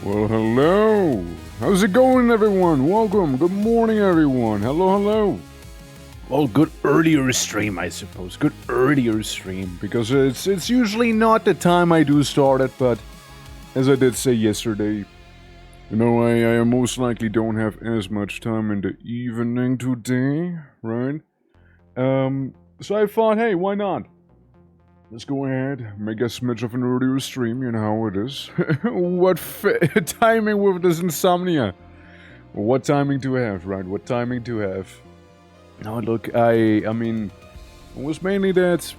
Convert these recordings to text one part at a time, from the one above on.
Well, hello. How's it going, everyone? Welcome. Good morning, everyone. Hello. Well, good earlier stream, I suppose. Good earlier stream, because it's usually not the time I do start it, but as I did say yesterday, I most likely don't have as much time in the evening today, right? So I thought, hey, why not? Let's go ahead, make a smidge of an earlier stream, you know how it is. What timing with this insomnia? What timing to have, right? What timing to have? Now look, I mean, it was mainly that,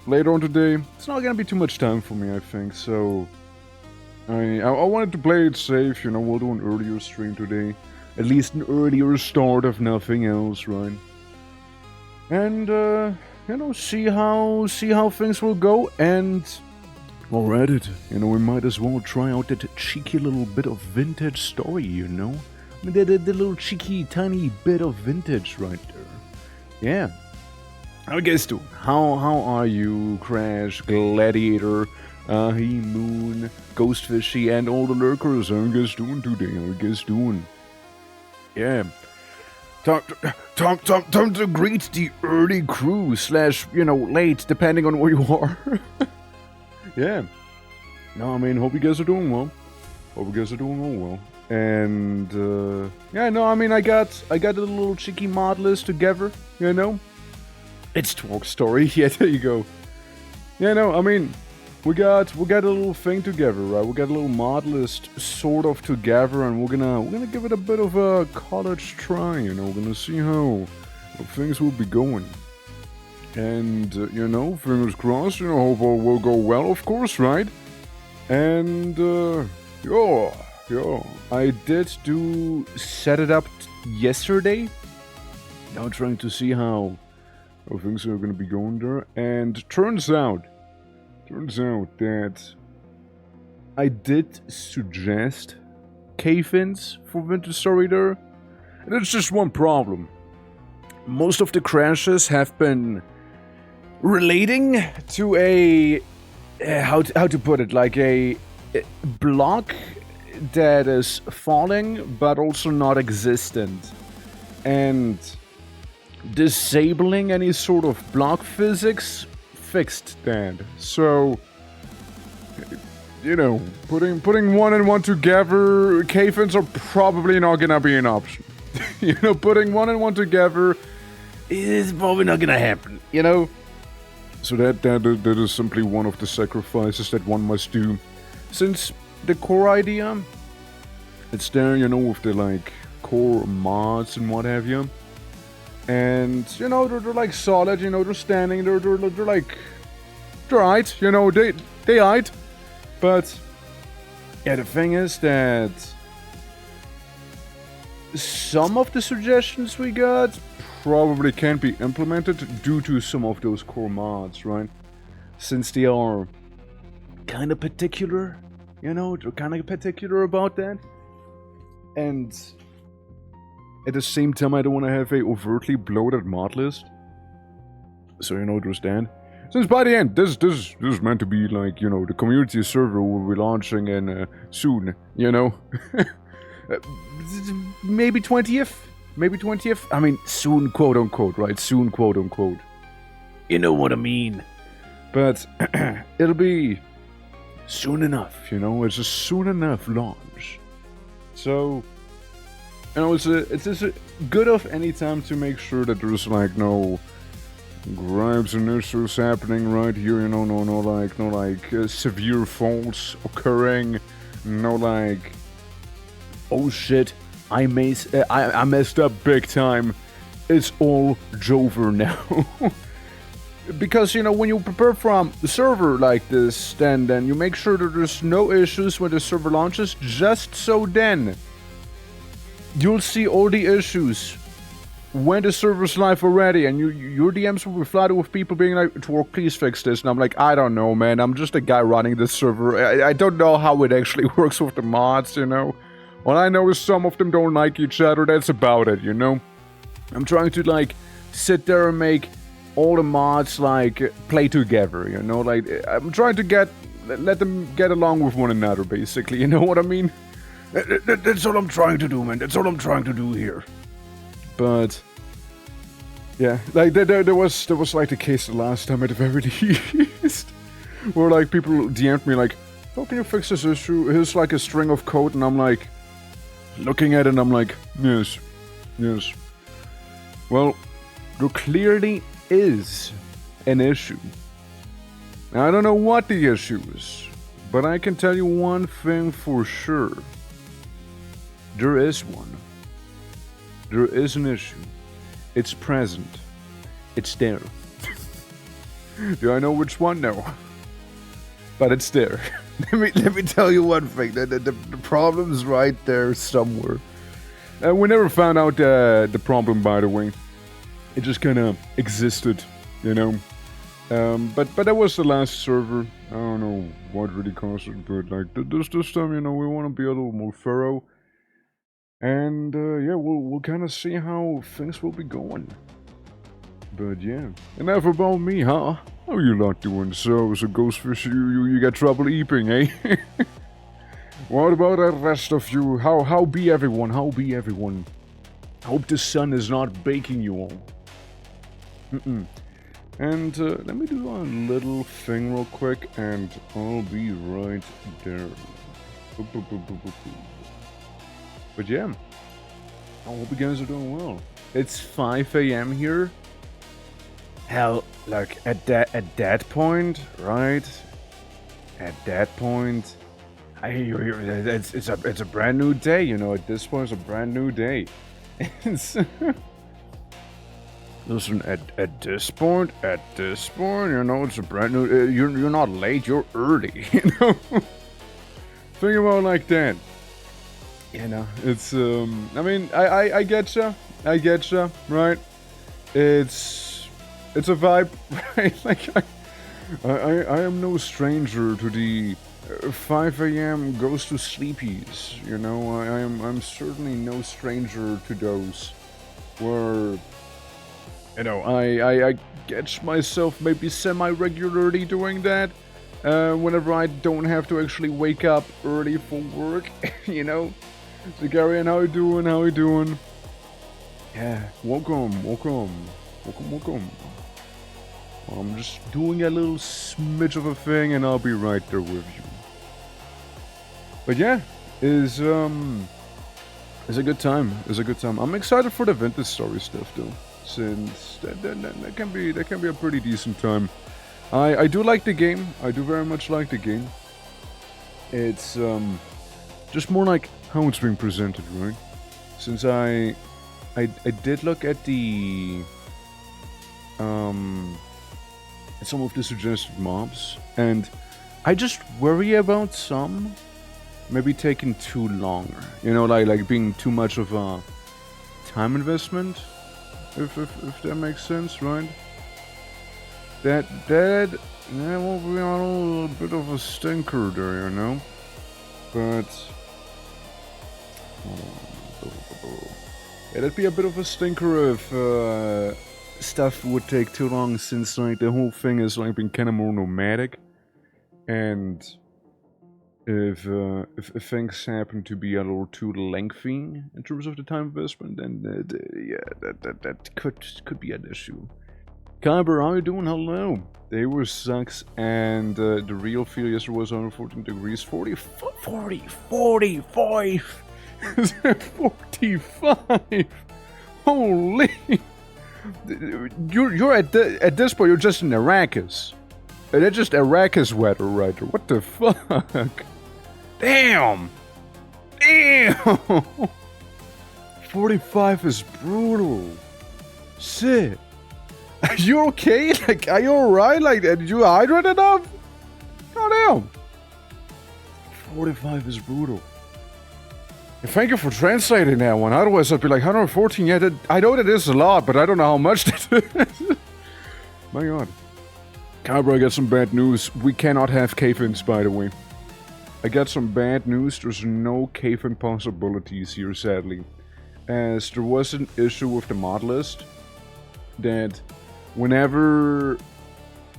later on today, it's not gonna be too much time for me, I think, so... I wanted to play it safe, we'll do an earlier stream today. At least an earlier start if nothing else, right? And, see how things will go, and while we're at it, we might as well try out that cheeky little bit of vintage story, I mean, the little cheeky, tiny bit of vintage right there. Yeah. How you guys doing? How are you, Crash, Gladiator, Ahi, Moon, Ghostfishy, and all the lurkers? How you guys doing today? How you guys doing? Yeah. Time to greet the early crew / late, depending on where you are. Yeah. No, I mean, hope you guys are doing well. Hope you guys are doing all well. And, I got a little cheeky mod list together, It's Talk Story. Yeah, there you go. We got a little thing together, right? We got a little mod list sort of together, and we're gonna give it a bit of a college try, We're gonna see how things will be going. And, fingers crossed, hope all will go well, of course, right? And, I did set it up yesterday. Now trying to see how things are gonna be going there, and turns out that I did suggest cave-ins for Winter Story there. And there's just one problem. Most of the crashes have been relating to a... how to put it? Like a block that is falling, but also not existent. And disabling any sort of block physics fixed that. So, putting one and one together, cave-ins are probably not gonna be an option. Putting one and one together is probably not gonna happen, So that is simply one of the sacrifices that one must do. Since the core idea, it's there, with the, core mods and what have you. And, they're like solid, they're standing, they're like, they're right, they right. But, yeah, the thing is that some of the suggestions we got probably can't be implemented due to some of those core mods, right? Since they are kind of particular, they're kind of particular about that. And at the same time, I don't want to have a overtly bloated mod list. So, understand. Since by the end, this is meant to be like, the community server will be launching in soon, maybe 20th? Maybe 20th? I mean, soon, quote unquote, right? Soon, quote unquote. You know what I mean. But it'll be soon enough, It's a soon enough launch. So... it's just good of any time to make sure that there's no gripes and issues happening right here, no severe faults occurring, oh shit, I messed up big time, it's all Jover now. Because, when you prepare from the server like this, then you make sure that there's no issues when the server launches, just so then you'll see all the issues when the server's live already, and your DMs will be flooded with people being like, Twork, please fix this. And I'm like, I don't know, man. I'm just a guy running this server. I don't know how it actually works with the mods, All I know is some of them don't like each other. That's about it, I'm trying to, sit there and make all the mods, play together, I'm trying to get let them get along with one another, basically. You know what I mean? That's all I'm trying to do, man. That's all I'm trying to do here. But yeah, like there was like the case the last time at the very least, where like people DM'd me like, "How can you fix this issue? Here's like a string of code," and I'm like, looking at it, and I'm like, yes. Well, there clearly is an issue. Now, I don't know what the issue is, but I can tell you one thing for sure. There is one. There is an issue. It's present. It's there. Do I know which one? No. But it's there. let me tell you one thing. The problem's right there somewhere. We never found out the problem, by the way. It just kind of existed, you know. But that was the last server. I don't know what really caused it, but like this time, you know, we want to be a little more thorough. And yeah, we'll kind of see how things will be going. But yeah, enough about me, huh? How you lot doing? So Ghostfish, you got trouble eating, eh? What about the rest of you? How be everyone? How be everyone? Hope the sun is not baking you all. And let me do a little thing real quick, and I'll be right there. But yeah, I hope you guys are doing well. It's 5 a.m. here. Hell, like at that point, right? At that point, it's a brand new day. You know, at this point, it's a brand new day. Listen, at this point, you know, it's a brand new. You're not late. You're early. You know. Think about it like that. You know, it's I mean, I getcha, right? It's a vibe, right? Like I am no stranger to the 5 a.m. goes to sleepies. You know, I'm certainly no stranger to those where, you know, I catch myself maybe semi-regularly doing that. Whenever I don't have to actually wake up early for work, you know. So Garian, how you doing? Yeah, welcome. I'm just doing a little smidge of a thing, and I'll be right there with you. But yeah, it's a good time. I'm excited for the vintage story stuff though, since that can be a pretty decent time. I do like the game. I do very much like the game. It's just more like how it's being presented, right? Since I did look at the some of the suggested mobs, and I just worry about some maybe taking too long. You know, like being too much of a time investment, if that makes sense, right? That will be a little bit of a stinker there, you know. But yeah, that'd be a bit of a stinker if stuff would take too long, since like the whole thing is like being kind of more nomadic, and if things happen to be a little too lengthy in terms of the time investment, then yeah, that could be an issue. Kyber, how you doing? Hello. The day was sucks, and the real feel yesterday was 114 degrees. 45. 45. Holy. You're at this point, you're just in Arrakis. That's just Arrakis weather right there. What the fuck? Damn. 45 is brutal. Shit. Are you okay? Like, are you alright? Like, did you hydrate enough? Goddamn. 45 is brutal. And thank you for translating that one. Otherwise, I'd be like, 114. Yeah, I know that is a lot, but I don't know how much that is. My god. Cowboy, I got some bad news. We cannot have cave-ins, by the way. I got some bad news. There's no cave-in possibilities here, sadly. As there was an issue with the mod list that whenever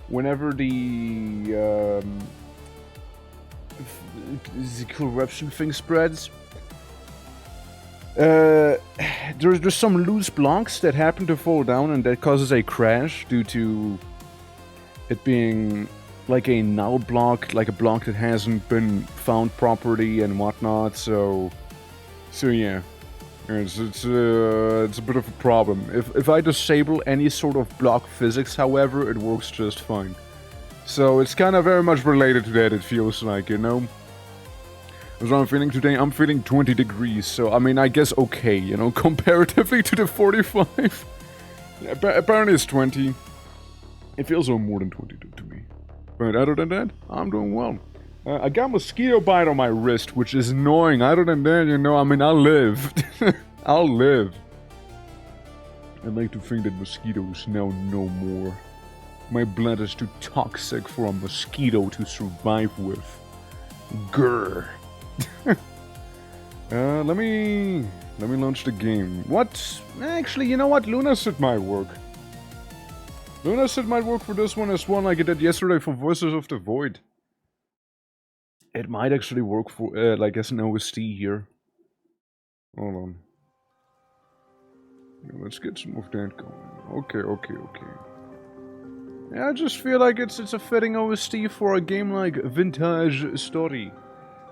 the the corruption thing spreads. There's some loose blocks that happen to fall down, and that causes a crash due to it being like a null block, like a block that hasn't been found properly and whatnot. So yeah, it's a bit of a problem. If I disable any sort of block physics, however, it works just fine. So it's kind of very much related to that. It feels like, you know. That's what I'm feeling today. I'm feeling 20 degrees, so I mean, I guess okay, you know, comparatively to the 45. Apparently it's 20. It feels no more than 22 to me. But other than that, I'm doing well. I got mosquito bite on my wrist, which is annoying. Other than that, you know, I mean, I'll live. I'll live. I'd like to think that mosquitoes now no more. My blood is too toxic for a mosquito to survive with. Grr. Let me launch the game. What? Actually, you know what? Lunacid might work. Lunacid might work for this one as well, like it did yesterday for Voices of the Void. It might actually work for, like, as an OST here. Hold on. Yeah, let's get some of that going. Okay. Yeah, I just feel like it's a fitting OST for a game like Vintage Story.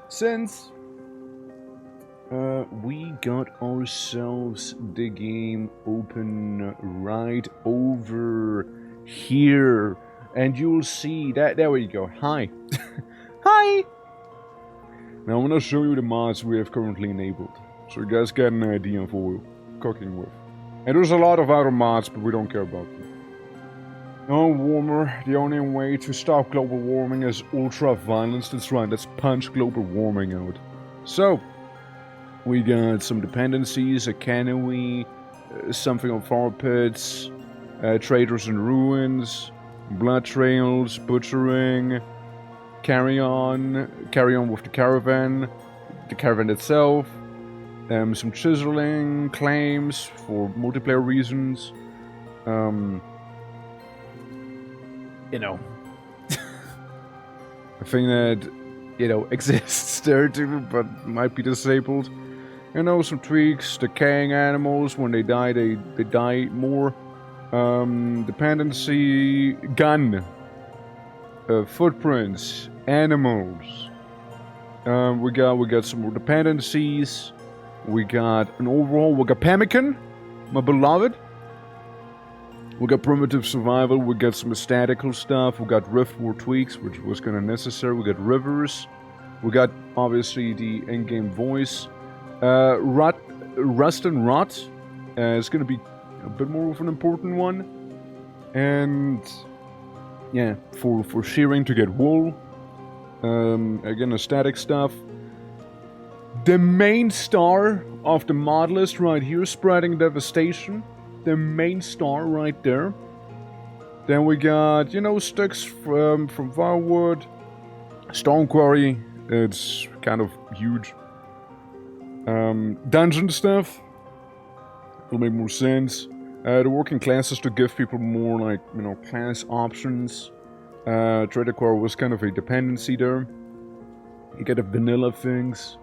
Since we got ourselves the game open right over here, and you'll see that. There we go. Hi. Hi. Now I'm gonna show you the mods we have currently enabled, so you guys get an idea of what we're cooking with. And there's a lot of other mods, but we don't care about them. No warmer. The only way to stop global warming is ultra-violence. That's right, let's punch global warming out. So, we got some dependencies, a cannery, something on fire pits, traders in ruins, blood trails, butchering, carry on with the caravan itself, some chiseling, claims for multiplayer reasons, you know, a thing that, you know, exists there too, but might be disabled. You know, some tweaks, decaying animals, when they die, they die more. Dependency, gun, footprints, animals. We got some more dependencies. We got an overhaul. We got Pemmican, my beloved. We got primitive survival. We got some statical stuff. We got Rift War tweaks, which was kind of necessary. We got rivers. We got obviously the in-game voice. Rust and Rot is going to be a bit more of an important one. And yeah, for shearing to get wool. Again, the static stuff. The main star of the mod list right here, Spreading Devastation. The main star right there. Then we got, you know, sticks from firewood. Stone Quarry. It's kind of huge. Dungeon stuff will make more sense. The working classes to give people more, like, you know, class options. Trader Core was kind of a dependency there. You get the vanilla things.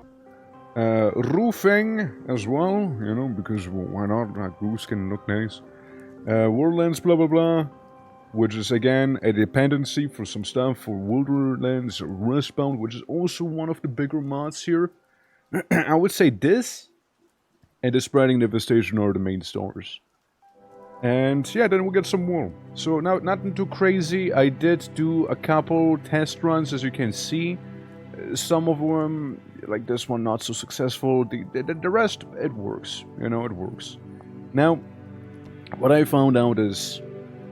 Roofing as well, you know, because, well, why not? Like, roofs can look nice. Worldlands, blah blah blah. Which is again a dependency for some stuff for Wilderlands Rustbound, which is also one of the bigger mods here. I would say this and the Spreading Devastation are the main stars. And yeah, then we get some more. So now, nothing too crazy. I did do a couple test runs, as you can see. Some of them, like this one, not so successful. The rest, it works. You know, it works. Now, what I found out is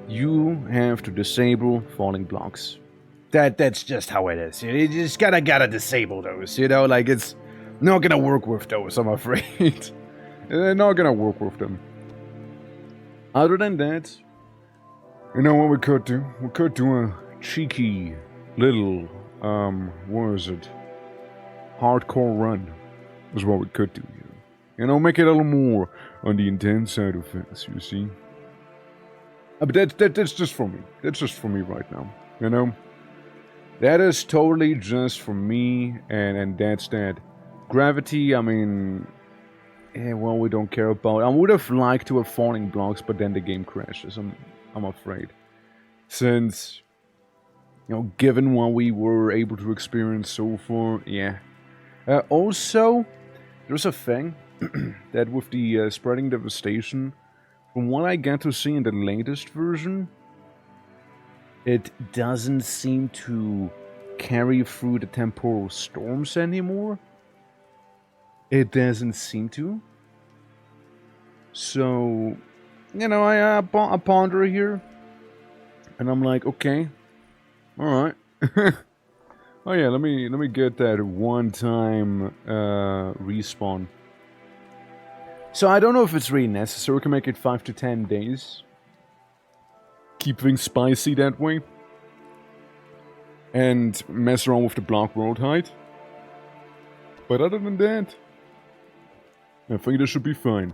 you have to disable falling blocks. That's just how it is. You just gotta disable those. You know, like, it's not gonna work with those, I'm afraid. They're not gonna work with them. Other than that, you know what we could do? We could do a cheeky little, what is it? Hardcore run is what we could do here. You know, make it a little more on the intense side of things, you see? But that's just for me. That's just for me right now, you know? That is totally just for me, and that's that. Gravity, I mean, well, we don't care about. I would have liked to have falling blocks, but then the game crashes. I'm afraid, since given what we were able to experience so far, yeah. Also, there's a thing that with the spreading devastation, from what I get to see in the latest version, it doesn't seem to carry through the temporal storms anymore. It doesn't seem to. So, I ponder here, and I'm like, okay, all right. Oh yeah, let me get that one-time respawn. So I don't know if it's really necessary. We can make it 5 to 10 days. Keep things spicy that way. And mess around with the block world height. But other than that, I think this should be fine.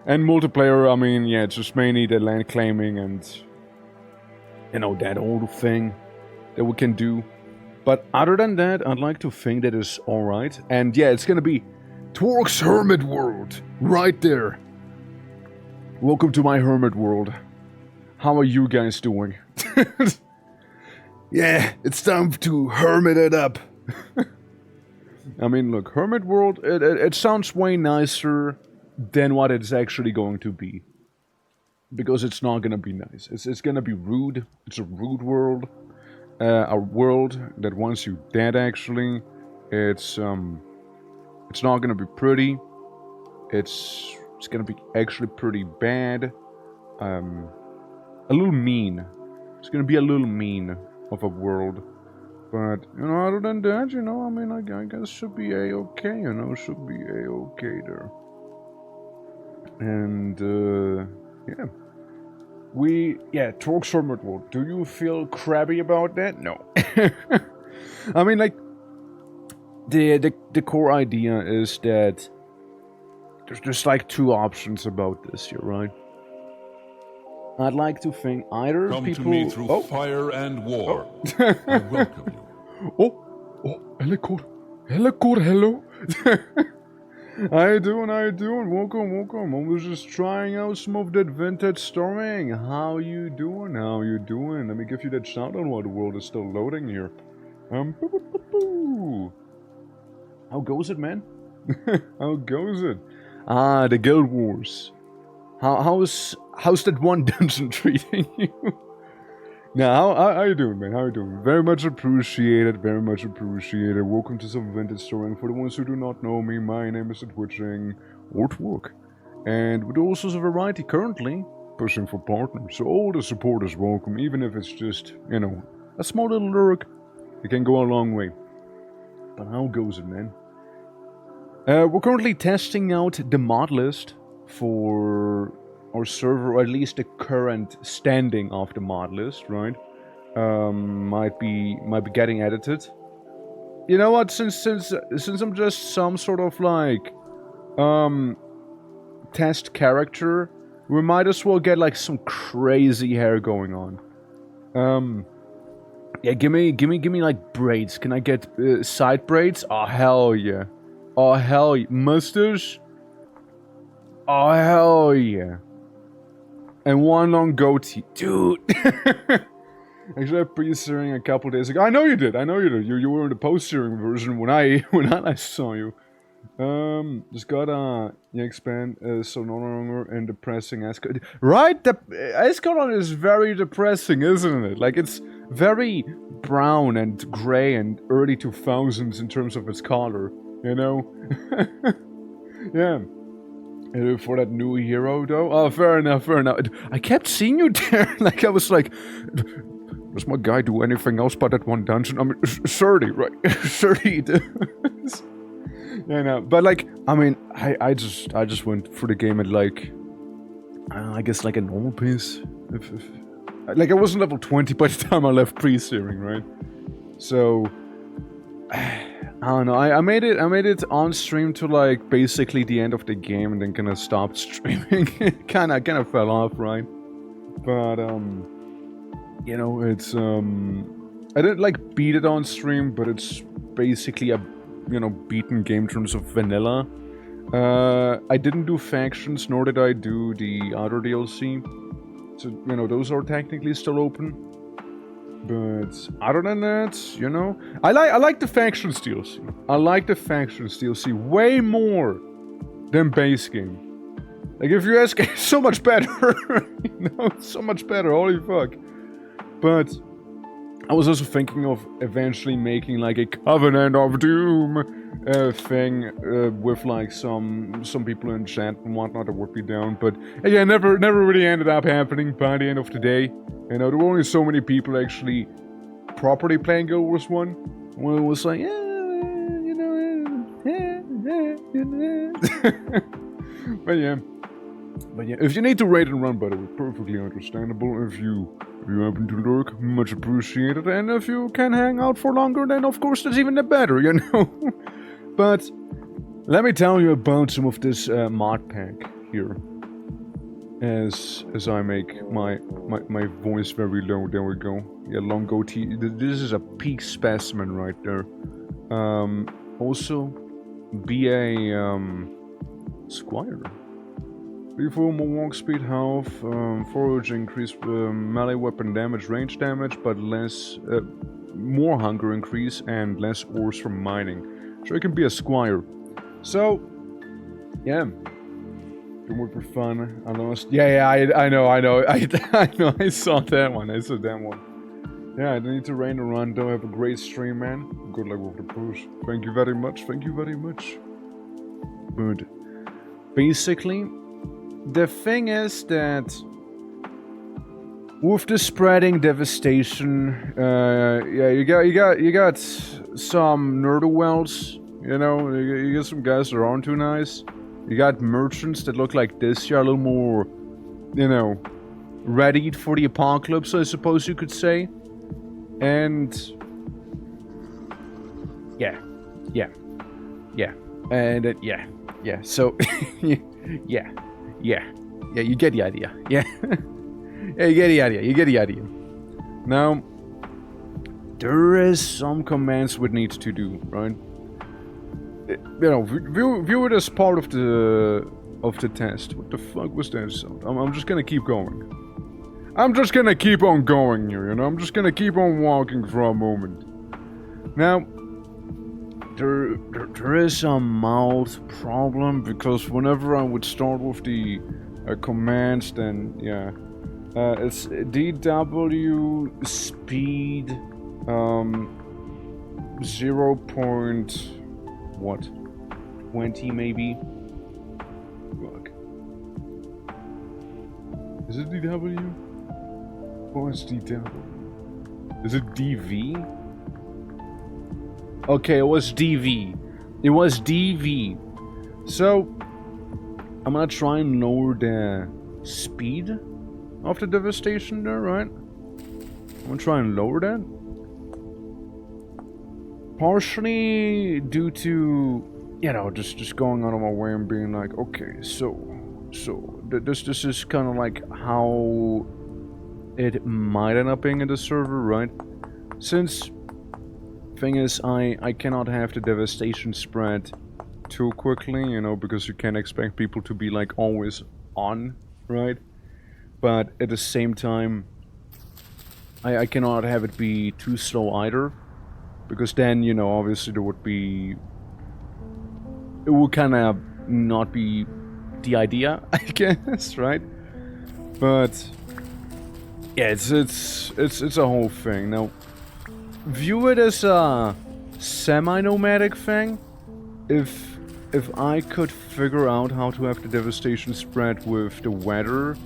And multiplayer, I mean, yeah, it's just mainly the land claiming and that old thing that we can do. But other than that, I'd like to think that is alright. And yeah, it's gonna be Twork's Hermit World, right there. Welcome to my Hermit World. How are you guys doing? Yeah, it's time to hermit it up. I mean, look, Hermit World, it sounds way nicer than what it's actually going to be. Because it's not gonna be nice. It's gonna be rude. It's a rude world. A world that wants you dead, actually. It's not gonna be pretty. It's gonna be actually pretty bad. A little mean. It's gonna be a little mean of a world. But, other than that, I mean, I guess should be a-okay, should be a-okay there. And, yeah. Twork's Hermit World. Do you feel crabby about that? No. I mean, like, the core idea is that there's like two options about this here, right? I'd like to think either Come people... to me through fire and war. I welcome you. Hello. How you doing? Welcome. I was just trying out some of that vintage storming. How you doing? Let me give you that shout out while the world is still loading here. How goes it, man? How goes it? Ah, the Guild Wars. How's that one dungeon treating you? Now, how you doing, man? How you doing? Very much appreciated. Welcome to some vintage storying. For the ones who do not know me, my name is Twitching or Twork. And with all sorts of variety currently, pushing for partners. So all the support is welcome, even if it's just, a small little lurk. It can go a long way. But how goes it, man? We're currently testing out the mod list for our server, or at least the current standing of the mod list, right? Might be getting edited. You know what? Since I'm just some sort of like test character, we might as well get like some crazy hair going on. Yeah, give me like braids. Can I get side braids? Oh hell yeah! Mustache? Oh hell yeah! And one long goatee. Dude! Actually, I pre-searing a couple days ago. I know you did. You were in the post-searing version when I saw you. Just got expand so no longer in depressing Escalon. Right? The Escalon is very depressing, isn't it? Like, it's very brown and grey and early 2000s in terms of its color, Yeah. For that new hero, though? Oh, fair enough. I kept seeing you there. Like, I was like, does my guy do anything else but that one dungeon? I mean, 30, right? 30. But like, I mean, I just went through the game at like, I guess like a normal pace. Like, I wasn't level 20 by the time I left pre-searing, right? So, I don't know. I made it on stream to like basically the end of the game, and then kind of stopped streaming. kind of fell off, right? But it's I didn't like beat it on stream, but it's basically a, beaten game in terms of vanilla. I didn't do factions, nor did I do the other DLC. So, those are technically still open. But other than that, I like the factions DLC. I like the factions DLC way more than base game. Like, if you ask, it's so much better. So much better, holy fuck. But I was also thinking of eventually making like a Covenant of Doom thing with like some people in chat and whatnot that would be down. But again, never really ended up happening by the end of the day. There were only so many people actually properly playing Guild Wars 1. Well, it was like, But yeah, if you need to raid and run, by the way, perfectly understandable. If you happen to lurk, much appreciated. And if you can hang out for longer, then of course that's even better, But let me tell you about some of this mod pack here. As I make my voice very low, there we go. Yeah, long goatee. This is a peak specimen right there. Also, be a squire. Before more walk speed, health, forage increase, melee weapon damage, range damage, but less, more hunger increase and less ores from mining. So it can be a squire. So, yeah. It would be fun. I lost. Yeah, I know. I know. I saw that one. Yeah, I need to rain and run. Don't have a great stream, man. Good luck with the push. Thank you very much. But basically, the thing is that with the spreading devastation, you got some Nerdowells, you got some guys that aren't too nice. You got merchants that look like this. You're a little more, ready for the apocalypse, I suppose you could say. And yeah. And yeah. So yeah, you get the idea. Yeah. Yeah, you get the idea. Now, there is some commands we need to do, right? View it as part of the test. What the fuck was that sound? I'm just gonna keep going. I'm just gonna keep on going here, I'm just gonna keep on walking for a moment. Now, there is a mild problem, because whenever I would start with the commands, then, yeah. It's DW speed, 0. What? 20 maybe? Fuck. Is it DW? Or is DW? Is it DV? Okay, it was DV. So, I'm gonna try and lower the speed of the devastation there, right? I'm gonna try and lower that. Partially due to, just going out of my way and being like, okay, so this is kind of like how it might end up being in the server, right? Since, thing is, I cannot have the devastation spread too quickly, because you can't expect people to be like always on, right? But at the same time, I cannot have it be too slow either. Because then, obviously there would be... It would kind of not be the idea, I guess, right? But... yeah, it's a whole thing. Now, view it as a semi-nomadic thing. If I could figure out how to have the devastation spread with the weather,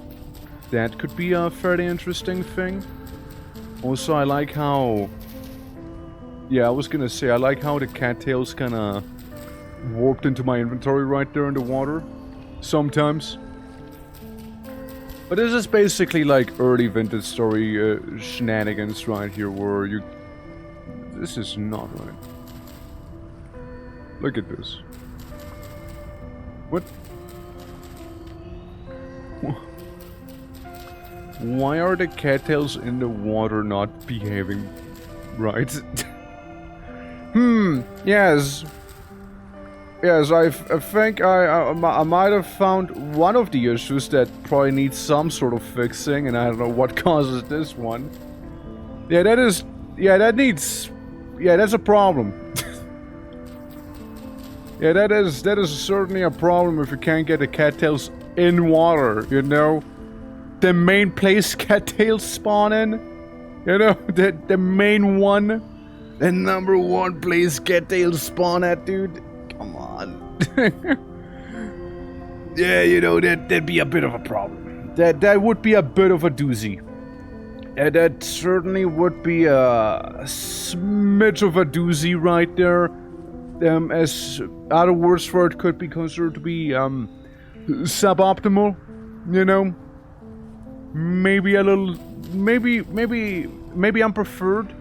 that could be a fairly interesting thing. Also, I like how... yeah, I was gonna say, I like how the cattails kinda warped into my inventory right there in the water. Sometimes. But this is basically like early vintage story shenanigans right here, where you... This is not right. Look at this. What? Why are the cattails in the water not behaving right? Yes. Yes, I think I might have found one of the issues that probably needs some sort of fixing, and I don't know what causes this one. Yeah, that's a problem. Yeah, that is certainly a problem if you can't get the cattails in water, you know? The main place cattails spawn in, you know? The main one. The number one place cattails spawn at, dude. Come on. Yeah, you know, that'd be a bit of a problem. That would be a bit of a doozy. That certainly would be a smidge of a doozy right there. As other words for it could be considered to be suboptimal, you know. Maybe a little, maybe unpreferred.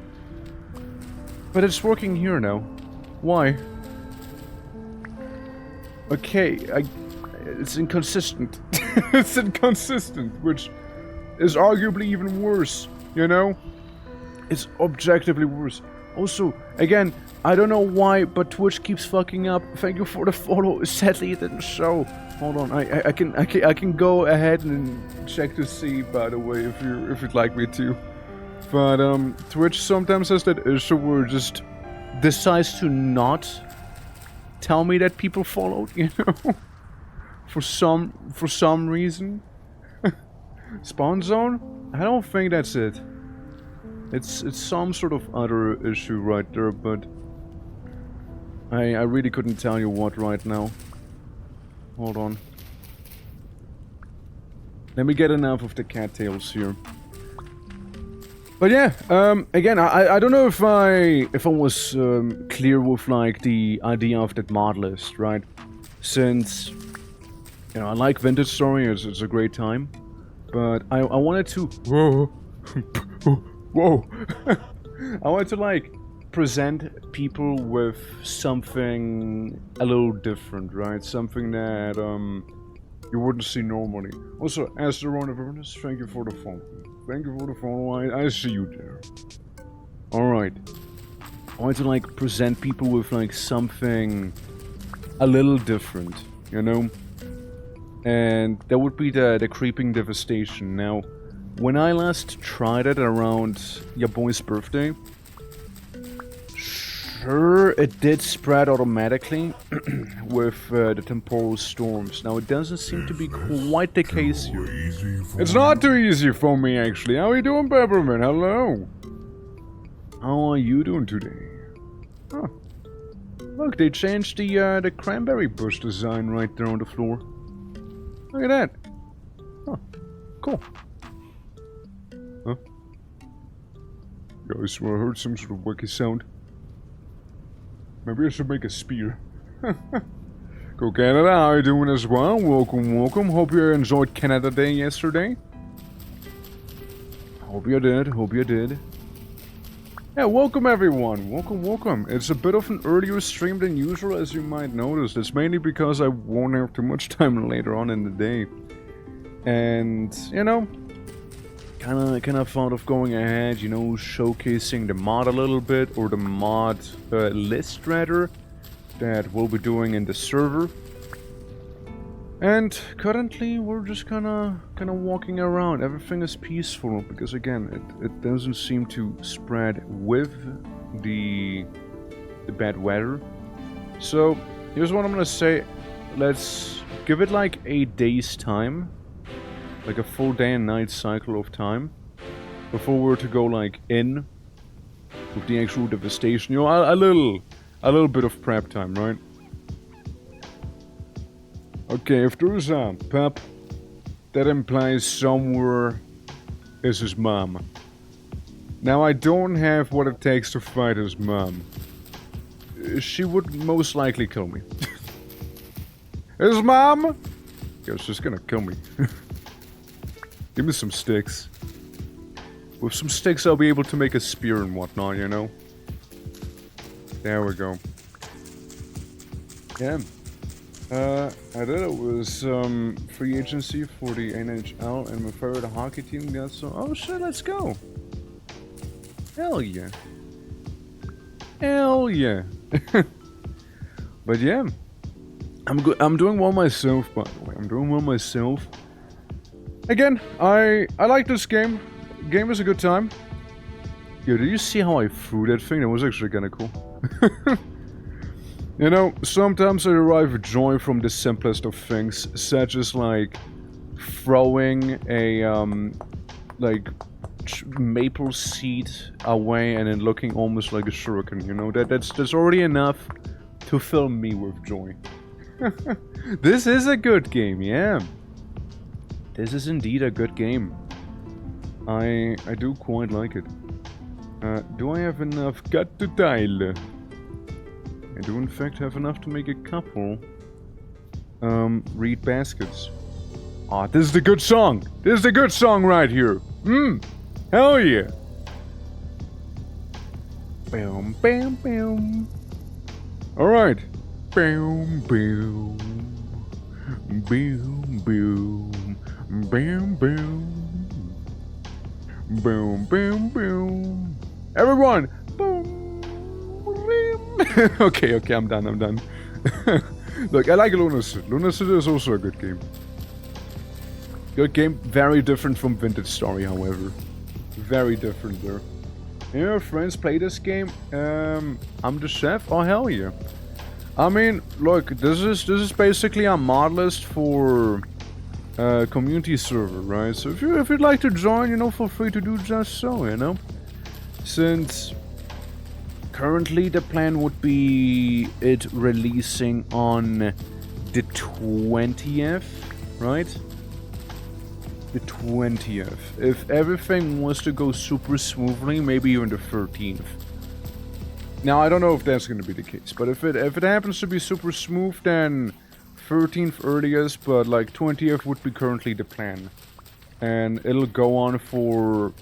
But it's working here now. Why? Okay, it's inconsistent. It's inconsistent, which is arguably even worse, you know? It's objectively worse. Also, again, I don't know why, but Twitch keeps fucking up. Thank you for the follow. Sadly, it didn't show. Hold on, I can go ahead and check to see, by the way, if you'd like me to. But Twitch sometimes has that issue where it just decides to not tell me that people followed, you know, for some reason. Spawn zone? I don't think that's it. It's some sort of other issue right there, but I really couldn't tell you what right now. Hold on. Let me get enough of the cattails here. But yeah, again, I don't know if I was clear with like the idea of that mod list, right? Since, you know, I like Vintage Story, it's a great time, but I wanted to whoa I wanted to like present people with something a little different, right? Something that you wouldn't see normally. Also, as the Rona Vernus, thank you for the follow. Thank you for the follow. I see you there. Alright. I wanted to like present people with like something a little different, you know? And that would be the Creeping Devastation. Now, when I last tried it around your boy's birthday, sure, it did spread automatically with the temporal storms. Now, it doesn't seem to be quite the case here. It's not too easy for me, actually. How are you doing, Peppermint? Hello. How are you doing today? Huh. Look, they changed the cranberry bush design right there on the floor. Look at that. Huh. Cool. Huh? Yeah, I swear I heard some sort of wacky sound. Maybe I should make a spear. Go Canada, how are you doing as well? Welcome, welcome. Hope you enjoyed Canada Day yesterday. Hope you did. Yeah, welcome everyone. Welcome. It's a bit of an earlier stream than usual, as you might notice. It's mainly because I won't have too much time later on in the day. And, you know, kind of thought of going ahead, you know, showcasing the mod a little bit, or the mod list rather, that we'll be doing in the server. And currently we're just kind of walking around. Everything is peaceful because again, it doesn't seem to spread with the bad weather. So here's what I'm gonna say. Let's give it like a day's time. Like a full day and night cycle of time before we're to go like in with the actual devastation. You know, a little bit of prep time, right? Okay, if there's a pup, that implies somewhere is his mom. Now I don't have what it takes to fight his mom. She would most likely kill me. His mom? Yeah, she's gonna kill me. Give me some sticks. With some sticks I'll be able to make a spear and whatnot, you know? There we go. Yeah. I did it was free agency for the NHL and my favorite hockey team got so... Oh shit, let's go! Hell yeah. Hell yeah. But yeah, I'm doing well myself, by the way. I'm doing well myself. Again, I like this game. Game is a good time. Yo, did you see how I threw that thing? That was actually kind of cool. You know, sometimes I derive joy from the simplest of things, such as like throwing a like maple seed away and then looking almost like a shuriken. You know, that's already enough to fill me with joy. This is a good game, yeah. This is indeed a good game. I do quite like it. Do I have enough Gatteteile? I do in fact have enough to make a couple reed baskets. Ah, this is the good song! This is the good song right here! Hell yeah! Bam, bam, bam. Alright. Bam, bam. Bam, bam. Bam, bam. Boom, boom, boom. Everyone! Boom! okay, I'm done. Look, I like Lunacy. Lunacy is also a good game. Good game, very different from Vintage Story, however. Very different there. Yeah, friends play this game. I'm the chef. Oh hell yeah! I mean, look, this is basically a mod list for community server, right? So if you'd like to join, you know, feel free to do just so, you know. Since currently the plan would be it releasing on the 20th, right? The 20th. If everything was to go super smoothly, maybe even the 13th. Now I don't know if that's going to be the case, but if it happens to be super smooth, then 13th earliest, but like 20th would be currently the plan, and it'll go on for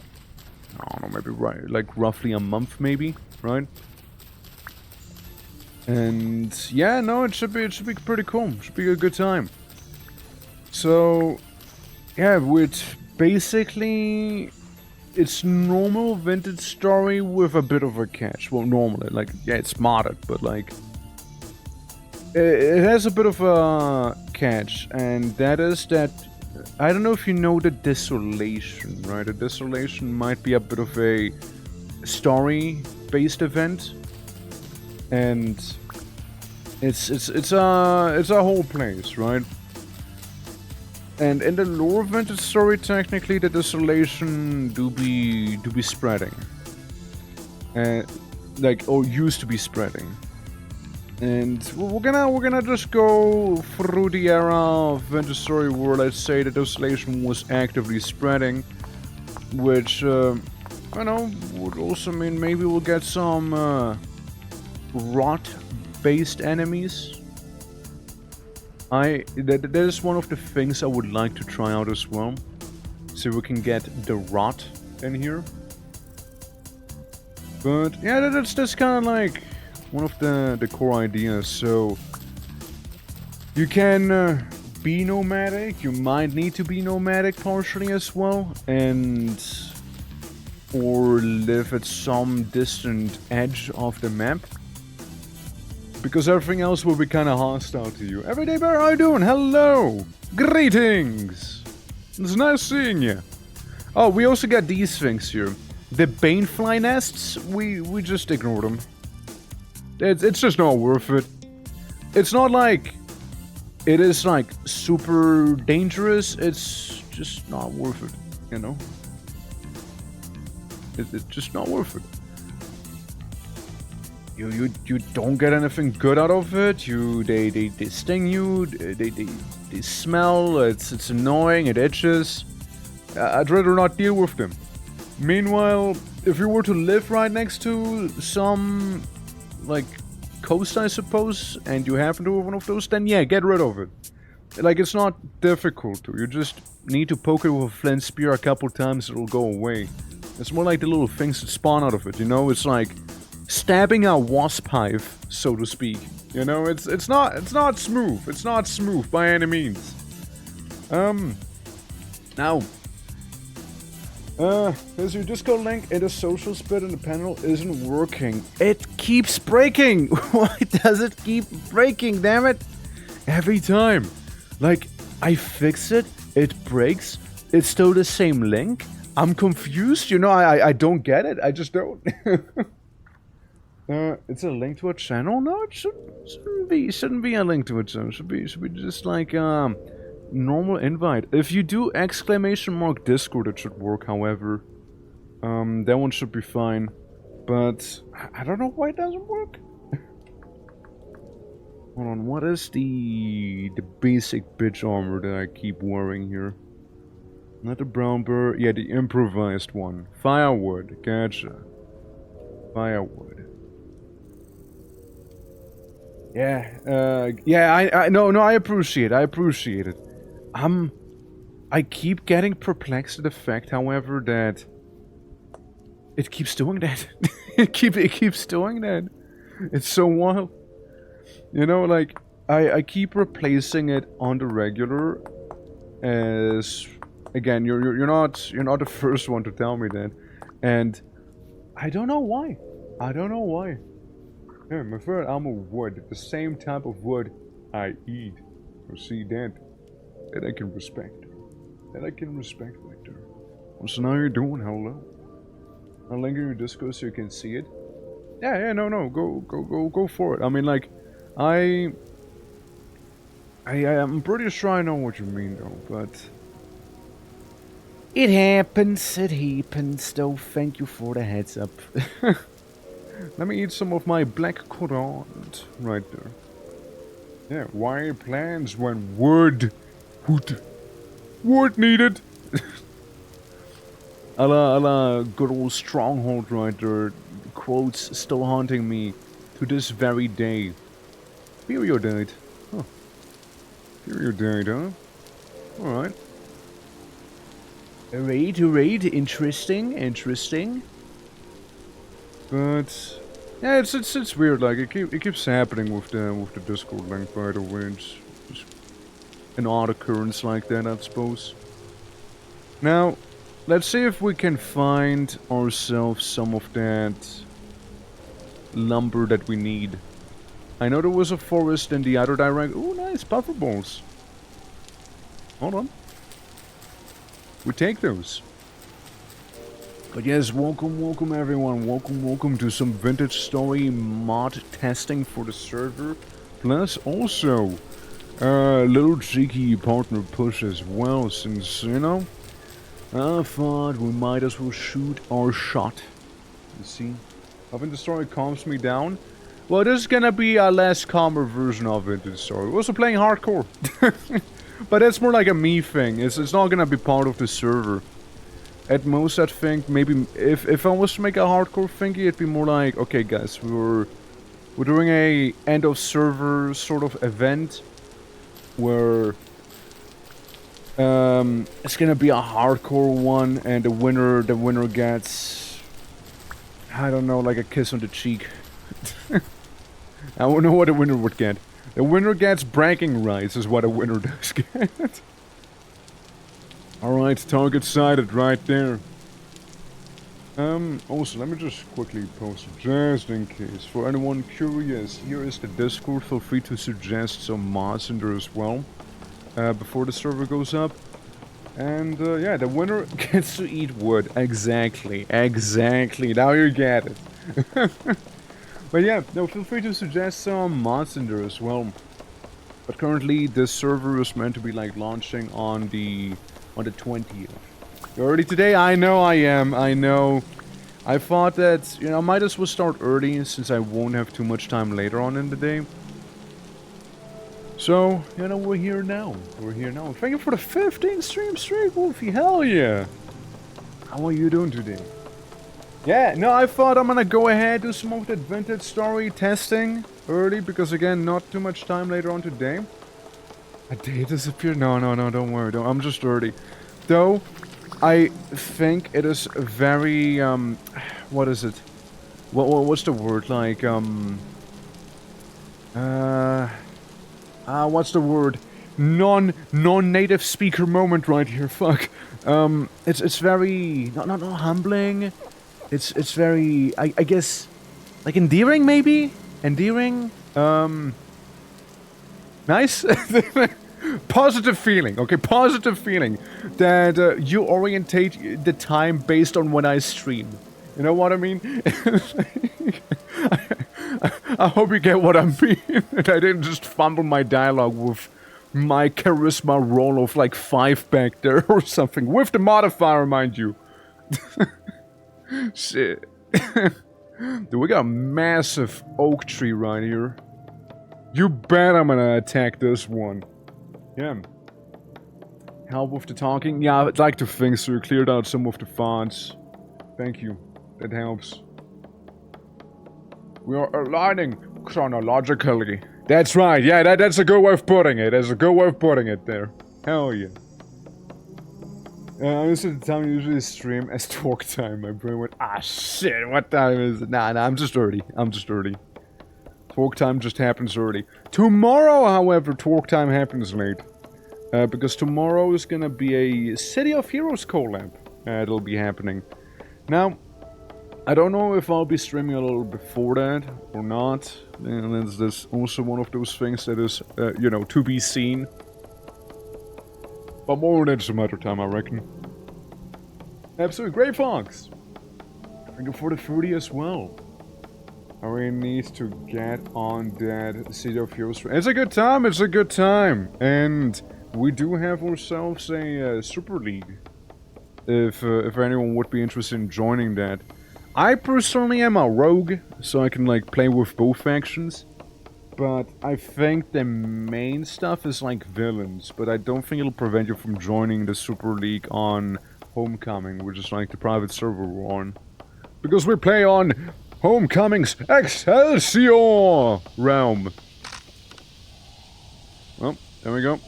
I don't know, maybe like roughly a month, maybe, right? And yeah, no, it should be pretty cool. It should be a good time. So yeah, with basically it's normal Vintage Story with a bit of a catch. Well, normally, like, yeah, it's modded, but like it has a bit of a catch, and that is that I don't know if you know the Desolation, right? The Desolation might be a bit of a story-based event, and it's a whole place, right? And in the lore of Vintage Story, technically, the Desolation do be spreading, or used to be spreading. And we're gonna just go through the era of Vintage Story where, let's say, the Desolation was actively spreading, which you know, would also mean maybe we'll get some rot-based enemies. That is one of the things I would like to try out as well. So we can get the rot in here. But yeah, that's kind of like one of the core ideas. So you can be nomadic. You might need to be nomadic partially as well, or live at some distant edge of the map. Because everything else will be kind of hostile to you. Everyday Bear, how you doing? Hello! Greetings! It's nice seeing you. Oh, we also got these things here. The Banefly nests, we just ignore them. It's just not worth it. It's not like it is like super dangerous. It's just not worth it, you know? It's just not worth it. You don't get anything good out of it. They sting you. They smell. It's annoying. It itches. I'd rather not deal with them. Meanwhile, if you were to live right next to some like coast, I suppose, and you happen to have one of those, then yeah, get rid of it. Like, it's not difficult to. You just need to poke it with a flint spear a couple times. It'll go away. It's more like the little things that spawn out of it. You know, it's like stabbing a wasp hive, so to speak. You know, it's not smooth. It's not smooth by any means. Now, As your Discord link in the social split in the panel isn't working. It keeps breaking! Why does it keep breaking, damn it? Every time. Like, I fix it, it breaks, it's still the same link. I'm confused, you know, I don't get it, I just don't. It's a link to a channel? No, it shouldn't be a link to a channel. It should be just like, normal invite. If you do !_ Discord, it should work, however. That one should be fine. But I don't know why it doesn't work. Hold on, what is the basic bitch armor that I keep wearing here? Not the brown bear, yeah, the improvised one. Firewood, gotcha. Firewood. Yeah, yeah, no, I appreciate it. I keep getting perplexed at the fact, however, that it keeps doing that. it keeps doing that. It's so wild. You know, like, I keep replacing it on the regular as, again, you're not the first one to tell me that. And I don't know why. Yeah, my favorite armor wood, the same type of wood I eat. So see that I can respect. Right there. Well, so now you're doing hello. I'll link in your Discord so you can see it. Yeah, no, go for it. I mean, like, I'm pretty sure I know what you mean, though, but it happens, though. Thank you for the heads up. Let me eat some of my black currant right there. Yeah, why plans when wood needed? a la good old stronghold right there. Quotes still haunting me to this very day. Period. Huh. Period, huh? Alright. Raid. Interesting. But yeah, it's weird. Like it keeps happening with the Discord link. By the way, it's just an odd occurrence like that, I suppose. Now, let's see if we can find ourselves some of that lumber that we need. I know there was a forest in the other direction. Ooh, nice puffer balls. Hold on. We take those. But yes, welcome everyone. Welcome to some Vintage Story mod testing for the server. Plus also little cheeky partner push as well, since, you know, I thought we might as well shoot our shot. You see? Having the story calms me down. Well, this is gonna be a less calmer version of Vintage Story. We're also playing hardcore. But that's more like a me thing. It's not gonna be part of the server. At most, I think, maybe if I was to make a hardcore thingy, it'd be more like, okay guys, we're doing a end of server sort of event where it's gonna be a hardcore one, and the winner gets, I don't know, like a kiss on the cheek. I don't know what the winner would get. The winner gets bragging rights is what a winner does get. Alright, target sighted right there. Also, let me just quickly post, just in case. For anyone curious, here is the Discord. Feel free to suggest some mods in there as well. Before the server goes up. And, yeah, the winner gets to eat wood. Exactly. Now you get it. But yeah, no, feel free to suggest some mods in there as well. But currently, this server is meant to be, like, launching on the 20th. Early today? I know I am, I know. I thought that, you know, I might as well start early since I won't have too much time later on in the day. So, you know, we're here now. Thank you for the 15 stream streak, Wolfie. Hell yeah. How are you doing today? Yeah, no, I thought I'm gonna go ahead do some of that Vintage Story testing early because, again, not too much time later on today. A day disappeared? No, don't worry. I'm just early. Though, I think it is very, what is it? What's the word? Like, what's the word? non-native speaker moment right here. Fuck. It's very not humbling. It's very I guess like endearing maybe? Endearing? Nice? Positive feeling, okay? Positive feeling that you orientate the time based on when I stream. You know what I mean? I hope you get what I mean. And I didn't just fumble my dialogue with my charisma roll of like 5 back there or something. With the modifier, mind you. Shit. Dude, we got a massive oak tree right here. You bet I'm gonna attack this one. Yeah. Help with the talking? Yeah, I'd like to think so. You cleared out some of the fonts. Thank you. That helps. We are aligning chronologically. That's right. Yeah, that's a good way of putting it. That's a good way of putting it there. Hell yeah. This is the time I usually stream as talk time. My brain went, ah shit, what time is it? Nah, I'm just early. Talk time just happens early. Tomorrow, however, talk time happens late. Because tomorrow is gonna be a City of Heroes collab. It'll be happening. Now, I don't know if I'll be streaming a little before that or not. And that's also one of those things that is, you know, to be seen. But more than some other time, I reckon. Absolutely great, Fox. Thank you for the 30 as well. I really need to get on that City of Heroes. It's a good time, it's a good time. And we do have ourselves a Super League. If anyone would be interested in joining that. I personally am a rogue, so I can like play with both factions. But I think the main stuff is like villains, but I don't think it'll prevent you from joining the Super League on Homecoming, which is like the private server we're on. Because we play on Homecoming's Excelsior realm. Well, there we go.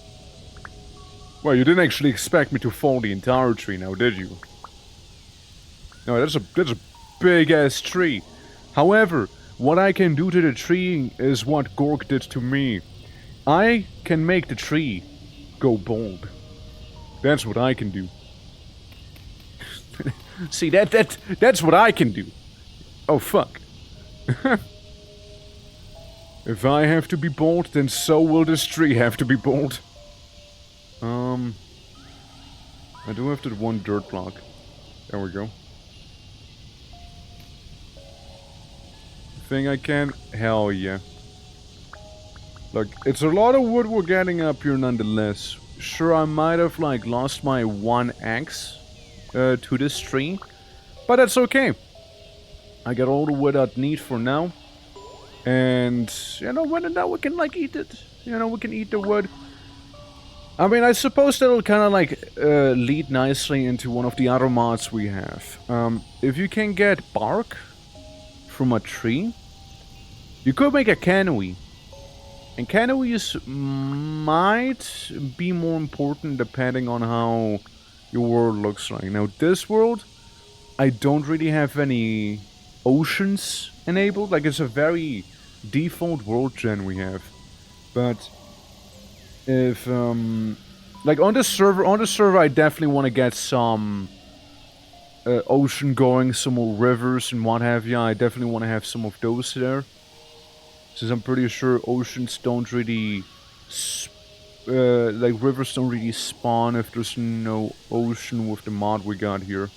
Well, you didn't actually expect me to fall the entire tree now, did you? No, that's a big-ass tree. However, what I can do to the tree is what Gork did to me. I can make the tree go bald. That's what I can do. See, that's what I can do. Oh, fuck. If I have to be bald, then so will this tree have to be bald. I do have to do one dirt block. There we go. Think I can? Hell yeah. Look, it's a lot of wood we're getting up here nonetheless. Sure, I might have like lost my 1 axe to this tree, but that's okay. I got all the wood I need for now. And, you know, when in doubt we can like eat it. You know, we can eat the wood. I mean, I suppose that'll kind of like lead nicely into one of the other mods we have. If you can get bark from a tree, you could make a canoe. And canoes might be more important depending on how your world looks like. Now, this world, I don't really have any oceans enabled. Like, it's a very default world gen we have. But if like on the server I definitely want to get some ocean going, some more rivers and what have you. I definitely want to have some of those there, since I'm pretty sure oceans don't really like rivers don't really spawn if there's no ocean with the mod we got here.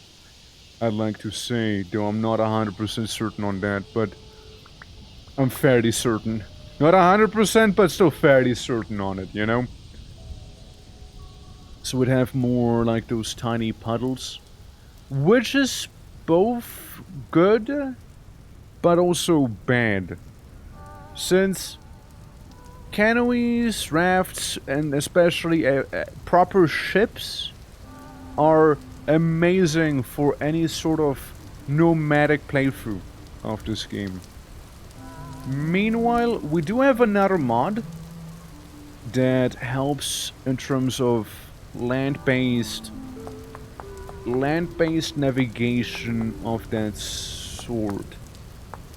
I'd like to say, though I'm not 100% certain on that, but I'm fairly certain. Not 100%, but still fairly certain on it, you know? So we'd have more like those tiny puddles, which is both good, but also bad. Since canoes, rafts, and especially proper ships are amazing for any sort of nomadic playthrough of this game. Meanwhile, we do have another mod that helps in terms of land-based navigation of that sort,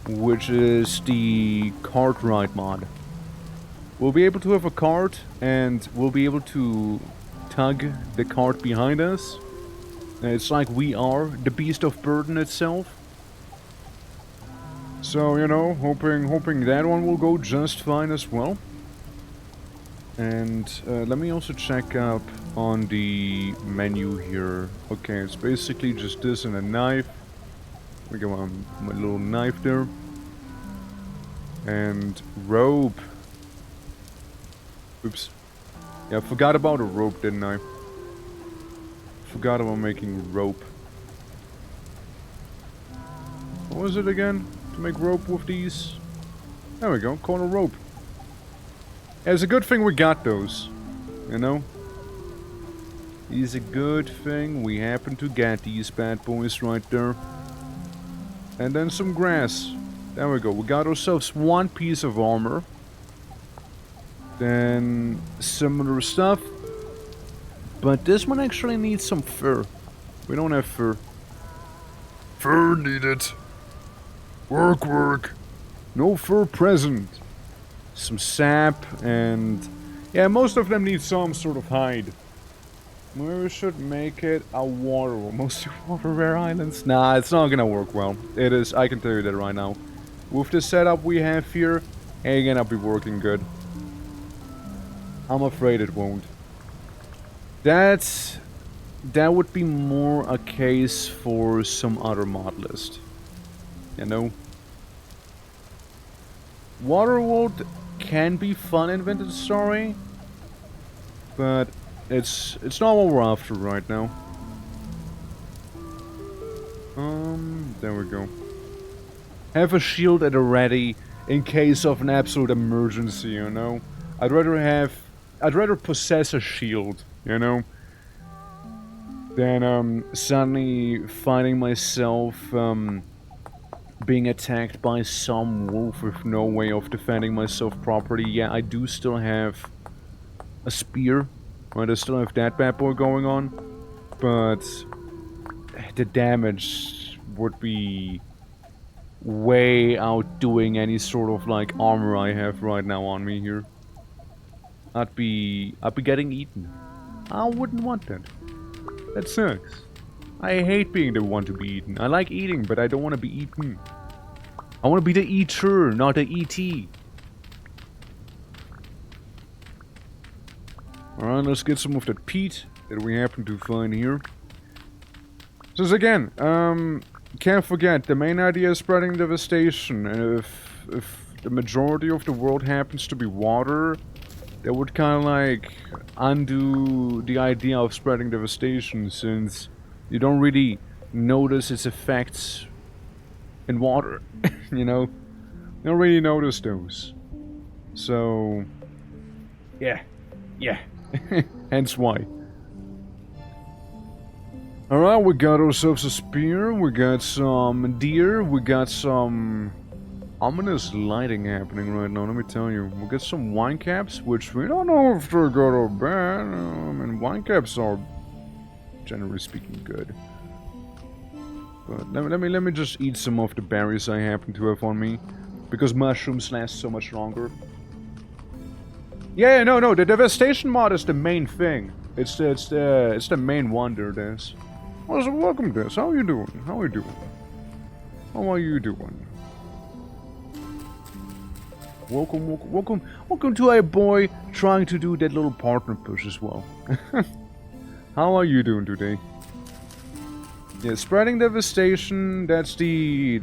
which is the Cartwright mod, we'll be able to have a cart, and we'll be able to tug the cart behind us. It's like we are the beast of burden itself. So, you know, hoping that one will go just fine as well. And let me also check up on the menu here. Okay, it's basically just this and a knife. We got my little knife there. And rope. Oops. Yeah, I forgot about a rope, didn't I? Forgot about making rope. What was it again? To make rope with these? There we go, corner rope. Yeah, it's a good thing we got those. You know? It's a good thing we happen to get these bad boys right there. And then some grass. There we go, we got ourselves one piece of armor. Then similar stuff. But this one actually needs some fur. We don't have fur. Fur needed. Work, work. No fur present. Some sap and... yeah, most of them need some sort of hide. We should make it a water... mostly water rare islands. Nah, it's not gonna work well. It is, I can tell you that right now. With the setup we have here, ain't gonna be working good. I'm afraid it won't. That would be more a case for some other mod list. You know? Waterworld can be fun in Vintage Story, but it's not what we're after right now. There we go. Have a shield at the ready in case of an absolute emergency, you know? I'd rather possess a shield, you know? Than suddenly finding myself being attacked by some wolf with no way of defending myself properly. Yeah, I do still have a spear, right? I still have that bad boy going on, but the damage would be way outdoing any sort of like armor I have right now on me here. I'd be getting eaten. I wouldn't want that. That sucks. I hate being the one to be eaten. I like eating, but I don't want to be eaten. I want to be the eater, not the ET. Alright, let's get some of that peat that we happen to find here. So again, can't forget, the main idea is spreading devastation. And if the majority of the world happens to be water, that would kind of like undo the idea of spreading devastation, since you don't really notice its effects in water. You know, you don't really notice those. So yeah. Hence why. Alright, we got ourselves a spear, we got some deer, we got some ominous lighting happening right now, let me tell you. We got some wine caps, which we don't know if they're good or bad. I mean, wine caps are, generally speaking, good. But let me just eat some of the berries I happen to have on me, because mushrooms last so much longer. Yeah, no, the devastation mod is the main thing. It's the main wonder, this. Well, so welcome, Des. How are you doing? How are you doing? Welcome to a boy trying to do that little partner push as well. How are you doing today? Yeah, spreading devastation, that's the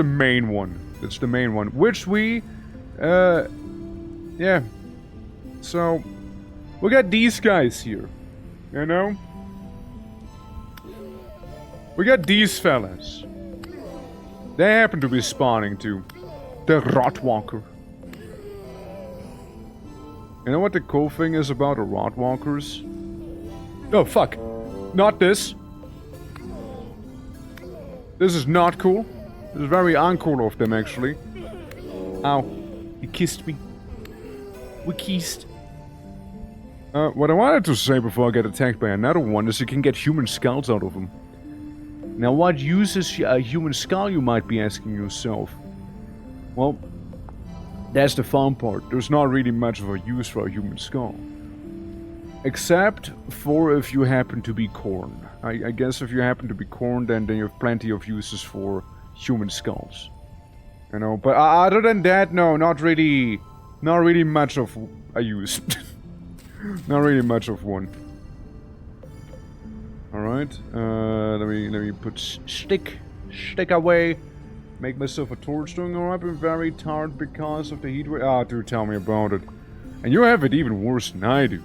main one. That's the main one. Which we yeah. So we got these guys here. You know? We got these fellas. They happen to be spawning too. The Rotwalker. You know what the cool thing is about the Rotwalkers? Oh fuck. Not this. This is not cool. This is very uncool of them, actually. Ow. He kissed me. We kissed. What I wanted to say before I get attacked by another one is you can get human skulls out of them. Now, what use is a human skull, you might be asking yourself? Well, That's the fun part. There's not really much of a use for a human skull. Except for if you happen to be Khorne. I guess if you happen to be Khorne, then you have plenty of uses for human skulls. You know, but other than that, no, not really much of a use. Not really much of one. Alright, let me put stick away. Make myself a torch. Doing alright, been very tired because of the heat wave. Ah, dude, tell me about it. And you have it even worse than I do.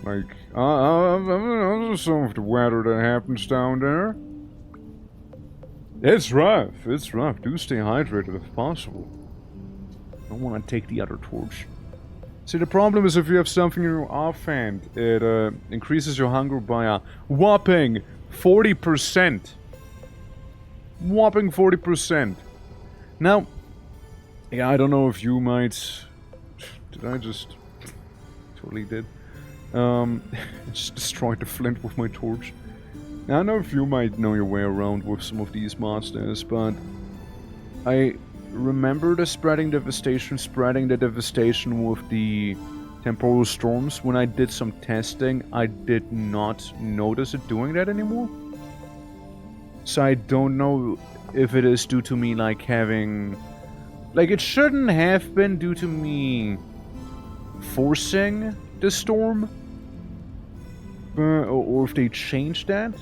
Like, some of the weather that happens down there. It's rough. Do stay hydrated if possible. I don't want to take the other torch. See, the problem is if you have something in your offhand, it increases your hunger by a whopping 40%. Whopping 40%. Now, yeah, I don't know if you might... Did I just... Totally did. Just destroyed the flint with my torch. Now, I know if you might know your way around with some of these monsters, but... I remember the spreading the devastation with the temporal storms. When I did some testing, I did not notice it doing that anymore. So I don't know if it is due to me, like, having... Like, it shouldn't have been due to me forcing the storm. Or if they changed that.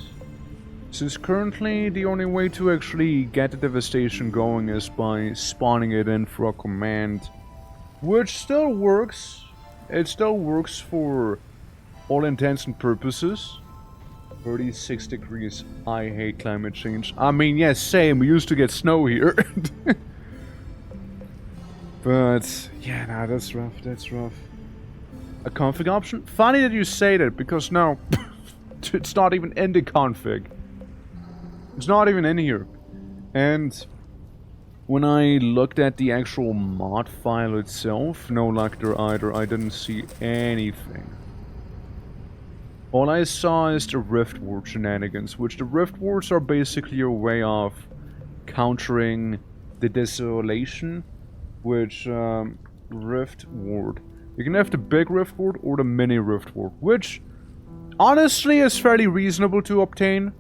Since currently the only way to actually get the devastation going is by spawning it in for a command. Which still works. It still works for all intents and purposes. 36 degrees. I hate climate change. I mean, yes, same. We used to get snow here. But, yeah, nah, that's rough. A config option? Funny that you say that, because now it's not even in the config. It's not even in here. And when I looked at the actual mod file itself, no luck there either, I didn't see anything. All I saw is the Rift Ward shenanigans, which the Rift Wards are basically a way of countering the Desolation, which, Rift Ward. You can have the big Rift Ward or the mini Rift Ward, which honestly is fairly reasonable to obtain.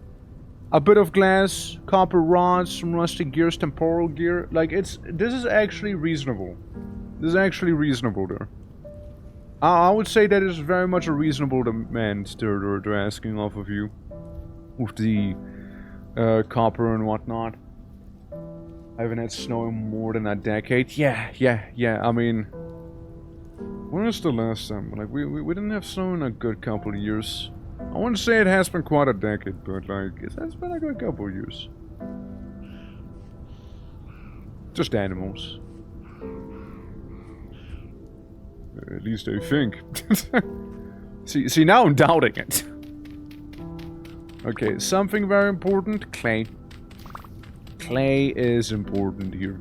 A bit of glass, copper rods, some rusty gears, temporal gear. Like, this is actually reasonable. This is actually reasonable there. I would say that is very much a reasonable demand they're asking off of you. With the copper and whatnot. I haven't had snow in more than a decade. Yeah, I mean... When was the last time? Like, we didn't have snow in a good couple of years. I wouldn't say it has been quite a decade, but like, it has been a good couple of years. Just animals. At least I think. See, now I'm doubting it. Okay, something very important, clay. Clay is important here.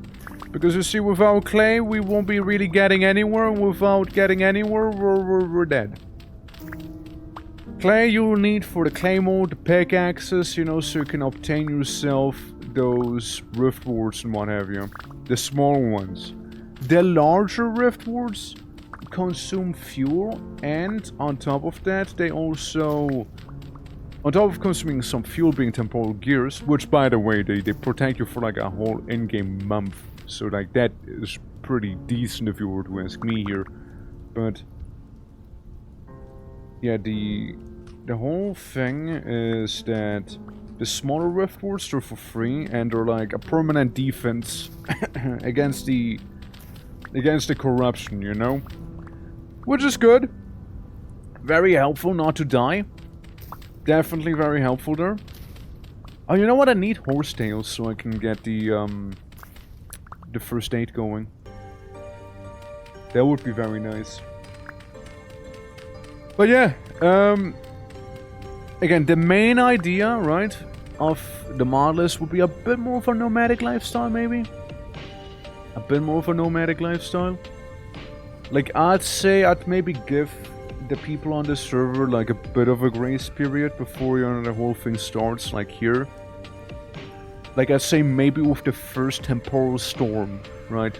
Because you see, without clay, we won't be really getting anywhere. Without getting anywhere, we're dead. Clay you will need for the claymore, the pickaxes, you know, so you can obtain yourself those rift wards and what have you. The small ones. The larger rift wards consume fuel, and on top of that, they also... On top of consuming some fuel being temporal gears, which by the way, they protect you for like a whole in-game month. So like that is pretty decent if you were to ask me here. But... yeah, the whole thing is that the smaller rift wards are for free, and they're like a permanent defense against the corruption, you know? Which is good. Very helpful not to die. Definitely very helpful there. Oh, you know what? I need horsetails so I can get the first aid going. That would be very nice. But yeah, again, the main idea, right, of the mod list would be a bit more of a nomadic lifestyle, maybe? A bit more of a nomadic lifestyle? Like, I'd say I'd maybe give the people on the server, like, a bit of a grace period before, you know, the whole thing starts, like here. Like, I'd say maybe with the first temporal storm, right?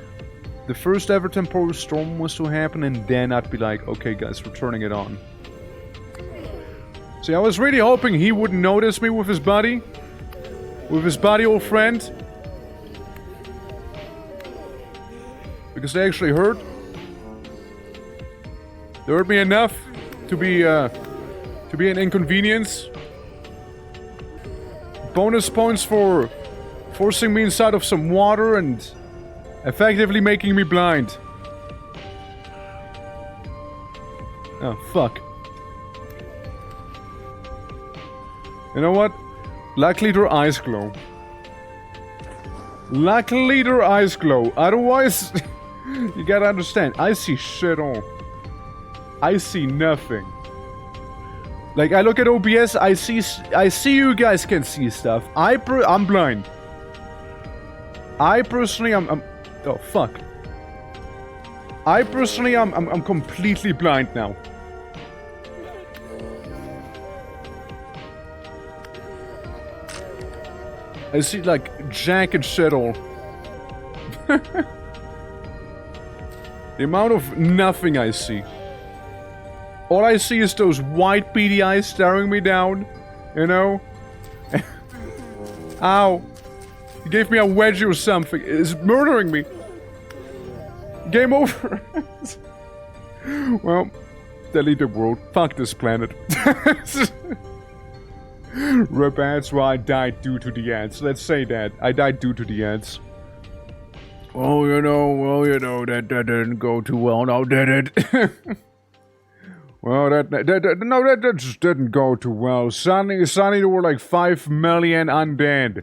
the first ever temporal storm was to happen, and then I'd be like, okay guys, we're turning it on. See, I was really hoping he wouldn't notice me with his buddy. With his buddy old friend. Because they actually hurt. They hurt me enough to be an inconvenience. Bonus points for forcing me inside of some water and effectively making me blind. Oh, fuck. You know what? Luckily their eyes glow. Luckily their eyes glow. Otherwise, you gotta understand, I see shit all. I see nothing. Like, I look at OBS, I see you guys can see stuff. I'm blind. I personally, I'm oh, fuck. I personally, I'm completely blind now. I see, like, jack and shit all. The amount of nothing I see. All I see is those white beady eyes staring me down, you know? Ow. He gave me a wedgie or something. It's murdering me. Game over. Well, delete the world. Fuck this planet. Rip ads, well, I died due to the ads. Let's say that. I died due to the ads. Oh, you know, that didn't go too well now, did it? Well, that just didn't go too well. Suddenly there were like 5 million undead.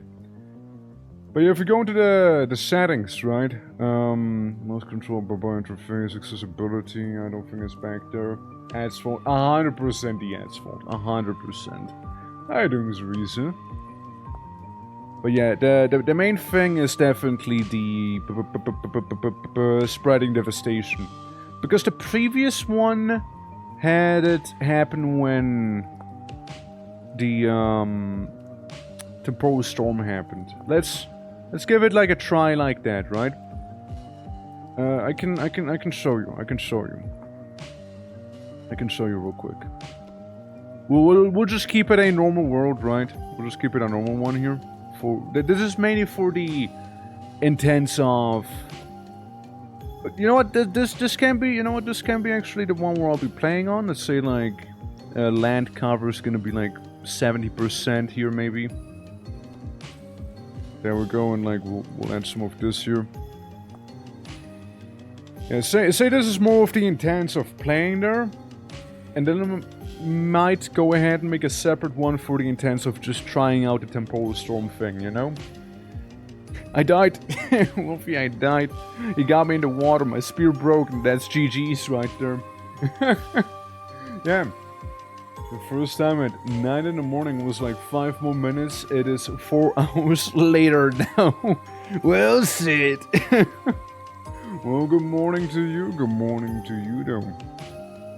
But if you go into the settings, right? Most controlled by interface, accessibility, I don't think it's back there. Ads fault, 100% the ads fault, 100%. I think it's reason. But yeah, the main thing is definitely the spreading devastation. Because the previous one had it happen when the temporal storm happened. Let's give it like a try like that, right? I can show you. I can show you real quick. We'll just keep it a normal world, right? We'll just keep it a normal one here. This is mainly for the intents of. But you know what? This can be. You know what? This can be actually the one where I'll be playing on. Let's say like land cover is gonna be like 70% here, maybe. There we go, and like we'll add some of this here. Yeah, say this is more of the intents of playing there, and then might go ahead and make a separate one for the intents of just trying out the temporal storm thing, you know? I died. Wolfie, I died. He got me in the water, my spear broke, and that's GG's right there. Yeah. The first time at 9 in the morning was like 5 more minutes. It is 4 hours later now. Well said. Well, good morning to you. Good morning to you, though.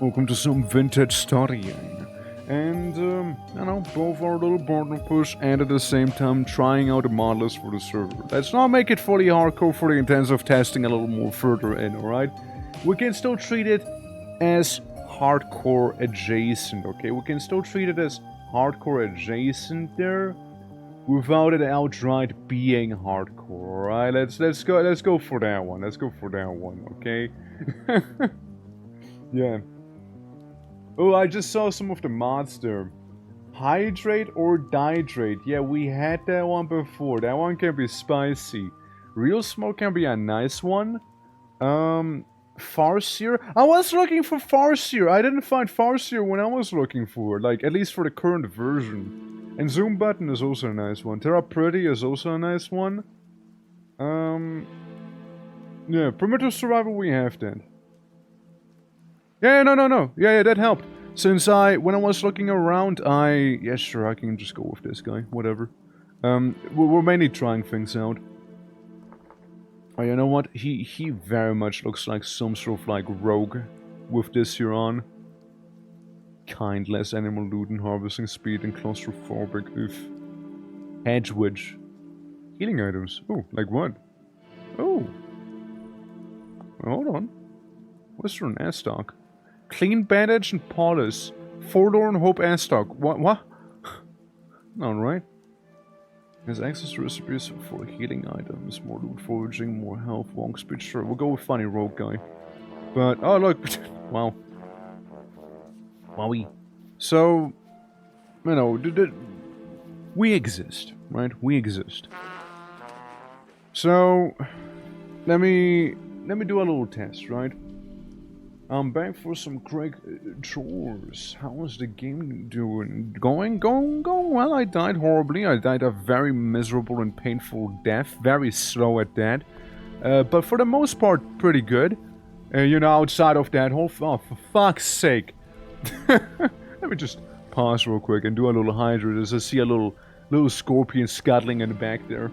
Welcome to some vintage studying. And, you know, both our little partner push and at the same time trying out the mod list for the server. Let's not make it fully hardcore for the intents of testing a little more further in, alright? We can still treat it as hardcore adjacent, okay? We can still treat it as hardcore adjacent there without it outright being hardcore, alright? Let's go for that one. Let's go for that one, okay? Yeah. Oh, I just saw some of the mods there. Hydrate or Dihydrate. Yeah, we had that one before. That one can be spicy. Real Smoke can be a nice one. Farseer. I was looking for Farseer. I didn't find Farseer when I was looking for it. Like, at least for the current version. And Zoom Button is also a nice one. Terra Pretty is also a nice one. Yeah, Primitive Survival we have that. Yeah, no. Yeah, that helped. Since when I was looking around, yeah, sure, I can just go with this guy. Whatever. We're mainly trying things out. Oh, you know what? He very much looks like some sort of like rogue with this here on. Kind, less animal loot and harvesting speed and claustrophobic. Oof. Hedge Wedge. Healing items. Oh, like what? Oh. hold on. Western Astock. Clean bandage and polish. Forlorn Hope Astock. What? Alright. Has access to recipes for healing items, more loot foraging, more health, long speed. Sure, we'll go with funny rogue guy. But, oh look, wow. Wowie. So, you know, we exist, right? We exist. So, let me do a little test, right? I'm back for some quick chores. How is the game doing? Going well. I died horribly. I died a very miserable and painful death. Very slow at that. But for the most part, pretty good. You know, outside of that whole... Oh, for fuck's sake. Let me just pause real quick and do a little hydrate as I see a little scorpion scuttling in the back there.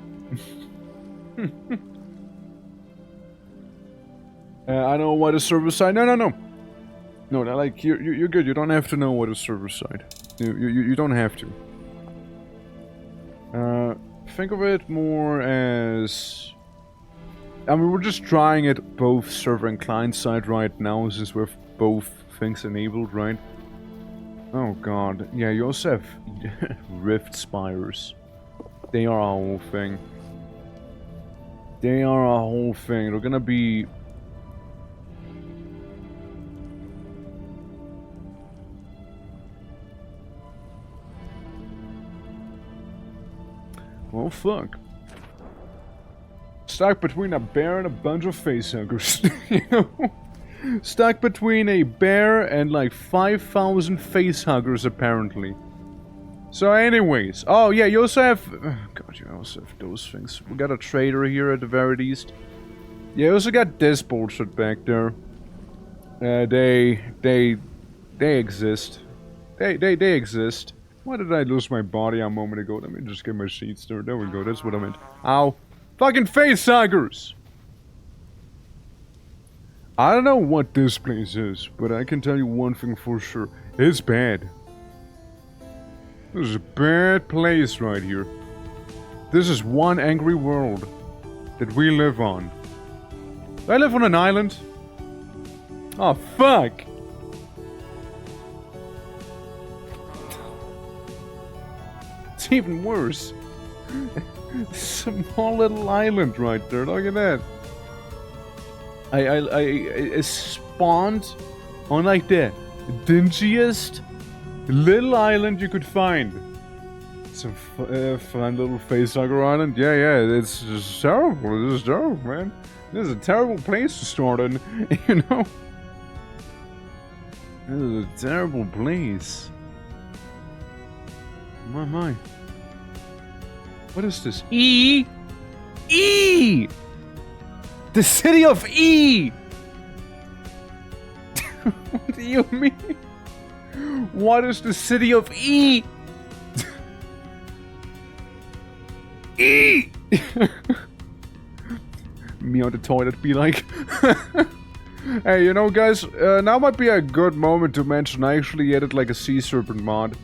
I know what a server side. No, like you're good. You don't have to know what a server side. You don't have to. Think of it more as. I mean, we're just trying it both server and client side right now, since we have both things enabled, right? Oh god, yeah. You also have rift spires. They are a whole thing. They are a whole thing. They're gonna be. Well, fuck. Stuck between a bear and a bunch of facehuggers. You know? Stuck between a bear and like 5,000 facehuggers, apparently. So anyways. Oh, yeah, you also have... God, you also have those things. We got a trader here at the very least. Yeah, you also got this bullshit back there. They exist. They exist. Why did I lose my body a moment ago? Let me just get my sheets there. There we go. That's what I meant. Ow. Fucking facehuggers! I don't know what this place is, but I can tell you one thing for sure. It's bad. This is a bad place right here. This is one angry world that we live on. Do I live on an island? Oh, fuck! It's even worse. Small little island right there. Look at that. I spawned on like the dingiest little island you could find. Some fun little facehugger island. Yeah. It's just terrible. This is terrible, man. This is a terrible place to start in. You know. This is a terrible place. My. What is this? E! The city of E! What do you mean? What is the city of E? E! Me on the toilet be like... Hey, you know guys, now might be a good moment to mention I actually added like a sea serpent mod.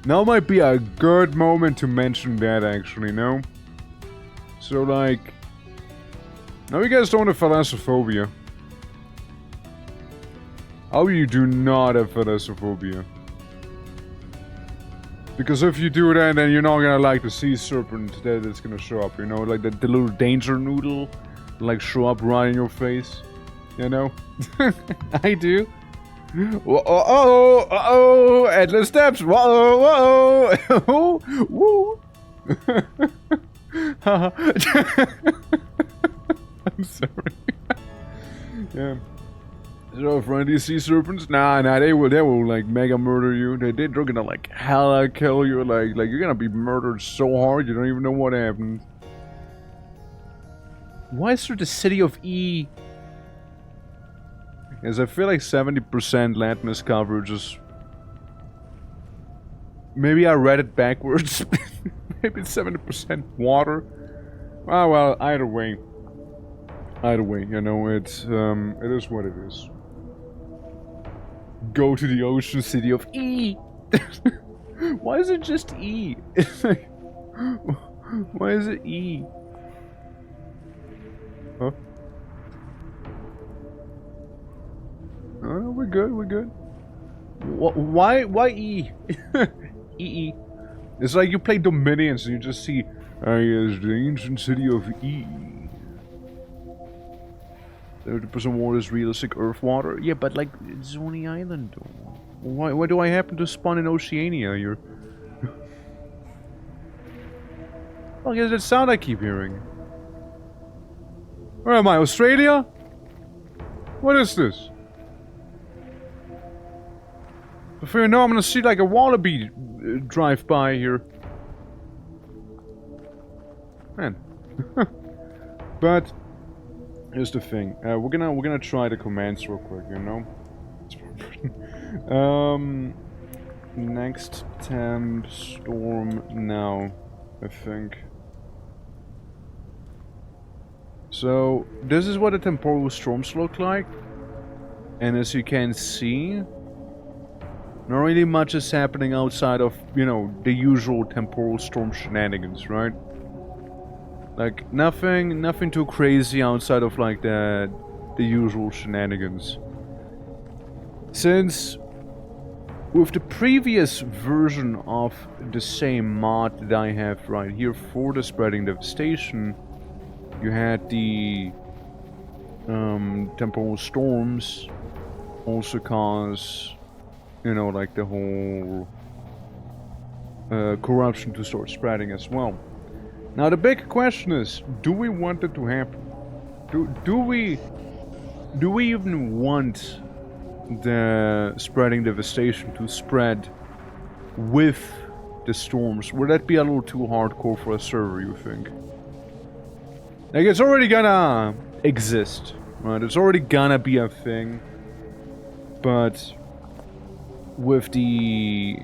Now might be a good moment to mention that, actually, no? So, like... Now you guys don't have thalassophobia. Oh, you do not have thalassophobia. Because if you do that, then you're not gonna like the sea serpent that is gonna show up, you know? Like the little danger noodle, like show up right in your face. You know? I do. Uh-oh, endless steps, whoa, woo. I'm sorry. Yeah. So, friendly sea serpents? Nah, they will, like, mega murder you. They're gonna, like, hella kill you, like, you're gonna be murdered so hard you don't even know what happened. Why is there the city of E? Because I feel like 70% landmass coverage is... Maybe I read it backwards. Maybe it's 70% water. Oh, well, either way. Either way, you know, it is what it is. Go to the ocean city of E! Why is it just E? Why is it E? Huh? we're good, we're good. Why E? EE. It's like you play Dominions and you just see, yes, the ancient city of E. 30% water is realistic Earth water. Yeah, but like, it's only island though. Why do I happen to spawn in Oceania here? Oh, I guess that sound I keep hearing. Where am I, Australia? What is this? Before you know, I'm gonna see like a wallaby drive by here. Man. But here's the thing. We're gonna try the commands real quick, you know? Next temp storm now, I think. So this is what the temporal storms look like, and as you can see, not really much is happening outside of, you know, the usual temporal storm shenanigans, right? Like nothing too crazy outside of like the usual shenanigans. Since with the previous version of the same mod that I have right here for the spreading devastation, you had the temporal storms also cause, you know, like the whole corruption to start spreading as well. Now the big question is, do we want it to happen? Do we even want the spreading devastation to spread with the storms? Would that be a little too hardcore for a server, you think? Like, it's already gonna exist, right? It's already gonna be a thing. But with the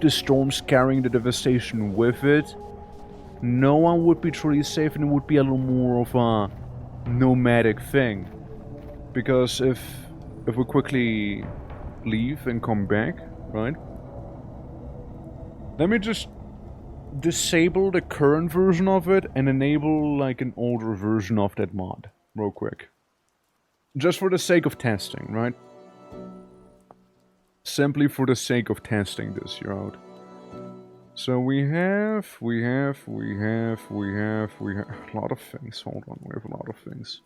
storms carrying the devastation with it, no one would be truly safe, and it would be a little more of a nomadic thing. Because if we quickly leave and come back, right? Let me just disable the current version of it and enable like an older version of that mod real quick. Just for the sake of testing, right? Simply for the sake of testing this here out. So we have a lot of things. Hold on, we have a lot of things.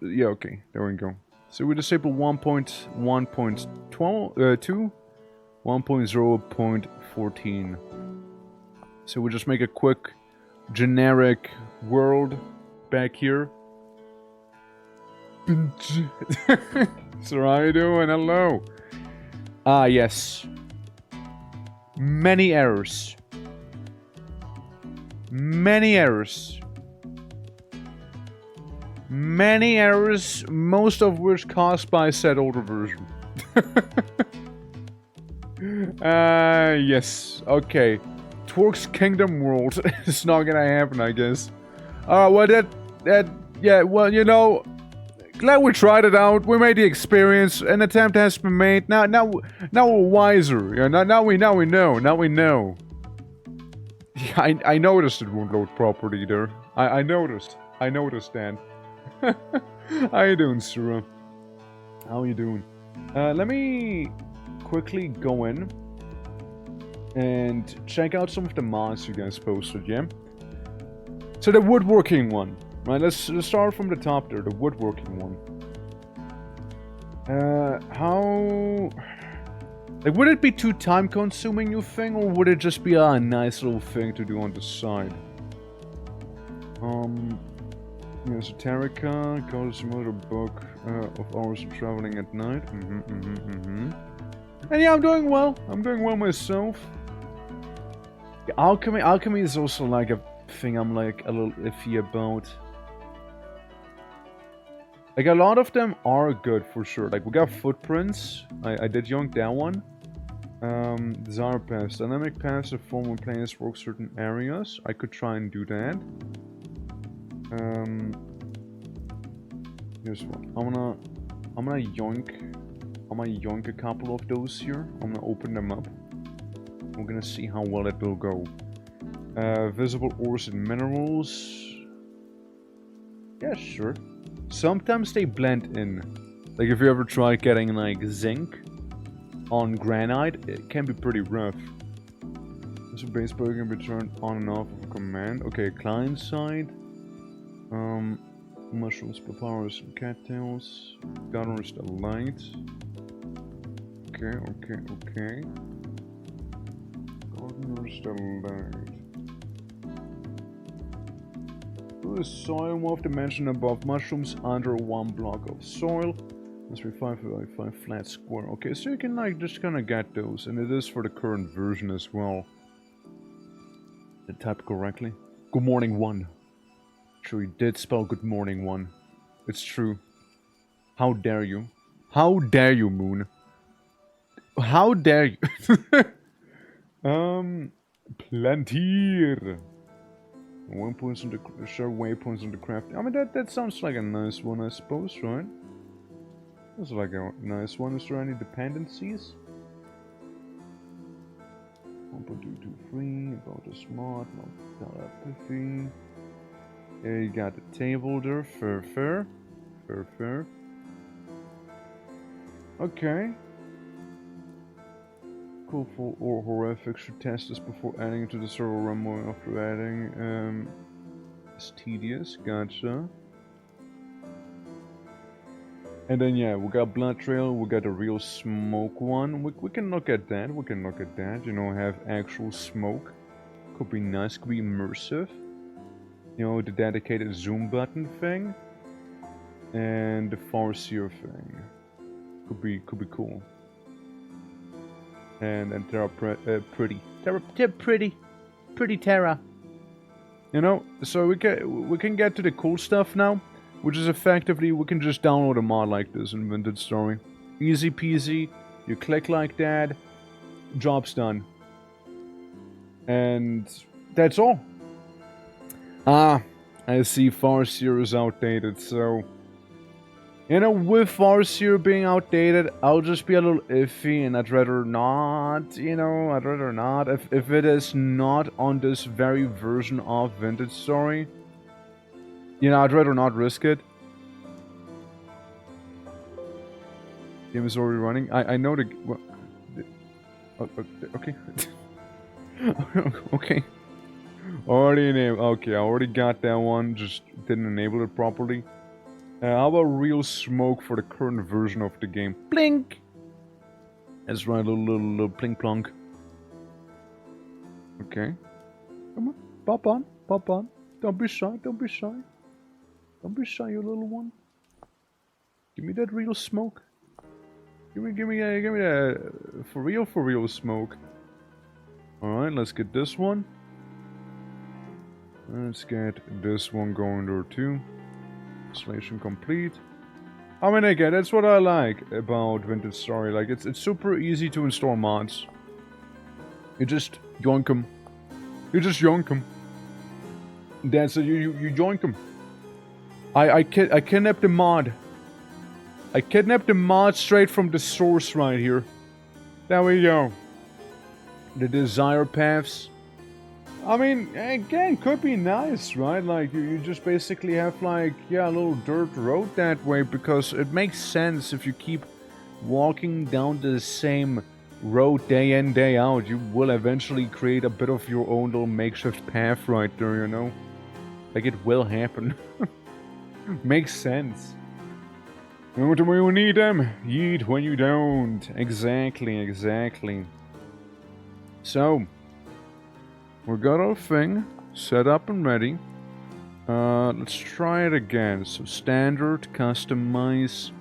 Yeah, okay, there we go. So we disable 1.1.2, 1.0.14. So we just make a quick generic world back here. So how you doing? Hello. Ah, yes. Many errors. Many errors. Many errors, most of which caused by said older version. Yes. Okay. Twerk's Kingdom World is not gonna happen, I guess. Well, yeah, well, you know, glad we tried it out. We made the experience. An attempt has been made. Now we're wiser. Yeah, now we know. Now we know. Yeah, I noticed it won't load properly there. I noticed. I noticed, Dan. How you doing, Sura? How you doing? Let me quickly go in and check out some of the mods you guys posted, yeah? So the woodworking one, right? Let's start from the top there, the woodworking one. How... Like, would it be too time-consuming, you think, or would it just be a nice little thing to do on the side? Esoterica, goes some other book of hours of traveling at night. And yeah, I'm doing well. I'm doing well myself. Alchemy is also like a thing I'm like a little iffy about. Like, a lot of them are good for sure. Like, we got footprints. I did yoink that one. Desire pass. Dynamic pass of form when players work certain areas. I could try and do that. Here's one. I'm gonna yoink a couple of those here. I'm gonna open them up. We're gonna see how well it will go. Visible ores and minerals. Yeah, sure. sometimes they blend in. Like if you ever try getting like zinc on granite, it can be pretty rough. So base bug can be turned on and off with a command. Okay, client side. Mushrooms, papyrus, and cattails. Gardeners the light. Okay. Gardeners the light. The soil move dimension above mushrooms under 1 block of soil. Must be 5 by 5 flat square. Okay, so you can like just kind of get those, and it is for the current version as well. Did I type correctly? Good morning 1. True, you did spell good morning 1. It's true. How dare you? How dare you, Moon? How dare you? Plantier. Waypoints on the show waypoints on the craft. I mean that sounds like a nice one, I suppose, right? That's like a nice one. Is there any dependencies? 1.223 about the smart, not telepathy. Yeah, you got the table there. Fair. Okay. Cool for or horrific should test this before adding it to the server run more after adding. It's tedious, gotcha. And then yeah, we got Blood Trail, we got a real smoke one. We can look at that, you know, have actual smoke. Could be nice, could be immersive. You know, the dedicated zoom button thing. And the Farseer thing. Could be cool. And Terra pretty Terra. You know, so we can get to the cool stuff now, which is effectively we can just download a mod like this in Vintage Story. Easy peasy. You click like that, job's done, and that's all. Ah, I see Farseer is outdated, so. You know, with Farseer being outdated, I'll just be a little iffy, and I'd rather not, you know, If it is not on this very version of Vintage Story, you know, I'd rather not risk it. Game is already running. I know the... Well, okay. Okay. Already enabled. Okay, I already got that one, just didn't enable it properly. How about real smoke for the current version of the game? Blink! That's right, little plink plonk. Okay. Come on, pop on. Don't be shy, Don't be shy, you little one. Give me that real smoke. Give me that for real smoke. Alright, let's get this one. Let's get this one going there too. Installation complete. I mean, again, that's what I like about Vintage Story. Like, it's super easy to install mods. You just yoink them. That's it. You yoink them. I kidnapped the mod. I kidnapped the mod straight from the source right here. There we go. The desire paths. I mean, again, could be nice, right? Like, you just basically have, like, yeah, a little dirt road that way, because it makes sense if you keep walking down the same road day in, day out. You will eventually create a bit of your own little makeshift path right there, you know? Like, it will happen. Makes sense. When you need them, yeet when you don't. Exactly. So... we got our thing set up and ready. Let's try it again. So standard, customize.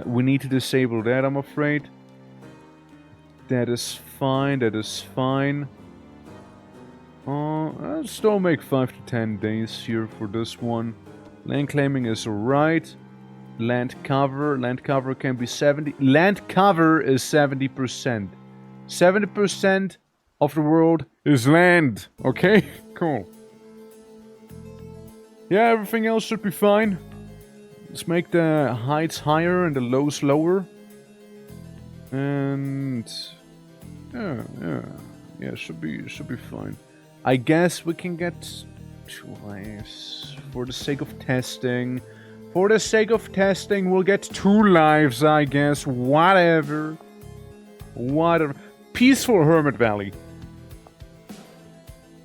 We need to disable that, I'm afraid. That is fine. I'll still make 5 to 10 days here for this one. Land claiming is alright. Land cover can be 70. Land cover is 70%. 70% of the world is land. Okay? Cool. Yeah, everything else should be fine. Let's make the heights higher and the lows lower. And... yeah, should be fine. I guess we can get twice for the sake of testing. For the sake of testing, we'll get 2 lives, I guess. Whatever. Whatever. Peaceful Hermit Valley.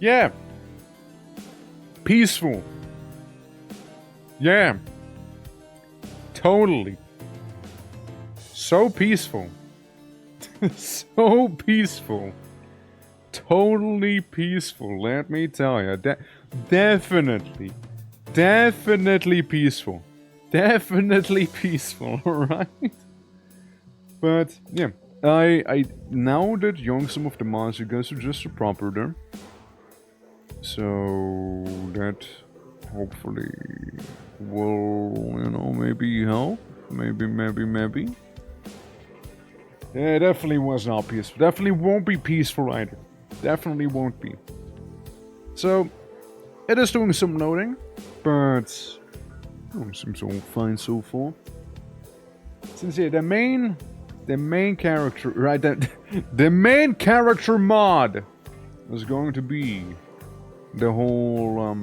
Yeah. Peaceful. Yeah. Totally. So peaceful. So peaceful. Totally peaceful, let me tell you. Definitely. Definitely peaceful. Definitely peaceful, alright? But, yeah. I now that young some of the mods, you guys are just proper there. So that hopefully will, you know, maybe help. Maybe. Yeah, it definitely was not peaceful. Definitely won't be peaceful either. Definitely won't be. So, it is doing some loading, but seems all fine so far. Since yeah, the main character, right? The main character mod is going to be the whole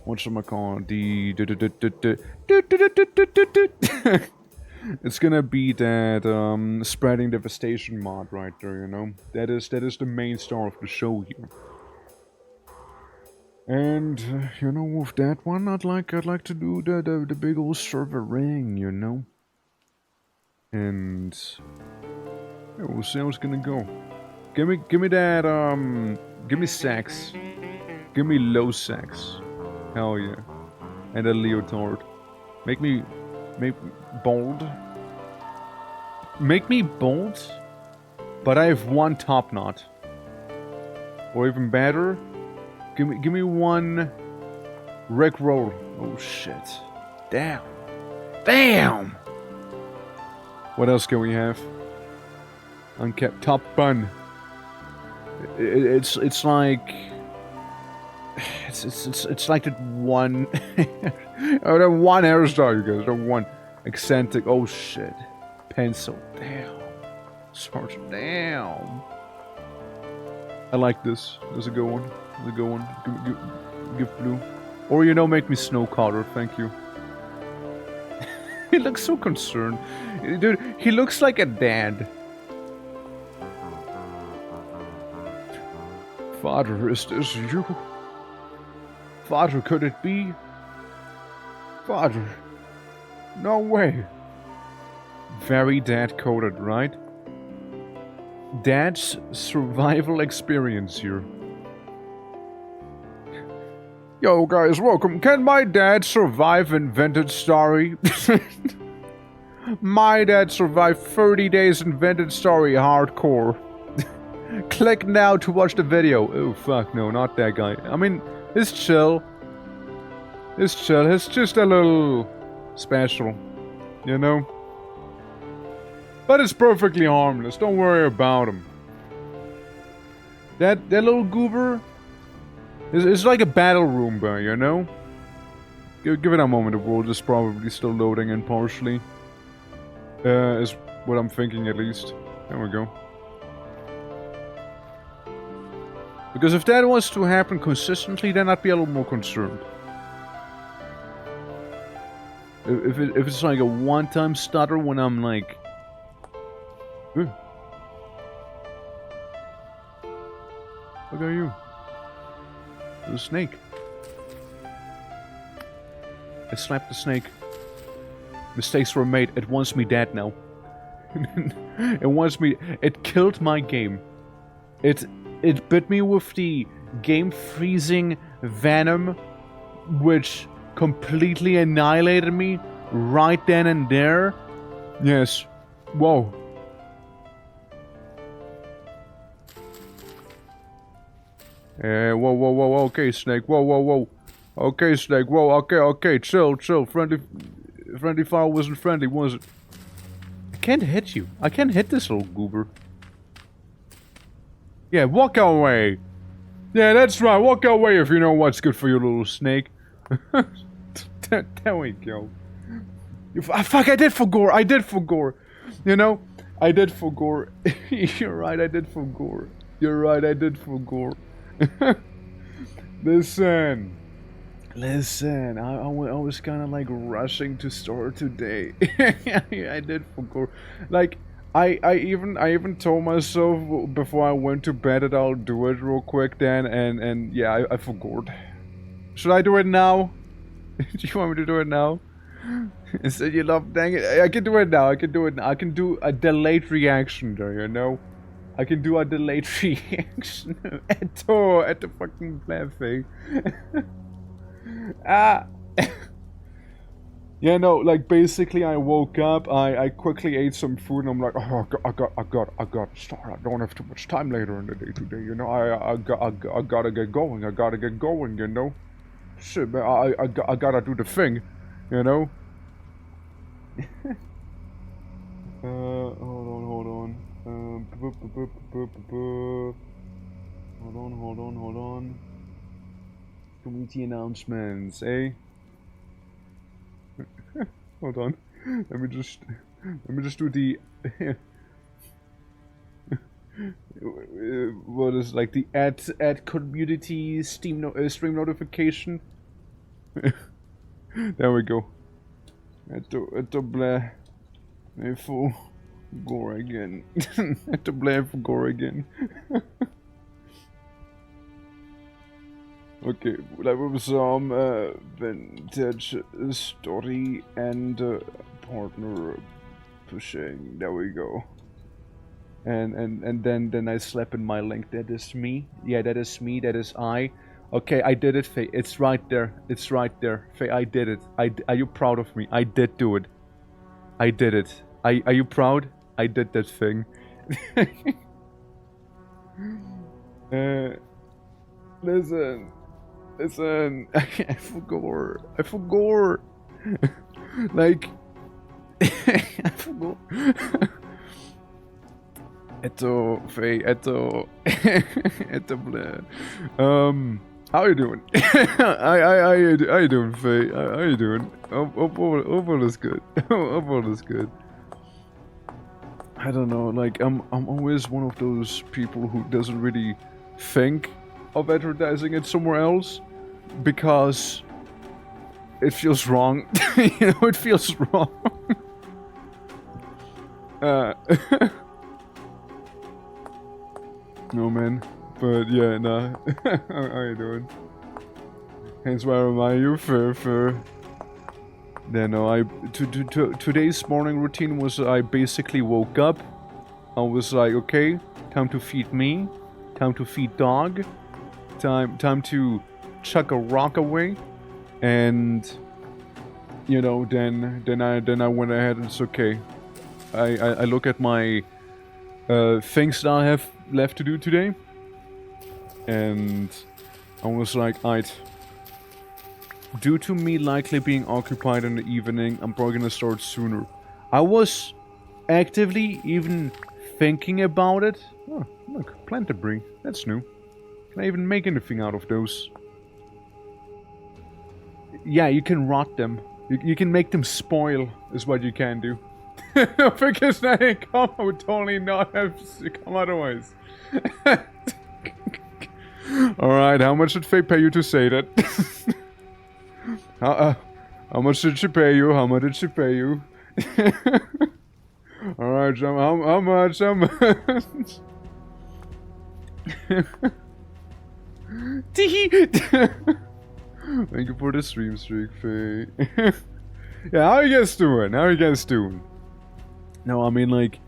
whatchamacallit, it's gonna be that spreading devastation mod right there, you know. That is the main star of the show here. And you know, with that one, I'd like to do the big old server ring, you know. And yeah, we'll see how it's gonna go. Give me that give me sex. Give me low sex. Hell yeah. And a leotard. Make me bold. Make me bold, but I have 1 top knot. Or even better, give me 1 Rick roll. Oh shit. Damn. Damn! What else can we have? Unkept top bun. It's like it's like that one oh, that one hairstyle, you guys. That one eccentric. Oh shit. Pencil. Damn. Smart. Damn. I like this. There's a good one. There's a good one. Give blue. Or you know, make me snow color. Thank you. He looks so concerned. Dude, he looks like a dad. Father, is this you? Father, could it be? Father. No way. Very dad-coded, right? Dad's survival experience here. Yo guys, welcome. Can my dad survive Invented Story? My dad survived 30 days Invented Story hardcore. Click now to watch the video. Oh fuck, no, not that guy. I mean, it's chill. It's chill. It's just a little special, you know? But it's perfectly harmless. Don't worry about him. That little goober is like a battle Roomba, you know? Give it a moment. The world is probably still loading in partially. Is what I'm thinking at least. There we go. Because if that was to happen consistently, then I'd be a little more concerned. If it's like a one-time stutter when I'm like... Look at you. There's a snake. I slapped the snake. Mistakes were made. It wants me dead now. It wants me... It killed my game. It bit me with the game-freezing venom, which completely annihilated me right then and there. Yes. Whoa. Whoa, okay, Snake, whoa. Okay, Snake, whoa, okay, chill. Friendly fire wasn't friendly, was it? I can't hit you. I can't hit this little goober. Yeah, walk away. Yeah, that's right, walk away if you know what's good for your little snake. There we go. Fuck, I did for gore. You know, I did for gore. You're right, I did for gore. Listen, Listen, I was kind of like rushing to store today. I did forget. Like, I even told myself before I went to bed that I'll do it real quick then, and yeah, I forgot. Should I do it now? Do you want me to do it now? Instead you love, dang it. I can do it now. I can do it now. I can do a delayed reaction there, you know? I can do a delayed reaction. At the fucking thing. Ah. Yeah, no, like basically I woke up, I quickly ate some food and I'm like, oh, I got to start. I don't have too much time later in the day today, you know. I gotta get going. I gotta get going, you know. Shit, man, I gotta do the thing, you know. Hold on. Hold on. Community announcements, eh? Hold on. Let me just do the what is like the add community stream notification. There we go. Eto ble for gore again. Eto ble for gore again. Okay, that was some vintage story and partner pushing. There we go. And then I slap in my link. That is me. Yeah, that is me. That is I. Okay, I did it, Faye. It's right there. It's right there, Faye. I did it. Are you proud of me? I did do it. I did it. Are you proud? I did that thing. Listen. I forgot. Like, I forgot. Faye, bleh. How you doing? How you doing, Faye? How you doing? Hope all is good. Hope all is good. I don't know, like, I'm always one of those people who doesn't really think of advertising it somewhere else because it feels wrong. You know, it feels wrong. No, man. But yeah, nah. How you doing? Hence why I remind you for. Yeah, no, today's morning routine was I basically woke up. I was like, okay, time to feed me, time to feed dog, time to chuck a rock away, and you know, then I went ahead and it's okay. I look at my things that I have left to do today, and I was like, alright. Due to me likely being occupied in the evening, I'm probably gonna start sooner. I was actively even thinking about it. Oh, look, plant debris. That's new. Can I even make anything out of those? Yeah, you can rot them. You can make them spoil, is what you can do. Because that ain't come, I would totally not have come otherwise. Alright, how much did Faye pay you to say that? How much did she pay you? How much did she pay you? Alright, how much? Thank you for the stream streak, Faye. Yeah, how you guys doing? No, I mean, like,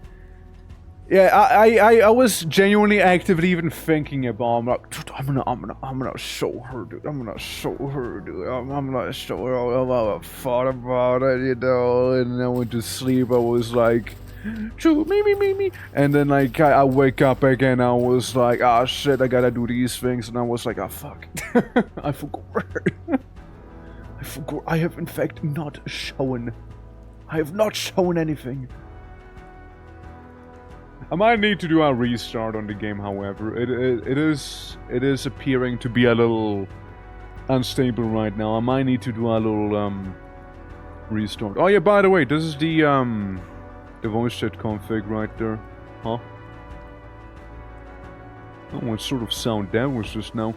yeah, I was genuinely actively even thinking about. I'm like, dude, I'm gonna show her, dude. I'm gonna show her, dude. I'm gonna show her. I thought about it, you know. And then I went to sleep. I was like, true, me. And then like I wake up again. I was like, ah, shit, I gotta do these things. And I was like, ah, fuck, I forgot. I forgot. I have in fact not shown. I have not shown anything. I might need to do a restart on the game, however. It is appearing to be a little unstable right now. I might need to do a little restart. Oh yeah, by the way, this is the voice chat config right there. Huh? Oh, what sort of sound that was just now?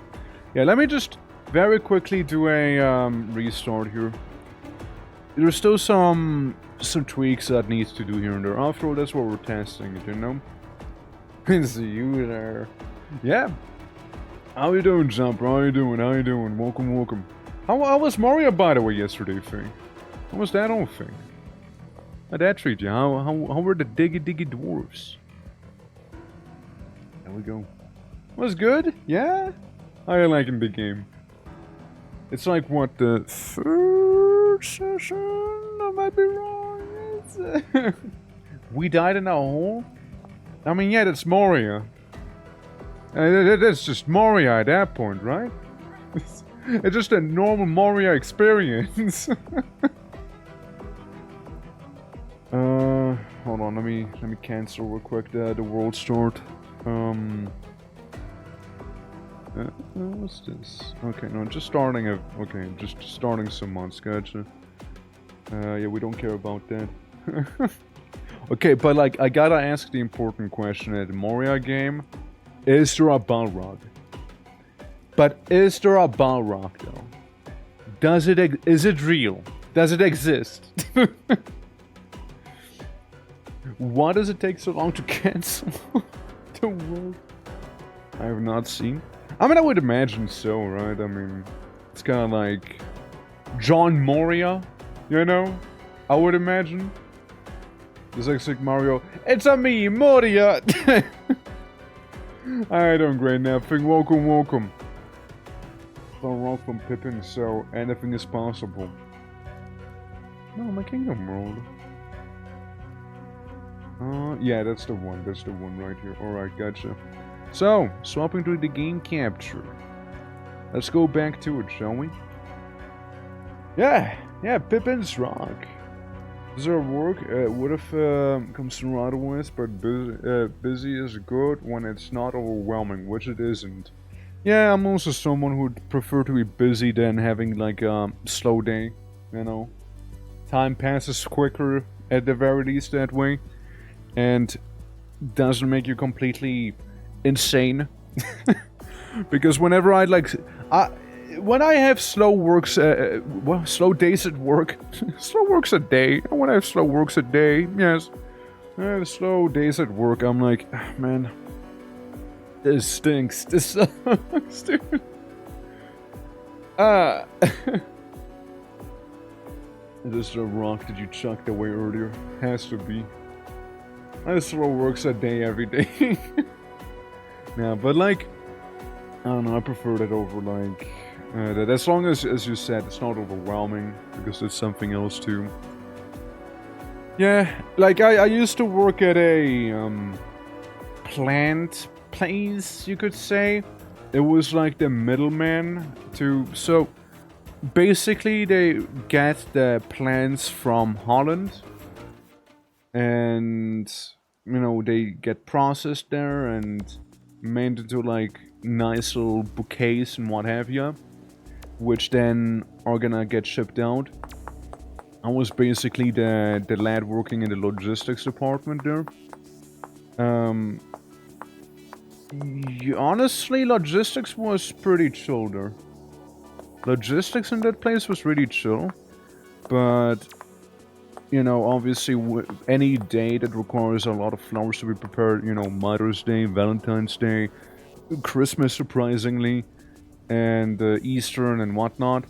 Yeah, let me just very quickly do a restart here. There's still some tweaks that needs to do here and there. After all, that's what we're testing, you know? See you there. Yeah. How you doing, Jumper? How you doing? How you doing? Welcome, welcome. How was Mario, by the way, yesterday, thing? How was that old thing? How'd that treat you? How were the diggy dwarves? There we go. Was good? Yeah? How you liking the game? It's like, what, the third session? I might be wrong. We died in a hole? I mean, yeah, that's Moria. That's just Moria at that point, right? It's just a normal Moria experience. Hold on, let me cancel real quick the world start. What's this? Okay, no, just starting okay, just starting some mods, gotcha. Yeah, we don't care about that. Okay, but like, I gotta ask the important question at the Moria game. Is there a Balrog? But is there a Balrog though? Is it real? Does it exist? Why does it take so long to cancel the world? I have not seen. I mean, I would imagine so, right? I mean, it's kind of like John Moria, you know? I would imagine. It's like Mario. It's a me, Moria! I don't great nothing. Welcome, welcome. Welcome, Pippin, so anything is possible. No, my Kingdom World. Yeah, that's the one right here. Alright, gotcha. So, swapping to the game capture. Let's go back to it, shall we? Yeah, Pippin's rock. Does there work? What if comes to right with, but busy is good when it's not overwhelming, which it isn't. Yeah, I'm also someone who'd prefer to be busy than having like a slow day, you know. Time passes quicker at the very least that way, and doesn't make you completely insane. Because whenever I when I have slow works, slow days at work, slow works a day. When I have slow works a day, yes, I have slow days at work. I'm like, man, this stinks. This sucks, dude. This is a rock that you chucked away earlier. Has to be. I slow works a day every day. Nah, but like, I don't know. I prefer that over like. That as long as you said, it's not overwhelming, because it's something else too. Yeah, like I used to work at a plant place, you could say. It was like the middleman to, so basically they get the plants from Holland, and you know, they get processed there and made into like nice little bouquets and what have you, which then are gonna get shipped out. I was basically the lad working in the logistics department there. Honestly, logistics was pretty chill there. Logistics in that place was really chill, but you know, obviously any day that requires a lot of flowers to be prepared, you know, Mother's Day, Valentine's Day, Christmas surprisingly, and Easter and whatnot.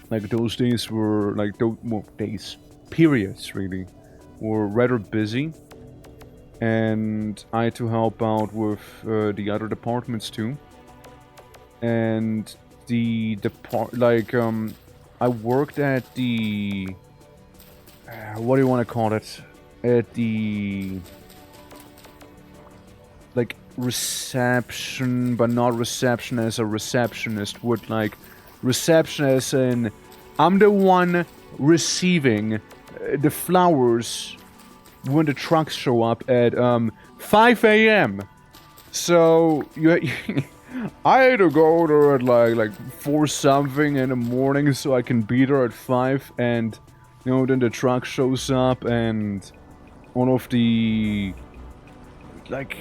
Like those days were like periods really were rather busy, and I had to help out with the other departments too. And I worked at the what do you want to call it? At the like reception, but not reception as a receptionist would, like reception as in I'm the one receiving the flowers when the trucks show up at 5 a.m. So I had to go there at like 4 something in the morning so I can be there at 5, and you know, then the truck shows up and one of the like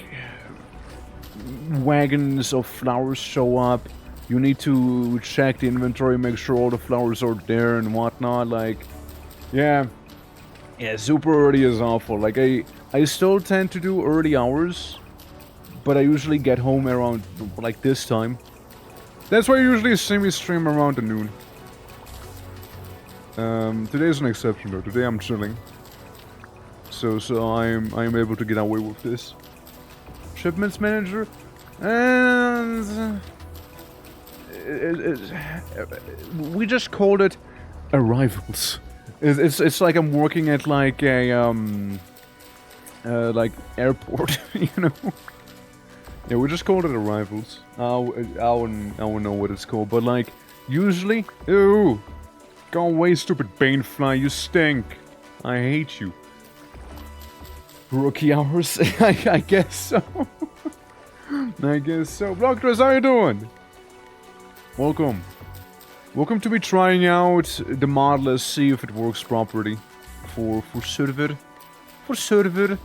wagons of flowers show up, You need to check the inventory, make sure all the flowers are there and whatnot. Like, yeah, super early is awful. Like, I still tend to do early hours, but I usually get home around like this time. That's why you usually see me stream around the noon. Today's an exception though. Today I'm chilling. So I'm able to get away with this. Shipments manager, and we just called it arrivals. It's like I'm working at like a like airport, you know. Yeah, we just called it arrivals. I wouldn't know what it's called, but like usually, ew, go away, stupid banefly, you stink. I hate you. Rookie hours, I guess so. I guess so. Blockdress, how you doing? Welcome. Welcome to me trying out the mod. Let's see if it works properly for server. For server.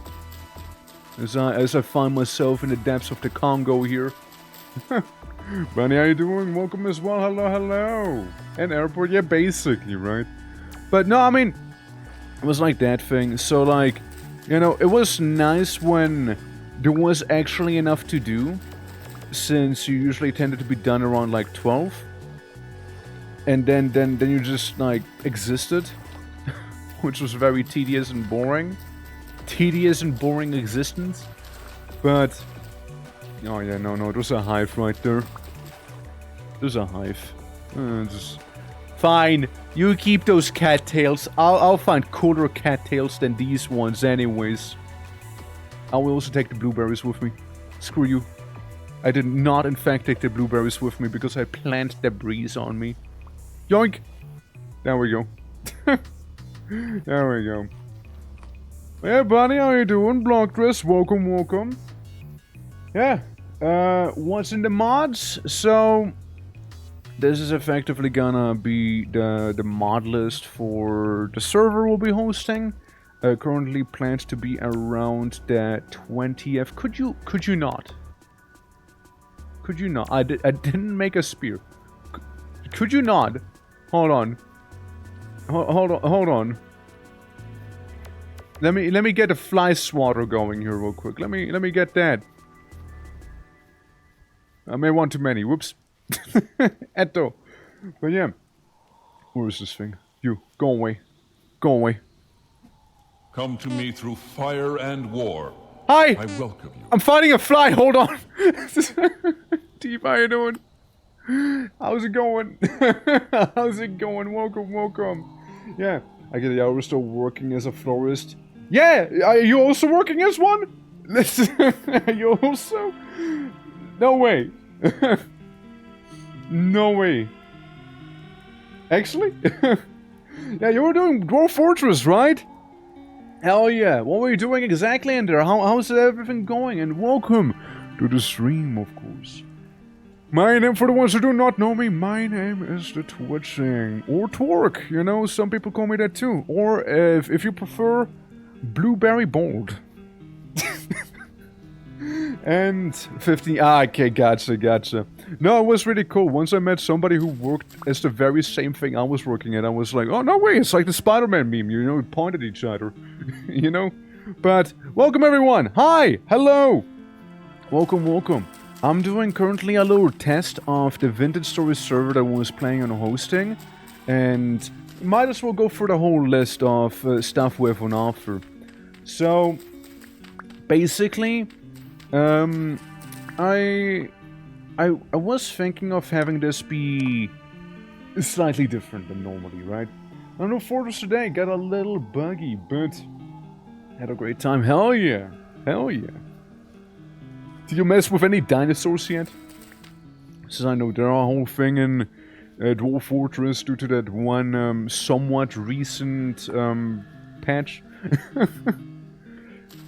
As I find myself in the depths of the Congo here. Bunny, how you doing? Welcome as well. Hello, hello. And airport, yeah, basically, right? But no, I mean, it was like that thing. So like, you know, it was nice when there was actually enough to do, since you usually tended to be done around like 12. And then you just like existed, which was very tedious and boring. Tedious and boring existence. But oh yeah, no, there's a hive right there. There's a hive. Just fine. You keep those cattails. I'll find cooler cattails than these ones, anyways. I will also take the blueberries with me. Screw you. I did not, in fact, take the blueberries with me because I plant debris on me. Yoink! There we go. There we go. Hey, buddy, how you doing? Blockdress, welcome. Yeah. What's in the mods? So, this is effectively gonna be the mod list for the server we'll be hosting. Currently planned to be around the 20th. Could you not? Could you not? I didn't make a spear. Could you not? Hold on. Hold on. Let me get a fly swatter going here real quick. Let me get that. I made one too many. Whoops. Etto. But yeah. Where is this thing? You, go away. Go away. Come to me through fire and war. Hi! I welcome you. I'm fighting a fly, hold on! Deep, how you doing? How's it going? How's it going? Welcome. Yeah, I get the hours still working as a florist. Yeah, are you also working as one? Are you also? No way. No way. Actually? Yeah, you were doing Dwarf Fortress, right? Hell yeah. What were you doing exactly in there? How's everything going? And welcome to the stream, of course. My name, for the ones who do not know me, my name is The Twitching. Or Twerk, you know, some people call me that too. Or, if you prefer, Blueberry Bold. And 50... okay, gotcha. No, it was really cool. Once I met somebody who worked as the very same thing I was working at, I was like, oh, no way, it's like the Spider-Man meme, you know, we point at each other. You know? But, welcome everyone! Hi! Hello! Welcome. I'm doing currently a little test of the Vintage Stories server that I was planning on hosting. And might as well go for the whole list of stuff we have on offer. So, basically... I was thinking of having this be slightly different than normally, right? I know Fortress today got a little buggy, but had a great time. Hell yeah. Did you mess with any dinosaurs yet? Since I know there are a whole thing in Dwarf Fortress due to that one somewhat recent patch.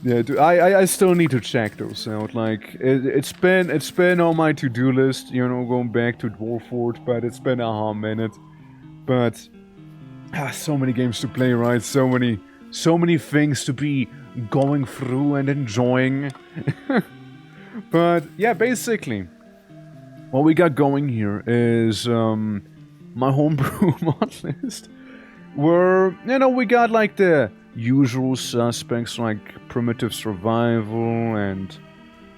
Yeah, dude, I still need to check those out. Like, it's been on my to-do list, you know, going back to Dwarf Fort, but it's been a hot minute. But so many games to play, right? So many things to be going through and enjoying. But yeah, basically, what we got going here is my homebrew mod list, where, you know, we got like the usual suspects like primitive survival and,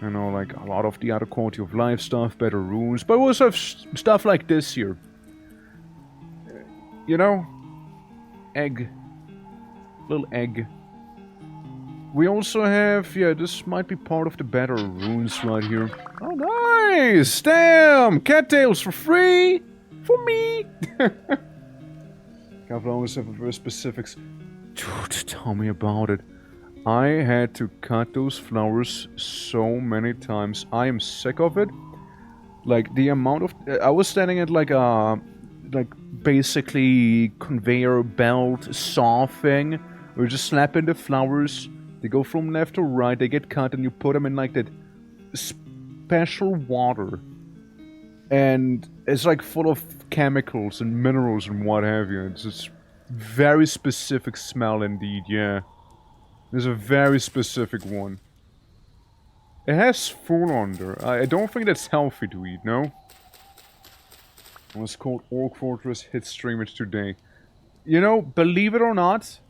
you know, like a lot of the other quality of life stuff, better rules, but we also have stuff like this here. You know? Egg. Little egg. We also have, yeah, this might be part of the better runes right here. Oh, nice! Damn! Cattails for free! For me! Couple always have very specifics. Dude, tell me about it. I had to cut those flowers so many times. I am sick of it. Like, the amount of... I was standing at like a... like, basically conveyor belt saw thing. Where you just slap in the flowers. They go from left to right, they get cut, and you put them in like that special water. And it's like full of chemicals and minerals and what have you. It's just very specific smell indeed, yeah. There's a very specific one. It has food on there. I don't think that's healthy to eat, no? It was called Orc Fortress Hit Streamers today. You know, believe it or not,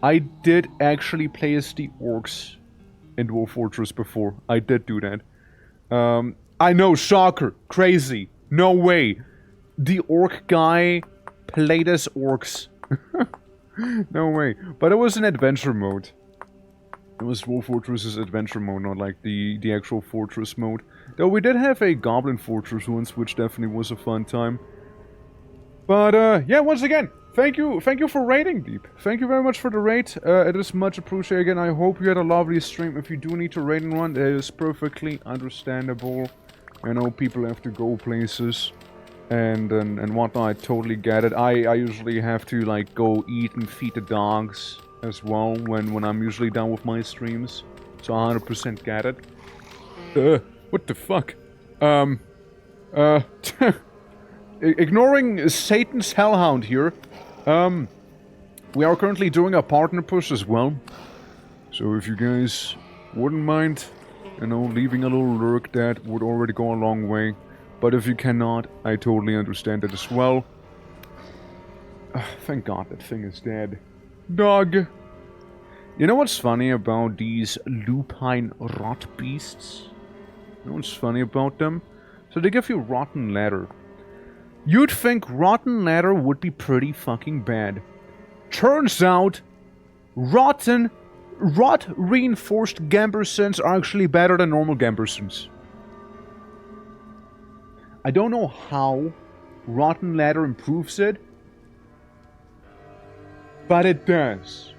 I did actually play as the orcs in Dwarf Fortress before. I did do that. I know, shocker, crazy, no way. The orc guy played as orcs. No way. But it was an adventure mode. It was Dwarf Fortress's adventure mode, not like the actual fortress mode. Though we did have a Goblin Fortress once, which definitely was a fun time. But, yeah, once again, thank you for raiding, Deep. Thank you very much for the raid. It is much appreciated. Again, I hope you had a lovely stream. If you do need to raid in one, it is perfectly understandable. I know people have to go places and whatnot. I totally get it. I usually have to, like, go eat and feed the dogs as well when I'm usually done with my streams. So I 100% get it. What the fuck? Ignoring Satan's Hellhound here, we are currently doing a partner push as well. So if you guys wouldn't mind, you know, leaving a little lurk, that would already go a long way. But if you cannot, I totally understand that as well. Thank God that thing is dead. Dog! You know what's funny about these lupine rot beasts? You know what's funny about them? So they give you rotten leather. You'd think rotten leather would be pretty fucking bad. Turns out, rot-reinforced gambersons are actually better than normal gambersons. I don't know how rotten leather improves it, but it does.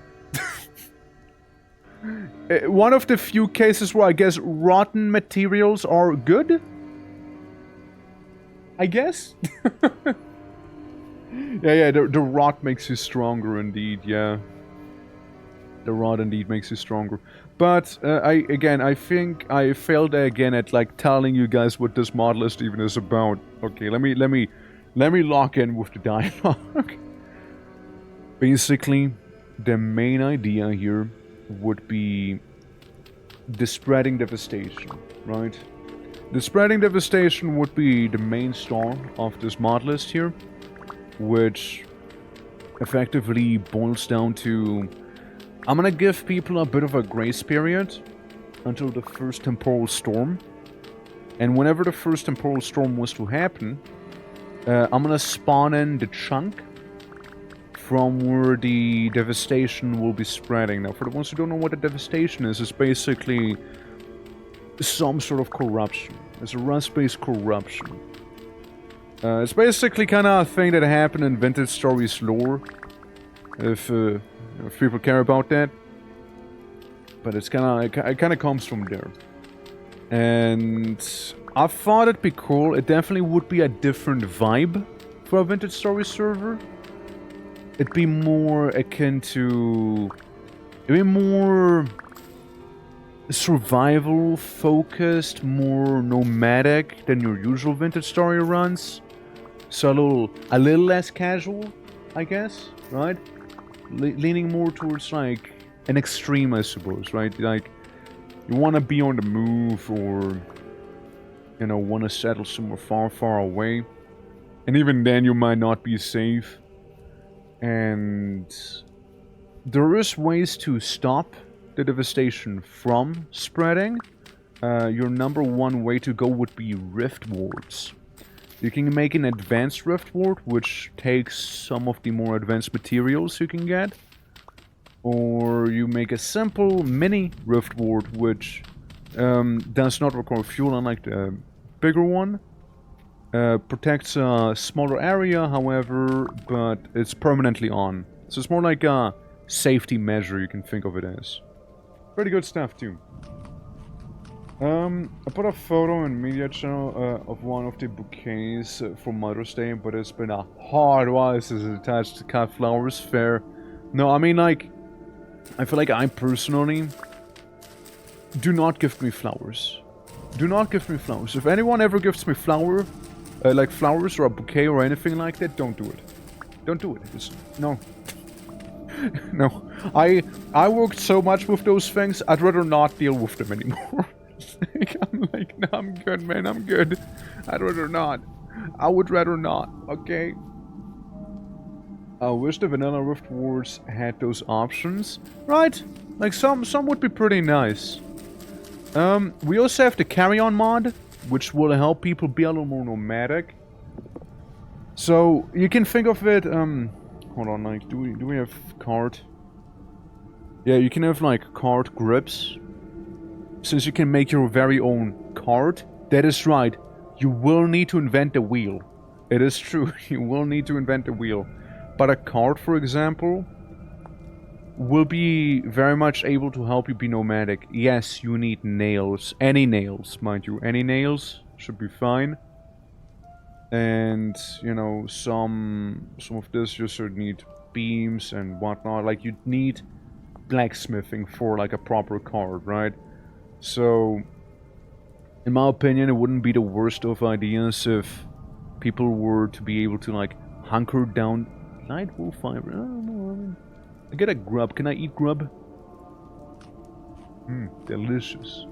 One of the few cases where I guess rotten materials are good? I guess? yeah, the rot makes you stronger indeed, yeah. The rot indeed makes you stronger. But, I think I failed again at, like, telling you guys what this mod list even is about. Okay, let me lock in with the dialogue. Basically, the main idea here would be the spreading devastation, right? The spreading devastation would be the main star of this mod list here, which effectively boils down to, I'm gonna give people a bit of a grace period until the first temporal storm, and whenever the first temporal storm was to happen, I'm gonna spawn in the chunk from where the devastation will be spreading. Now, for the ones who don't know what the devastation is, it's basically some sort of corruption. It's a Rust-based corruption. It's basically kind of a thing that happened in Vintage Stories lore, if people care about that. But it's it kind of comes from there. And I thought it'd be cool. It definitely would be a different vibe for a Vintage Stories server. It'd be more akin to... it'd be more survival focused, more nomadic than your usual Vintage Story runs. So a little less casual, I guess, right? Leaning more towards like an extreme, I suppose, right? Like you want to be on the move, or you know, want to settle somewhere far, far away. And even then you might not be safe. And there is ways to stop the devastation from spreading. Your number one way to go would be rift wards. You can make an advanced rift ward, which takes some of the more advanced materials you can get. Or you make a simple mini rift ward, which does not require fuel, unlike the bigger one. Protects a smaller area, however, but it's permanently on. So it's more like a safety measure, you can think of it as. Pretty good stuff, too. I put a photo in media channel of one of the bouquets for Mother's Day, but it's been a hard while since it's attached to cut flowers fair. No, I mean, like, I feel like I personally do not gift me flowers. Do not gift me flowers. If anyone ever gifts me like flowers or a bouquet or anything like that, don't do it. Don't do it. It's, no. No. I worked so much with those things, I'd rather not deal with them anymore. I'm like, no, I'm good, man, I'm good. I'd rather not. I would rather not, okay? I wish the Vanilla Rift Wars had those options. Right? Like, some would be pretty nice. We also have the Carry-On mod, which will help people be a little more nomadic. So, you can think of it, hold on, like, do we have cart? Yeah, you can have, like, cart grips. Since you can make your very own cart, that is right. You will need to invent a wheel. It is true, you will need to invent a wheel. But a cart, for example, will be very much able to help you be nomadic. Yes, you need nails. Any nails, mind you. Any nails should be fine. And, you know, some of this you sort of need beams and whatnot. Like, you need blacksmithing for, like, a proper cart, right? So, in my opinion, it wouldn't be the worst of ideas if people were to be able to, like, hunker down light wool fiber. I don't know. I get a grub. Can I eat grub? Delicious.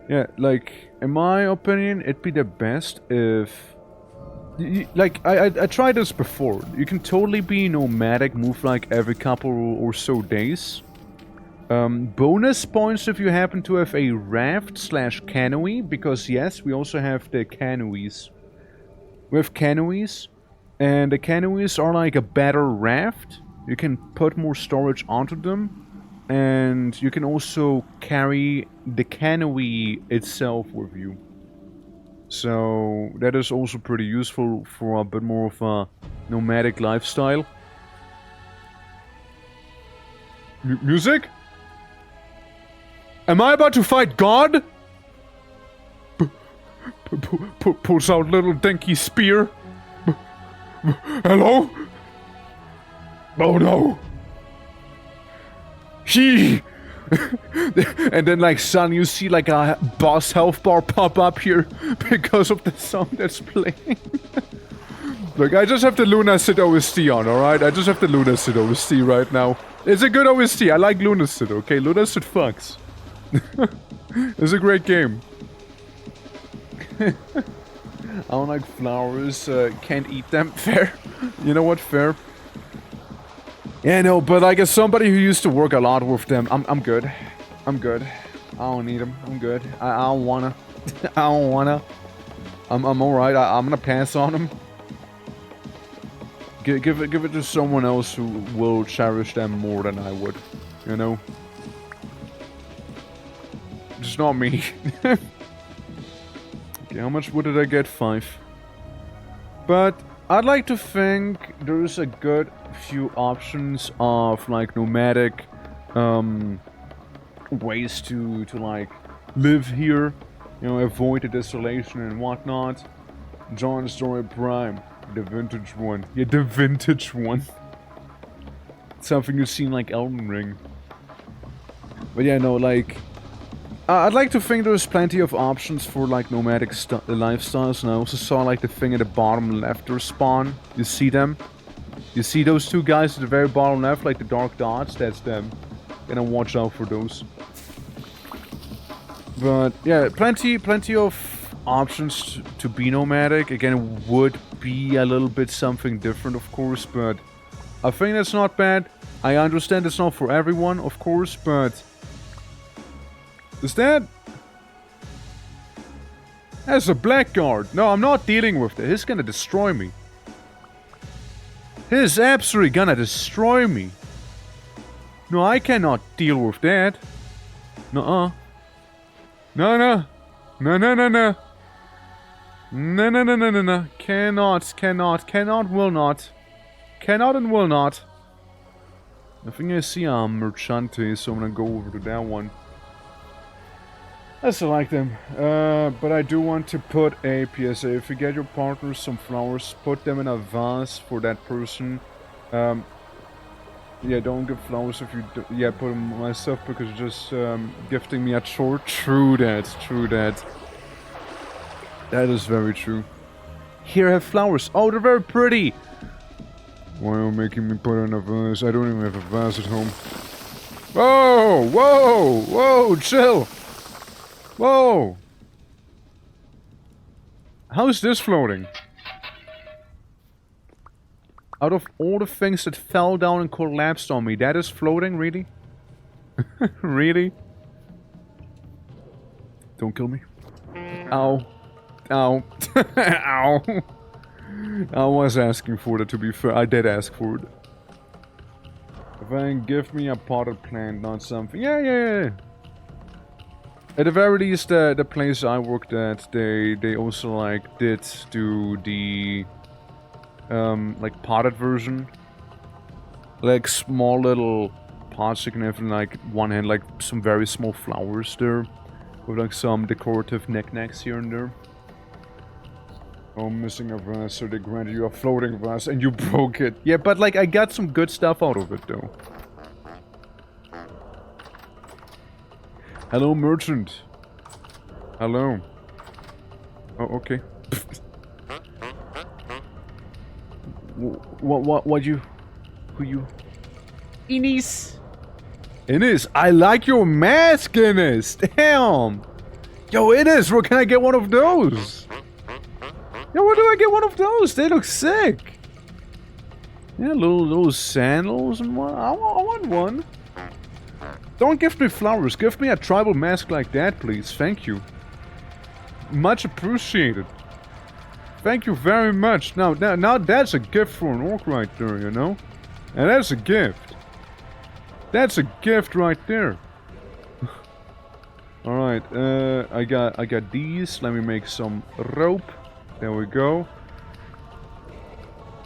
Yeah, like, in my opinion, it'd be the best if... Like, I tried this before. You can totally be nomadic, move like every couple or so days. Bonus points if you happen to have a raft/canoe, because yes, we also have the canoes. We have canoes, and the canoes are like a better raft. You can put more storage onto them, and you can also carry the canoe itself with you. So that is also pretty useful for a bit more of a nomadic lifestyle. Music? Am I about to fight God? Pulls out little dinky spear. Hello? Oh no! He! And then like suddenly you see like a boss health bar pop up here because of the song that's playing. Look, I just have the Lunacid OST on, alright? I just have the Lunacid OST right now. It's a good OST, I like Lunacid, okay? Lunacid fucks. It's a great game. I don't like flowers, can't eat them. Fair. You know what, fair. Yeah, no, but like as somebody who used to work a lot with them, I'm good. I'm good. I don't need them. I'm good. I don't wanna. I don't wanna. I'm alright. I'm gonna pass on them. Give it to someone else who will cherish them more than I would. You know? Just not me. Okay, how much wood did I get? 5. But I'd like to think there's a good few options of like nomadic ways to like live here, you know, avoid the desolation and whatnot. John Story Prime, the vintage one. Yeah, the vintage one. Something you've seen like Elden Ring. But yeah, no, like I'd like to think there's plenty of options for like nomadic lifestyles, and I also saw like the thing at the bottom left there spawn. You see them? You see those two guys at the very bottom left, like the dark dots? That's them. Gonna watch out for those. But yeah, plenty of options to be nomadic. Again, it would be a little bit something different, of course, but I think that's not bad. I understand it's not for everyone, of course, but is that? That's a blackguard. No, I'm not dealing with that. He's gonna destroy me. He's absolutely gonna destroy me. No, I cannot deal with that. Nuh-uh. No, no. No, no, no, no. No, no, no, no, no, no. Cannot, will not. Cannot and will not. I think I see a Merchante, so I'm gonna go over to that one. I select them. But I do want to put a PSA. If you get your partner some flowers, put them in a vase for that person. Yeah, don't give flowers if you do, yeah, put them myself because you're just gifting me a chore. True that, true that. That is very true. Here, have flowers. Oh, they're very pretty. Why are you making me put on a vase? I don't even have a vase at home. Whoa, whoa, whoa, chill. Whoa. How's this floating? Out of all the things that fell down and collapsed on me, that is floating? Really? Really? Don't kill me. Ow. Ow. Ow. I was asking for that, to be fair. I did ask for it. Then give me a potted plant, not something. Yeah. At the very least, the place I worked at, they also, like, did do the... like potted version, like small little pots you can have in like one hand, like some very small flowers there, with like some decorative knickknacks here and there. Oh, I'm missing a vase, so they granted you a floating vase and you broke it. Yeah, but like I got some good stuff out of it though. Hello, merchant. Hello. Oh, okay. What you... Who you... Ines! Ines, I like your mask, Ines! Damn! Yo, Ines, where can I get one of those? Yo, where do I get one of those? They look sick! Yeah, little sandals and what? I want one. Don't gift me flowers, gift me a tribal mask like that, please. Thank you. Much appreciated. Thank you very much. Now that's a gift for an orc right there, you know? And that's a gift. That's a gift right there. Alright, I got these. Let me make some rope. There we go.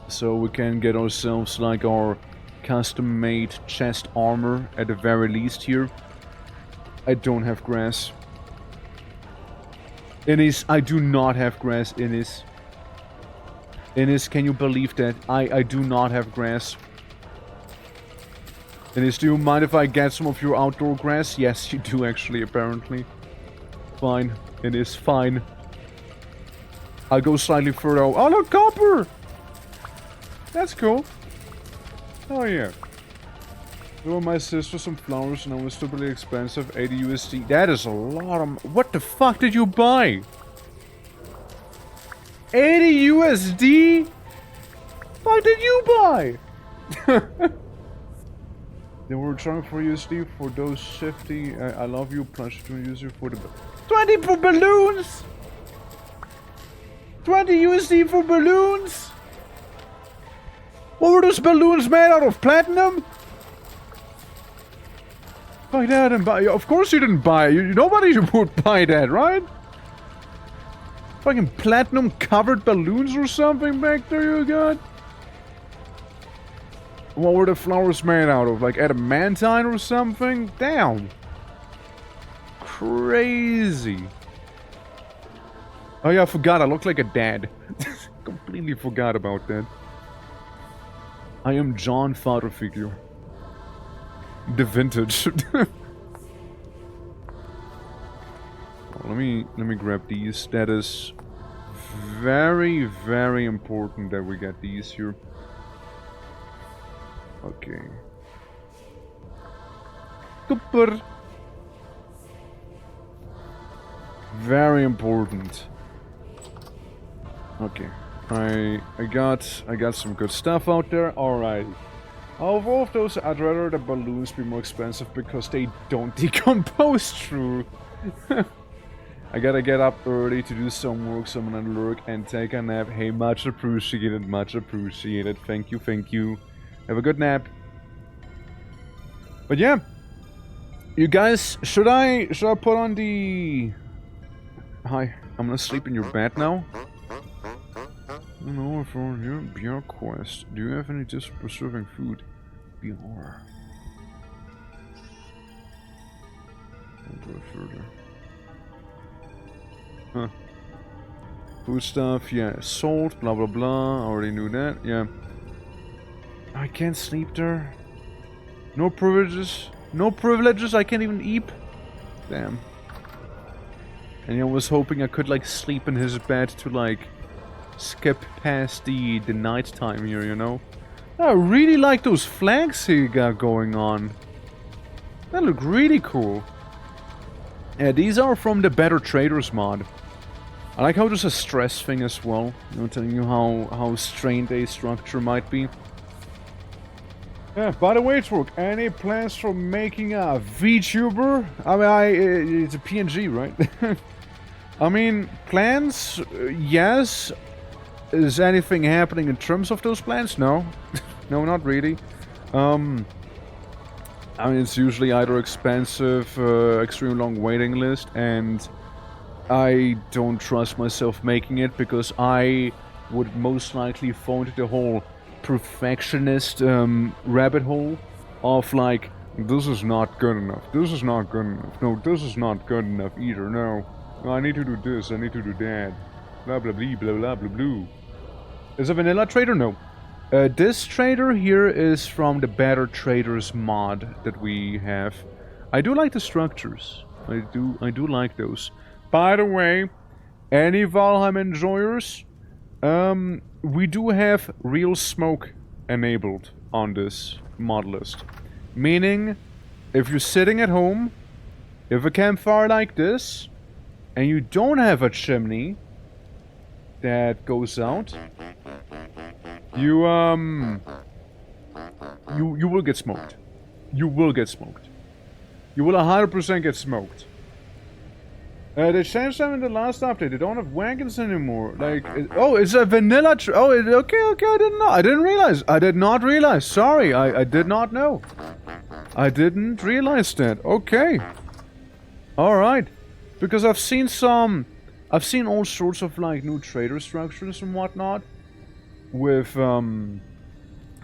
So we can get ourselves like our custom-made chest armor at the very least here. I don't have grass. Ines, I do not have grass, Ines. Ines, can you believe that? I do not have grass. Ines, do you mind if I get some of your outdoor grass? Yes, you do actually, apparently. Fine. Ines, fine. I'll go slightly further. Oh, look, copper! That's cool. Oh, yeah. Well, my sister some flowers and it was stupidly expensive. 80 USD. That is a lot of... What the fuck did you buy? 80 USD? What did you buy? They were trying for USD for those shifty. I love you. Pleasure to use you for the 20 for balloons. 20 USD for balloons. What were those balloons made out of? Platinum? Buy that and buy. Of course you didn't buy. Nobody would buy that, right? Fucking platinum covered balloons or something back there you got? What were the flowers made out of? Like adamantine or something? Damn. Crazy. Oh yeah, I forgot. I look like a dad. Completely forgot about that. I am John father figure. The vintage. Let me grab these. That is very, very important that we get these here. Okay. Cooper. Very important. Okay. I got some good stuff out there. Alright. Of all of those, I'd rather the balloons be more expensive because they don't decompose true. I gotta get up early to do some work, summon and lurk, and take a nap. Hey, much appreciated, much appreciated. Thank you, thank you. Have a good nap. But yeah. You guys, should I put on the... Hi, I'm gonna sleep in your bed now. I don't know if on your BR quest, do you have any tips for preserving food? BR. I'll go further. Huh. Food stuff, yeah. Salt, blah blah blah. I already knew that, yeah. I can't sleep there. No privileges. No privileges, I can't even eat. Damn. And I was hoping I could like sleep in his bed to like skip past the night time here, you know? I really like those flags he got going on. That look really cool. Yeah, these are from the Better Traders mod. I like how there's a stress thing as well. You know, telling you how strained a structure might be. Yeah, by the way, Twerk, any plans for making a VTuber? I mean, it's a PNG, right? I mean, plans, yes. Is anything happening in terms of those plans? No. No, not really. I mean, it's usually either expensive, extremely long waiting list, and I don't trust myself making it because I would most likely fall into the whole perfectionist rabbit hole of like, this is not good enough, this is not good enough, no, this is not good enough either, no, I need to do this, I need to do that, blah blah blah blah blah blah blah. Is a vanilla trader? No. This trader here is from the Better Traders mod that we have. I do like the structures. I do like those. By the way, any Valheim enjoyers, we do have real smoke enabled on this mod list. Meaning, if you're sitting at home, if a campfire like this, and you don't have a chimney that goes out, you will get smoked. You will get smoked. You will 100% get smoked. They changed them in the last update. They don't have wagons anymore. Like, oh, it's a vanilla. Okay. I didn't know. I didn't realize. I did not realize. Sorry, I did not know. I didn't realize that. Okay. All right. Because I've seen all sorts of like new trader structures and whatnot, with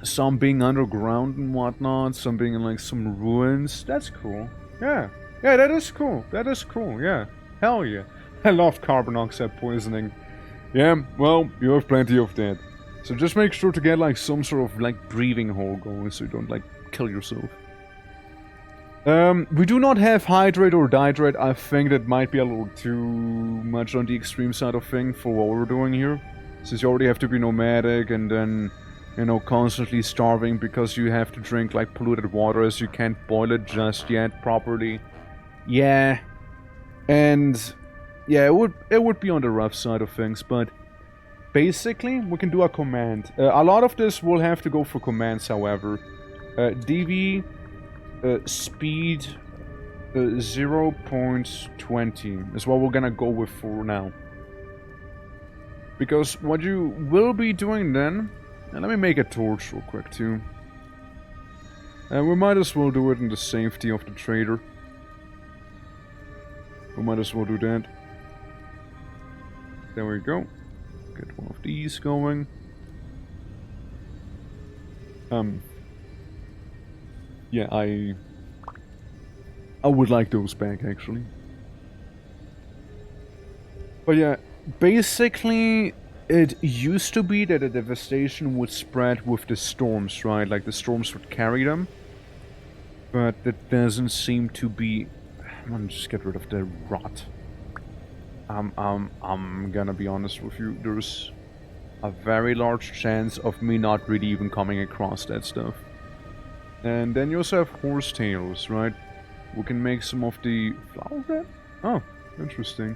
some being underground and whatnot, some being in like some ruins. That's cool. Yeah, that is cool. That is cool. Yeah. Hell yeah. I love carbon oxide poisoning. Yeah, well, you have plenty of that. So just make sure to get like some sort of like breathing hole going so you don't like kill yourself. We do not have hydrate or dihydrate. I think that might be a little too much on the extreme side of thing for what we're doing here. Since you already have to be nomadic and then, you know, constantly starving because you have to drink like polluted water as you can't boil it just yet properly. Yeah. And yeah, it would be on the rough side of things, but basically we can do a command. A lot of this will have to go for commands, however. DV speed 0.20 is what we're gonna go with for now. Because what you will be doing then, and let me make a torch real quick too. And we might as well do it in the safety of the trader. We might as well do that. There we go. Get one of these going. Yeah, I would like those back actually. But yeah, basically it used to be that the devastation would spread with the storms, right? Like the storms would carry them. But that doesn't seem to be... I'm gonna just get rid of the rot. I'm gonna be honest with you, there's a very large chance of me not really even coming across that stuff. And then you also have horsetails, right? We can make some of the flower bread? Oh, interesting.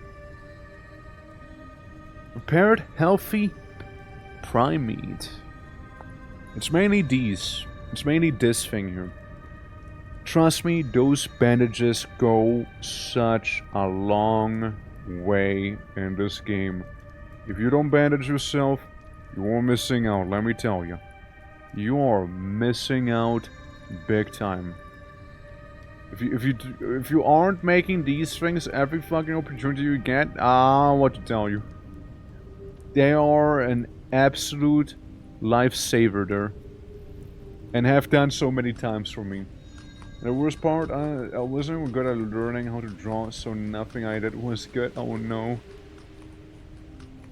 Prepared, healthy primate. It's mainly these. It's mainly this thing here. Trust me, those bandages go such a long way in this game. If you don't bandage yourself, you are missing out, let me tell you. You are missing out big time. If you aren't making these things every fucking opportunity you get, what to tell you. They are an absolute lifesaver there. And have done so many times for me. And the worst part, I wasn't even good at learning how to draw, so nothing I did was good. Oh no.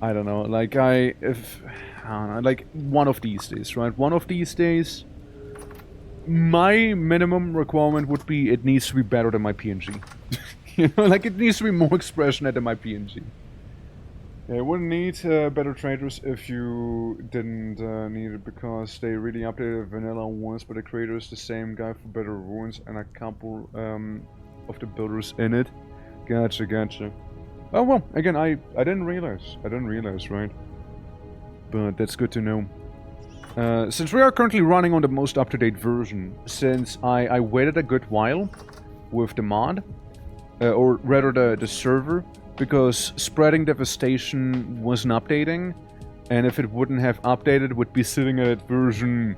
I don't know, like I don't know, like one of these days, right? One of these days, my minimum requirement would be it needs to be better than my PNG. You know, like it needs to be more expression than my PNG. Yeah, you wouldn't need better traders if you didn't need it, because they really updated vanilla once, but the creator is the same guy for better ruins and a couple of the builders in it. Gotcha. Oh well, again, I didn't realize, right? But that's good to know. Since we are currently running on the most up-to-date version, since I waited a good while with the mod, or rather the server, because Spreading Devastation wasn't updating, and if it wouldn't have updated, it would be sitting at version...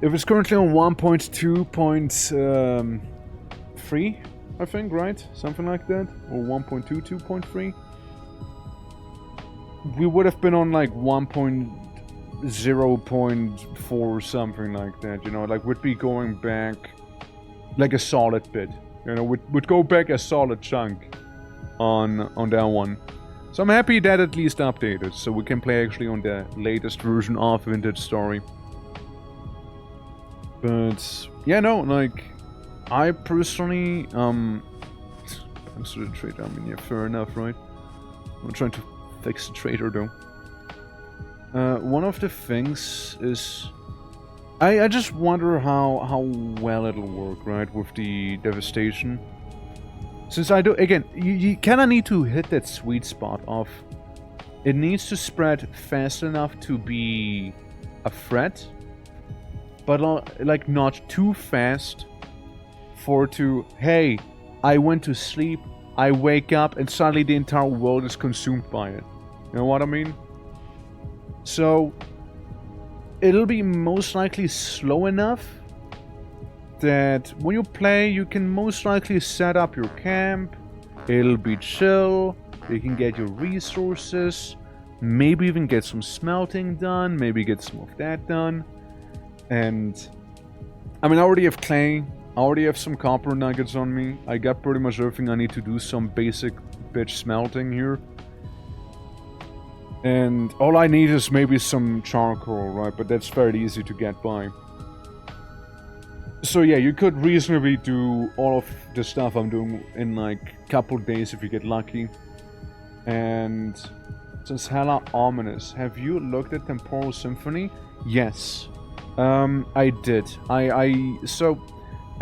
If it's currently on 1.2.3, I think, right? Something like that? Or 1.22.3? We would have been on like 1.0.4 or something like that, you know? Like, we'd be going back like a solid bit. You know, we'd go back a solid chunk on that one. So I'm happy that at least updated, so we can play actually on the latest version of Vintage Story. But yeah, no, like I personally thanks to the trader, I mean, yeah, fair enough, right? I'm trying to fix the trader though. One of the things is I just wonder how well it'll work, right, with the devastation. Since I do, again, you kinda need to hit that sweet spot of it needs to spread fast enough to be a threat, but like not too fast for to, hey, I went to sleep, I wake up, and suddenly the entire world is consumed by it. You know what I mean? So it'll be most likely slow enough that when you play, you can most likely set up your camp, it'll be chill, you can get your resources, maybe even get some smelting done, maybe get some of that done. And I mean, I already have clay, I already have some copper nuggets on me, I got pretty much everything I need to do some basic bitch smelting here. And all I need is maybe some charcoal, right? But that's very easy to get by. So yeah, you could reasonably do all of the stuff I'm doing in like a couple days if you get lucky. And it's hella ominous. Have you looked at Temporal Symphony? Yes. I did. So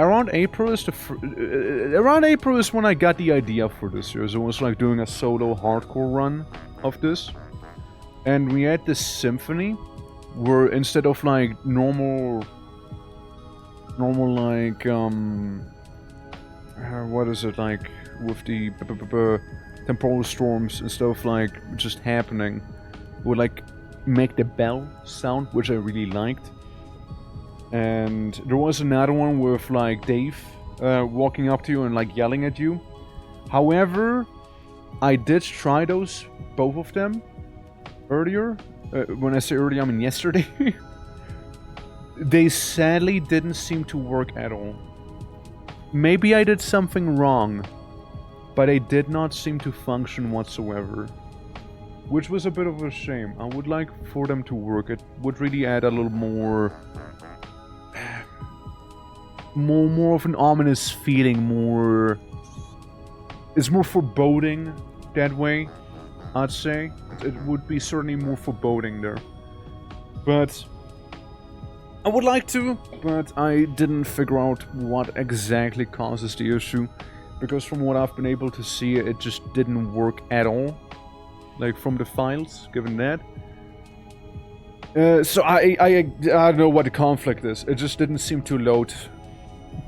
around April is around April is when I got the idea for this year. So it was like doing a solo hardcore run of this. And we had this symphony where instead of like normal like what is it, like with the temporal storms and stuff like just happening, would like make the bell sound, which I really liked. And there was another one with like Dave walking up to you and like yelling at you. However, I did try those, both of them, earlier. When I say earlier, I mean yesterday. They sadly didn't seem to work at all. Maybe I did something wrong, but they did not seem to function whatsoever. Which was a bit of a shame. I would like for them to work. It would really add a little more of an ominous feeling, it's more foreboding that way, I'd say. It would be certainly more foreboding there. But I would like to, but I didn't figure out what exactly causes the issue, because from what I've been able to see, it just didn't work at all. like from the files, given that. So I don't know what the conflict is. It just didn't seem to load.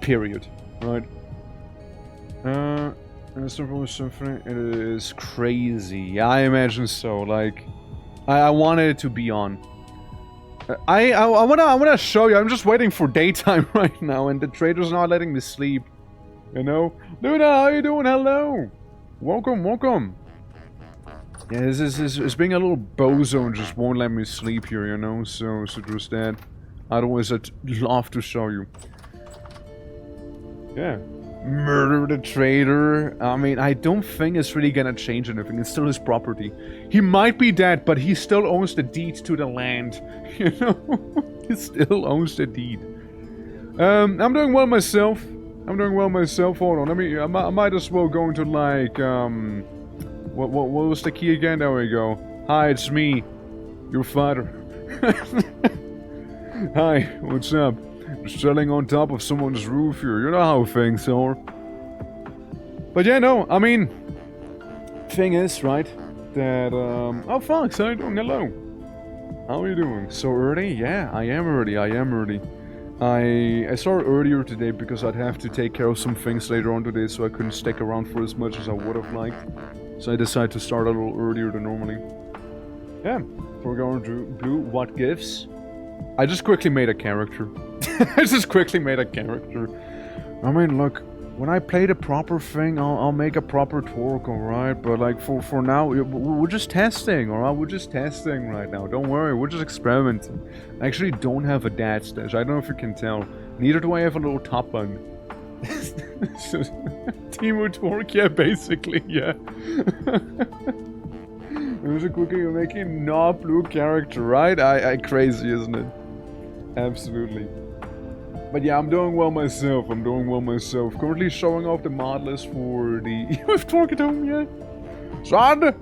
Period. Right. Symphony. It is crazy. Yeah, I imagine so. Like, I wanted it to be on. I wanna show you. I'm just waiting for daytime right now, and the trader's not letting me sleep. You know, Luna, how you doing? Hello, welcome, welcome. Yeah, this is being a little bozo and just won't let me sleep here. You know, so just that. Otherwise, I'd love to show you. Yeah. Murder the trader. I mean, I don't think it's really gonna change anything. It's still his property. He might be dead, but he still owns the deed to the land. You know? He still owns the deed. I'm doing well myself. Hold on. I might as well go into like, what was the key again? There we go. Hi, it's me. Your father. Hi, what's up? Just chilling on top of someone's roof here. You know how things are. But yeah, no, I mean, thing is, right, that, oh, Fox, how you doing? Hello. How are you doing? So early? Yeah, I am early. I started earlier today because I'd have to take care of some things later on today, so I couldn't stick around for as much as I would have liked. So I decided to start a little earlier than normally. Yeah, we're going to Blue, what gives? I just quickly made a character. I mean, look, when I play the proper thing, I'll make a proper twerk, alright? But like, for now, we're just testing, alright? We're just testing right now. Don't worry, we're just experimenting. I actually don't have a dad stash. I don't know if you can tell. Neither do I have a little top bun. Timo twerk, yeah, basically, yeah. There's a quickie, you're making not blue character, right? I crazy, isn't it? Absolutely. But yeah, I'm doing well myself. Currently showing off the mod list for the... You have talked to him yet? Son,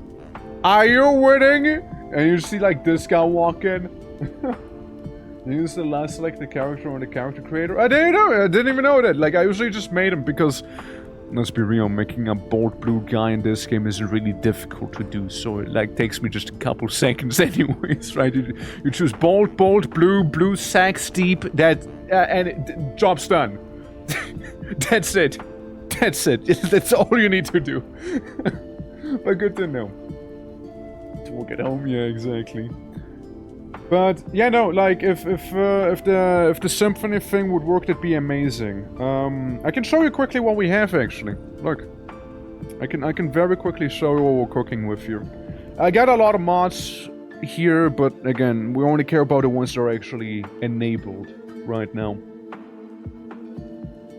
are you winning? And you see like this guy walk in. You used to last select the character on the character creator. I didn't even know that. Like, I usually just made him because... Let's be real, making a bold blue guy in this game isn't really difficult to do, so it like takes me just a couple seconds anyways, right? You choose bold, blue, sax deep, and job's done. That's it. That's all you need to do. But good to know. To walk at home, yeah, exactly. But yeah, no, like if the symphony thing would work, that'd be amazing. I can show you quickly what we have actually. Look, I can very quickly show you what we're cooking with here. I got a lot of mods here, but again, we only care about the ones that are actually enabled right now.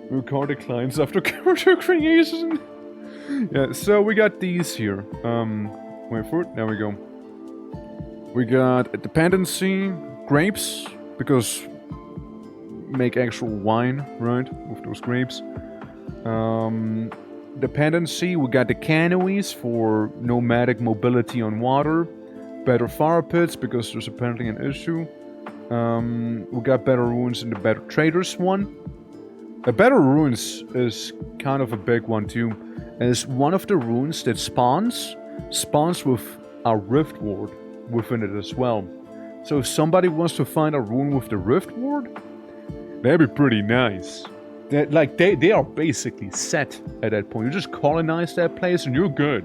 Record declines after character creation. Yeah, so we got these here. Wait for it. There we go. We got a dependency, grapes, because make actual wine, right, with those grapes. Dependency, we got the canoes for nomadic mobility on water. Better fire pits, because there's apparently an issue. We got better ruins in the better traders one. The better ruins is kind of a big one too. And it's one of the ruins that spawns with a rift ward within it as well. So if somebody wants to find a rune with the rift ward, that'd be pretty nice. They are basically set at that point. You just colonize that place and you're good.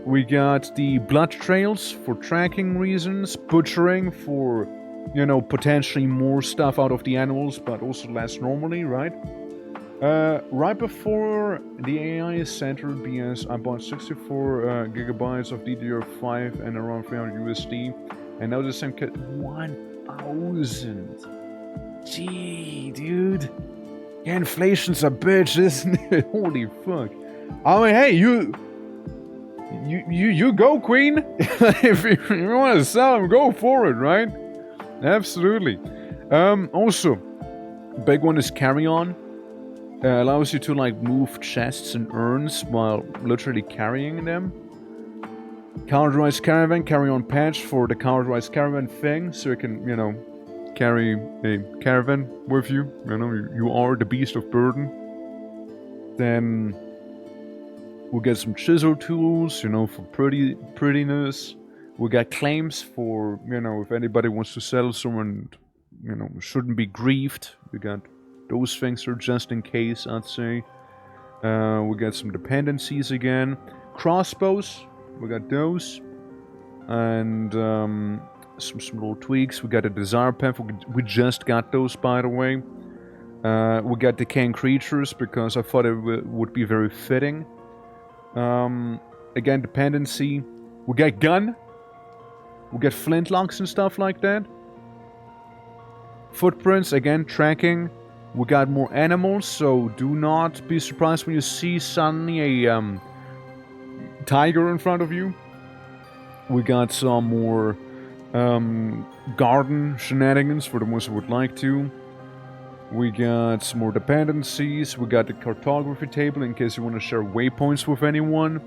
We got the blood trails for tracking reasons, butchering for, you know, potentially more stuff out of the animals, but also less normally, right? Right before the AI is centered, BS, I bought 64 gigabytes of DDR5 and around 300 USD, and now the same kit 1,000. Gee, dude. Yeah, inflation's a bitch, isn't it? Holy fuck. I mean, hey, you go, Queen. If you want to sell them, go for it, right? Absolutely. Also, big one is carry on. Allows you to like move chests and urns while literally carrying them. Counterized caravan, carry on patch for the counterized caravan thing, so you can, you know, carry a caravan with you. You know, you are the beast of burden. Then We got some chisel tools, you know, for prettiness. We got claims for, you know, if anybody wants to sell someone, you know, shouldn't be grieved. We got those things are just in case, I'd say. We got some dependencies again. Crossbows, we got those. And some little tweaks. We got a desire path. We just got those, by the way. We got decaying creatures because I thought it would be very fitting. Again, dependency. We got gun. We got flintlocks and stuff like that. Footprints, again, tracking. We got more animals, so do not be surprised when you see suddenly a tiger in front of you. We got some more garden shenanigans for the ones who would like to. We got some more dependencies. We got the cartography table in case you want to share waypoints with anyone.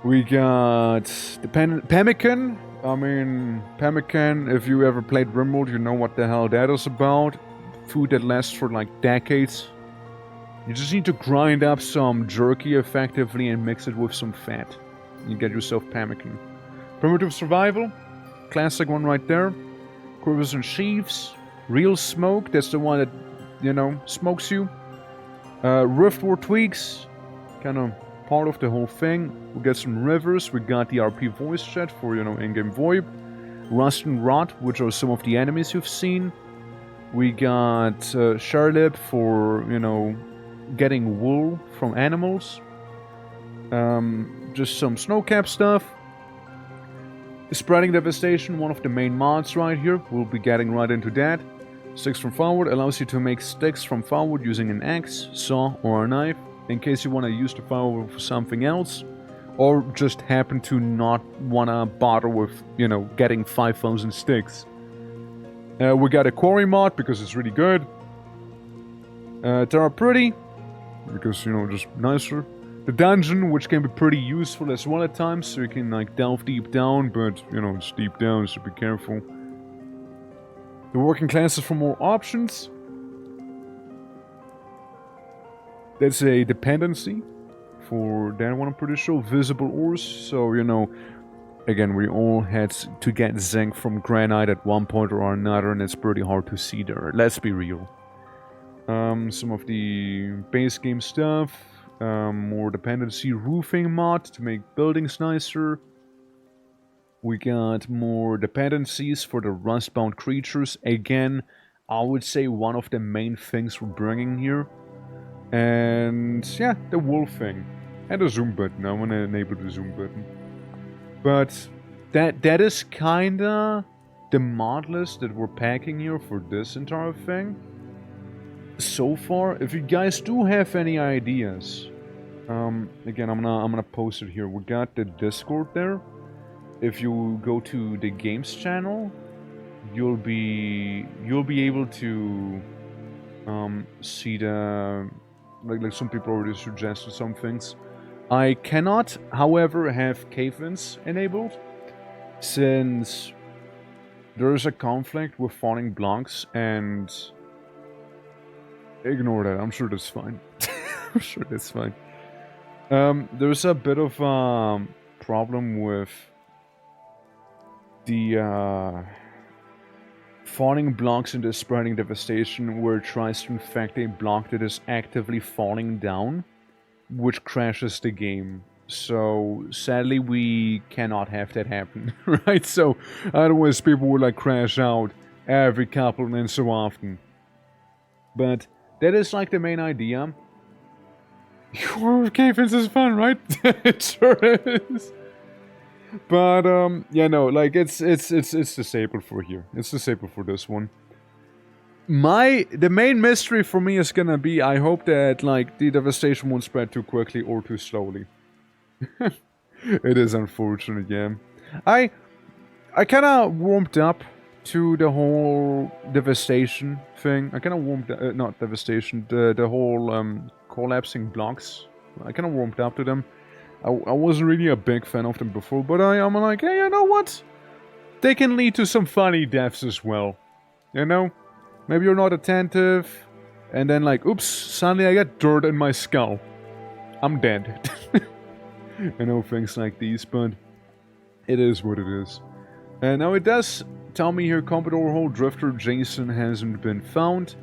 We got pemmican. I mean, pemmican, if you ever played Rimworld, you know what the hell that is about. Food that lasts for like decades. You just need to grind up some jerky effectively and mix it with some fat. You get yourself pemmican. Primitive survival. Classic one right there. Quivers and sheaves. Real smoke, that's the one that, you know, smokes you. Riftward tweaks. Kind of part of the whole thing. We got some rivers. We got the RP voice chat for, you know, in-game VoIP. Rust and Rot, which are some of the enemies you've seen. We got Sharlib for, you know, getting wool from animals. Just some snowcap stuff. Spreading Devastation, one of the main mods right here. We'll be getting right into that. Sticks from Firewood allows you to make sticks from firewood using an axe, saw, or a knife, in case you want to use the firewood for something else, or just happen to not want to bother with, you know, getting 5,000 sticks. We got a quarry mod, because it's really good. Terra Pretty, because, you know, just nicer. The dungeon, which can be pretty useful as well at times, so you can, like, delve deep down, but, you know, it's deep down, so be careful. The working classes for more options. That's a dependency for that one, I'm pretty sure. Visible ores, so, you know, again, we all had to get zinc from granite at one point or another, and it's pretty hard to see there. Let's be real. Some of the base game stuff. More dependency roofing mod to make buildings nicer. We got more dependencies for the rustbound creatures. Again, I would say one of the main things we're bringing here. And yeah, the wool thing. And the zoom button. I want to enable the zoom button. But that is kinda the mod list that we're packing here for this entire thing. So far, if you guys do have any ideas, again, I'm gonna post it here. We got the Discord there. If you go to the games channel, you'll be able to see the like some people already suggested some things. I cannot, however, have cave-ins enabled since there is a conflict with falling blocks, and ignore that. I'm sure that's fine. I'm sure that's fine. There's a bit of a problem with the falling blocks in the Spreading Devastation, where it tries to infect a block that is actively falling down, which crashes the game. So sadly, we cannot have that happen, right? So otherwise, people would like crash out every couple and so often. But that is like the main idea. Cave-ins is fun, right? It sure is. But yeah, no, like it's disabled for here. It's disabled for this one. The main mystery for me is gonna be, I hope that like the devastation won't spread too quickly or too slowly. It is unfortunate, yeah. I kind of warmed up to the whole devastation thing. I kind of warmed, not devastation, the whole collapsing blocks. I kind of warmed up to them. I wasn't really a big fan of them before, but I'm like, hey, you know what? They can lead to some funny deaths as well. You know? Maybe you're not attentive, and then like, oops, suddenly I got dirt in my skull. I'm dead. I know things like these, but it is what it is. And now it does tell me here, combat overhaul Drifter Jason hasn't been found.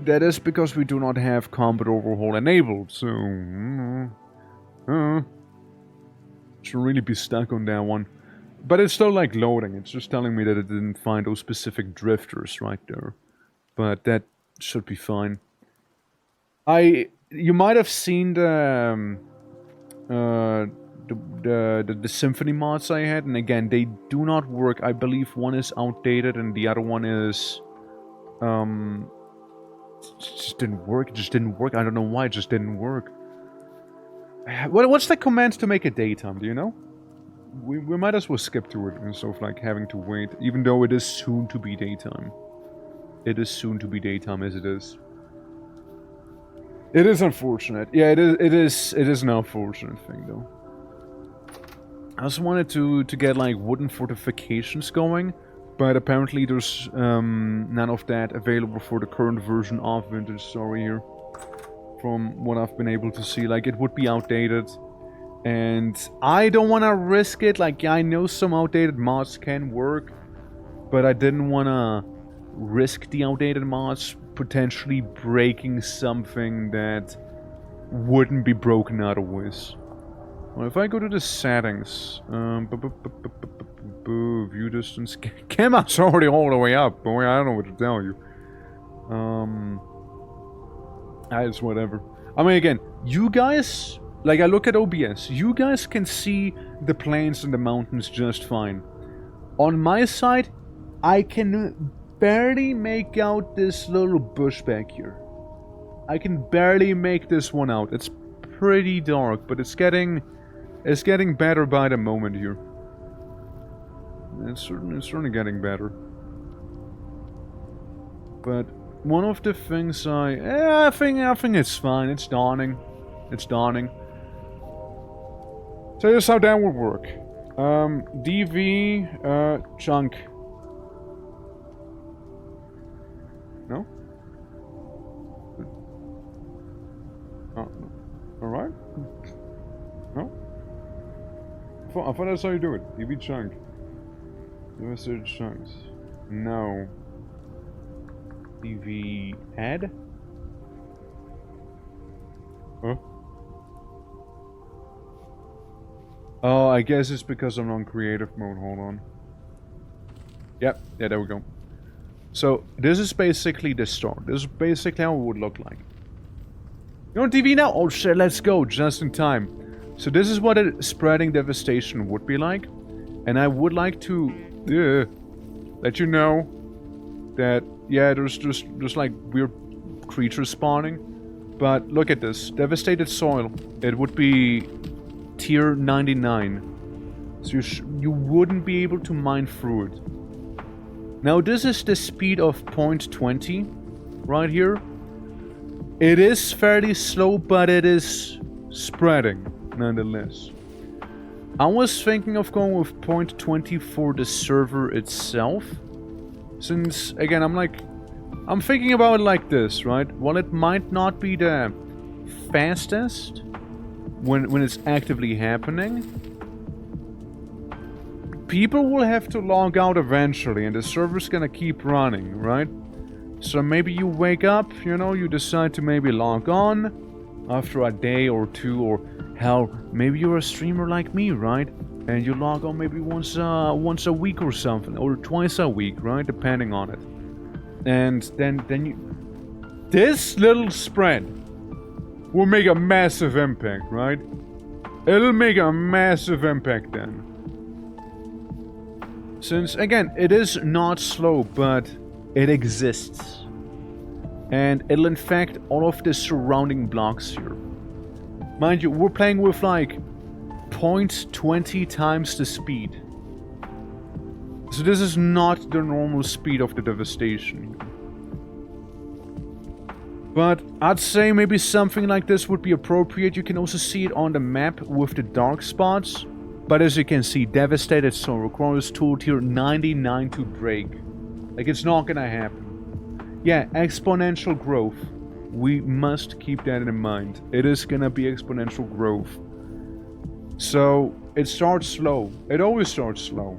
That is because we do not have combat overhaul enabled, so should really be stuck on that one. But it's still like loading. It's just telling me that it didn't find those specific drifters right there. But that should be fine. You might have seen the Symphony mods I had, and again, they do not work. I believe one is outdated and the other one is just didn't work. It just didn't work. I don't know why it just didn't work. What's the command to make it daytime? Do you know? We might as well skip to it instead of like having to wait, even though it is soon to be daytime. It is soon to be daytime as it is. It is unfortunate. Yeah, it is an unfortunate thing though. I also wanted to get like wooden fortifications going, but apparently there's none of that available for the current version of Vintage Story here. From what I've been able to see, like it would be outdated, and I don't want to risk it. Like I know some outdated mods can work, but I didn't want to risk the outdated mods potentially breaking something that wouldn't be broken otherwise. Well, if I go to the settings, view distance, Cam's already all the way up, boy, I don't know what to tell you. It's whatever. I mean, again, you guys, like I look at OBS, you guys can see the plains and the mountains just fine. On my side, I can barely make out this little bush back here. I can barely make this one out. It's pretty dark, but it's getting better by the moment here. It's certainly getting better. But one of the things I think it's fine. It's dawning. It's dawning. So here's how that would work. DV chunk. No? Oh, alright. No? I thought that's how you do it. DV chunk. USR chunks. No. DV add? Huh? Oh, I guess it's because I'm on creative mode. Hold on. Yep. Yeah, there we go. So, this is basically the start. This is basically how it would look like. You want TV now? Oh shit, let's go. Just in time. So this is what a spreading devastation would be like. And I would like to let you know that, yeah, there's like weird creatures spawning. But look at this. Devastated soil. It would be tier 99. So you wouldn't be able to mine through it. Now this is the speed of 0.20 right here. It is fairly slow, but it is spreading nonetheless. I was thinking of going with 0.20 for the server itself. Since, again, I'm thinking about it like this, right? While it might not be the fastest when it's actively happening, people will have to log out eventually and the server's gonna keep running, right? So maybe you wake up, you know, you decide to maybe log on after a day or two, or hell, maybe you're a streamer like me, right? And you log on maybe once a week or something, or twice a week, right? Depending on it. And then you... This little spread will make a massive impact, right? It'll make a massive impact then. Since, again, it is not slow, but it exists. And it'll infect all of the surrounding blocks here. Mind you, we're playing with like 0.20 times the speed. So this is not the normal speed of the devastation. But I'd say maybe something like this would be appropriate. You can also see it on the map with the dark spots. But as you can see, devastated soil requires tool tier 99 to break. Like, it's not gonna happen. Yeah, exponential growth. We must keep that in mind. It is gonna be exponential growth. So it starts slow. It always starts slow.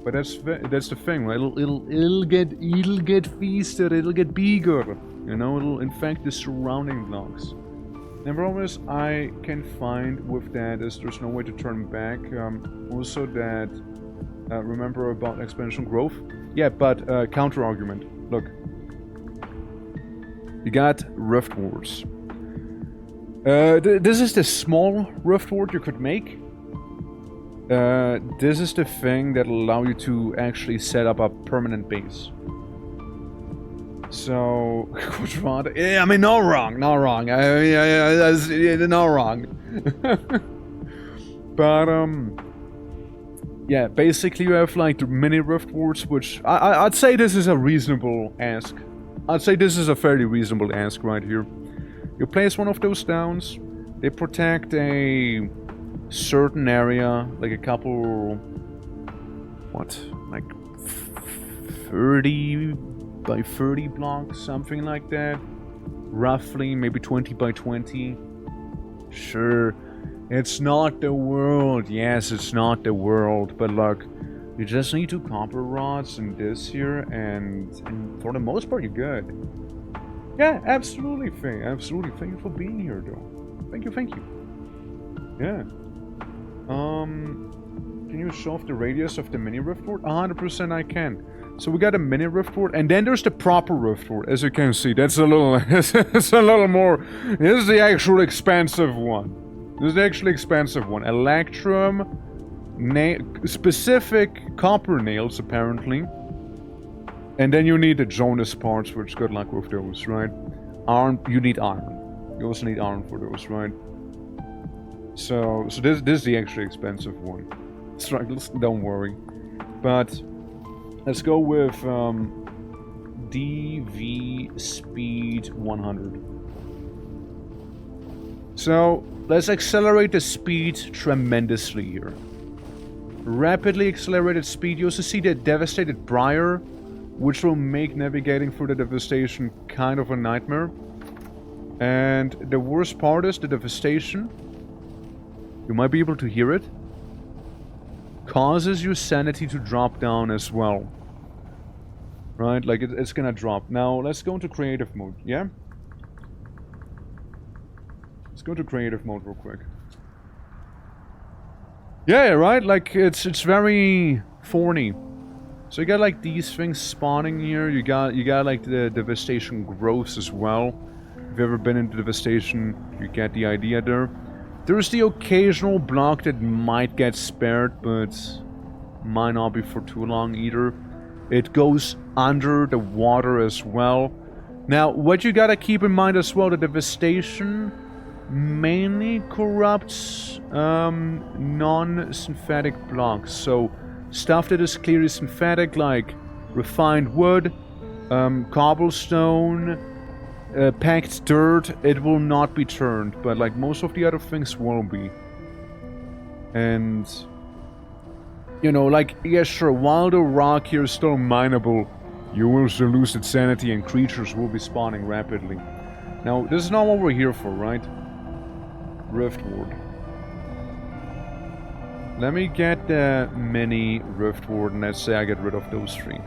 But that's the thing, right? It'll get feasted. It'll get bigger. You know, it'll infect the surrounding blocks. The problem I can find with that is there's no way to turn back. Also that remember about exponential growth? Yeah, but counter argument. Look, you got Rift Wards. This is the small Rift Ward you could make. This is the thing that'll allow you to actually set up a permanent base. So, yeah, I mean, not wrong. Not wrong. But, yeah, basically you have, like, the mini Rift Wards, which I'd say this is a reasonable ask. I'd say this is a fairly reasonable ask right here. You place one of those downs, they protect a certain area, like a couple, what, like 30 by 30 blocks, something like that. Roughly, maybe 20 by 20. Sure, it's not the world. Yes, it's not the world, but look, you just need 2 copper rods and this here, and for the most part, you're good. Yeah, absolutely, Faye. Absolutely. Thank you for being here, though. Thank you. Yeah. Can you show off the radius of the mini Rift Ward? 100% I can. So we got a mini Rift Ward, and then there's the proper Rift Ward. As you can see, that's a little, it's a little more. This is the actual expensive one. This is the actually expensive one. Electrum, specific copper nails apparently, and then you need the Jonas parts, which good luck with those, right? Iron, you need iron. You also need iron for those, right? So this is the actually expensive one. Struggles, don't worry. But let's go with DV speed 100. So let's accelerate the speed tremendously here. Rapidly accelerated speed. You also see the devastated Briar, which will make navigating through the devastation kind of a nightmare. And the worst part is the devastation. You might be able to hear it. Causes your sanity to drop down as well. Right? Like it's gonna drop. Now let's go into creative mode, yeah? Let's go to creative mode real quick. Yeah, right? Like it's very thorny. So you got like these things spawning here. You got like the devastation growths as well. If you've ever been into devastation, you get the idea there. There's the occasional block that might get spared, but might not be for too long either. It goes under the water as well. Now, what you gotta keep in mind as well, the devastation mainly corrupts non-synthetic blocks. So stuff that is clearly synthetic, like refined wood, cobblestone, packed dirt, it will not be turned, but like most of the other things will be. And you know, like, yeah, sure, while the rock here is still mineable, you will still lose its sanity and creatures will be spawning rapidly. Now, this is not what we're here for, right? Rift Ward. Let me get the mini Rift Ward, and let's say I get rid of those 3.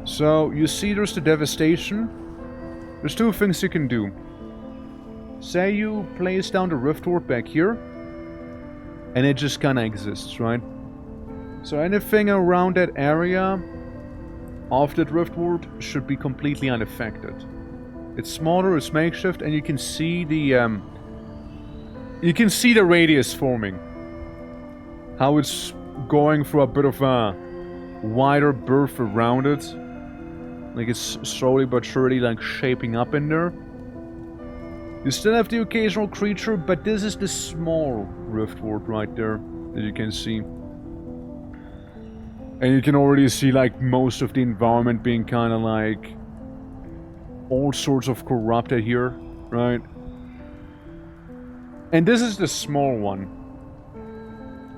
So, you see there's the devastation. There's 2 things you can do. Say you place down the Rift Ward back here, and it just kinda exists, right? So anything around that area of that Rift Ward should be completely unaffected. It's smaller, it's makeshift, and you can see the radius forming. How it's going for a bit of a wider berth around it. Like it's slowly but surely like shaping up in there. You still have the occasional creature, but this is the small Rift Ward right there, as you can see. And you can already see like most of the environment being kind of like all sorts of corrupted here, right? And this is the small one.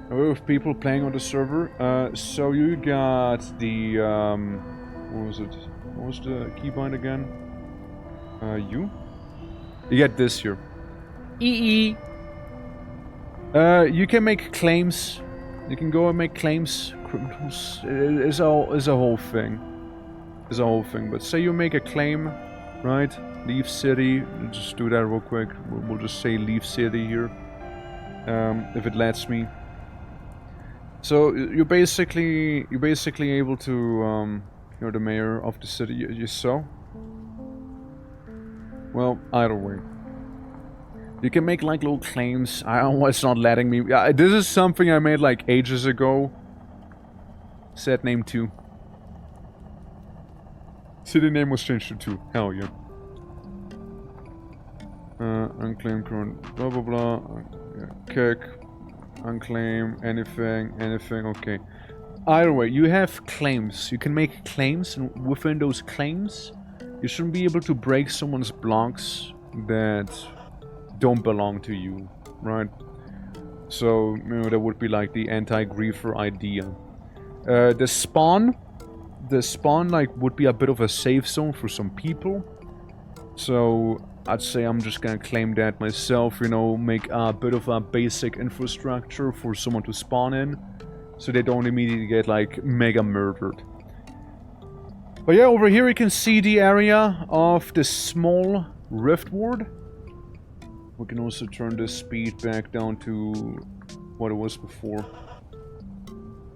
With people playing on the server. So you got the What was it? What was the keybind again? U? You get this here. EE. You can make claims. You can go and make claims. Criminals. It's a whole thing. It's a whole thing. But say you make a claim, right? Leave city. Just do that real quick. We'll just say leave city here. If it lets me. So you're basically able to you're the mayor of the city. You saw. Well, either way. You can make like little claims. It's not letting me. Yeah, this is something I made like ages ago. Set name 2. City name was changed to 2. Hell yeah. Unclaimed current blah blah blah. Kick. Unclaim anything. Okay. Either way, you have claims. You can make claims, and within those claims, you shouldn't be able to break someone's blocks that don't belong to you, right? So, you know, that would be like the anti-griefer idea. The spawn like would be a bit of a safe zone for some people. So I'd say I'm just gonna claim that myself, you know, make a bit of a basic infrastructure for someone to spawn in, so they don't immediately get like mega murdered. But yeah, over here you can see the area of the small rift ward. We can also turn the speed back down to what it was before.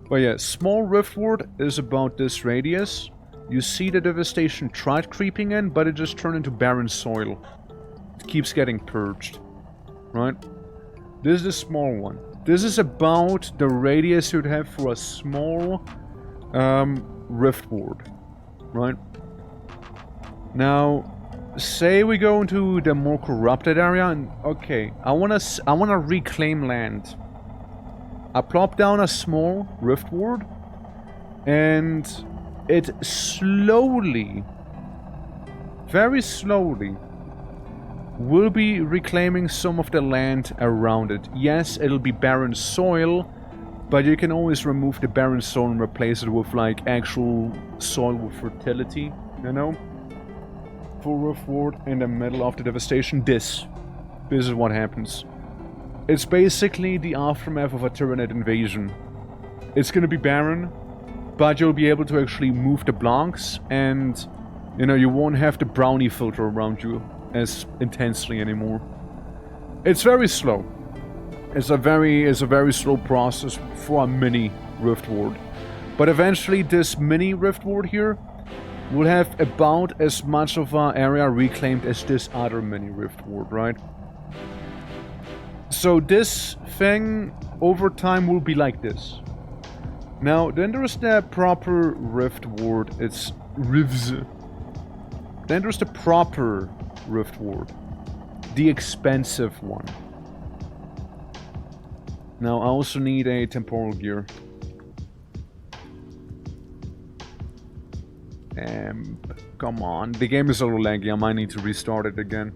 But yeah, small rift ward is about this radius. You see the devastation tried creeping in, but it just turned into barren soil. It keeps getting purged. Right? This is the small one. This is about the radius you'd have for a small rift ward. Right? Now, say we go into the more corrupted area, and okay, I wanna reclaim land. I plop down a small rift ward, and it slowly, very slowly, will be reclaiming some of the land around it. Yes, it'll be barren soil, but you can always remove the barren soil and replace it with like actual soil with fertility, you know? Full rift ward in the middle of the devastation. This is what happens. It's basically the aftermath of a Tyranid invasion. It's gonna be barren, but you'll be able to actually move the blocks, and you know, you won't have the brownie filter around you as intensely anymore. It's very slow. It's a very slow process for a mini rift ward. But eventually this mini rift ward here will have about as much of an area reclaimed as this other mini rift ward, right? So this thing over time will be like this. Now, then there's the proper rift ward. It's rivs. Then there's the proper rift ward. The expensive one. Now, I also need a temporal gear. Come on. The game is a little laggy. I might need to restart it again.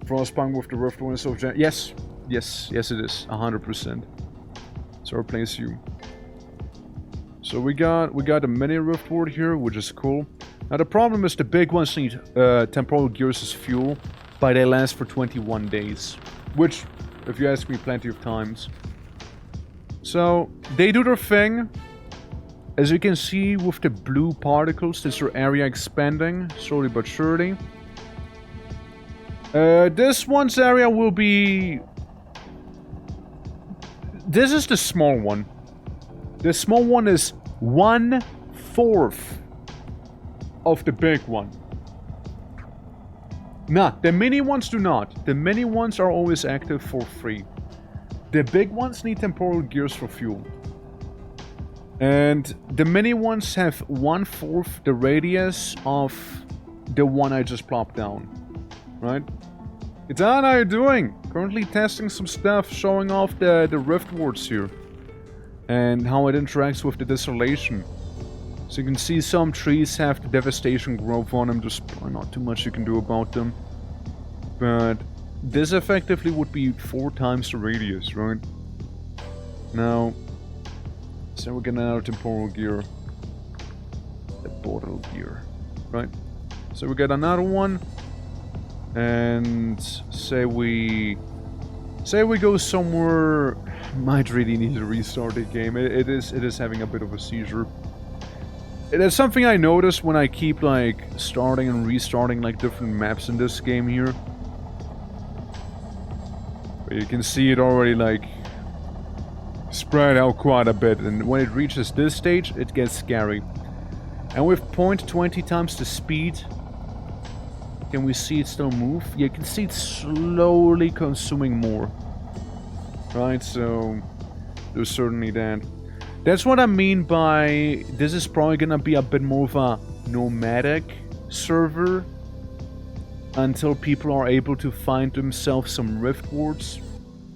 Frostpunk with the rift ward of Gen. Yes. Yes it is. 100%. So replace you. So we got a mini rift ward here, which is cool. Now the problem is the big ones need temporal gears as fuel, but they last for 21 days. Which, if you ask me, plenty of times. So they do their thing. As you can see with the blue particles, this is your area expanding, slowly but surely. This one's area will be... This is the small one. The small one is 1/4 of the big one. Nah, the mini ones do not. The mini ones are always active for free. The big ones need temporal gears for fuel. And the mini ones have 1/4 the radius of the one I just plopped down. Right? Itan, how are you doing? Currently testing some stuff, showing off the rift wards here. And how it interacts with the desolation. So you can see some trees have the devastation growth on them, just not too much you can do about them. But this effectively would be 4 times the radius, right? Now, so we're getting out of temporal gear. short little gear, right? So we get another one, and say we go somewhere. Might really need to restart the game. It is having a bit of a seizure. It is something I notice when I keep like starting and restarting like different maps in this game here. But you can see it already like spread out quite a bit, and when it reaches this stage, it gets scary. And with 0.20 times the speed, can we see it still move? Yeah, you can see it slowly consuming more. Right, so there's certainly that. That's what I mean by this is probably gonna be a bit more of a nomadic server until people are able to find themselves some rift wards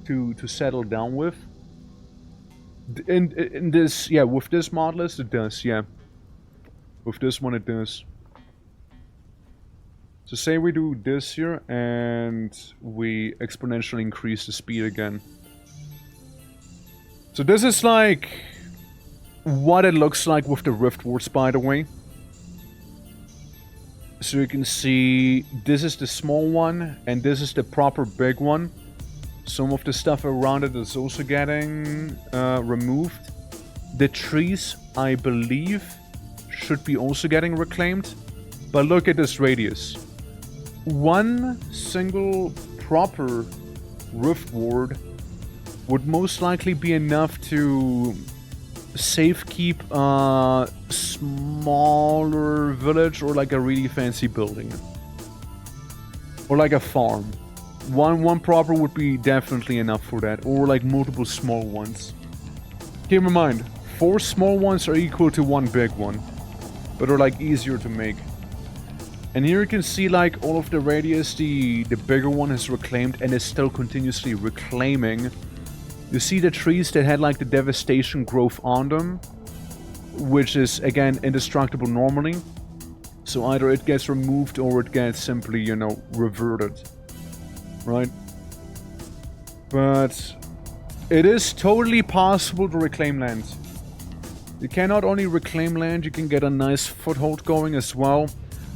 to settle down with. In this, yeah, with this mod list it does, yeah. With this one it does. So say we do this here and we exponentially increase the speed again. So this is like what it looks like with the rift wards, by the way. So you can see this is the small one and this is the proper big one. Some of the stuff around it is also getting removed. The trees, I believe, should be also getting reclaimed. But look at this radius. One single proper rift ward would most likely be enough to safekeep a smaller village or like a really fancy building. Or like a farm. One proper would be definitely enough for that, or like multiple small ones. Keep in mind, 4 small ones are equal to 1 big one, but are like easier to make. And here you can see like all of the radius, the bigger one has reclaimed and is still continuously reclaiming. You see the trees that had like the devastation growth on them, which is again indestructible normally. So either it gets removed or it gets simply, you know, reverted. Right? But it is totally possible to reclaim land. You can not only reclaim land, you can get a nice foothold going as well.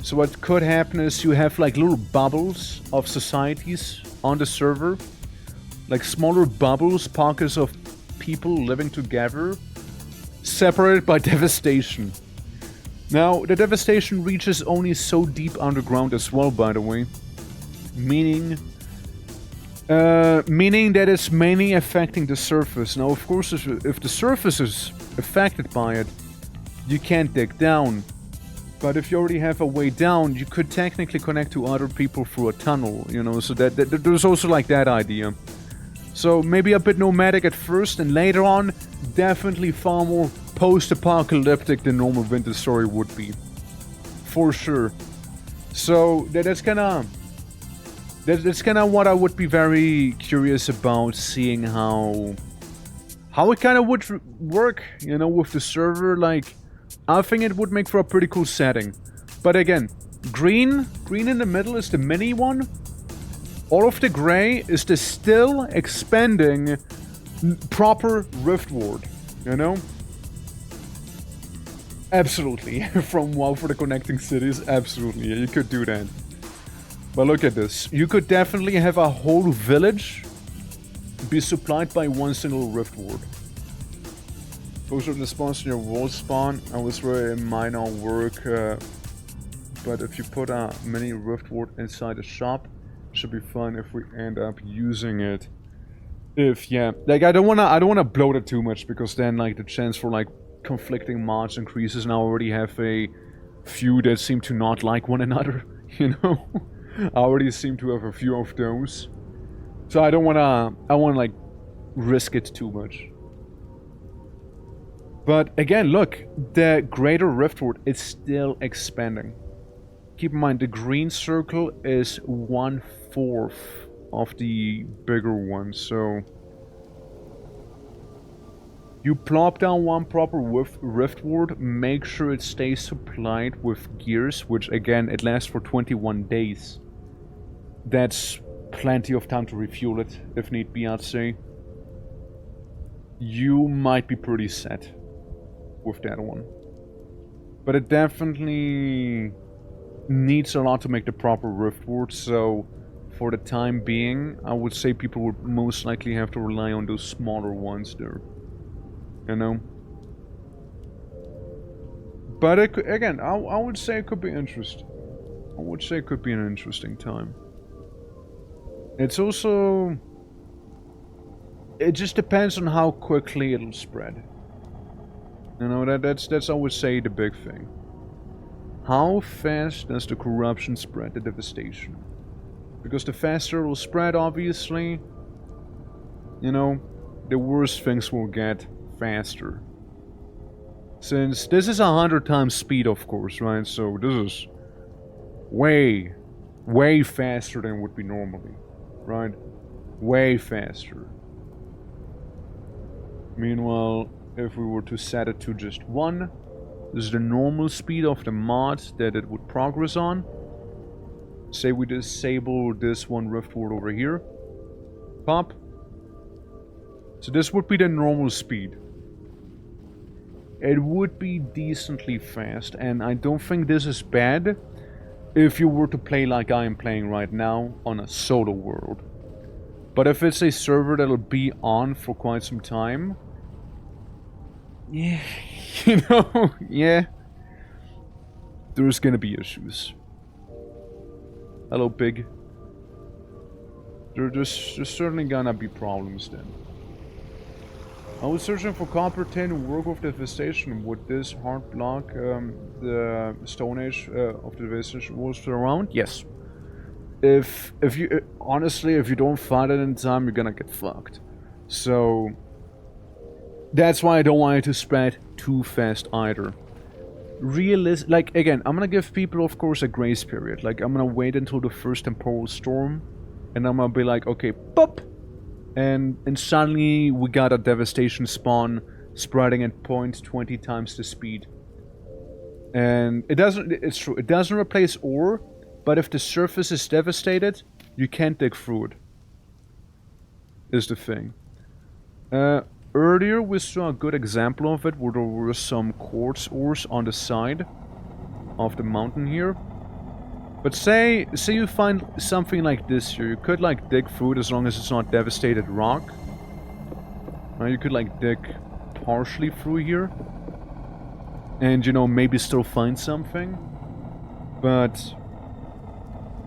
So what could happen is you have like little bubbles of societies on the server. Like smaller bubbles, pockets of people living together, separated by devastation. Now, the devastation reaches only so deep underground as well, by the way. Meaning that it's mainly affecting the surface. Now, of course, if the surface is affected by it, you can't dig down. But if you already have a way down, you could technically connect to other people through a tunnel, you know, so that there's also like that idea. So maybe a bit nomadic at first, and later on, definitely far more post-apocalyptic than normal Winter Story would be. For sure. So that's kind of what I would be very curious about, seeing how it kind of would work, you know, with the server. Like, I think it would make for a pretty cool setting. But again, green in the middle is the mini one. All of the gray is the still expanding proper rift ward, you know? Absolutely. From WoW for the connecting cities, absolutely. Yeah, you could do that. But look at this. You could definitely have a whole village be supplied by one single rift ward. Those are the spawns in your wall spawn. I was where it might not work, but if you put a mini rift ward inside a shop, should be fun if we end up using it. If, yeah, like I don't wanna bloat it too much, because then like the chance for like conflicting mods increases, and I already have a few that seem to not like one another, you know? I already seem to have a few of those. So I wanna like risk it too much. But again, look, the greater rift ward is still expanding. Keep in mind, the green circle is 1/4 of the bigger one, so you plop down one proper rift ward, make sure it stays supplied with gears, which again, it lasts for 21 days. That's plenty of time to refuel it, if need be, I'd say. You might be pretty set with that one. But it definitely needs a lot to make the proper Riftward, so for the time being, I would say people would most likely have to rely on those smaller ones there. You know? But it could, again, I would say it could be interesting. I would say it could be an interesting time. It's also... It just depends on how quickly it'll spread. You know, that's I would say the big thing. How fast does the corruption spread the devastation? Because the faster it will spread, obviously, you know, the worse things will get faster. Since this is 100 times speed, of course, right? So this is way, way faster than would be normally, right? Way faster. Meanwhile, if we were to set it to just 1, this is the normal speed of the mod that it would progress on. Say we disable this one Riftward over here. Pop. So this would be the normal speed. It would be decently fast, and I don't think this is bad if you were to play like I am playing right now on a solo world. But if it's a server that'll be on for quite some time, yeah, you know, yeah, there's gonna be issues. Hello, pig. There's certainly gonna be problems then. I was searching for copper tin to work with devastation. Would this hard block the Stone Age of the devastation was around? Yes. If you honestly, if you don't find it in time, you're gonna get fucked. So that's why I don't want it to spread too fast either. Like, again, I'm gonna give people, of course, a grace period. Like, I'm gonna wait until the first temporal storm, and I'm gonna be like, okay, pop, and suddenly we got a devastation spawn spreading at 0.20 times the speed. And it doesn't, it's true, it doesn't replace ore, but if the surface is devastated, you can't dig through it. Is the thing. Earlier we saw a good example of it, where there were some quartz ores on the side of the mountain here. But say you find something like this here, you could like dig through it as long as it's not devastated rock. You could like dig partially through here. And you know, maybe still find something. But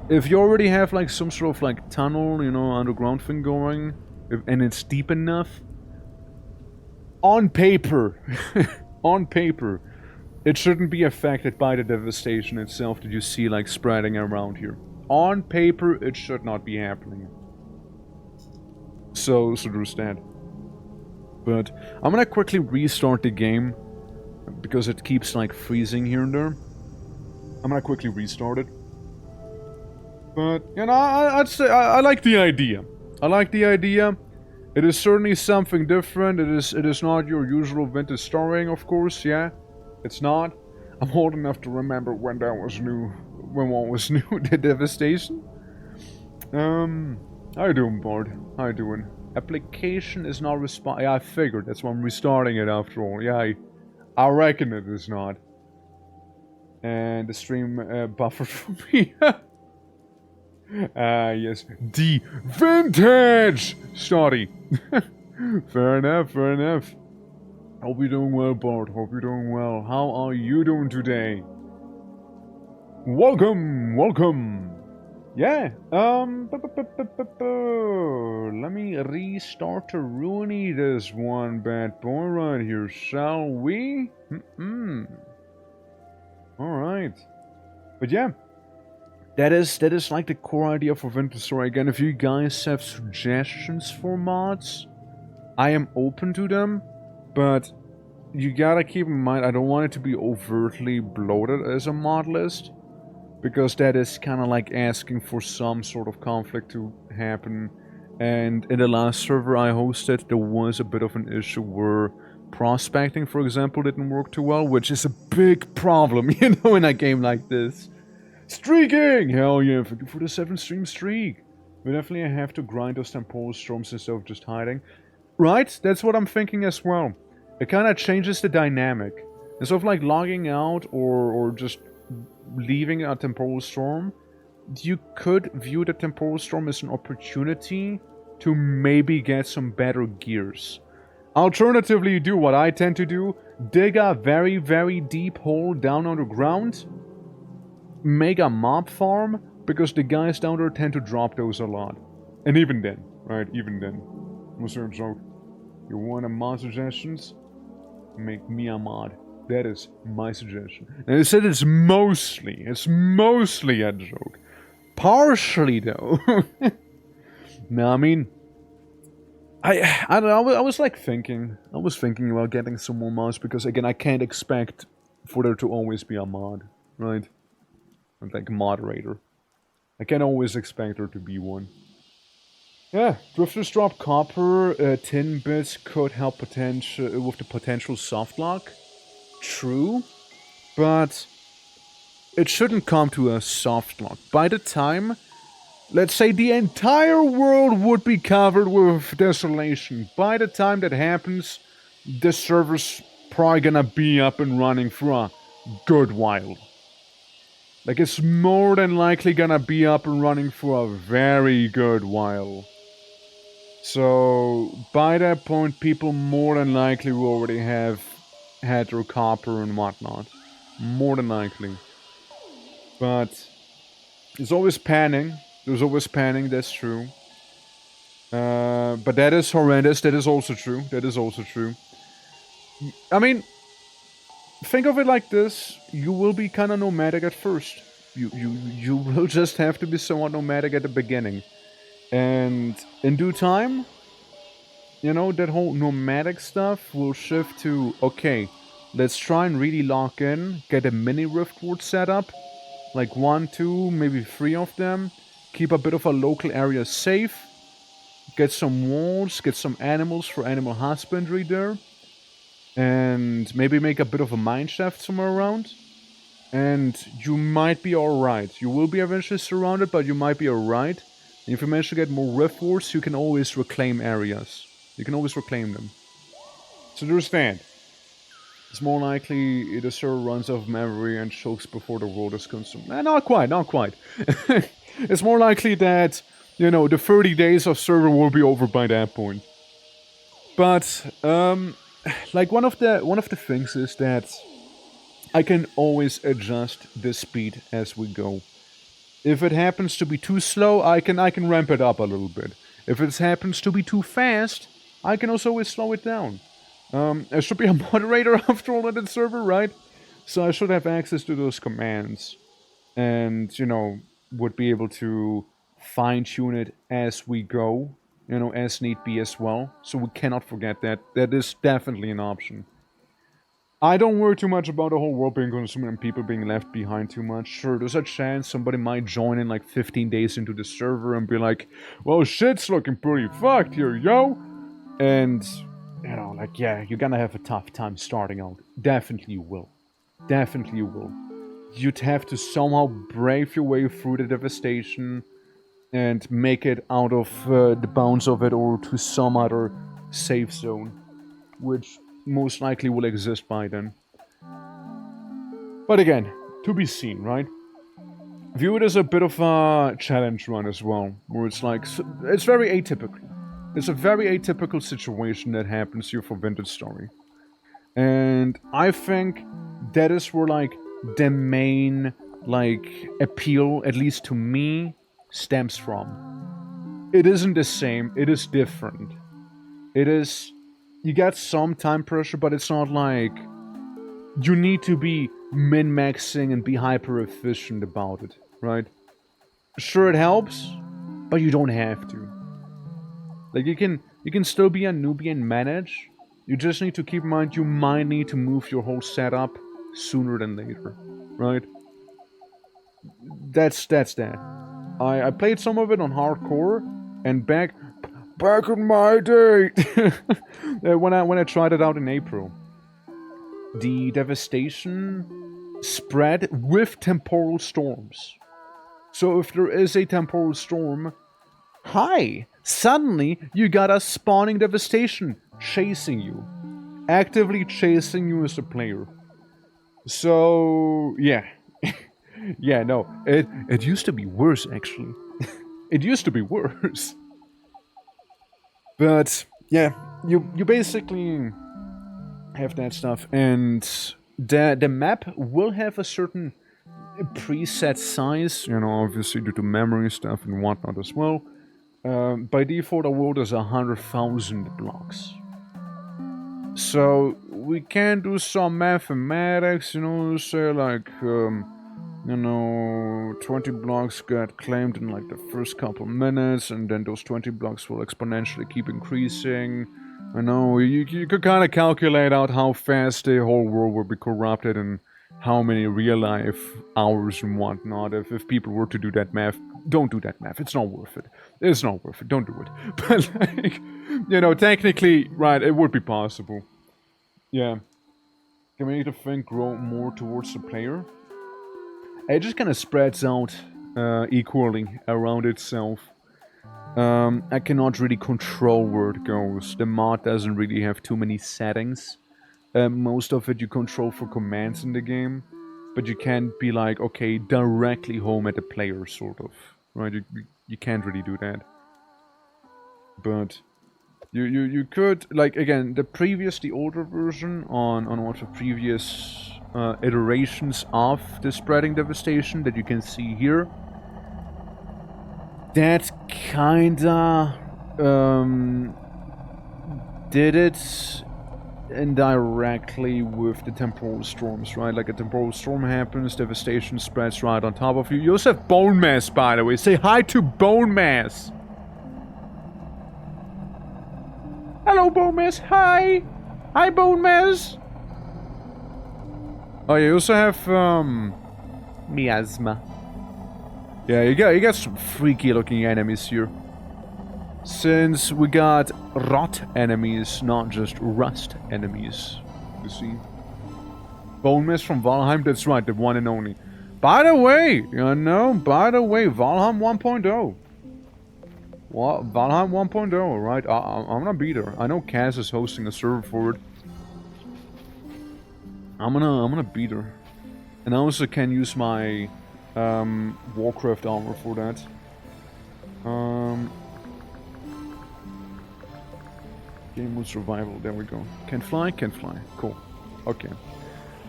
if you already have like some sort of like tunnel, you know, underground thing going, and it's deep enough, on paper, on paper, it shouldn't be affected by the devastation itself that you see like spreading around here. On paper, it should not be happening. So there's that. But I'm gonna quickly restart the game because it keeps like freezing here and there. I'm gonna quickly restart it. But you know, I'd say I like the idea. I like the idea. It is certainly something different. It is not your usual vintage storing, of course, yeah. It's not. I'm old enough to remember when that was new. When one was new, the devastation. How you doing, Bard? How you doing? Application is not respond. Yeah, I figured. That's why I'm restarting it after all. Yeah, I reckon it is not. And the stream buffered for me. Yes. The vintage study. Fair enough, fair enough. Hope you're doing well, Bart. Hope you're doing well. How are you doing today? Welcome, welcome. Yeah, let me restart to Rooney this one bad boy right here, shall we? Alright. But yeah. That is like the core idea for Vintage Story. Again, if you guys have suggestions for mods, I am open to them, but you gotta keep in mind, I don't want it to be overtly bloated as a mod list, because that is kind of like asking for some sort of conflict to happen. And in the last server I hosted, there was a bit of an issue where prospecting, for example, didn't work too well, which is a big problem, you know, in a game like this. Streaking! Hell yeah, thank you for the 7-stream streak. We definitely have to grind those temporal storms instead of just hiding. Right? That's what I'm thinking as well. It kind of changes the dynamic. Instead of like logging out or just leaving a temporal storm, you could view the temporal storm as an opportunity to maybe get some better gears. Alternatively, do what I tend to do, dig a very, very deep hole down underground, make a mob farm, because the guys down there tend to drop those a lot. And even then, right, even then. Was there a joke? You want a mod suggestions? Make me a mod. That is my suggestion. And I said it's mostly a joke. Partially, though. No, I mean, I don't know, I was thinking about getting some more mods, because again, I can't expect for there to always be a mod, right? Like a moderator. I can't always expect there to be one. Yeah, drifters drop copper, tin bits could help with the potential soft lock. True, but it shouldn't come to a soft lock. By the time, let's say the entire world would be covered with desolation. By the time that happens, the server's probably gonna be up and running for a good while. Like, it's more than likely gonna be up and running for a very good while. So, by that point, people more than likely will already have had their copper and whatnot. More than likely. But there's always panning. There's always panning, that's true. But that is horrendous. That is also true. That is also true. I mean, think of it like this. You will be kind of nomadic at first. You will just have to be somewhat nomadic at the beginning. And in due time, you know, that whole nomadic stuff will shift to, okay, let's try and really lock in, get a mini riftward set up. Like 1, 2, maybe 3 of them. Keep a bit of a local area safe. Get some walls, get some animals for animal husbandry there. And maybe make a bit of a mine shaft somewhere around. And you might be alright. You will be eventually surrounded, but you might be alright. And if you manage to get more riftwards, you can always reclaim areas. You can always reclaim them. So there's that. It's more likely the server runs out of memory and chokes before the world is consumed. Not quite, not quite. It's more likely that, you know, the 30 days of server will be over by that point. But, like, one of the things is that I can always adjust the speed as we go. If it happens to be too slow, I can ramp it up a little bit. If it happens to be too fast, I can also always slow it down. I should be a moderator after all on that server, right? So I should have access to those commands. And, you know, would be able to fine-tune it as we go. You know, as need be as well. So we cannot forget that. That is definitely an option. I don't worry too much about the whole world being consumed and people being left behind too much. Sure, there's a chance somebody might join in like 15 days into the server and be like, well, shit's looking pretty fucked here, yo! And, you know, like, yeah, you're gonna have a tough time starting out. Definitely you will. Definitely you will. You'd have to somehow brave your way through the devastation and make it out of the bounds of it or to some other safe zone, which most likely will exist by then. But again, to be seen, right? View it as a bit of a challenge run as well, where it's like, it's very atypical. It's a very atypical situation that happens here for Vintage Story. And I think that is where, like, the main, like, appeal, at least to me, stems from. It isn't the same, it is different. It is... You get some time pressure, but it's not like you need to be min-maxing and be hyper-efficient about it, right? Sure, it helps, but you don't have to. Like, you can still be a newbie and manage. You just need to keep in mind you might need to move your whole setup sooner than later, right? That's that. I played some of it on hardcore, and back in my day, when I tried it out in April, the devastation spread with temporal storms. So if there is a temporal storm, suddenly you got a spawning devastation chasing you, actively chasing you as a player. So yeah, yeah. No, it used to be worse actually. It used to be worse. But yeah, you basically have that stuff, and the map will have a certain preset size. You know, obviously due to memory stuff and whatnot as well. By default, our world is 100,000 blocks. So we can do some mathematics, you know, say like, 20 blocks get claimed in like the first couple minutes, and then those 20 blocks will exponentially keep increasing. I know, you could kind of calculate out how fast the whole world will be corrupted and how many real life hours and whatnot. If people were to do that math, don't do that math. It's not worth it. It's not worth it. Don't do it. But like, technically, right, it would be possible. Yeah. Can we make the thing grow more towards the player? It just kind of spreads out equally around itself. I cannot really control where it goes. The mod doesn't really have too many settings. Most of it you control for commands in the game, but you can't be like, okay, directly home at the player, sort of. Right? You can't really do that. But you could, like, again, the older version on one of the previous iterations of the spreading devastation that you can see here, that kinda did it indirectly with the temporal storms, right? Like a temporal storm happens, devastation spreads right on top of you. You also have Bone Mass, by the way. Say hi to Bone Mass. Hello, Bone Mass. Hi. Hi, Bone Mass. Oh, you also have Miasma. Yeah, you got some freaky looking enemies here. Since we got rot enemies, not just rust enemies. You see? Bone Mass from Valheim, that's right, the one and only. By the way, Valheim 1.0. What? Valheim 1.0, right? I'm gonna beat her. I know Kaz is hosting a server for it. I'm gonna beat her. And I also can use my Warcraft armor for that. Game mode survival, there we go. Can fly? Can fly. Cool. Okay.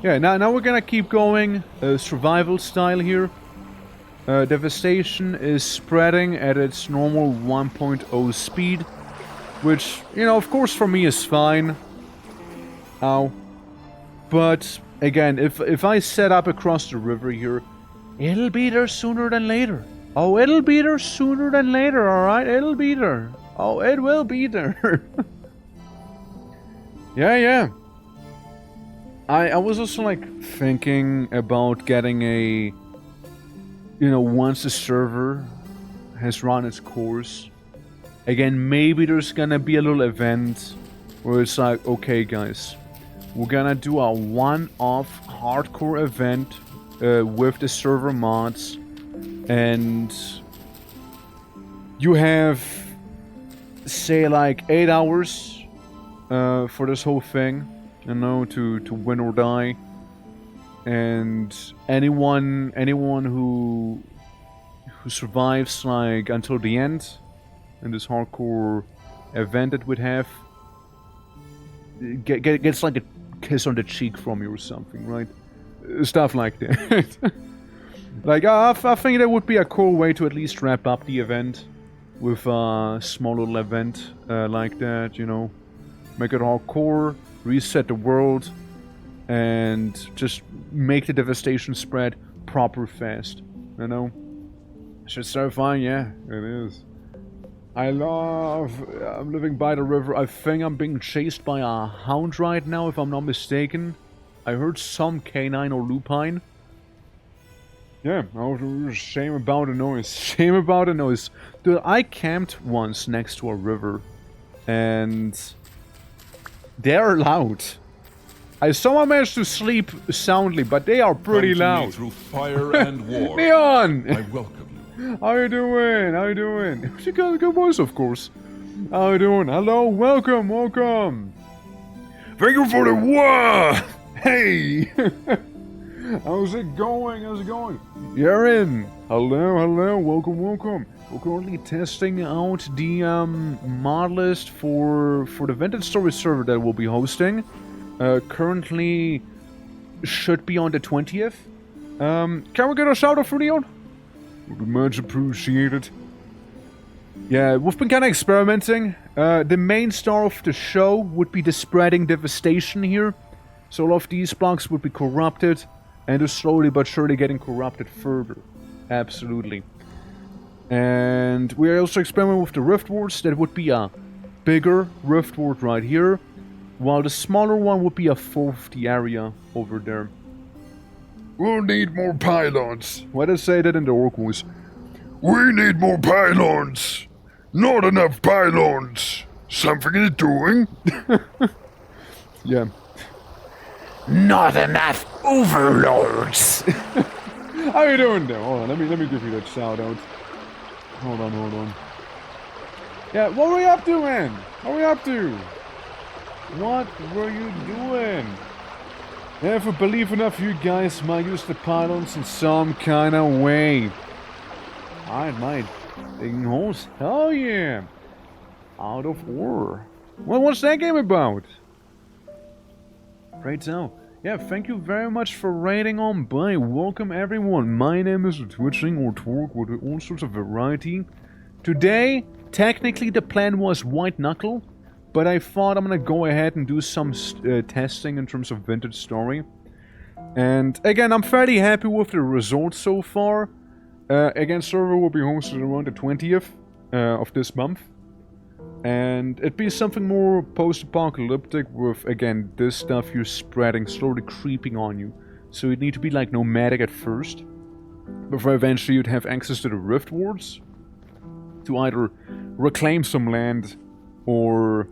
Yeah, now we're gonna keep going survival style here. Devastation is spreading at its normal 1.0 speed, which, of course for me is fine. Ow. But, again, if I set up across the river here, it'll be there sooner than later. Oh, it'll be there sooner than later, alright? It'll be there. Oh, it will be there. Yeah. I was also, like, thinking about getting a... once the server has run its course, again, maybe there's gonna be a little event where it's like, okay, guys, we're gonna do a one-off hardcore event with the server mods, and you have, say, like 8 hours for this whole thing, to win or die. And anyone who survives like until the end in this hardcore event that we'd have gets like a kiss on the cheek from you or something, right? Stuff like that. Like I think that would be a cool way to at least wrap up the event with a small little event like that, make it hardcore, reset the world, and just make the devastation spread proper fast, It's terrifying, yeah, it is. I'm living by the river. I think I'm being chased by a hound right now, if I'm not mistaken. I heard some canine or lupine. Yeah, shame about the noise. Shame about the noise. Dude, I camped once next to a river, and they're loud. I somehow managed to sleep soundly, but they are pretty loud. Through fire and war. Neon! I welcome you. How you doing? How you doing? You got a good voice, of course. How you doing? Hello, welcome. Thank you for the war! Hey! How's it going? How's it going? Yarin! Hello, hello, welcome, welcome. We're currently testing out the mod list for the Vintage Story server that we'll be hosting. Currently should be on the 20th. Can we get a shout out for Leon? Would be much appreciated. Yeah, we've been kind of experimenting. The main star of the show would be the spreading devastation here. So all of these blocks would be corrupted, and they're slowly but surely getting corrupted further. Absolutely. And we are also experimenting with the rift wards. That would be a bigger rift ward right here, while the smaller one would be a fourth the area over there. We'll need more pylons. Why did I say that in the orc voice? We need more pylons. Not enough pylons. Something is doing. Yeah. Not enough overlords. How you doing there? Hold on, let me give you that shout out. Hold on. Yeah, what were you up to, man? What were you up to? What were you doing? Yeah, if I believe enough you guys might use the pylons in some kind of way. I might. Digging holes? Hell yeah! Out of ore. Well, what's that game about? Right now. Yeah, thank you very much for raiding on by. Welcome everyone. My name is Twitching or Torque with all sorts of variety. Today, technically the plan was White Knuckle, but I thought I'm gonna go ahead and do some testing in terms of Vintage Story. And again, I'm fairly happy with the results so far. Again, server will be hosted around the 20th of this month. And it'd be something more post-apocalyptic with, again, this stuff you're spreading, slowly creeping on you. So you'd need to be like nomadic at first, before eventually you'd have access to the rift wards, to either reclaim some land or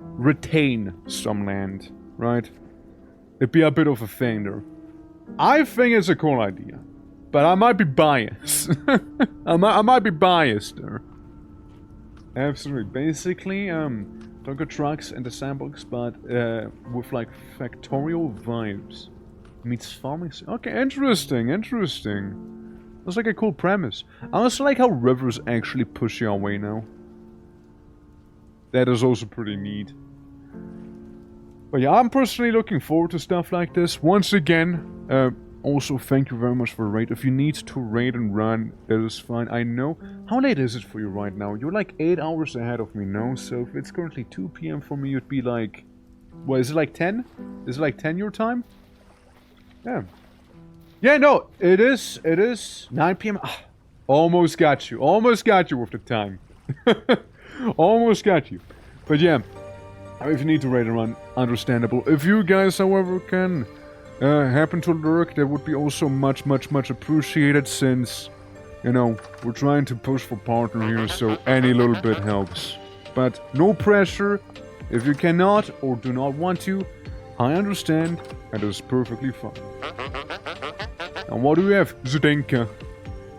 retain some land, right? It'd be a bit of a thing there. I think it's a cool idea, but I might be biased. I might be biased there. Absolutely. Basically, Tonka trucks and the sandbox, but with like factorial vibes. Meets farming. Okay, interesting. That's like a cool premise. I also like how rivers actually push you away now. That is also pretty neat. But yeah, I'm personally looking forward to stuff like this. Once again, also thank you very much for raid. If you need to raid and run, that is fine. I know. How late is it for you right now? You're like 8 hours ahead of me now, so if it's currently 2 PM for me, it'd be like... What, is it like 10? Is it like 10 your time? Yeah. Yeah, no, it is 9 PM. Ah, almost got you with the time. Almost got you. But yeah, if you need to raid and run, understandable. If you guys, however, can happen to lurk, that would be also much appreciated, since, you know, we're trying to push for partner here, so any little bit helps. But no pressure. If you cannot or do not want to, I understand, and it's perfectly fine. And what do we have? Zdenka.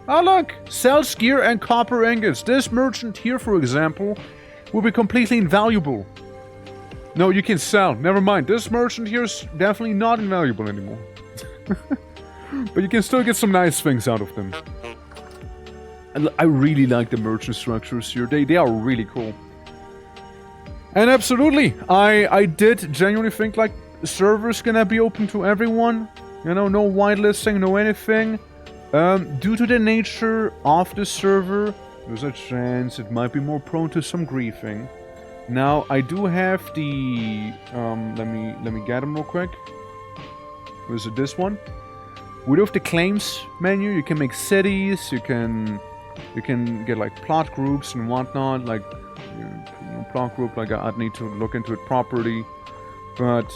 Oh look! Sells gear and copper ingots. This merchant here, for example, will be completely invaluable. No, you can sell. Never mind. This merchant here is definitely not invaluable anymore. But you can still get some nice things out of them. I really like the merchant structures here. They are really cool. And absolutely, I did genuinely think like the server's gonna be open to everyone. You know, no whitelisting, no anything. Due to the nature of the server, there's a chance it might be more prone to some griefing. Now, I do have the, let me get them real quick. Was it this one? We do have the claims menu. You can make cities, you can get like plot groups and whatnot, like, you know, plot group, like I'd need to look into it properly. But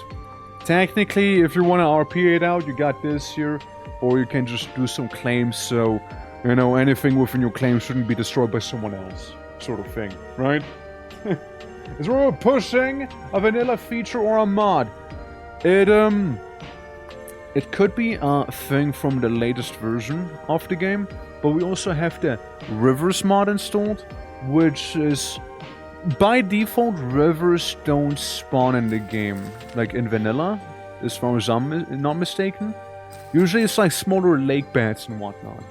technically, if you want to RP it out, you got this here, or you can just do some claims, so, you know, anything within your claim shouldn't be destroyed by someone else, sort of thing, right? Is we're pushing a vanilla feature or a mod. It could be a thing from the latest version of the game, but we also have the Rivers mod installed, which is, by default, rivers don't spawn in the game, like in vanilla, as far as I'm not mistaken. Usually it's like smaller lake beds and whatnot.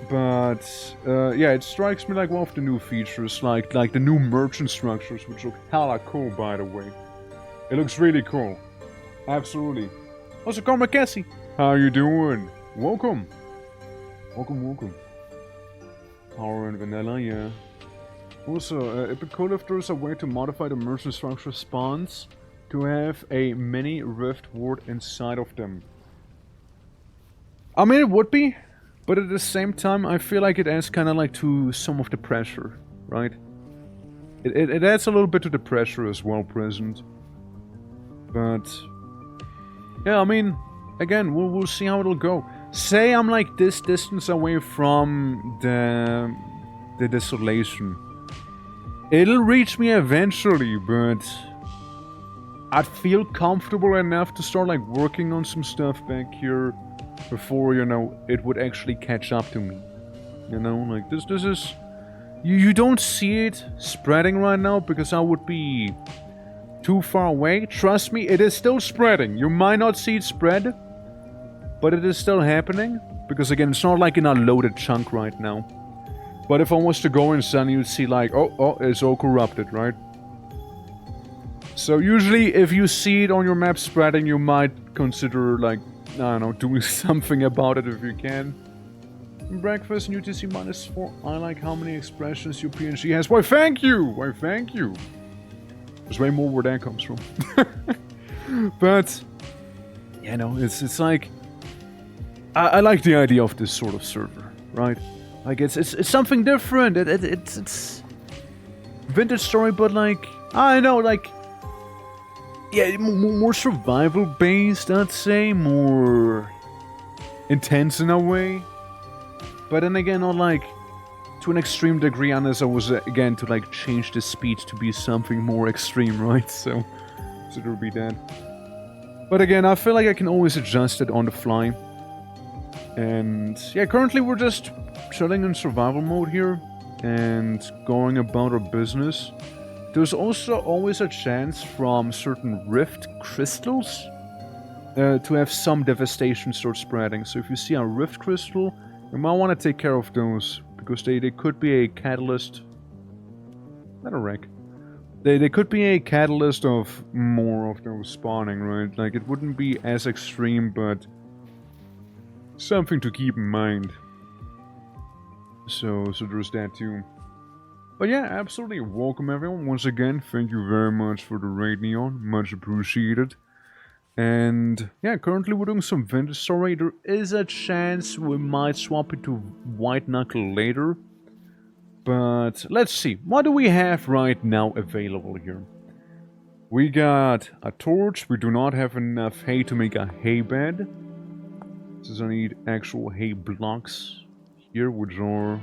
But yeah, it strikes me like one of the new features, like the new merchant structures, which look hella cool, by the way. It looks really cool. Absolutely. Also, Cormac Cassie, how you doing? Welcome. Welcome. Power and vanilla, yeah. Also, it'd be cool if there's a way to modify the merchant structure spawns to have a mini rift ward inside of them. I mean, it would be, but at the same time, I feel like it adds kind of like to some of the pressure, right? It adds a little bit to the pressure as well present. But yeah, I mean, again, we'll see how it'll go. Say I'm like this distance away from the desolation. It'll reach me eventually, but I'd feel comfortable enough to start like working on some stuff back here before, you know, it would actually catch up to me. You know, like this is... You don't see it spreading right now because I would be too far away. Trust me, it is still spreading. You might not see it spread, but it is still happening. Because again, it's not like in a loaded chunk right now. But if I was to go inside, you'd see like, oh, it's all corrupted, right? So usually if you see it on your map spreading, you might consider like, I don't know, doing something about it if you can. Breakfast, UTC -4. I like how many expressions your PNG has. Why thank you! Why thank you! There's way more where that comes from. But, you know, it's like... I like the idea of this sort of server, right? Like, it's something different. It's vintage story, but like, I don't know, like, yeah, more survival based, I'd say, more intense in a way. But then again, not like to an extreme degree, unless I was again to like change the speed to be something more extreme, right? So there'll be that. But again, I feel like I can always adjust it on the fly. And yeah, currently we're just chilling in survival mode here and going about our business. There's also always a chance from certain rift crystals to have some devastation start spreading. So if you see a rift crystal, you might want to take care of those because they could be a catalyst. Not a wreck. They could be a catalyst of more of those spawning, right? Like it wouldn't be as extreme, but something to keep in mind. So there's that too. But yeah, absolutely. Welcome everyone. Once again, thank you very much for the raid, Neon. Much appreciated. And yeah, currently we're doing some vintage story. There is a chance we might swap it to White Knuckle later. But let's see. What do we have right now available here? We got a torch. We do not have enough hay to make a hay bed. So I need actual hay blocks here, which are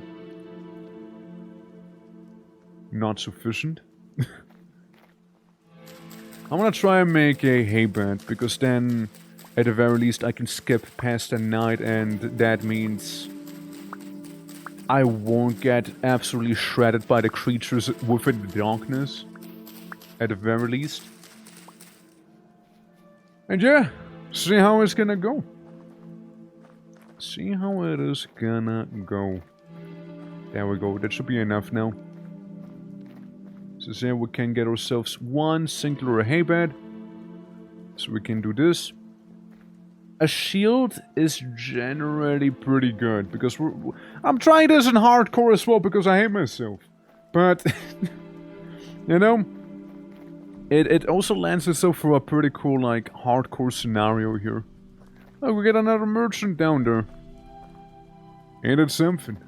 not sufficient. I'm gonna try and make a hay bed, because then, at the very least, I can skip past the night, and that means I won't get absolutely shredded by the creatures within the darkness, at the very least. And yeah, see how it's gonna go. See how it is gonna go. There we go, that should be enough now. So then we can get ourselves one singular hay bed. So we can do this. A shield is generally pretty good, because I'm trying this in hardcore as well, because I hate myself. But, you know, it also lends itself for a pretty cool, like, hardcore scenario here. Oh, we get another merchant down there. Ain't it something?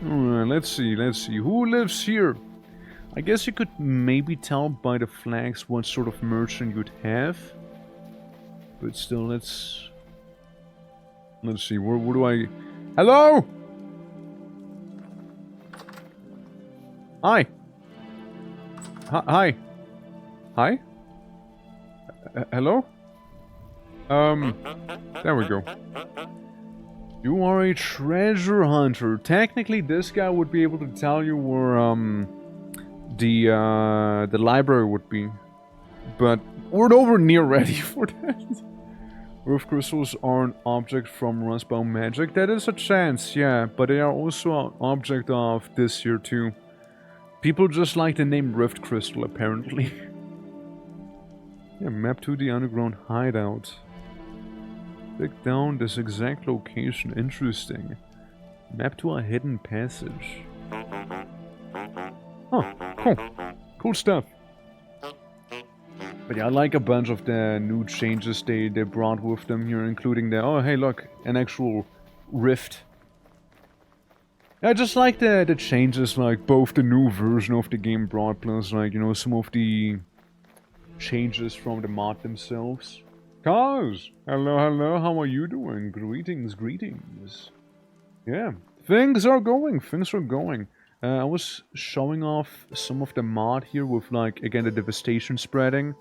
Alright, let's see. Who lives here? I guess you could maybe tell by the flags what sort of merchant you'd have. But still, let's see. Where do I... Hello? Hi. Hi. Hi? Hello? There we go. You are a treasure hunter. Technically, this guy would be able to tell you where, the library would be. But we're nowhere near ready for that. Earth crystals are an object from Rustbound Magic. That is a chance, yeah, but they are also an object of this year too. People just like the name Rift Crystal, apparently. Yeah, map to the underground hideout. Click down this exact location. Interesting. Map to a hidden passage. Oh, cool. Cool stuff. But yeah, I like a bunch of the new changes they brought with them here, including the, oh hey look, an actual rift. I just like the changes, like both the new version of the game brought, plus like, you know, some of the changes from the mod themselves. Kaz! Hello, hello, how are you doing? Greetings, greetings. Yeah, things are going. I was showing off some of the mod here with, like, again, the devastation spreading.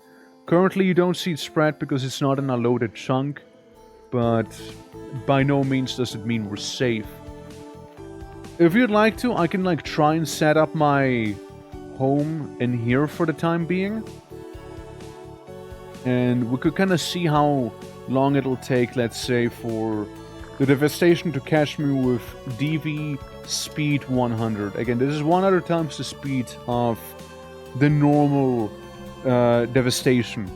Currently you don't see it spread because it's not in a loaded chunk, but by no means does it mean we're safe. If you'd like to, I can like try and set up my home in here for the time being. And we could kind of see how long it'll take, let's say, for the devastation to catch me with DV speed 100. Again, this is 100 times the speed of the normal devastation.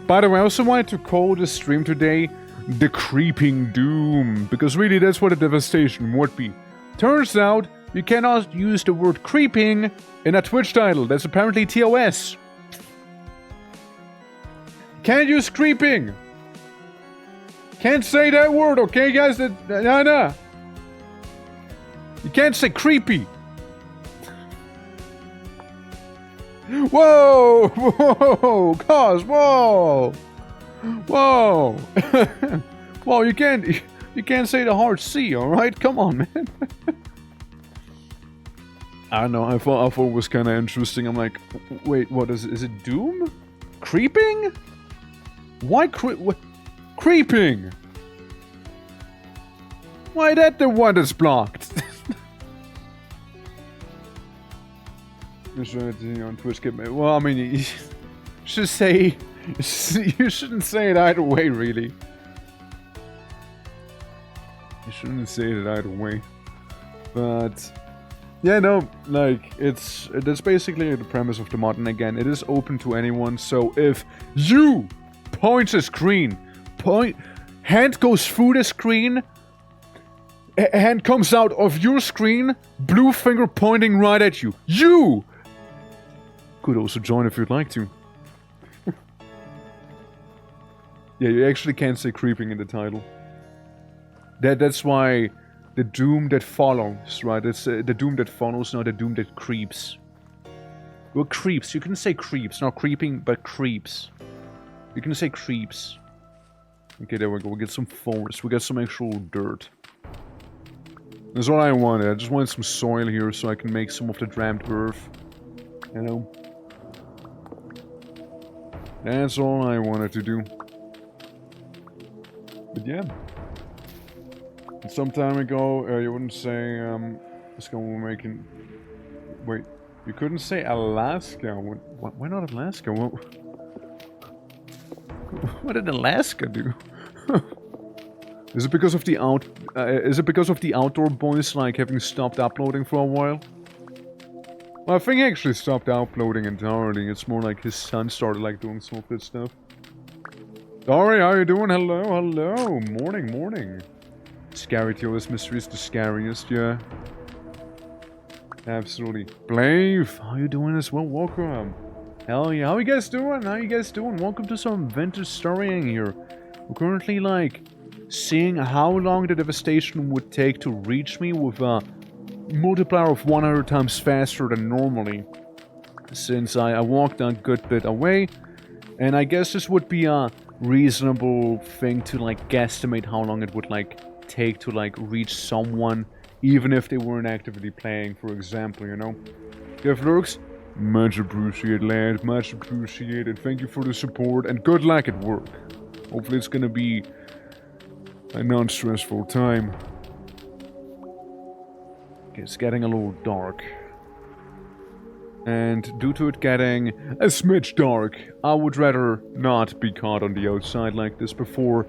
By the way, I also wanted to call this stream today the Creeping Doom, because really that's what a devastation would be. Turns out, you cannot use the word creeping in a Twitch title. That's apparently TOS. Can't use creeping. Can't say that word, okay, guys? No. You can't say creepy. Whoa! Whoa! Cause, whoa! Whoa! Whoa, you can't say the hard C, alright? Come on, man. I don't know, I thought it was kinda interesting. I'm like, wait, what is it Doom? Creeping? Why creeping? Why that the one that's blocked? On Twitch, well, I mean, you should say, you shouldn't say it either way, really. You shouldn't say it either way. But yeah, no, like that's basically the premise of the mod. And again, it is open to anyone. So if you point a screen, hand goes through the screen, hand comes out of your screen, blue finger pointing right at you. You could also join if you'd like to. Yeah, you actually can't say creeping in the title. That's why the doom that follows, right? It's the doom that follows, not the doom that creeps. Well, creeps. You can say creeps, not creeping, but creeps. You can say creeps. Okay, there we go. We get some forest. We get some actual dirt. That's what I wanted. I just wanted some soil here so I can make some of the damned earth. You know? That's all I wanted to do. But yeah. Some time ago, you wouldn't say, let's go, we're making... Wait, you couldn't say Alaska. Why not Alaska? What did Alaska do? Is it because of the Outdoor Boys, like, having stopped uploading for a while? Well, I think he actually stopped uploading entirely. It's more like his son started, like, doing some of this stuff. Sorry, how you doing? Hello, hello. Morning. Scary TOS Mystery is the scariest, yeah. Absolutely. Blave, how you doing as well? Welcome. Hell yeah, how you guys doing? Welcome to some vintage storying here. We're currently, like, seeing how long the devastation would take to reach me with a multiplier of 100 times faster than normally. Since I walked a good bit away, and I guess this would be a reasonable thing to, like, guesstimate how long it would, like, take to, like, reach someone, even if they weren't actively playing, for example, you know? If lurks, much appreciated, lad, much appreciated. Thank you for the support, and good luck at work. Hopefully it's gonna be a non-stressful time. Okay, it's getting a little dark. And due to it getting a smidge dark, I would rather not be caught on the outside like this before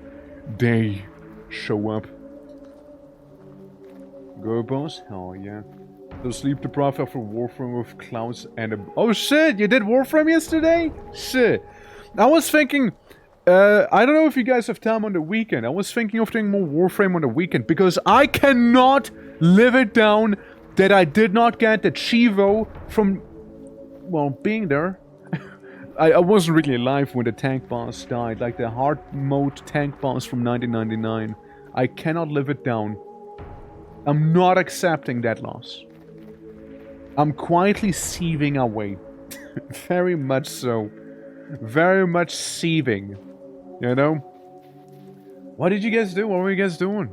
they show up. Go, boss? Hell yeah. So sleep deprived after Warframe with Klaus and a... Oh shit, you did Warframe yesterday? Shit. I was thinking... I don't know if you guys have time on the weekend. I was thinking of doing more Warframe on the weekend because I cannot live it down that I did not get the Chivo from, well, being there. I wasn't really alive when the tank boss died, like the hard mode tank boss from 1999. I cannot live it down. I'm not accepting that loss. I'm quietly seething away. Very much so. Very much seething. You know? What did you guys do? What were you guys doing?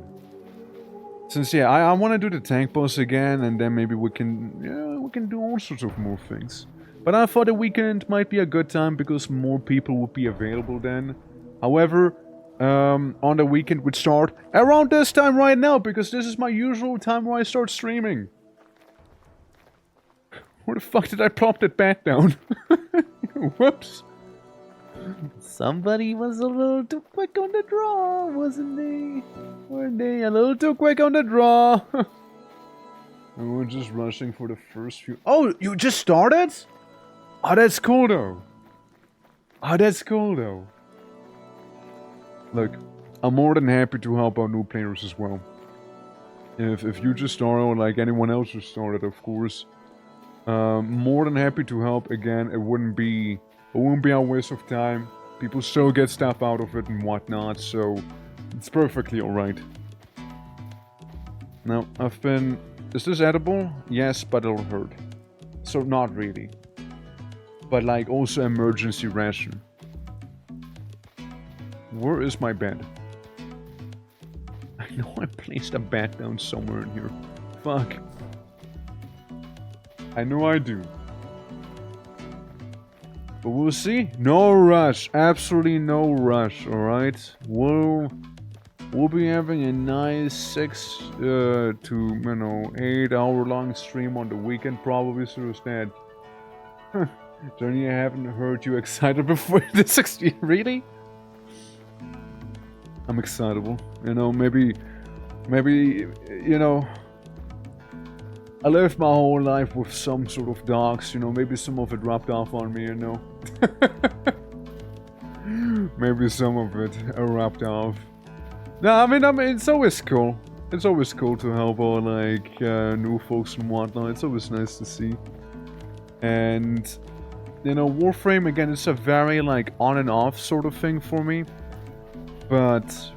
Since, yeah, I want to do the tank boss again, and then maybe we can do all sorts of more things. But I thought the weekend might be a good time because more people would be available then. However, on the weekend would start around this time right now, because this is my usual time where I start streaming. Where the fuck did I plop that bat down? Whoops. Somebody was a little too quick on the draw, wasn't they? Weren't they a little too quick on the draw? And we're just rushing for the first few... Oh, you just started? Oh, that's cool though. Oh, that's cool though. Look, I'm more than happy to help out new players as well. If you just started or like anyone else just started, of course. More than happy to help again. It wouldn't be a waste of time. People still get stuff out of it and whatnot, so it's perfectly alright. Now, is this edible? Yes, but it'll hurt. So not really. But like also emergency ration. Where is my bed? I know I placed a bed down somewhere in here. Fuck. I know I do. But we'll see. No rush. Absolutely no rush, alright? We'll be having a nice 6 to 8 hour long stream on the weekend probably, so is that. Johnny, I haven't heard you excited before the 60. Really? I'm excitable. You know, maybe, you know, I lived my whole life with some sort of dogs, you know, maybe some of it rubbed off on me, you know. Maybe some of it rubbed off. No, I mean, it's always cool. It's always cool to help out, like, new folks and whatnot. It's always nice to see. And, you know, Warframe, again, it's a very, like, on and off sort of thing for me. But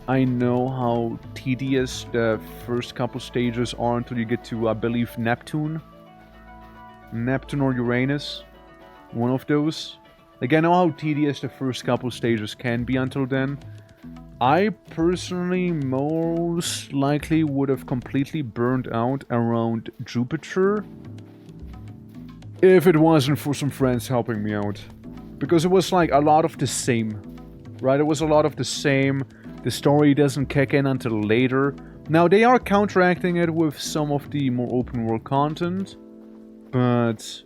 I know how tedious the first couple stages are until you get to, I believe, Neptune. Neptune or Uranus. One of those. Like, I know how tedious the first couple stages can be until then. I personally most likely would have completely burned out around Jupiter if it wasn't for some friends helping me out. Because it was like a lot of the same. Right, it was a lot of the same. The story doesn't kick in until later. Now, they are counteracting it with some of the more open world content. But,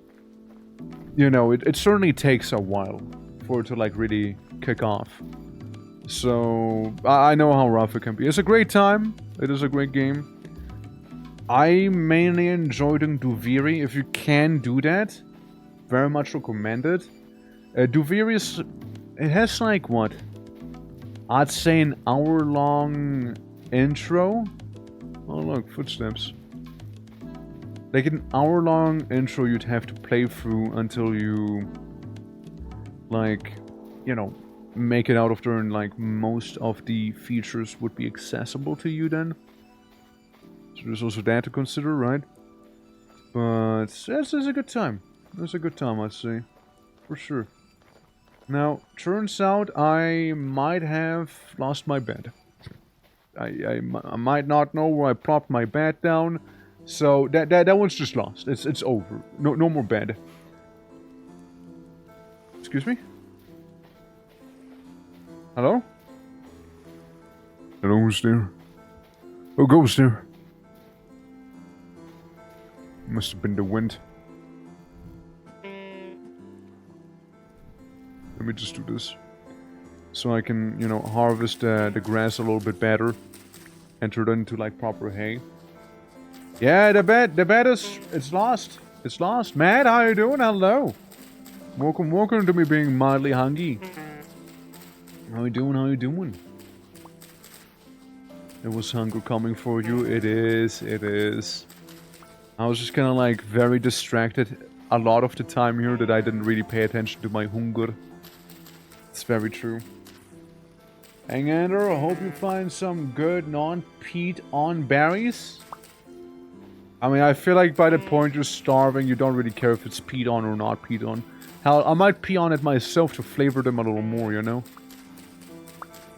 you know, it certainly takes a while for it to, like, really kick off. So, I know how rough it can be. It's a great time. It is a great game. I mainly enjoy doing Duviri. If you can do that, very much recommend it. Duviri is... It has like, what? I'd say an hour-long intro. Oh look, footsteps. Like an hour-long intro you'd have to play through until you, like, you know, make it out of there and like most of the features would be accessible to you then. So there's also that to consider, right? But this is a good time. It's a good time, I'd say. For sure. Now, turns out I might have lost my bed. I might not know where I plopped my bed down, so that one's just lost. It's over. No more bed. Excuse me? Hello? Hello, who's there? Who goes there? Must have been the wind. Let me just do this. So I can, you know, harvest the grass a little bit better. And turn it into, like, proper hay. Yeah, the bed is... It's lost. It's lost. Matt, how you doing? Hello. Welcome to me being mildly hungry. How you doing? How you doing? It was hunger coming for you. It is. It is. I was just kind of like very distracted a lot of the time here that I didn't really pay attention to my hunger. It's very true. Hangander, I hope you find some good non-peat on berries. I mean, I feel like by the point you're starving, you don't really care if it's peat on or not peat on. Hell, I might pee on it myself to flavor them a little more, you know?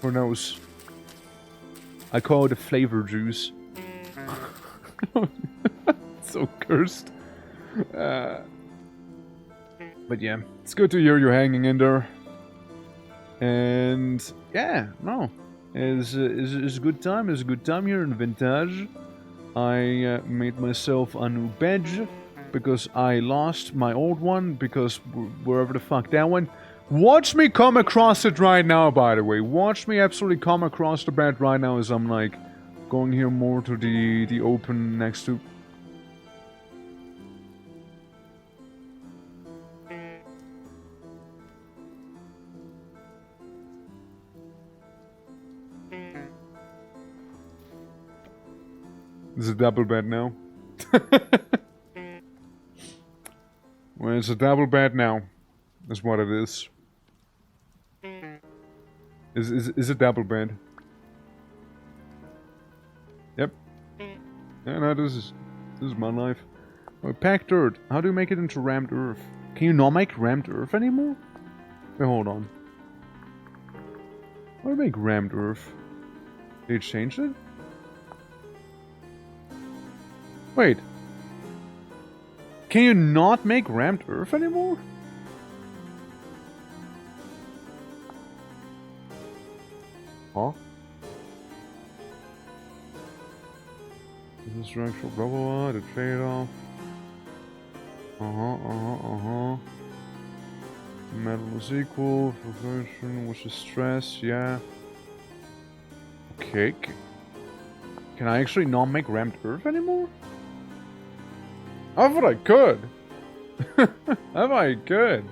Who knows? I call it a flavor juice. So cursed. But yeah, it's good to hear you hanging in there. And yeah, no, it's a good time. It's a good time here in Vintage. I made myself a new badge because I lost my old one because wherever the fuck that went. Watch me come across it right now, by the way. Watch me absolutely come across the bed right now as I'm like going here more to the open next to. It's a double bed now. Well, it's a double bed now. That's what it is. Is a double bed. Yep. Yeah, no, this is my life. Oh, packed dirt. How do you make it into rammed earth? Can you not make rammed earth anymore? Wait, hold on. How do you make rammed earth? They changed it? Wait. Can you not make rammed earth anymore? Huh? This is structural blah blah blah, the trade-off. Metal is equal, perversion, which is stress, yeah. Okay. Can I actually not make rammed earth anymore? I thought I could. I thought I could.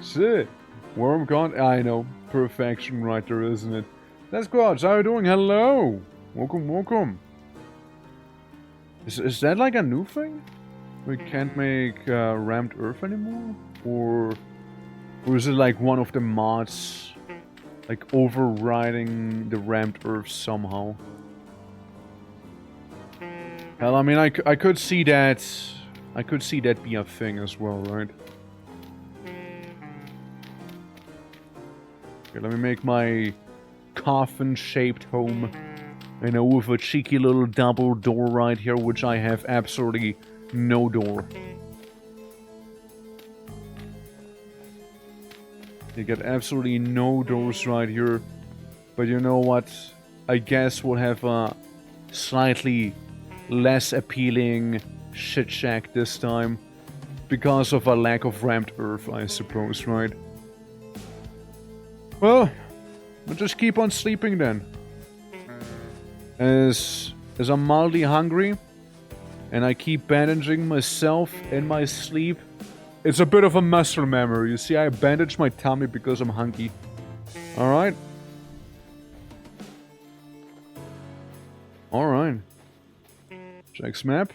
Shit. Worm gone. I know. Perfection right there, isn't it? That's good. How are you doing? Hello. Welcome, welcome. Is that like a new thing? We can't make rammed earth anymore? Or is it like one of the mods like overriding the rammed earth somehow? Hell, I mean, I could see that. I could see that be a thing as well, right? Okay, let me make my coffin-shaped home. You know, with a cheeky little double door right here, which I have absolutely no door. You get absolutely no doors right here. But you know what? I guess we'll have a slightly less appealing shit shack this time. Because of a lack of rammed earth, I suppose, right? Well, I'll just keep on sleeping then. As I'm mildly hungry, and I keep bandaging myself in my sleep. It's a bit of a muscle memory. You see, I bandaged my tummy because I'm hungry. Alright. Alright. Checks map.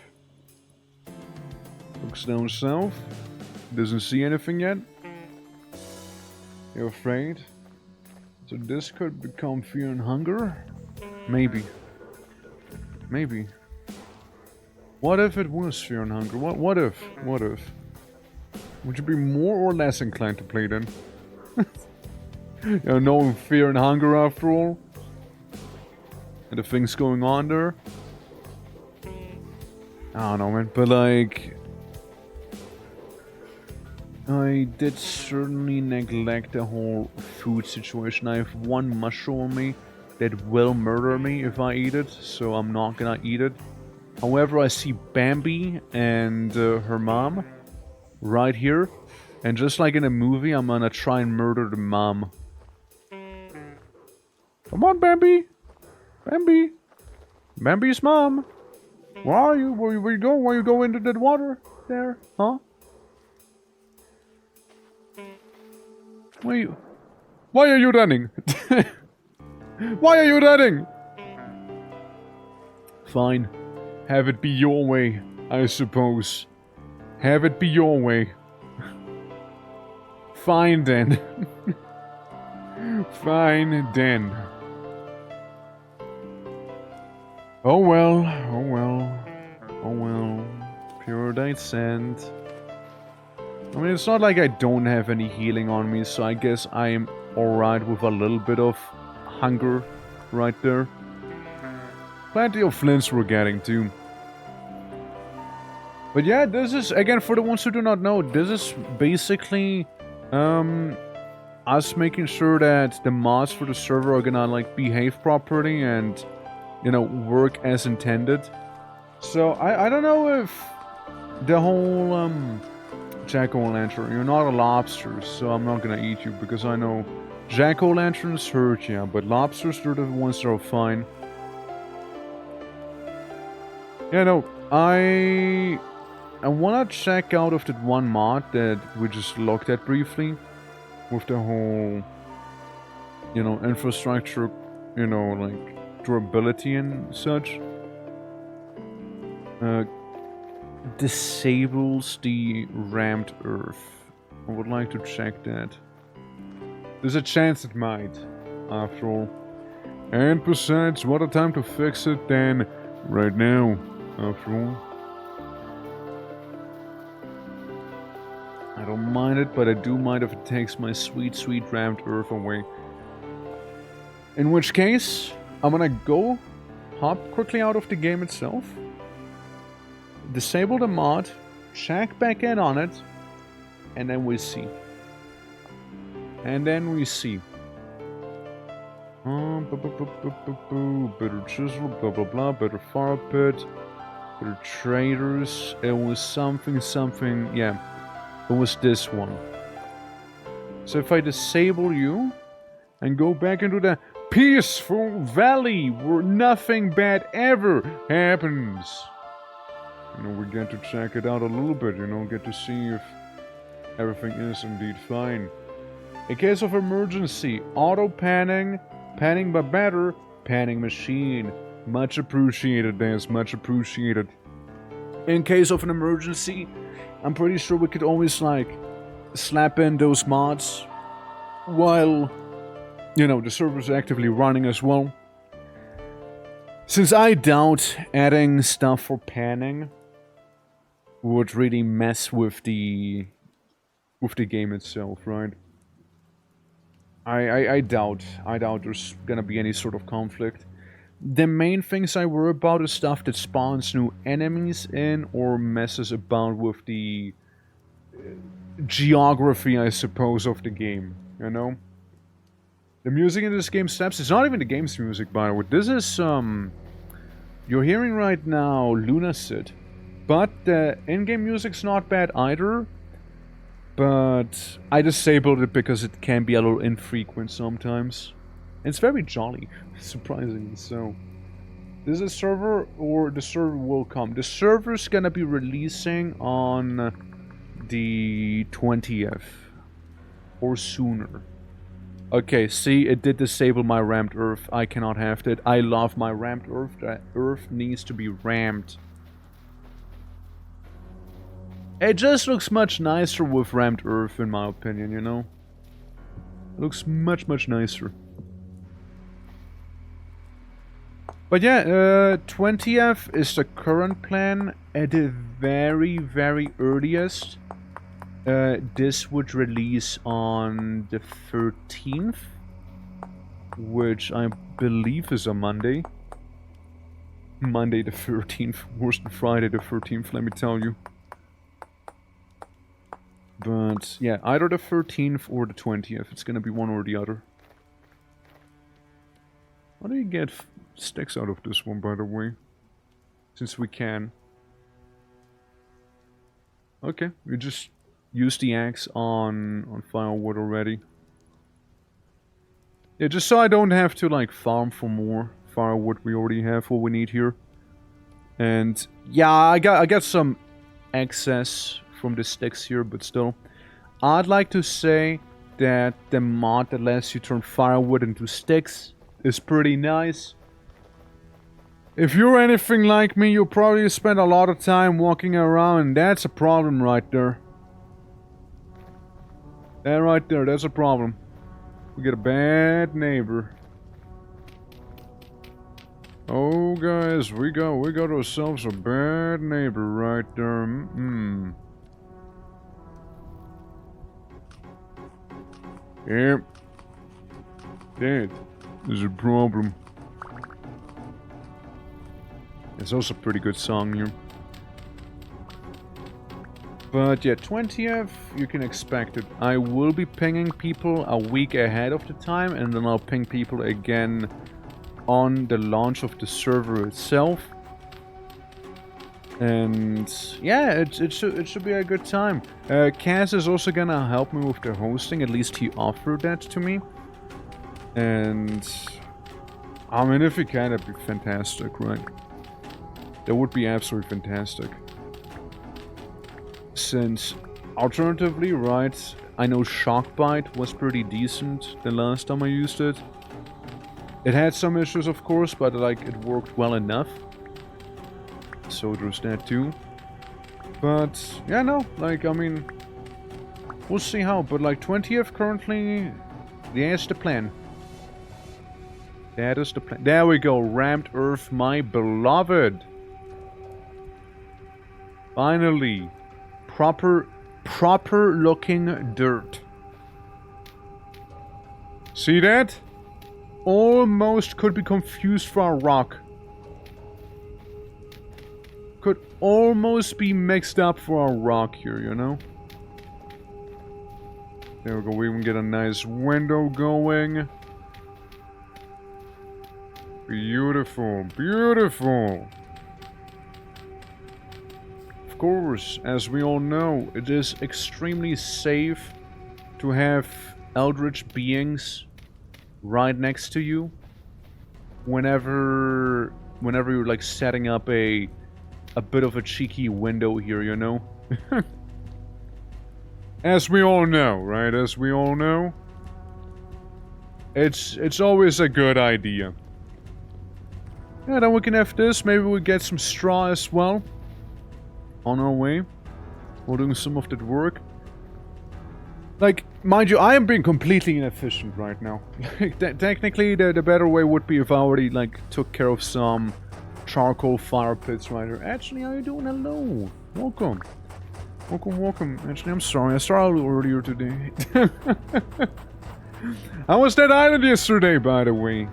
Looks down south. Doesn't see anything yet. You're afraid? So this could become fear and hunger? Maybe. Maybe. What if it was fear and hunger? What if? What if? Would you be more or less inclined to play then? You know, knowing fear and hunger after all? And the things going on there? I don't know, man. But like... I did certainly neglect the whole food situation. I have one mushroom on me that will murder me if I eat it, so I'm not gonna eat it. However, I see Bambi and her mom right here. And just like in a movie, I'm gonna try and murder the mom. Come on, Bambi! Bambi! Bambi's mom! Where are you? Where you go? Where you go into that water? There? Huh? Why are you running? Why are you running? Fine. Have it be your way, I suppose. Have it be your way. Fine then. Fine then. Oh well, oh well, oh well. Pure sand. I mean, it's not like I don't have any healing on me, so I guess I am alright with a little bit of hunger right there. Plenty of flints we're getting too. But yeah, this is, again, for the ones who do not know, this is basically us making sure that the mods for the server are gonna like behave properly and, you know, work as intended. So I don't know if the whole jack-o'-lantern, you're not a lobster, so I'm not gonna eat you because I know jack-o'-lanterns hurt you, but lobsters are the ones that are fine. Yeah, no, I wanna check out of that one mod that we just looked at briefly with the whole, you know, infrastructure, you know, like durability and such. Disables the rammed earth. I would like to check that. There's a chance it might, after all. And besides, what a time to fix it than right now, after all. I don't mind it, but I do mind if it takes my sweet, sweet rammed earth away. In which case, I'm gonna go hop quickly out of the game itself. Disable the mod, check back in on it, and then we see. And then we see. Better chisel, blah blah blah, better fire pit, better traders. It was something, yeah. It was this one. So if I disable you and go back into the peaceful valley where nothing bad ever happens. You know, we get to check it out a little bit, you know, get to see if everything is indeed fine. In case of emergency, auto panning, panning but better, panning machine. Much appreciated, Dance, much appreciated. In case of an emergency, I'm pretty sure we could always, like, slap in those mods while, you know, the server's actively running as well. Since I doubt adding stuff for panning would really mess with the game itself, right? I doubt there's gonna be any sort of conflict. The main things I worry about is stuff that spawns new enemies in or messes about with the geography, I suppose, of the game, you know? The music in this game slaps. It's not even the game's music, by the way. This is, you're hearing right now Lunacid. But the in-game music's not bad either. But I disabled it because it can be a little infrequent sometimes. It's very jolly, surprisingly so. This is a server, or the server will come. The server's gonna be releasing on the 20th. Or sooner. Okay, see, it did disable my rammed earth. I cannot have that. I love my rammed earth. That earth needs to be rammed. It just looks much nicer with rammed earth, in my opinion, you know? It looks much, much nicer. But yeah, 20th is the current plan. At the very, very earliest, this would release on the 13th, which I believe is a Monday. Monday the 13th, worse than Friday the 13th, let me tell you. But yeah, either the 13th or the 20th. It's gonna be one or the other. How do you get sticks out of this one, by the way? Since we can. Okay, we just use the axe on firewood already. Yeah, just so I don't have to like farm for more firewood. We already have what we need here. And yeah, I got some excess from the sticks here, but still. I'd like to say that the mod that lets you turn firewood into sticks is pretty nice. If you're anything like me, you'll probably spend a lot of time walking around, and that's a problem right there. That right there, that's a problem. We get a bad neighbor. Oh, guys, we got ourselves a bad neighbor right there. Yep. That is a problem. It's also a pretty good song here. But yeah, 20th, you can expect it. I will be pinging people a week ahead of the time, and then I'll ping people again on the launch of the server itself. And yeah, it should be a good time. Kaz is also gonna help me with the hosting, at least he offered that to me. And I mean, if he can, that'd be fantastic, right? That would be absolutely fantastic. Since, alternatively, right, I know Shockbite was pretty decent the last time I used it. It had some issues, of course, but like it worked well enough. So there's that too. But yeah, no, like I mean, we'll see how. But like 20th currently, that's the plan. That is the plan. There we go, Rammed Earth, my beloved. Finally, proper looking dirt. See that? Almost could be confused for a rock. Could almost be mixed up for a rock here, you know? There we go, we even get a nice window going. Beautiful, beautiful. Of course, as we all know, it is extremely safe to have eldritch beings right next to you whenever you're like setting up a bit of a cheeky window here, you know? As we all know, right? As we all know, it's always a good idea. Yeah, then we can have this. Maybe we'll get some straw as well. On our way. We're doing some of that work. Like, mind you, I am being completely inefficient right now. Technically, the better way would be if I already, like, took care of some charcoal fire pits right here. Actually, how you doing? Hello. Welcome. Welcome. Actually, I'm sorry. I started a little earlier today. I was that island yesterday, by the way.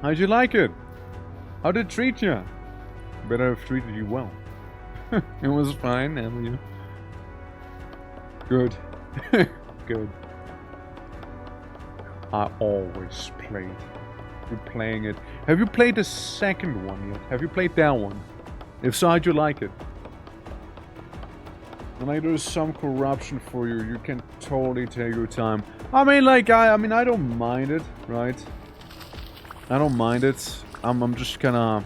How'd you like it? How did it treat you? Better have treated you well. It was fine, haven't you? Good. Good. I always played. You're playing it. Have you played the second one yet? Have you played that one? If so, how'd you like it? And like there's some corruption for you. You can totally take your time. I mean, like, I don't mind it, right? I don't mind it. I'm just kinda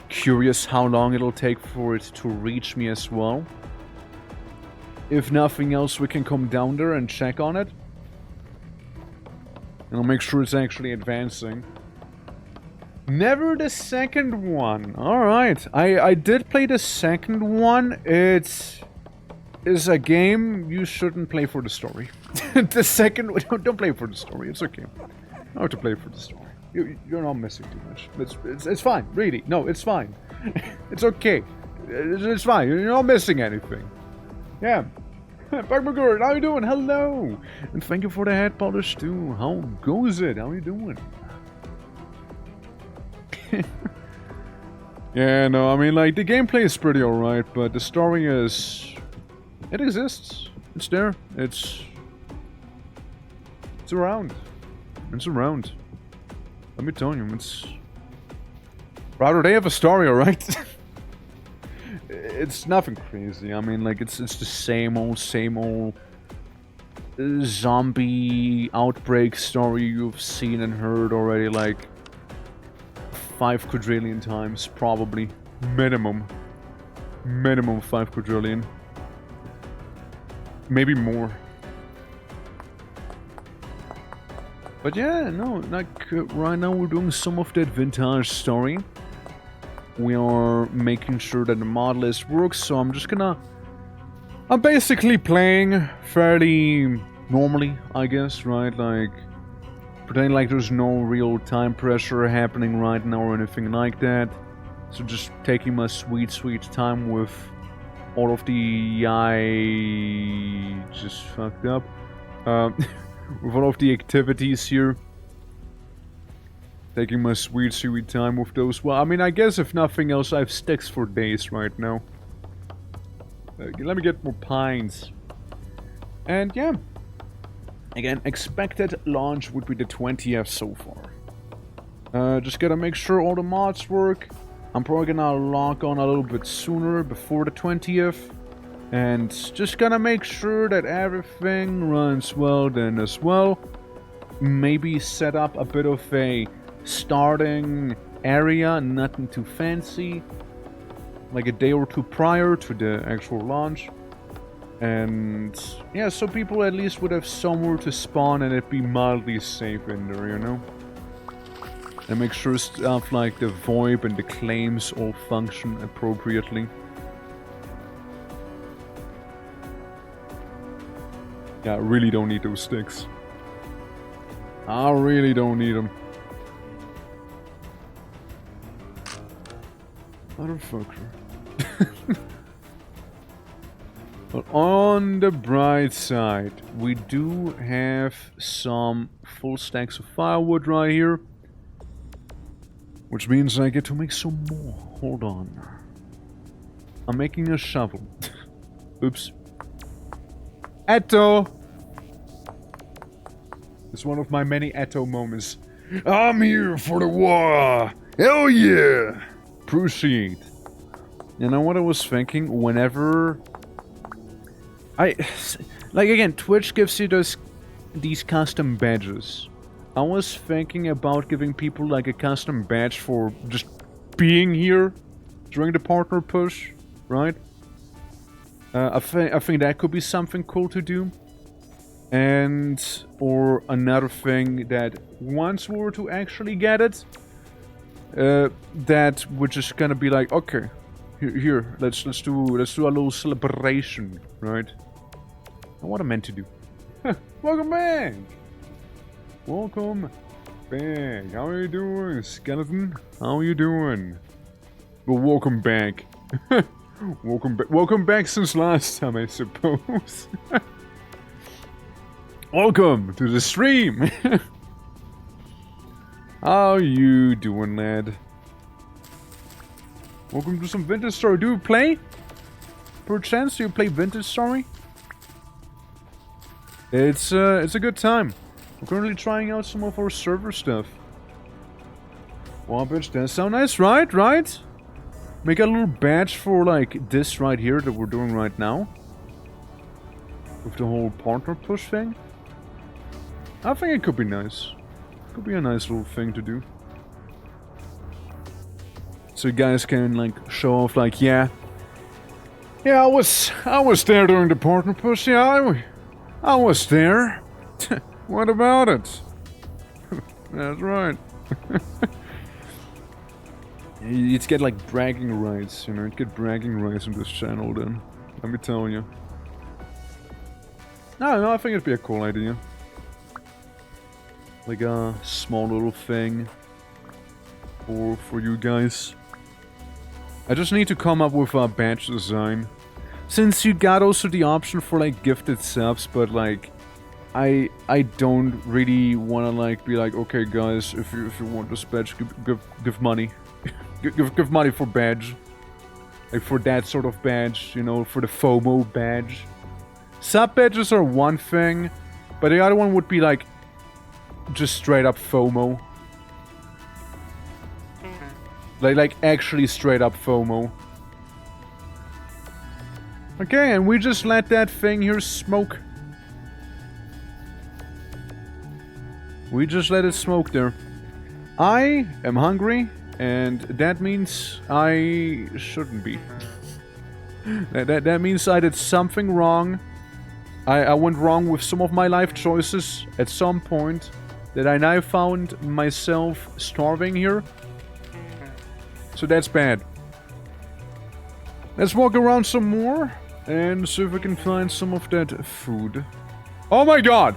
curious how long it'll take for it to reach me as well. If nothing else, we can come down there and check on it. And I'll make sure it's actually advancing. Never the second one. Alright. I did play the second one. It's a game you shouldn't play for the story. The second one, don't play for the story. It's okay. I have to play for the story. You're not missing too much. It's fine, really. No, it's fine. It's okay. It's fine. You're not missing anything. Yeah. Bagmagurt, how you doing? Hello. And thank you for the head polish too. How goes it? How you doing? Yeah, no, I mean, like, the gameplay is pretty alright, but the story is... It exists. It's there. It's around. It's around. Let me tell you, it's... Rather, they have a story, alright? it's nothing crazy. I mean, like, it's the same old zombie outbreak story you've seen and heard already, like, 5 quadrillion times, probably. Minimum 5 quadrillion. Maybe more. But yeah, no, like, right now we're doing some of that vintage story. We are making sure that the mod list works, so I'm basically playing fairly normally, I guess, right? Like, pretending like there's no real time pressure happening right now or anything like that. So just taking my sweet time with all of the... I just fucked up. With all of the activities here. Taking my sweet time with those. Well, I mean, I guess if nothing else, I have sticks for days right now. Let me get more pines. And yeah. Again, expected launch would be the 20th so far. Just gotta make sure all the mods work. I'm probably gonna log on a little bit sooner, before the 20th. And just gonna make sure that everything runs well then as well. Maybe set up a bit of a starting area, nothing too fancy. Like a day or two prior to the actual launch. And yeah, so people at least would have somewhere to spawn and it'd be mildly safe in there, you know? And make sure stuff like the VoIP and the claims all function appropriately. Yeah, I really don't need those sticks. I really don't need them. Motherfucker. But on the bright side, we do have some full stacks of firewood right here. Which means I get to make some more. Hold on. I'm making a shovel. Oops. Etto! It's one of my many Etto moments. I'm here for the war. Hell yeah. Proceed. You know what I was thinking? Whenever... like again, Twitch gives you these custom badges. I was thinking about giving people like a custom badge for just being here during the partner push, right? I think that could be something cool to do. And or another thing that once we were to actually get it, that we're just gonna be like, okay, here, let's do a little celebration, right? And what I meant to do. Welcome back. Welcome back. How are you doing, skeleton? How are you doing? Well, welcome back. Welcome back since last time, I suppose. Welcome to the stream. How you doing, lad? Welcome to some Vintage Story. Do you play? Perchance, do you play Vintage Story? It's a good time. I'm currently trying out some of our server stuff. Wow, bitch, that sounds nice, right? Right? Make a little badge for, like, this right here that we're doing right now. With the whole partner push thing. I think it could be nice. Could be a nice little thing to do. So you guys can, like, show off, like, yeah. Yeah, I was there during the partner push, yeah, I was there. What about it? That's right. You'd get like bragging rights, you know, you'd get bragging rights on this channel then. Let me tell you. No, I think it'd be a cool idea. Like a small little thing for you guys. I just need to come up with a badge design. Since you got also the option for like gifted subs, but like I don't really want to like be like, okay guys, if you want this badge, give money. give money for badge. Like for that sort of badge, you know, for the FOMO badge. Sub badges are one thing, but the other one would be like just straight up FOMO. Like actually straight up FOMO. Okay, and we just let that thing here smoke. We just let it smoke there. I am hungry, and that means I shouldn't be. that means I did something wrong. I went wrong with some of my life choices at some point, that I now found myself starving here. So that's bad. Let's walk around some more and see if we can find some of that food. Oh my god!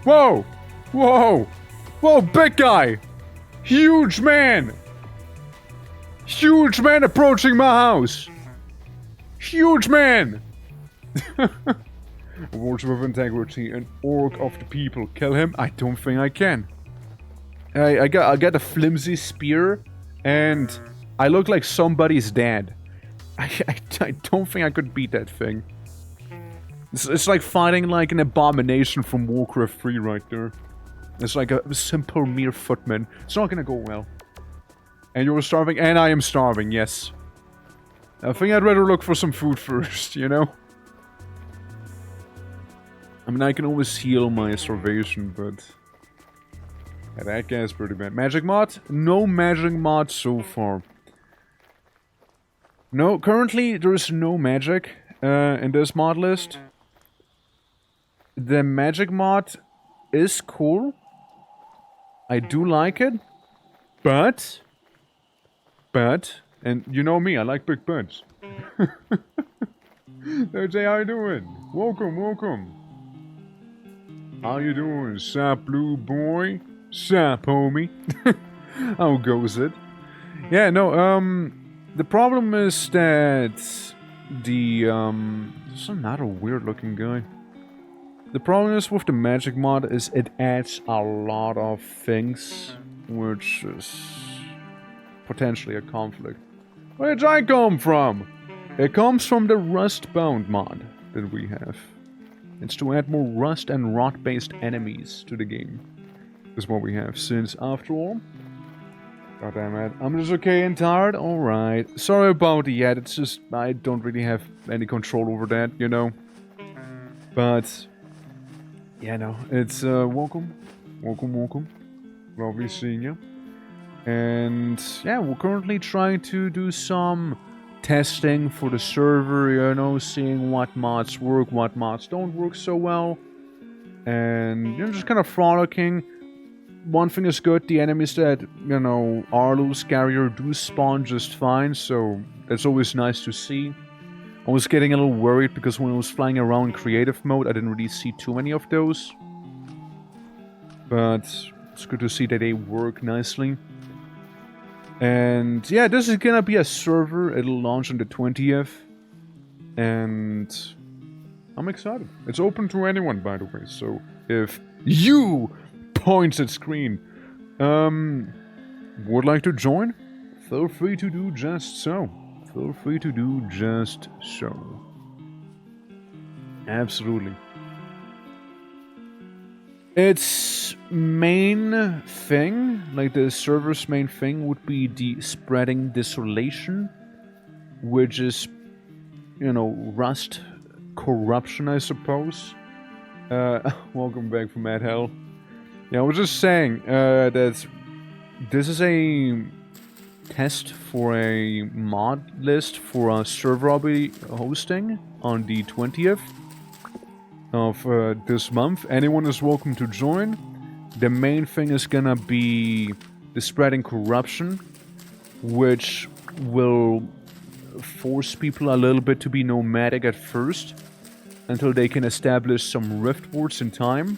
Whoa! Whoa! Whoa, big guy! Huge man! Huge man approaching my house! Huge man! Words with integrity, an orc of the people. Kill him? I don't think I can. I got a flimsy spear, and I look like somebody's dad. I don't think I could beat that thing. It's like fighting like an abomination from Warcraft 3 right there. It's like a simple mere footman. It's not gonna go well. And you're starving? And I am starving, yes. I think I'd rather look for some food first, you know? I mean, I can always heal my starvation, but... yeah, that guy's pretty bad. Magic mod? No magic mod so far. No, currently there is no magic in this mod list. The magic mod is cool. I do like it. But, and you know me, I like big butts. Say, how you doing? Welcome, welcome. How you doing, sap blue boy? Sap homie? How goes it? Yeah, no, the problem is that the, there's another weird looking guy. The problem is with the magic mod is it adds a lot of things, which is potentially a conflict. Where did I come from? It comes from the Rustbound mod that we have. It's to add more rust and rot-based enemies to the game. Is what we have, since after all... God damn it. I'm just okay and tired? Alright. Sorry about the ad, it's just... I don't really have any control over that, you know? But... yeah, no. It's, welcome. Welcome, welcome. Lovely seeing you. And... yeah, we're currently trying to do some... testing for the server, you know, seeing what mods work, what mods don't work so well. And, you know, just kind of frolicking. One thing is good, the enemies that, you know, are a little scarier do spawn just fine, so that's always nice to see. I was getting a little worried because when I was flying around creative mode, I didn't really see too many of those. But it's good to see that they work nicely. And yeah, this is gonna be a server. It'll launch on the 20th. And I'm excited. It's open to anyone, by the way. So if you, points at screen, would like to join, feel free to do just so. Feel free to do just so. Absolutely. Its main thing, like the server's main thing, would be the spreading desolation, which is, you know, rust corruption, I suppose. Welcome back from Mad Hell. Yeah, I was just saying that this is a test for a mod list for a server I'll be hosting on the 20th. Of this month. Anyone is welcome to join. The main thing is gonna be the spreading corruption, which will force people a little bit to be nomadic at first, until they can establish some rift wards in time,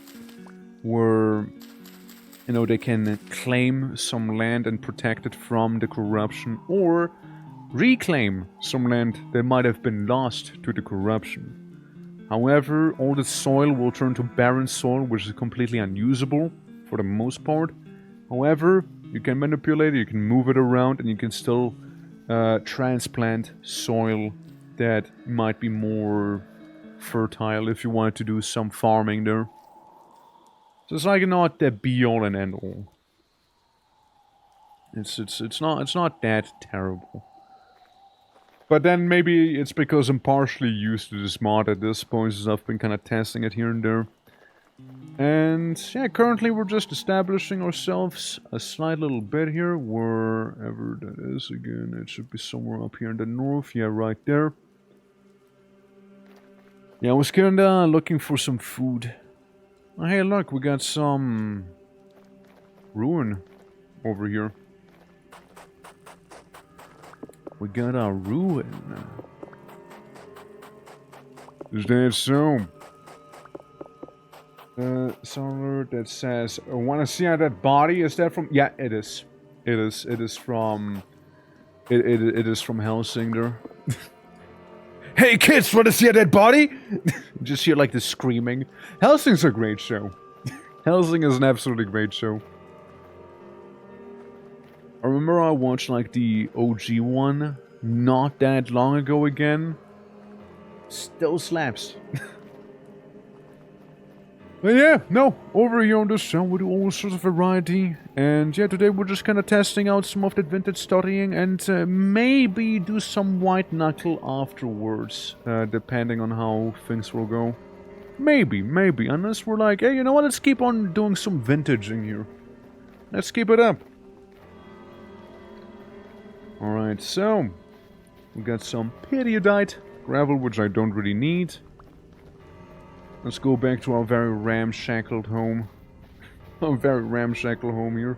where, you know, they can claim some land and protect it from the corruption, or reclaim some land that might have been lost to the corruption. However, all the soil will turn to barren soil, which is completely unusable for the most part. However, you can manipulate it, you can move it around, and you can still transplant soil that might be more fertile if you wanted to do some farming there. So it's like not the be-all and end-all. It's not that terrible. But then maybe it's because I'm partially used to this mod at this point, since I've been kind of testing it here and there. And yeah, currently we're just establishing ourselves a slight little bit here, wherever that is again. It should be somewhere up here in the north. Yeah, right there. Yeah, I was kinda looking for some food. Oh, hey, look, we got some ruin over here. We got a ruin. Is that so? Some alert that says, "Want to see how that body?" Is that from? Yeah, it is. It is. It is from. It is from Helsing there. Hey kids, want to see a dead body? Just hear like the screaming. Helsing's a great show. Helsing is an absolutely great show. I remember I watched like the OG one not that long ago again. Still slaps. But yeah, no, over here on this channel we do all sorts of variety. And yeah, today we're just kind of testing out some of that vintage studying and maybe do some white knuckle afterwards, depending on how things will go. Maybe, unless we're like, hey, you know what, let's keep on doing some vintaging here. Let's keep it up. Alright, so, we got some periodite gravel, which I don't really need. Let's go back to our very ramshackled home. Our very ramshackle home here.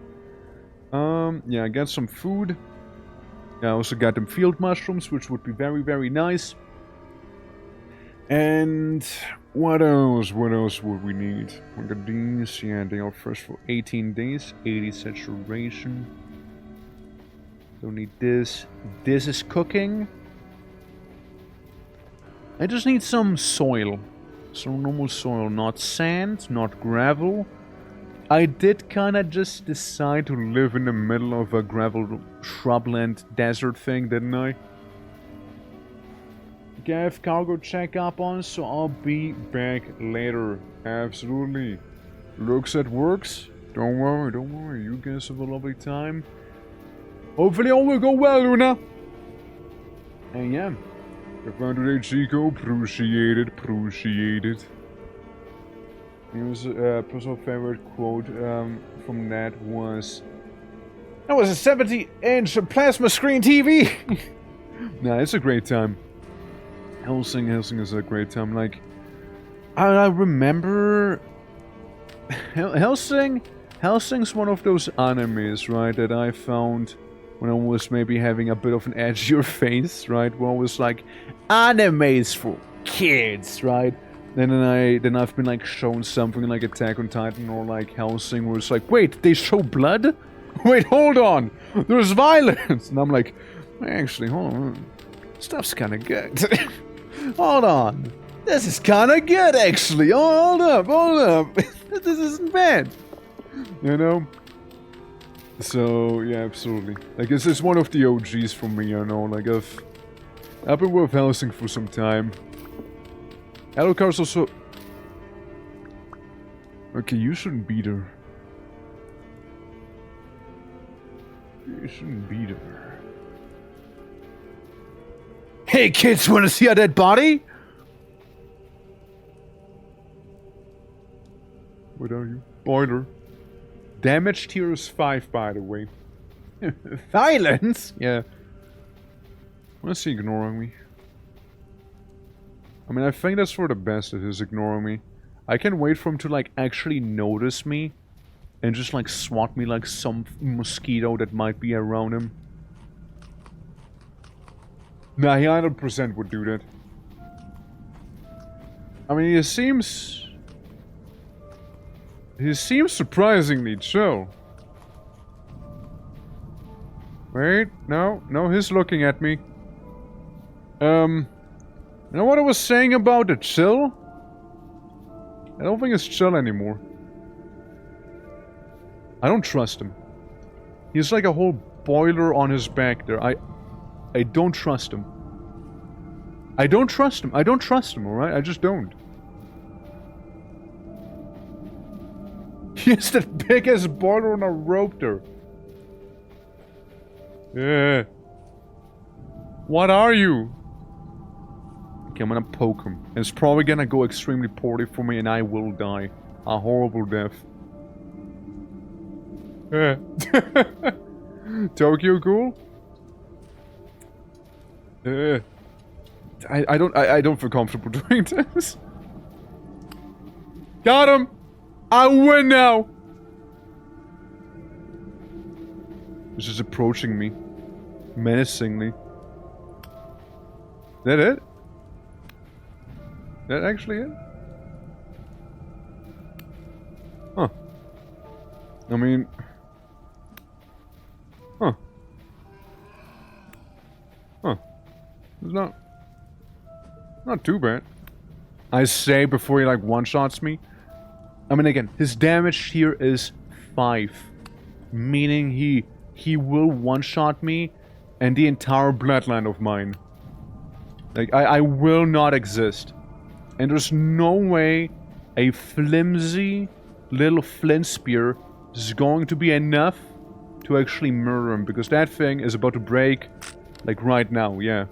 Yeah, I got some food. Yeah, I also got them field mushrooms, which would be very, very nice. And what else? What else would we need? We got these. Yeah, they are fresh for 18 days. 80 saturation. Don't need this. This is cooking. I just need some soil. Some normal soil, not sand, not gravel. I did kinda just decide to live in the middle of a gravel shrubland desert thing, didn't I? Gav cargo check up on, so I'll be back later. Absolutely. Looks at works. Don't worry. You guys have a lovely time. Hopefully all will go well, Luna. And yeah. If I today, Chico, appreciate it. Here's a personal favorite quote from that was... That was a 70-inch plasma screen TV! Nah, it's a great time. Helsing is a great time. Like, I remember... Helsing's one of those animes, right, that I found... when I was maybe having a bit of an edgier face, right? Where I was like, animes for kids, right? Then I've been like shown something like Attack on Titan or like Helsing where it's like, wait, they show blood? Wait, hold on! There's violence! And I'm like, actually, hold on. Stuff's kinda good. Hold on. This is kinda good, actually. Oh, hold up. This isn't bad. You know? So, yeah, absolutely. Like, it's one of the OGs for me, you know, like, I've been with Helsing for some time. Alucard's also... Okay, you shouldn't be there. You shouldn't be there. Hey kids, wanna see a dead body? What are you? Boiler. Damage tier is 5, by the way. Violence? Yeah. Why is he ignoring me? I mean, I think that's for the best that he's ignoring me. I can wait for him to, like, actually notice me. And just, like, swat me like some mosquito that might be around him. Nah, he 100% would do that. I mean, he seems surprisingly chill. Wait, no, he's looking at me. You know what I was saying about the chill? I don't think it's chill anymore. I don't trust him. He's like a whole boiler on his back there. I don't trust him. I don't trust him, alright? I just don't. He has that big ass boiler on a rope there. Yeah. What are you? Okay, I'm gonna poke him. It's probably gonna go extremely poorly for me and I will die. A horrible death. Tokyo Ghoul? I don't feel comfortable doing this. Got him! I win now! This is approaching me. Menacingly. That it? That actually it? Huh. I mean... Huh. Huh. It's not too bad. I say before he like one-shots me. I mean again, his damage here is 5. Meaning he will one-shot me and the entire bloodline of mine. Like, I will not exist. And there's no way a flimsy little flint spear is going to be enough to actually murder him. Because that thing is about to break, like right now, yeah.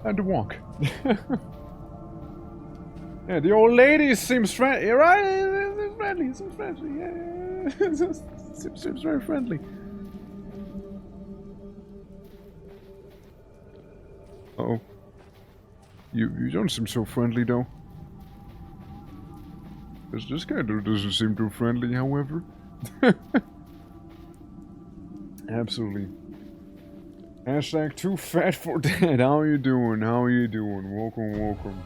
And to walk. Yeah, the old lady seems friendly, right? Seems friendly, yeah. Seems very friendly. Uh-oh. You don't seem so friendly, though. This guy doesn't seem too friendly, however. Absolutely. Hashtag too fat for that. How you doing? How you doing? Welcome, welcome.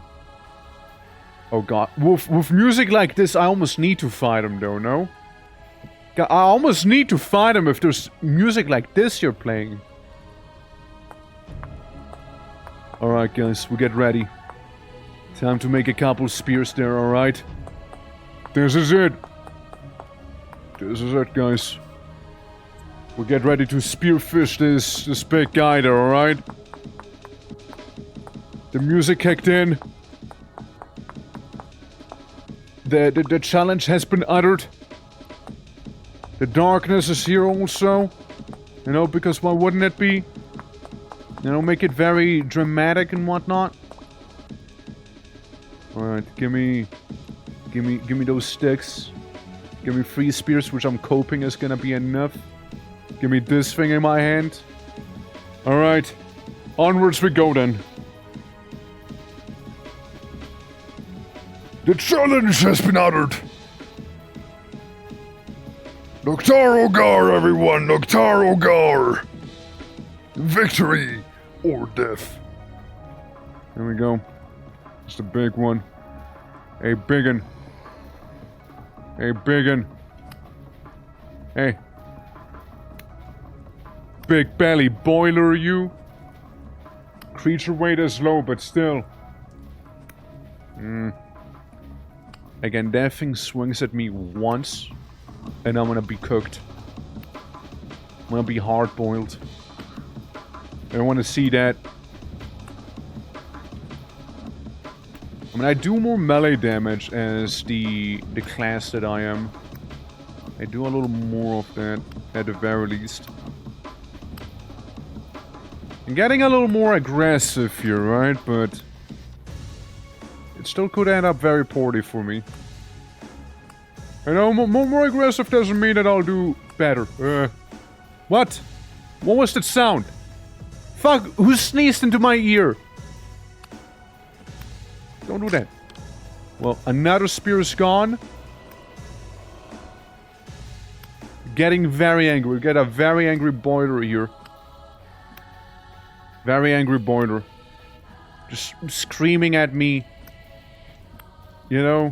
Oh god. With music like this, I almost need to fight him, though, no? I almost need to fight him if there's music like this you're playing. Alright guys, we get ready. Time to make a couple spears there, alright? This is it. This is it, guys. We get ready to spearfish this big guy there, alright? The music kicked in. The challenge has been uttered. The darkness is here also. You know, because why wouldn't it be? You know, make it very dramatic and whatnot. Alright, give me those sticks. Give me 3 spears, which I'm coping is gonna be enough. Give me this thing in my hand. Alright. Onwards we go then. The challenge has been uttered. Noctar Ogar, everyone! Noctar Ogar! Victory or death. There we go. It's the big one. A biggin. A biggin. Hey. Big belly boiler, you. Creature weight is low, but still. Again, that thing swings at me once, and I'm gonna be cooked. I'm gonna be hard-boiled. I don't want to see that. I mean, I do more melee damage as the class that I am. I do a little more of that, at the very least. I'm getting a little more aggressive here, right? But it still could end up very poorly for me. You know, more aggressive doesn't mean that I'll do better. What? What was that sound? Fuck, who sneezed into my ear? Don't do that. Well, another spear is gone. Getting very angry. We get a very angry boiler here. Very angry boiler. Just screaming at me. You know,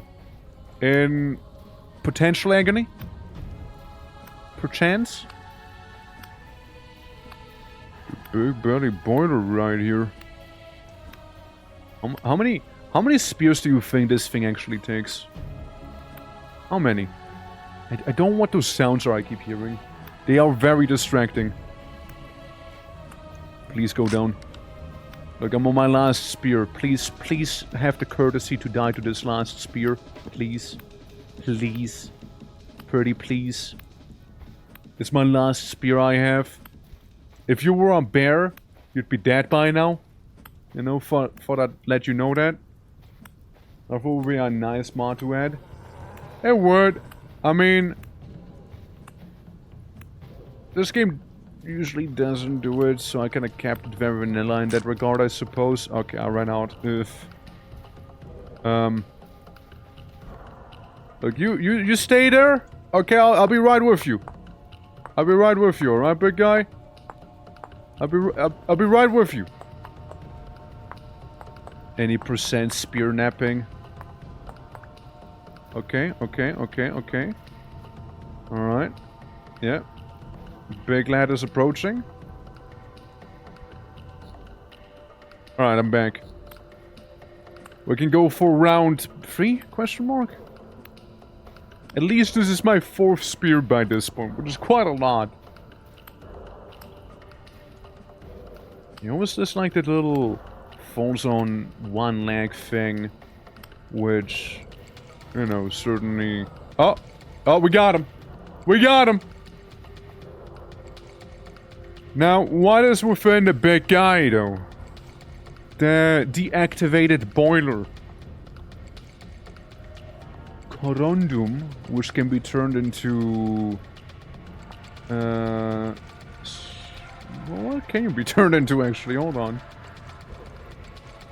in potential agony? Perchance? Big belly boiler right here. How many spears do you think this thing actually takes? How many? I don't know what those sounds are I keep hearing. They are very distracting. Please go down. Look, I'm on my last spear. Please have the courtesy to die to this last spear. Please. Please. Pretty please. It's my last spear I have. If you were a bear, you'd be dead by now. You know, for that, let you know that. That would be a nice mod to add. It would. I mean, this game usually doesn't do it, so I kind of kept it very vanilla in that regard, I suppose. Okay, I ran out. Look, you stay there. Okay, I'll be right with you. I'll be right with you, alright, big guy? I'll be right with you. Any percent spear napping? Okay. Alright. Yeah. Big lad is approaching. Alright, I'm back. We can go for round 3? Question mark? At least this is my 4th spear by this point, which is quite a lot. You always just like that little falls on one leg thing, which, you know, certainly... Oh, we got him! We got him! Now, what is within the big guy, though? The deactivated boiler. Corundum, which can be turned into... what can you be turned into, actually? Hold on.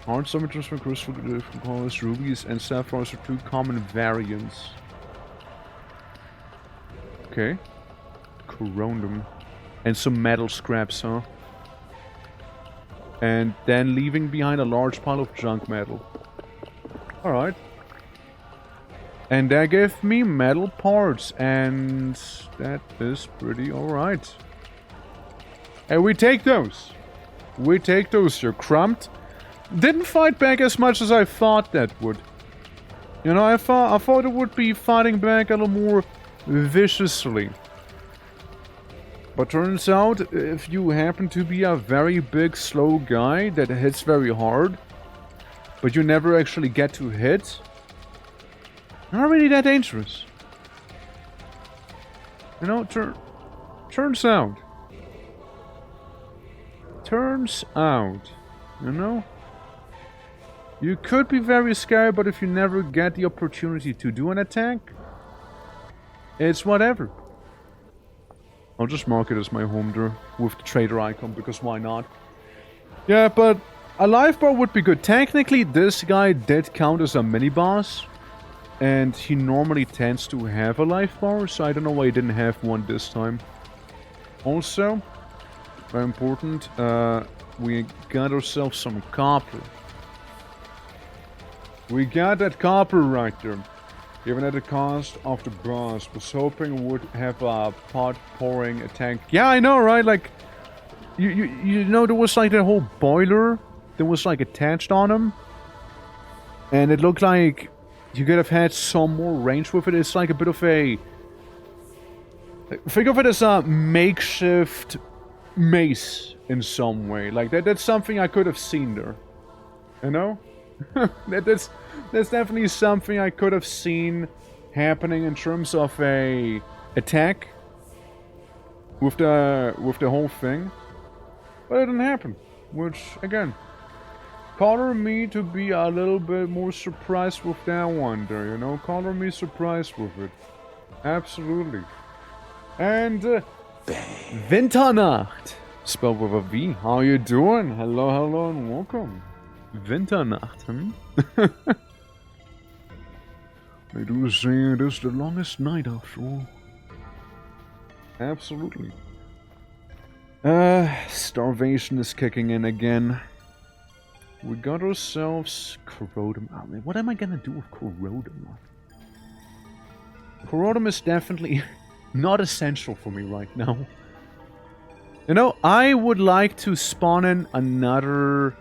Hard summoners from crystal colors, rubies, and sapphires are 2 common variants. Okay. Corundum. And some metal scraps, huh? And then leaving behind a large pile of junk metal. Alright. And that gave me metal parts, and that is pretty alright. And we take those. We take those, you're crumped. Didn't fight back as much as I thought that would. You know, I thought it would be fighting back a little more viciously. But turns out, if you happen to be a very big, slow guy that hits very hard, but you never actually get to hit, not really that dangerous. You know, turns out, you know, you could be very scary, but if you never get the opportunity to do an attack, it's whatever. I'll just mark it as my home there with the trader icon, because why not? Yeah, but a life bar would be good. Technically, this guy did count as a mini-boss, and he normally tends to have a life bar, so I don't know why he didn't have one this time. Also, very important, we got ourselves some copper. We got that copper right there. Even at the cost of the boss. Was hoping we would have a pot pouring attack. Yeah, I know, right? Like, you know, there was like that whole boiler that was like attached on him. And it looked like you could have had some more range with it. It's like a bit of a... Think of it as a makeshift mace in some way. Like, that's something I could have seen there. You know? That's definitely something I could have seen happening in terms of a attack with the whole thing, but it didn't happen. Which again, color me to be a little bit more surprised with that one there. You know, color me surprised with it. Absolutely. And Winternacht, spelled with a V. How you doing? Hello, and welcome. Winternacht, They do say it is the longest night after all. Absolutely. Starvation is kicking in again. We got ourselves Corrodum. Oh, man, what am I gonna do with Corrodum? Corrodum is definitely not essential for me right now. You know, I would like to spawn in another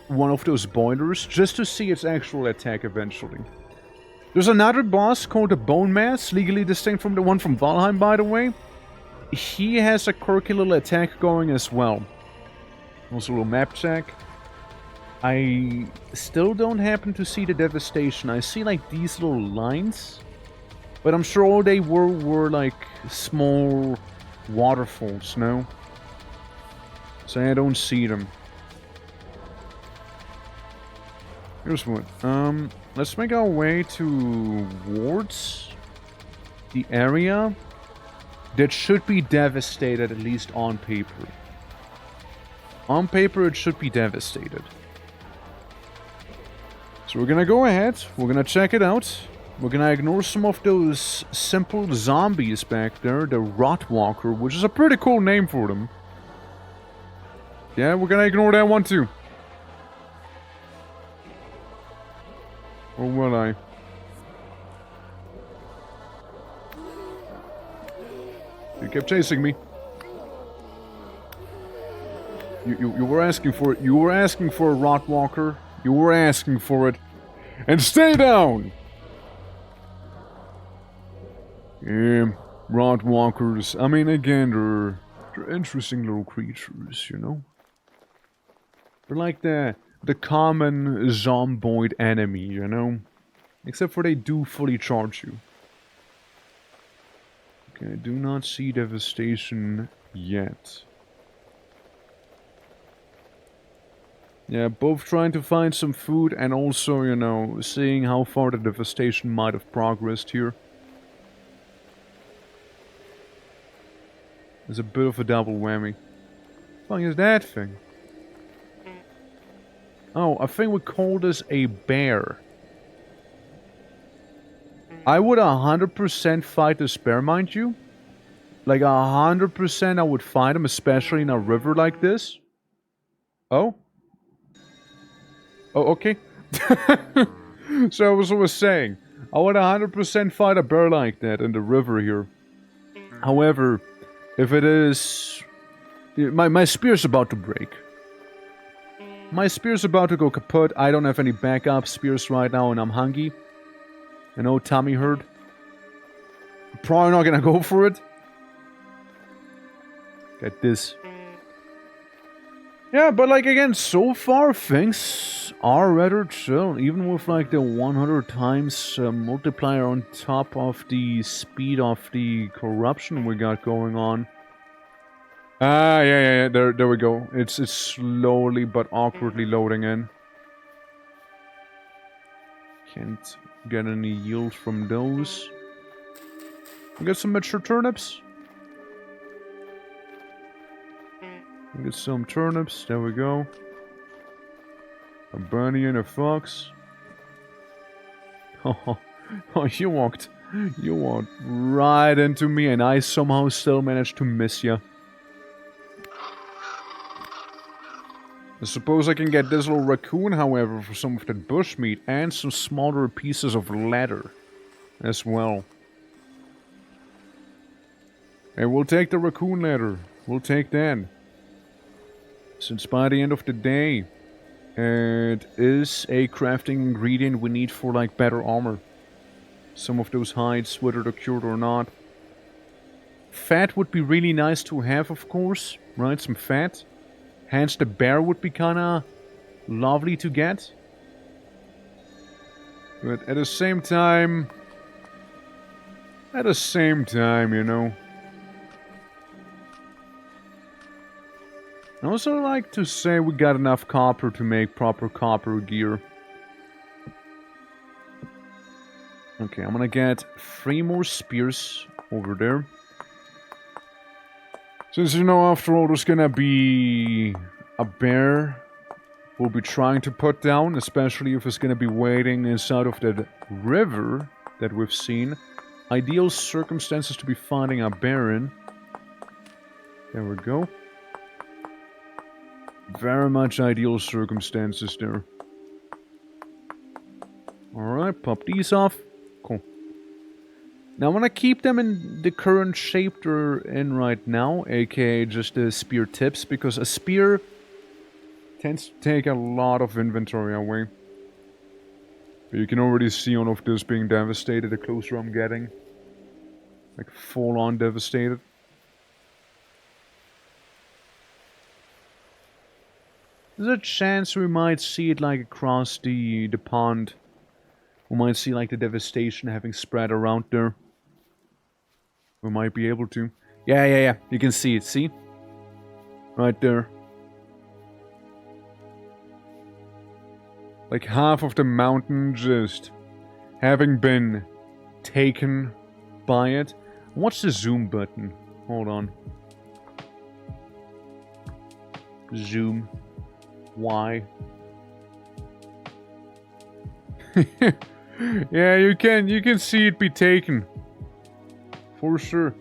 one of those boilers just to see its actual attack eventually. There's another boss called the Bone Mass, legally distinct from the one from Valheim, by the way. He has a quirky little attack going as well. Also a little map check. I still don't happen to see the devastation. I see like these little lines, but I'm sure all they were like small waterfalls, no? So I don't see them. Here's what. Let's make our way towards the area that should be devastated, at least on paper. On paper, it should be devastated. So we're gonna go ahead, we're gonna check it out. We're gonna ignore some of those simple zombies back there, the Rotwalker, which is a pretty cool name for them. Yeah, we're gonna ignore that one too. Or will I? You kept chasing me. You were asking for it. You were asking for a Rotwalker. You were asking for it. And stay down! Yeah, Rotwalkers. I mean, again, they're interesting little creatures, you know? They're like the common zomboid enemy, you know? Except for they do fully charge you. Okay, I do not see devastation yet. Yeah, both trying to find some food and also, you know, seeing how far the devastation might have progressed here. There's a bit of a double whammy. What is that thing? Oh, I think we call this a bear. I would 100% fight this bear, mind you. Like 100% I would fight him, especially in a river like this. Oh? Oh, okay. So as I was saying, I would 100% fight a bear like that in the river here. However, if it is... My spear's about to break. My spear's about to go kaput. I don't have any backup spears right now and I'm hungry. You know, Tommy heard. Probably not gonna go for it. Get this. Yeah, but like again, so far things are rather chill. Even with like the 100 times multiplier on top of the speed of the corruption we got going on. Ah, yeah, there we go. It's slowly but awkwardly loading in. Can't get any yield from those. We got some mature turnips. We get some turnips, there we go. A bunny and a fox. Oh, you walked right into me and I somehow still managed to miss you. I suppose I can get this little raccoon, however, for some of that bushmeat and some smaller pieces of leather as well. And we'll take the raccoon leather. We'll take that. Since by the end of the day, it is a crafting ingredient we need for like better armor. Some of those hides, whether they're cured or not. Fat would be really nice to have, of course, right? Some fat. Hence the bear would be kinda lovely to get. But at the same time, you know. I also like to say we got enough copper to make proper copper gear. Okay, I'm gonna get 3 more spears over there. Since, you know, after all, there's gonna be a bear we'll be trying to put down, especially if it's gonna be waiting inside of that river that we've seen. Ideal circumstances to be fighting a bear in. There we go. Very much ideal circumstances there. Alright, pop these off. Cool. Now I want to keep them in the current shape they're in right now, aka just the spear tips, because a spear tends to take a lot of inventory away. But you can already see all of this being devastated the closer I'm getting. Like full on devastated. There's a chance we might see it like across the pond. We might see like the devastation having spread around there. We might be able to. Yeah. You can see it, see? Right there. like half of the mountain just having been taken by it. What's the zoom button? Hold on. Zoom. Y. Yeah, you can see it be taken. For sure.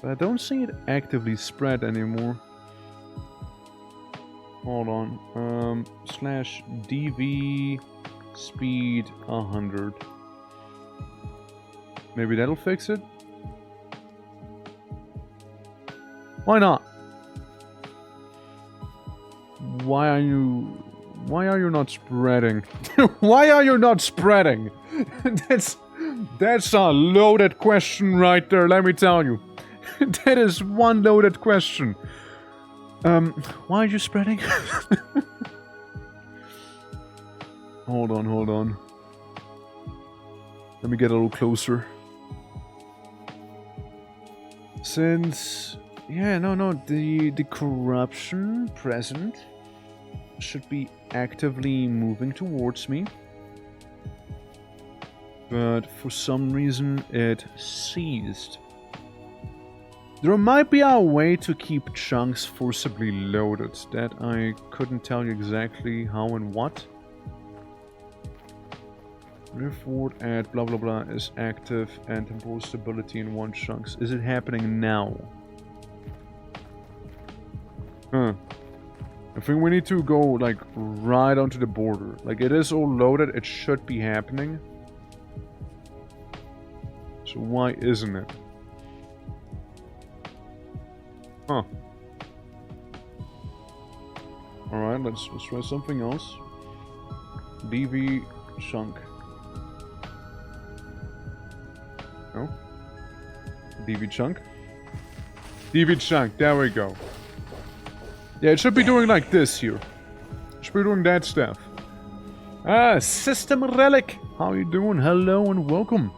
But I don't see it actively spread anymore. Hold on. Slash DV speed 100. Maybe that'll fix it? Why not? Why are you not spreading? Why are you not spreading? That's a loaded question right there, let me tell you. That is one loaded question. Why are you spreading? Hold on. Let me get a little closer. Since... yeah, no, the corruption present should be actively moving towards me. But for some reason it ceased. There might be a way to keep chunks forcibly loaded, that I couldn't tell you exactly how and what. Riftward at blah blah blah is active and impose stability in one chunks. Is it happening now? Huh. I think we need to go like right onto the border. Like it is all loaded, it should be happening. So why isn't it? Huh. Alright, let's try something else. DV chunk. No? DV chunk? DV chunk, there we go. Yeah, it should be doing like this here. It should be doing that stuff. Ah, System Relic! How you doing? Hello and welcome.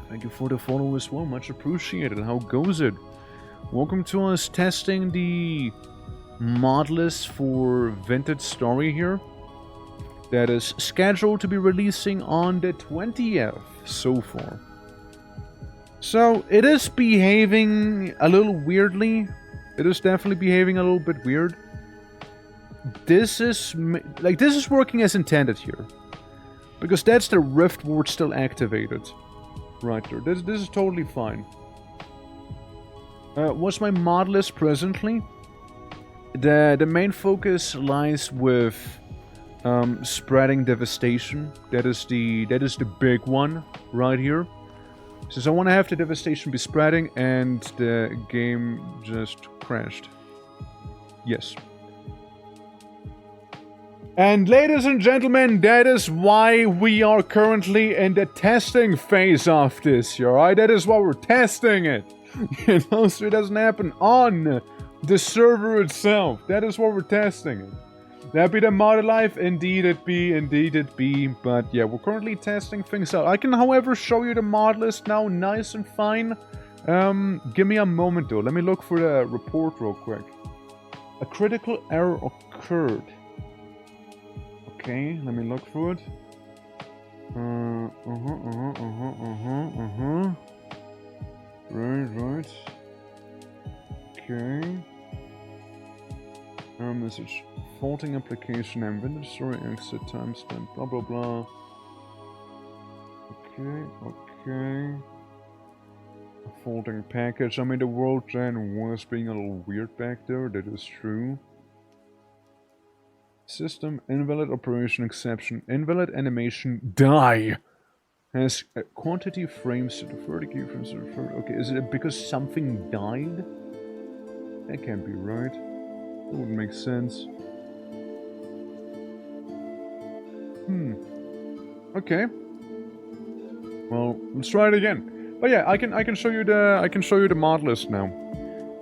Thank you for the follow as well, much appreciated. How goes it? Welcome to us testing the mod list for Vintage Story here. That is scheduled to be releasing on the 20th so far. So, it is behaving a little weirdly. It is definitely behaving a little bit weird. This is working as intended here. Because that's the Rift Ward still activated. Right there. This is totally fine. What's my mod list presently? The main focus lies with spreading devastation. That is the big one right here. Since I want to have the devastation be spreading, and the game just crashed. Yes. And ladies and gentlemen, that is why we are currently in the testing phase of this, alright? That is why we're testing it. You know, so it doesn't happen on the server itself. That is why we're testing it. That be the modded life? Indeed it be. But yeah, we're currently testing things out. I can, however, show you the mod list now, nice and fine. Give me a moment though. Let me look for the report real quick. A critical error occurred. Okay, let me look for it. Right. Okay. Error message. Faulting application name. Vintage Story exit timestamp. Blah blah blah. Okay. A faulting package. I mean, the world gen was being a little weird back there. That is true. System invalid operation exception. Invalid animation die. Has a quantity frames to the 30 keyframes to the 30. Okay, is it because something died? That can't be right. That wouldn't make sense. Okay. Well, let's try it again. But yeah, I can show you the mod list now.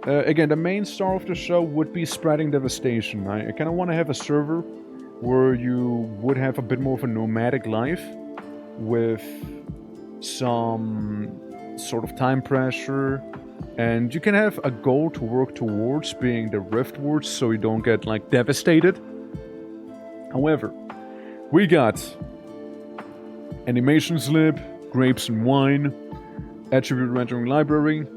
Again, the main star of the show would be spreading devastation. I kind of want to have a server where you would have a bit more of a nomadic life with some sort of time pressure, and you can have a goal to work towards being the Rift Ward, so you don't get like devastated However, we got Animation Slip, Grapes and Wine, Attribute Rendering Library,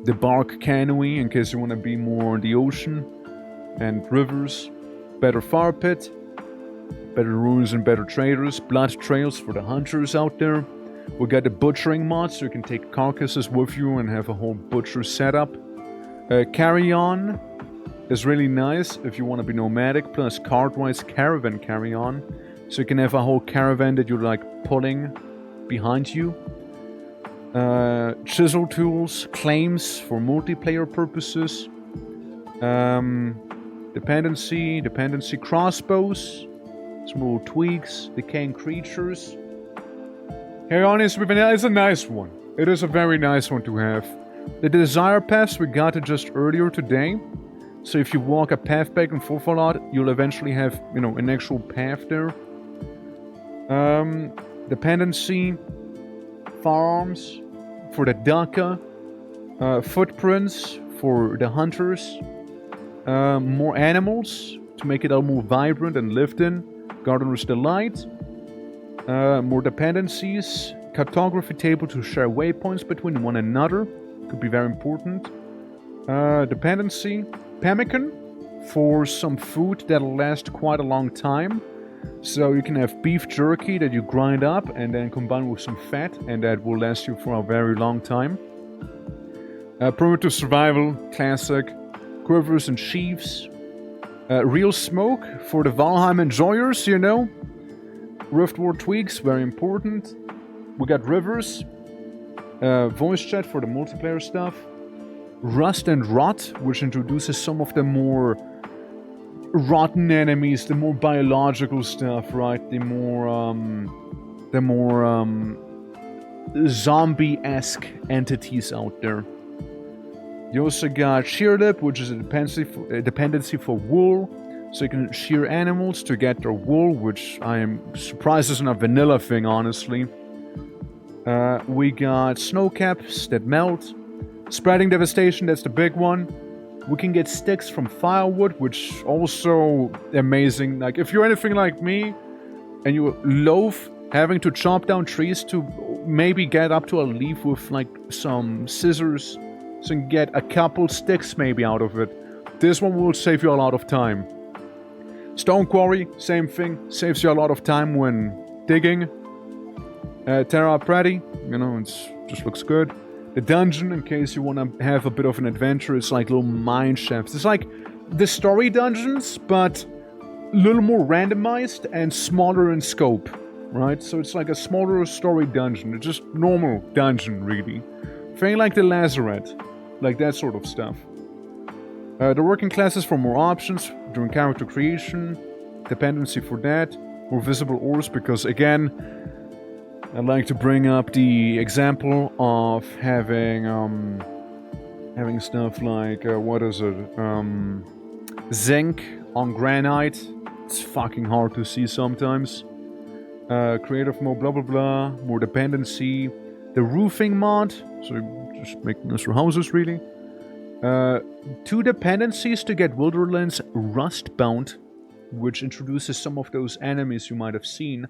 the Bark Canoe in case you want to be more on the ocean, and rivers, Better Fire Pit, Better Runes and Better Traders, Blood Trails for the hunters out there. We got the Butchering mod, so you can take carcasses with you and have a whole butcher setup. Carry On is really nice if you want to be nomadic, plus Cardwise Caravan Carry On, so you can have a whole caravan that you're like pulling behind you. Chisel tools, claims for multiplayer purposes. Dependency crossbows, small tweaks, decaying creatures. Hey, honest, it's a nice one. It is a very nice one to have. The desire paths, we got it just earlier today. So if you walk a path back and forth a lot, you'll eventually have, an actual path there. Dependency, firearms for the Daka, footprints for the hunters, more animals to make it all more vibrant and lived in, Gardener's Delight, more dependencies, cartography table to share waypoints between one another, could be very important. Dependency, pemmican for some food that'll last quite a long time. So you can have beef jerky that you grind up and then combine with some fat, and that will last you for a very long time. Primitive survival, classic, quivers and sheaves. Real smoke for the Valheim enjoyers, Riftward tweaks, very important. We got rivers, voice chat for the multiplayer stuff. Rust and Rot, which introduces some of the more rotten enemies, the more biological stuff, right? The more zombie-esque entities out there. You also got Shear Lip, which is a dependency for wool, so you can shear animals to get their wool, which I am surprised isn't a vanilla thing, honestly. We got snow caps that melt. Spreading devastation, that's the big one. We can get sticks from firewood, which also amazing. Like, if you're anything like me, and you loathe having to chop down trees to maybe get up to a leaf with, like, some scissors, so you can get a couple sticks maybe out of it, this one will save you a lot of time. Stone Quarry, same thing, saves you a lot of time when digging. Terra Preti, it just looks good. The dungeon, in case you want to have a bit of an adventure, it's like little mine shafts. It's like the story dungeons, but a little more randomized and smaller in scope, right? So it's like a smaller story dungeon. It's just normal dungeon, really. Thing like the Lazaret, like that sort of stuff. The working classes for more options during character creation, dependency for that, more visible ores, because again, I'd like to bring up the example of having stuff like, zinc on granite. It's fucking hard to see sometimes. Creative mode, blah blah blah, more dependency. The roofing mod, so just making nicer houses really. 2 dependencies to get Wilderlands Rustbound, which introduces some of those enemies you might have seen.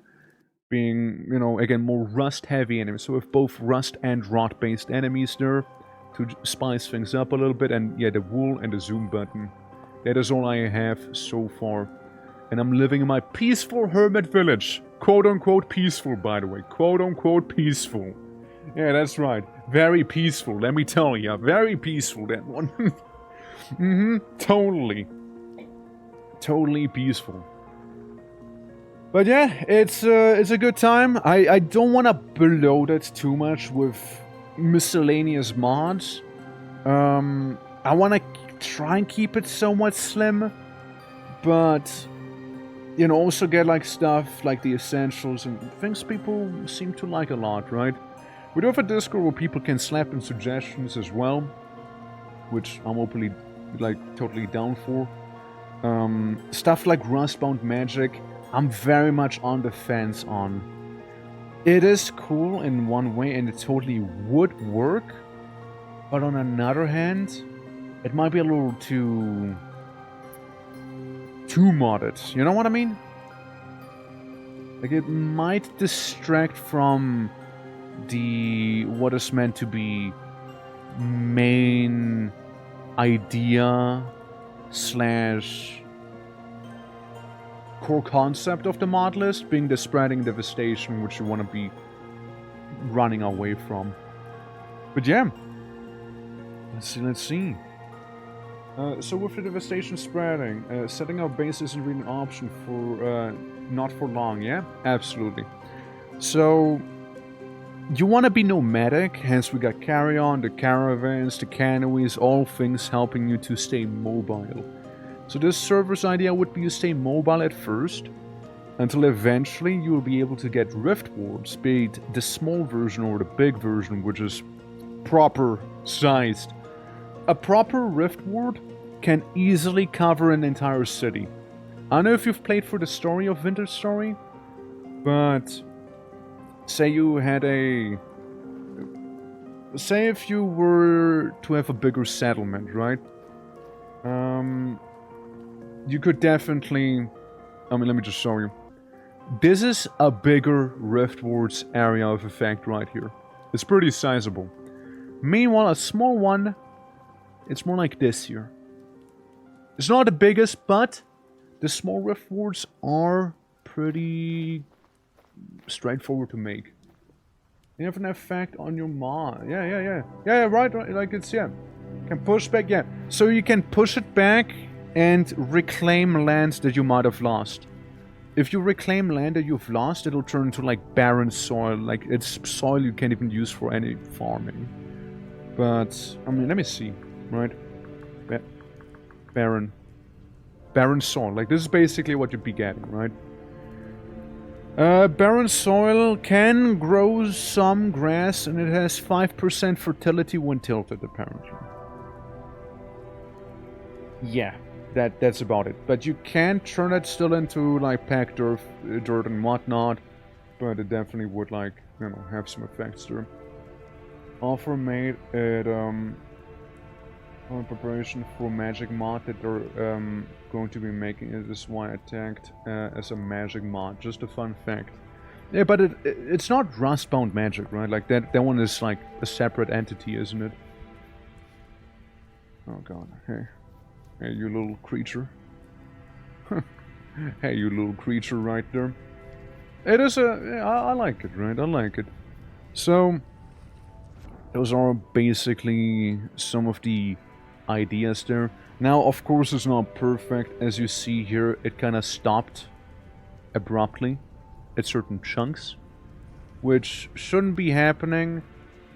Being, again, more rust-heavy enemies. So we have both rust and rot-based enemies there to spice things up a little bit. And yeah, the wool and the zoom button. That is all I have so far. And I'm living in my peaceful hermit village. Quote-unquote peaceful, by the way. Quote-unquote peaceful. Yeah, that's right. Very peaceful, let me tell you. Very peaceful, that one. Totally. Totally peaceful. But yeah, it's a good time. I don't want to bloat it too much with miscellaneous mods. I want to try and keep it somewhat slim, but also get like stuff like the essentials and things people seem to like a lot, right? We do have a Discord where people can slap in suggestions as well, which I'm openly totally down for. Stuff like Rustbound Magic, I'm very much on the fence on. It is cool in one way and it totally would work, but on another hand, it might be a little too modded. You know what I mean? Like, it might distract from what is meant to be main idea slash core concept of the mod list, being the spreading devastation, which you want to be running away from. But yeah, let's see. So with the devastation spreading, setting up base isn't really an option for not for long, yeah? Absolutely. So you want to be nomadic, hence we got carry-on, the caravans, the canoes, all things helping you to stay mobile. So this server's idea would be to stay mobile at first, until eventually you will be able to get rift wards, be it the small version or the big version, which is proper sized. A proper rift ward can easily cover an entire city. I don't know if you've played for the story of Vintage Story, but say you had a... Say if you were to have a bigger settlement, right? You could definitely... I mean, let me just show you. This is a bigger Rift Wards area of effect right here. It's pretty sizable. Meanwhile, a small one, it's more like this here. It's not the biggest, but the small Rift Wards are pretty straightforward to make. They have an effect on your mod. Yeah, right, like it's, yeah. Can push back, yeah. So you can push it back and reclaim lands that you might have lost. If you reclaim land that you've lost, it'll turn into like barren soil. Like it's soil you can't even use for any farming. But, I mean, let me see, right? Barren soil. Like this is basically what you'd be getting, right? Barren soil can grow some grass and it has 5% fertility when tilted, apparently. Yeah, that's about it. But you can turn it still into like packed dirt and whatnot, but it definitely would, like, you know, have some effects there. Offer made at on preparation for magic mod that they're going to be making. It is why I tagged as a magic mod. Just a fun fact. Yeah, but it's not Rustbound magic, right? Like that one is like a separate entity, isn't it? Oh god. Hey, you little creature. Hey, you little creature right there. It is a... I like it, right? I like it. So, those are basically some of the ideas there. Now, of course, it's not perfect. As you see here, it kind of stopped abruptly at certain chunks, which shouldn't be happening.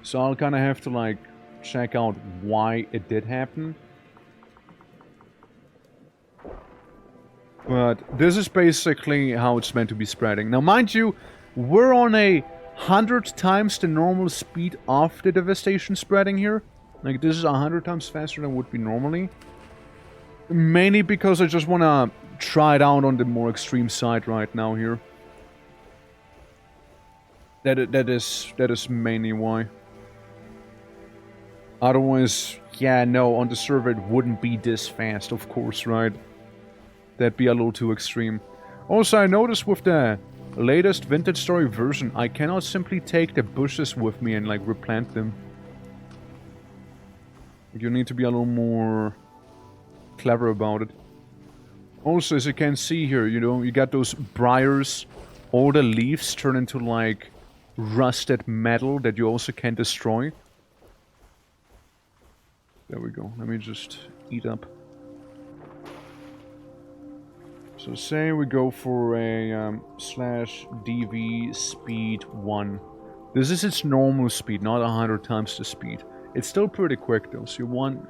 So I'll kind of have to, like, check out why it did happen. But this is basically how it's meant to be spreading. Now, mind you, we're on 100 times the normal speed of the devastation spreading here. Like, this is 100 times faster than would be normally. Mainly because I just want to try it out on the more extreme side right now here. That is mainly why. Otherwise, yeah, no, on the server it wouldn't be this fast, of course, right? That'd be a little too extreme. Also, I noticed with the latest Vintage Story version, I cannot simply take the bushes with me and, like, replant them. You need to be a little more clever about it. Also, as you can see here, you know, you got those briars. All the leaves turn into, like, rusted metal that you also can destroy. There we go. Let me just eat up. So say we go for a /DV speed 1. This is its normal speed, not 100 times the speed. It's still pretty quick though, so you want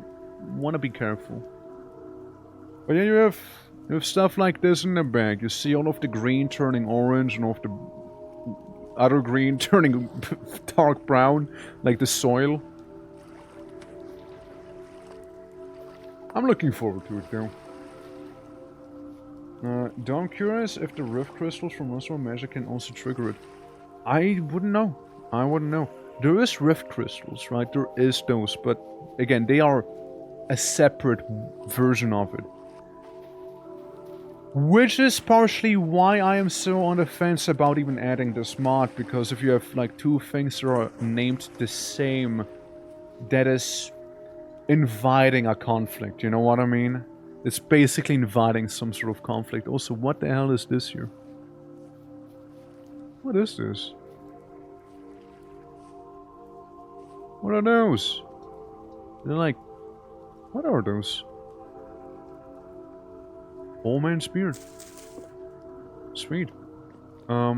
to be careful. But yeah, you have stuff like this in the back. You see all of the green turning orange and all of the other green turning dark brown, like the soil. I'm looking forward to it though. I'm curious if the rift crystals from Rustbound Magic can also trigger it. I wouldn't know. There is rift crystals, right? There is those, but again, they are a separate version of it. Which is partially why I am so on the fence about even adding this mod, because if you have like two things that are named the same, that is inviting a conflict, you know what I mean? It's basically inviting some sort of conflict. Also, what the hell is this here? What is this? What are those? They're like... What are those? Old man's beard. Sweet. I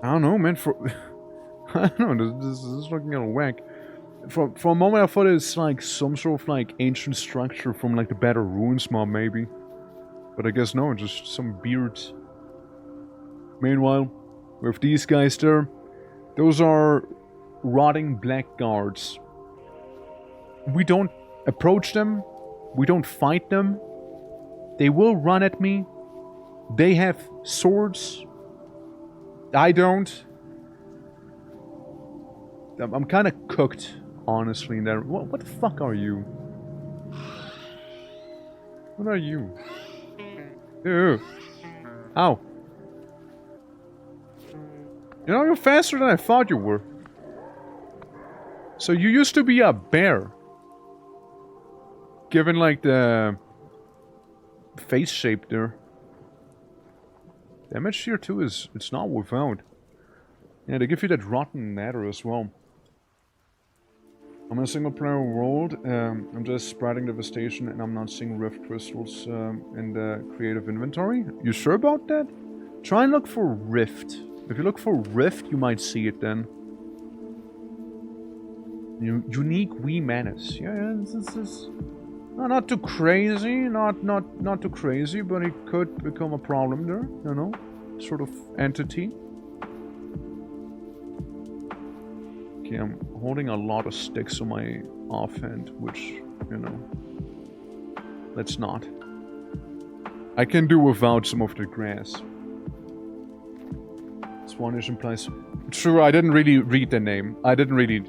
don't know, man. For I don't know. This is looking a little whack. For a moment, I thought it's like some sort of like ancient structure from like the Battle Ruins mob, maybe. But I guess no, just some beards. Meanwhile, with these guys there, those are rotting blackguards. We don't approach them. We don't fight them. They will run at me. They have swords. I don't. I'm kind of cooked, honestly, in there. What the fuck are you? What are you? Ew. Ow. You know, you're faster than I thought you were. So you used to be a bear. Given like the face shape there. Damage here too is, it's not without. Yeah, they give you that rotten nether as well. I'm in a single player world. I'm just spreading devastation and I'm not seeing rift crystals in the creative inventory. You sure about that? Try and look for rift. If you look for rift, you might see it then. Unique wee menace. Yeah, this is not too crazy, not too crazy, but it could become a problem there, you know, sort of entity. Okay, I'm holding a lot of sticks on my offhand, which, you know, let's not. I can do without some of the grass. Swanish implies. True, I didn't really read the name. I didn't really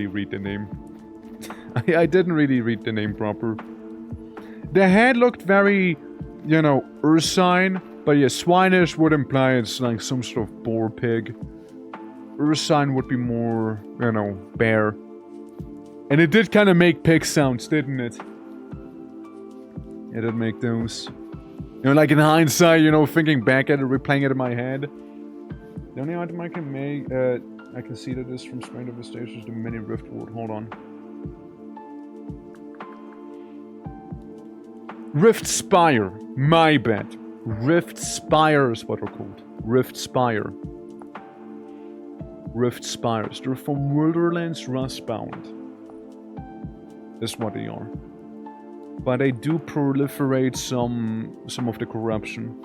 read the name. I didn't really read the name proper. The head looked very, you know, ursine, but yeah, swinish would imply it's like some sort of boar pig. Ursine would be more, you know, bear. And it did kind of make pig sounds, didn't it? It did make those. You know, like in hindsight, you know, thinking back at it, replaying it in my head. The only item I can make, I can see that this from Strain Devastation is the mini rift ward. Hold on. Rift Spire. My bad. Rift Spire is what they're called. Rift Spire. Rift Spires. They're from Wilderlands Rustbound. That's what they are. But they do proliferate some of the corruption.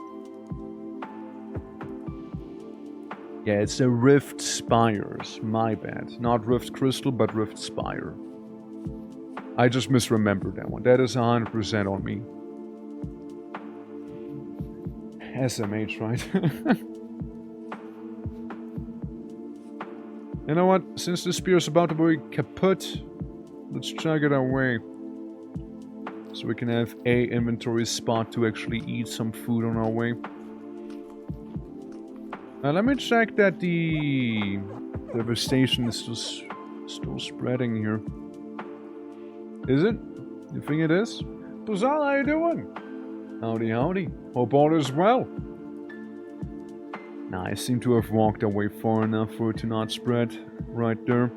Yeah, it's the Rift Spires. My bad. Not Rift Crystal, but Rift Spire. I just misremembered that one. That is 100% on me. SMH, right? You know what? Since the spear is about to be kaput, let's chug it away. So we can have a inventory spot to actually eat some food on our way. Let me check that the devastation is still spreading here. Is it? You think it is? Buzal, how you doing? Howdy, howdy. Hope all is well. Nah, I seem to have walked away far enough for it to not spread right there.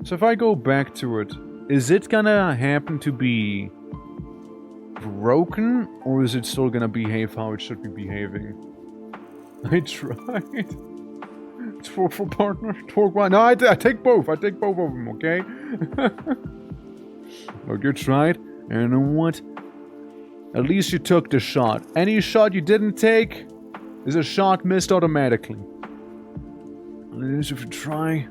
So if I go back to it, is it gonna happen to be broken, or is it still gonna behave how it should be behaving? I tried. For partner, Torque one. No, I take both. I take both of them, okay? Look, you tried, and you know what? At least you took the shot. Any shot you didn't take is a shot missed automatically. At least if you try,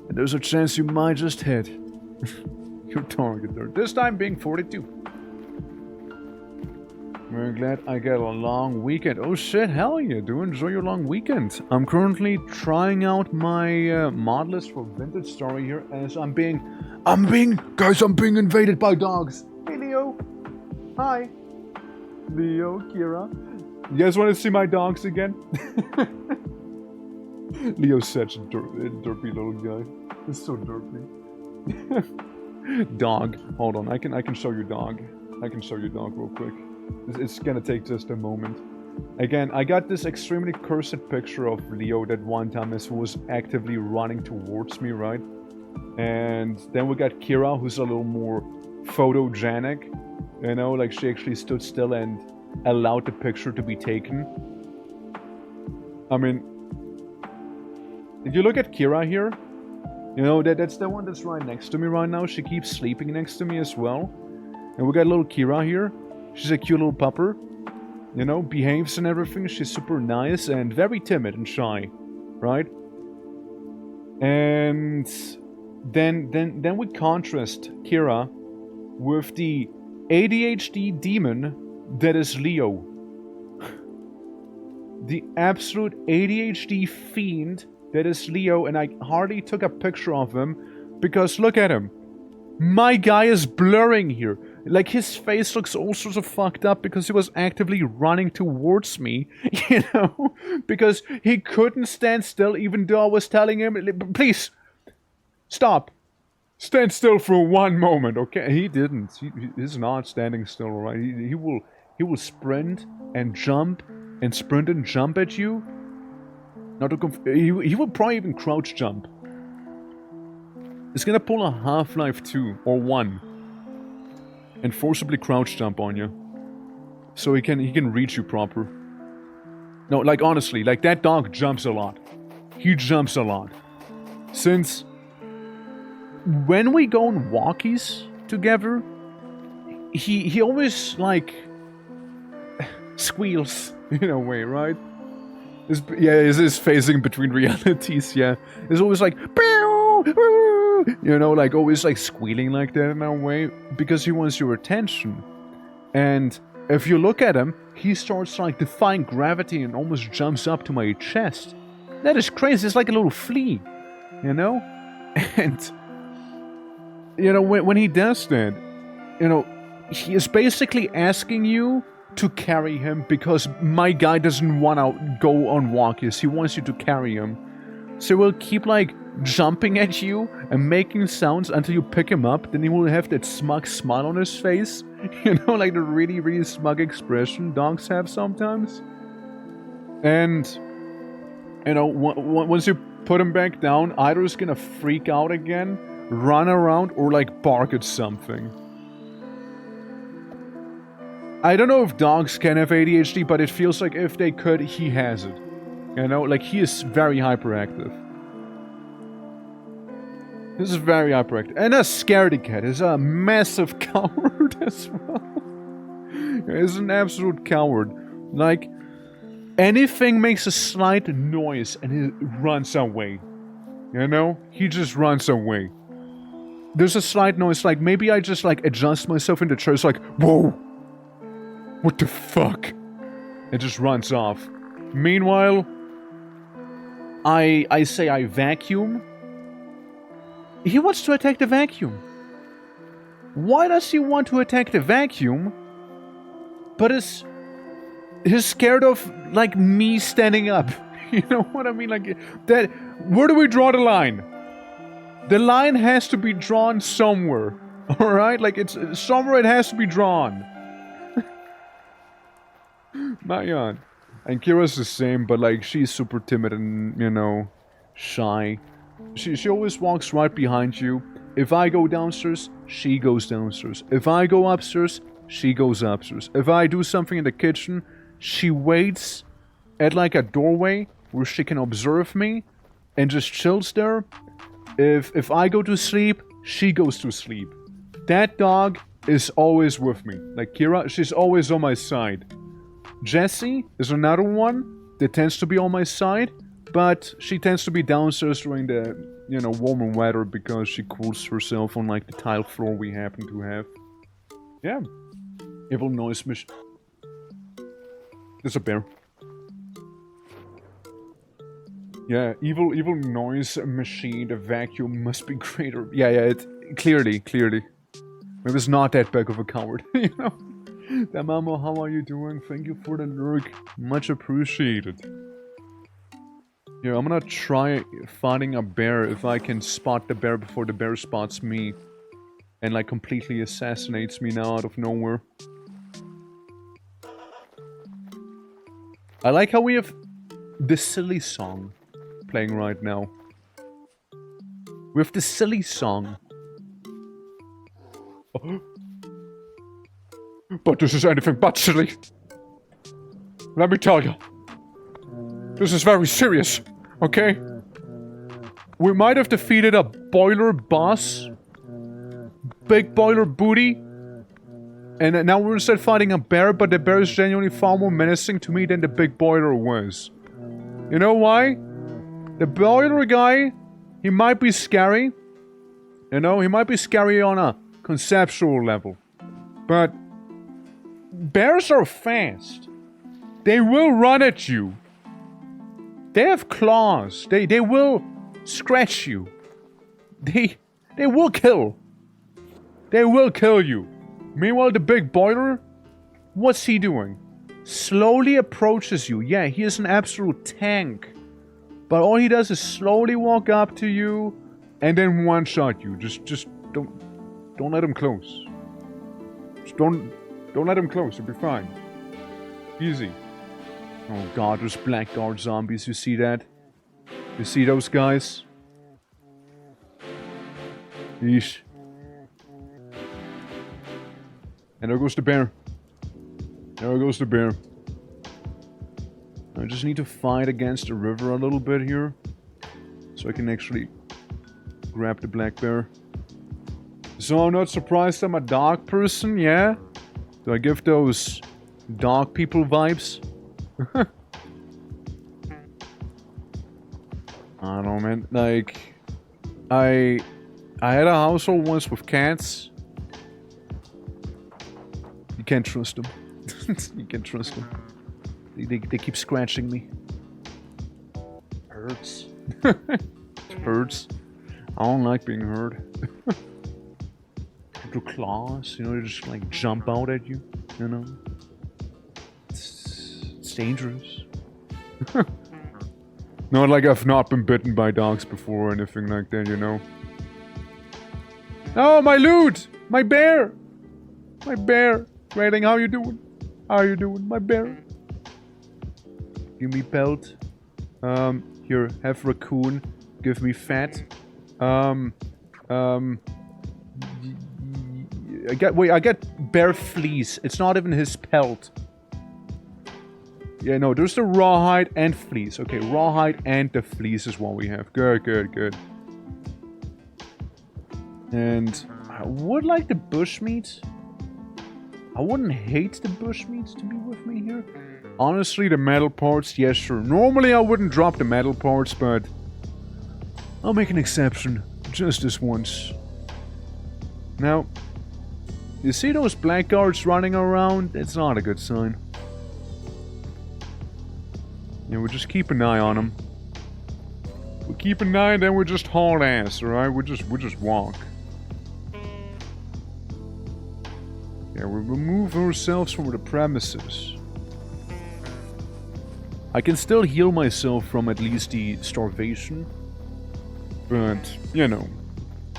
there's a chance you might just hit your target there. This time being 42. Very glad I get a long weekend. Oh shit, hell yeah, do enjoy your long weekend. I'm currently trying out my mod list for Vintage Story here as I'm being invaded by dogs. Hey Leo. Hi. Leo, Kira. You guys want to see my dogs again? Leo's such a derpy little guy. He's so derpy. Dog. Hold on. I can show you dog. I can show you dog real quick. It's gonna take just a moment. Again, I got this extremely cursed picture of Leo that one time as he was actively running towards me, right? And then we got Kira, who's a little more photogenic. You know, like she actually stood still and allowed the picture to be taken. I mean, if you look at Kira here, you know, that's the one that's right next to me right now. She keeps sleeping next to me as well. And we got little Kira here. She's a cute little pupper. You know, behaves and everything. She's super nice and very timid and shy, right? And then we contrast Kira with the ADHD demon that is Leo. The absolute ADHD fiend that is Leo, and I hardly took a picture of him because look at him. My guy is blurring here. Like, his face looks all sorts of fucked up because he was actively running towards me, you know? Because he couldn't stand still even though I was telling him, please, stop. Stand still for one moment, okay? He didn't. He's not standing still, alright? He will sprint and jump and sprint and jump at you. Not to he will probably even crouch jump. He's gonna pull a Half-Life 2 or 1 and forcibly crouch jump on you, so he can reach you proper. No, like honestly, like that dog jumps a lot. He jumps a lot. Since when we go on walkies together, he always like squeals in a way, right? His phasing between realities, yeah. It's always like, you know, like always like squealing like that in a way, because he wants your attention. And if you look at him, he starts like defying gravity and almost jumps up to my chest. That is crazy. It's like a little flea, you know? And, you know, when he does that, you know, he is basically asking you to carry him because my guy doesn't want to go on walkies. He wants you to carry him. So he'll keep like jumping at you and making sounds until you pick him up. Then he will have that smug smile on his face. You know, like the really, really smug expression dogs have sometimes. And, you know, once you put him back down, either he's gonna freak out again, run around, or like bark at something. I don't know if dogs can have ADHD, but it feels like if they could, he has it. You know, like he is very hyperactive. This is very hyperactive. And a scaredy cat is a massive coward as well. He's an absolute coward. Like, anything makes a slight noise and he runs away. You know? He just runs away. There's a slight noise, like maybe I just like adjust myself in the chair. It's like, whoa! What the fuck? It just runs off. Meanwhile, I say I vacuum. He wants to attack the vacuum. Why does he want to attack the vacuum? But he's scared of like me standing up. You know what I mean? Like that. Where do we draw the line? The line has to be drawn somewhere. All right, like it's somewhere. It has to be drawn. Mayan. And Kira's the same, but like she's super timid and, you know, shy. She always walks right behind you. If I go downstairs, she goes downstairs. If I go upstairs, she goes upstairs. If I do something in the kitchen, she waits at like a doorway where she can observe me and just chills there. If I go to sleep, she goes to sleep. That dog is always with me. Like Kira, she's always on my side. Jessie is another one that tends to be on my side, but she tends to be downstairs during the, you know, warmer weather because she cools herself on like the tile floor we happen to have. Yeah. Evil noise machine. There's a bear. Yeah, evil noise machine, the vacuum must be greater. Yeah, it clearly. Maybe it's not that big of a coward, you know? Damamo, how are you doing? Thank you for the lurk. Much appreciated. Yeah, I'm gonna try fighting a bear if I can spot the bear before the bear spots me. And like completely assassinates me now out of nowhere. I like how we have the silly song playing right now. We have the silly song. Oh. But this is anything but silly. Let me tell you. This is very serious, okay? We might have defeated a boiler boss. Big boiler booty. And now we're instead fighting a bear, but the bear is genuinely far more menacing to me than the big boiler was. You know why? The boiler guy, he might be scary. You know, he might be scary on a conceptual level. But bears are fast. They will run at you. They have claws. They will scratch you. They will kill. They will kill you. Meanwhile, the big boiler, what's he doing? Slowly approaches you. Yeah, he is an absolute tank. But all he does is slowly walk up to you and then one-shot you. Just don't let him close. Just don't let him close. It'll be fine. Easy. Oh god, there's blackguard zombies. You see that? You see those guys? Yeesh. And there goes the bear. There goes the bear. I just need to fight against the river a little bit here. So I can actually grab the black bear. So I'm not surprised I'm a dog person, yeah? Do I give those dog people vibes? I don't know, man. Like, I had a household once with cats. You can't trust them. You can't trust them. They keep scratching me. Hurts. It hurts. I don't like being hurt. Little claws, you know, they just like jump out at you, you know. It's dangerous. Not like I've not been bitten by dogs before or anything like that, you know. Oh, my loot! My bear! My bear! Railing, how you doing? How you doing, my bear? Give me pelt. Here, have raccoon. Give me fat. I get bear fleece. It's not even his pelt. Yeah, no, there's the rawhide and fleece. Okay, rawhide and the fleece is what we have. Good, good, good. And I would like the bushmeat. I wouldn't hate the bushmeat to be with me here. Honestly, the metal parts, yes, sure. Normally I wouldn't drop the metal parts, but I'll make an exception. Just this once. Now, you see those blackguards running around? It's not a good sign. Yeah, we just keep an eye on them. We keep an eye and then we just haul ass, alright? We just walk. Yeah, we remove ourselves from the premises. I can still heal myself from at least the starvation. But, you know,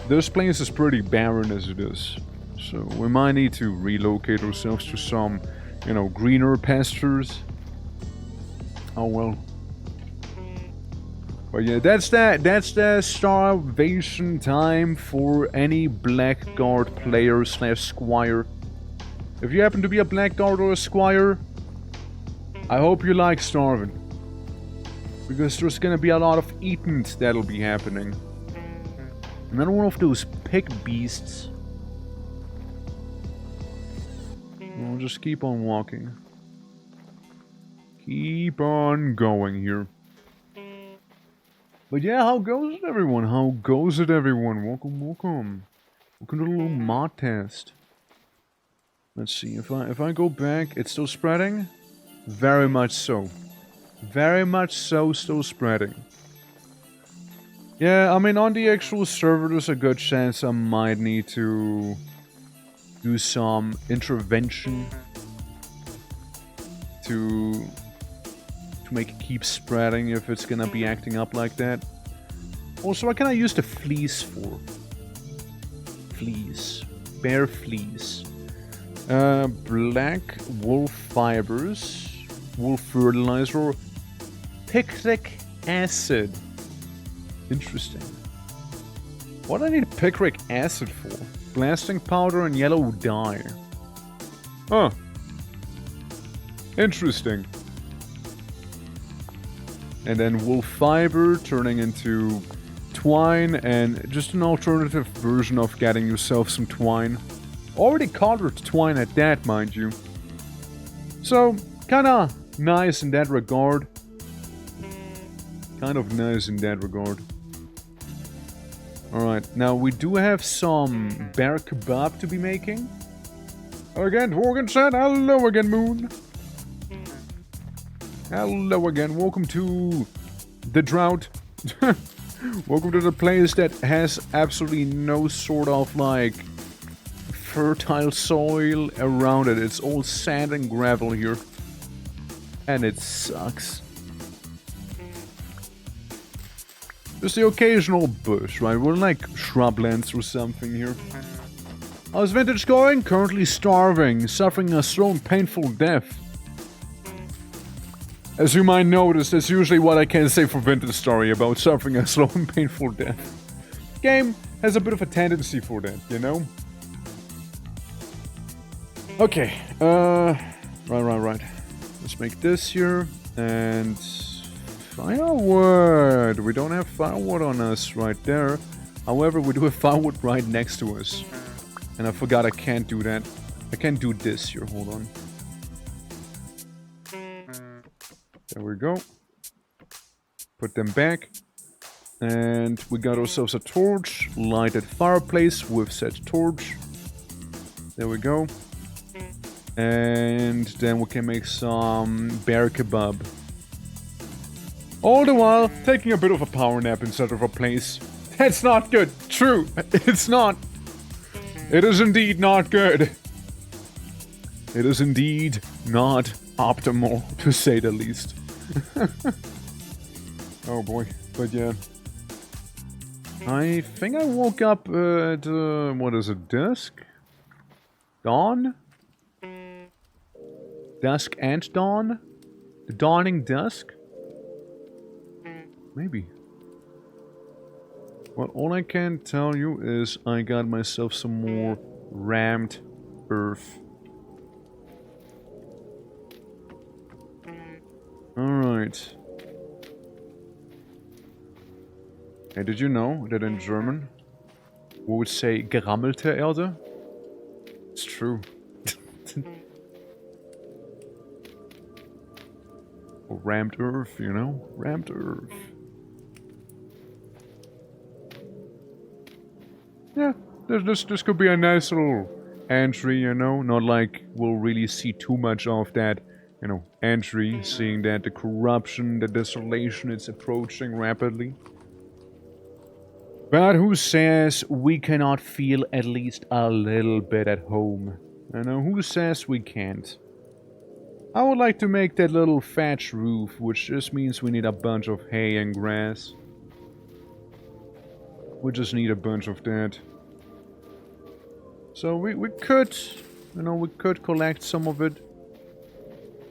this place is pretty barren as it is. So we might need to relocate ourselves to some, you know, greener pastures. Oh well. But yeah, that's the starvation time for any Blackguard player / squire. If you happen to be a Blackguard or a squire, I hope you like starving. Because there's gonna be a lot of eating that'll be happening. Another one of those pig beasts. We'll just keep on walking. Keep on going here. But yeah, how goes it, everyone? How goes it, everyone? Welcome, welcome. Welcome to the little mod test. Let's see, if I go back, it's still spreading? Very much so. Very much so, still spreading. Yeah, I mean, on the actual server, there's a good chance I might need to do some intervention to make it keep spreading if it's gonna be acting up like that. Also, what can I use the fleece for? Fleece. Bear fleece. Black wool fibers. Wool fertilizer. Picric acid. Interesting. What do I need picric acid for? Blasting powder and yellow dye. Huh. Interesting. And then wool fiber turning into twine, and just an alternative version of getting yourself some twine. Already colored twine at that, mind you. So, kinda nice in that regard. Kind of nice in that regard. Alright, now we do have some bear kebab to be making. Again, Morgan said, hello again, Moon. Hello again, welcome to the drought. Welcome to the place that has absolutely no sort of, like, fertile soil around it. It's all sand and gravel here. And it sucks. Just the occasional bush, right? We're like shrublands or something here. How's Vintage going? Currently starving, suffering a slow and painful death. As you might notice, that's usually what I can say for Vintage Story about suffering a slow and painful death. Game has a bit of a tendency for that, you know? Okay, right. Let's make this here, and firewood! We don't have firewood on us right there. However, we do have firewood right next to us. And I forgot I can't do that. I can't do this here, hold on. There we go. Put them back. And we got ourselves a torch. Lighted fireplace with said torch. There we go. And then we can make some bear kebab. All the while, taking a bit of a power nap instead of a place. That's not good. True. It's not. It is indeed not good. It is indeed not optimal, to say the least. Oh boy. But yeah. I think I woke up at, what is it, dusk? Dawn? Dusk and dawn? The dawning dusk? Maybe. Well, all I can tell you is I got myself some more rammed earth. Alright. Hey, did you know that in German we would say gerammelte Erde? It's true. Or rammed earth, you know? Rammed earth. Yeah, this could be a nice little entry, you know? Not like we'll really see too much of that, you know, entry, seeing that the corruption, the desolation is approaching rapidly. But who says we cannot feel at least a little bit at home? You know, who says we can't? I would like to make that little thatch roof, which just means we need a bunch of hay and grass. We just need a bunch of that. So we could, you know, we could collect some of it.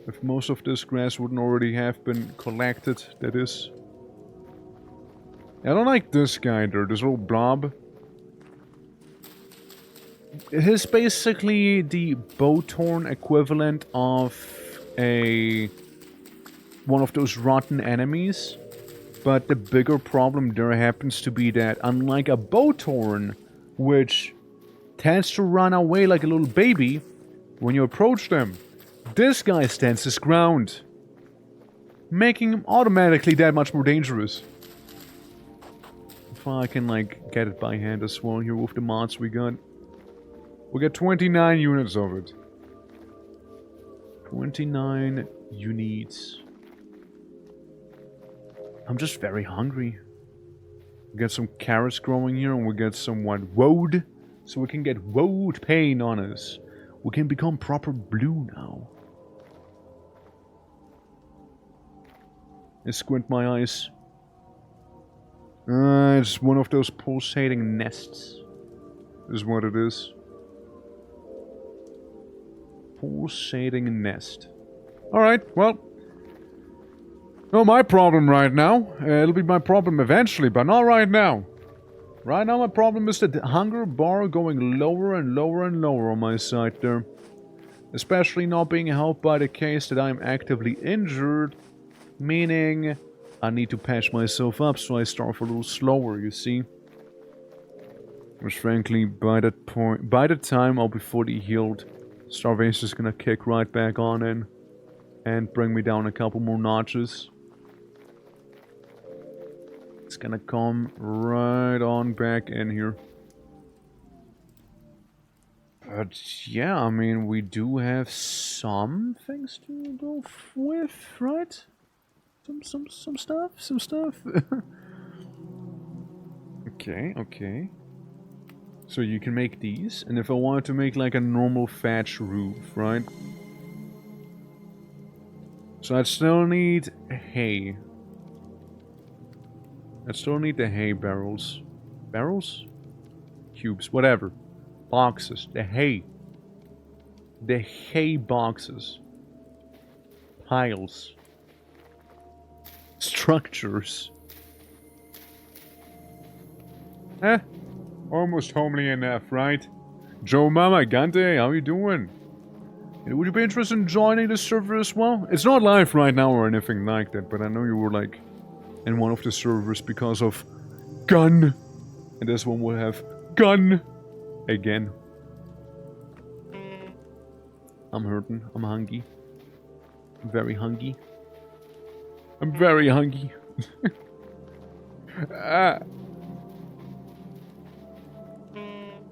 If most of this grass wouldn't already have been collected, that is. I don't like this guy there, this little blob. It is basically the Bowthorn equivalent of one of those rotten enemies. But the bigger problem there happens to be that unlike a Bowthorn, which tends to run away like a little baby when you approach them, this guy stands his ground, making him automatically that much more dangerous. If I can, like, get it by hand as well here with the mods we got. We got 29 units of it. 29 units. I'm just very hungry. We got some carrots growing here, and we got some woad. So we can get woad paint on us. We can become proper blue now. I squint my eyes. It's one of those pulsating nests. Is what it is. Pulsating nest. Alright, well. Not my problem right now. It'll be my problem eventually, but not right now. Right now my problem is the hunger bar going lower and lower and lower on my side there. Especially not being helped by the case that I'm actively injured. Meaning, I need to patch myself up so I starve a little slower, you see. Which frankly, by that point, by the time I'll be fully healed, starvation is gonna kick right back on in. And bring me down a couple more notches. It's gonna come right on back in here. But yeah, I mean, we do have some things to go with, right? Some stuff. Okay. So you can make these, and if I wanted to make like a normal thatch roof, right? So I'd still need hay. I'd still need the hay barrels. Barrels? Cubes, whatever. Boxes. The hay. The hay boxes. Piles. Structures. Almost homely enough, right? Joe Mama Gante, how you doing? Would you be interested in joining the server as well? It's not live right now or anything like that, but I know you were like in one of the servers because of gun. And this one will have gun again. I'm hurting. I'm hungry. I'm very hungry. I'm very hungry.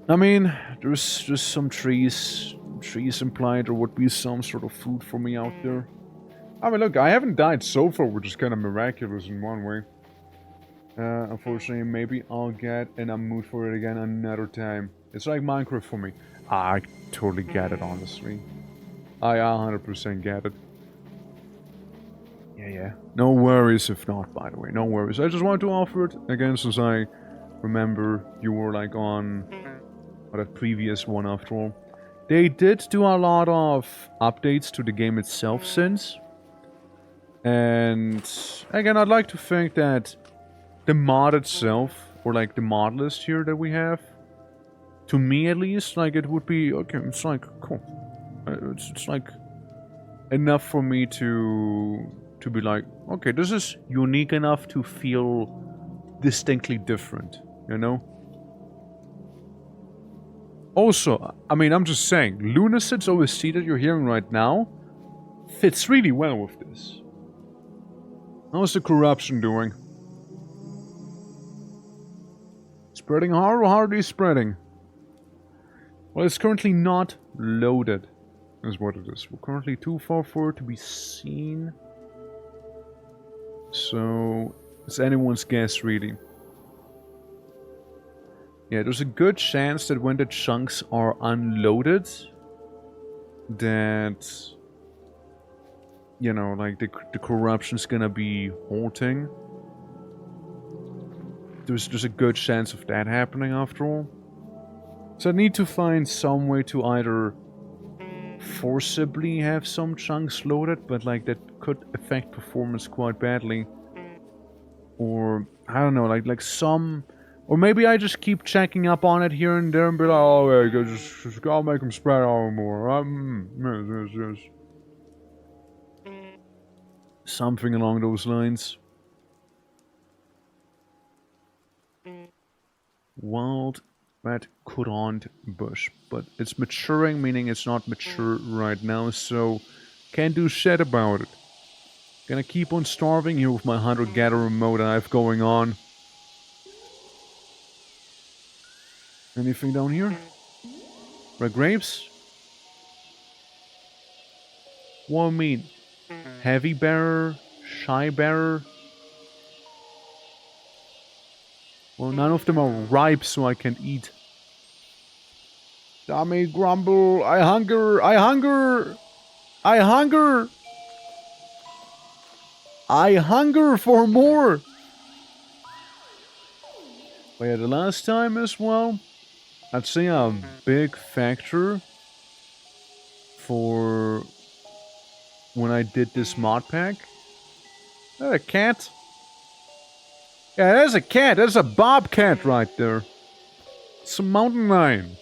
I mean, there's just some trees implied there would be some sort of food for me out there. I mean, look, I haven't died so far, which is kind of miraculous in one way. Unfortunately, maybe I'll get in a mood for it again another time. It's like Minecraft for me. I totally get it, honestly. I 100% get it. Yeah. No worries if not, by the way. No worries. I just wanted to offer it again, since I remember you were like on that previous one after all. They did do a lot of updates to the game itself since. And again, I'd like to think that the mod itself, or like the mod list here that we have, to me at least, like it would be, okay, it's like, cool. It's like enough for me to be like, okay, this is unique enough to feel distinctly different, you know? Also, I mean, I'm just saying, Lunacid's OST that you're hearing right now fits really well with this. How's the corruption doing? Spreading hard or hardly spreading? Well, it's currently not loaded, is what it is. We're currently too far for it to be seen. So, it's anyone's guess, really. Yeah, there's a good chance that when the chunks are unloaded, that, you know, like the corruption's gonna be halting. There's a good chance of that happening after all. So I need to find some way to either forcibly have some chunks loaded, but like that could affect performance quite badly. Or, I don't know, like some... Or maybe I just keep checking up on it here and there and be like, oh yeah, just go make them spread out more. Yes. Something along those lines. Wild red currant bush. But it's maturing, meaning it's not mature right now, so can't do shit about it. Gonna keep on starving here with my hunter-gatherer mode I have going on. Anything down here? Red grapes? What do I mean? Heavy bearer? Shy bearer? Well, none of them are ripe so I can eat. Dummy grumble, I hunger! I hunger for more! But yeah, the last time as well, I'd say a big factor for when I did this mod pack. Is that a cat? Yeah, there's a cat. There's a bobcat right there. It's a mountain lion.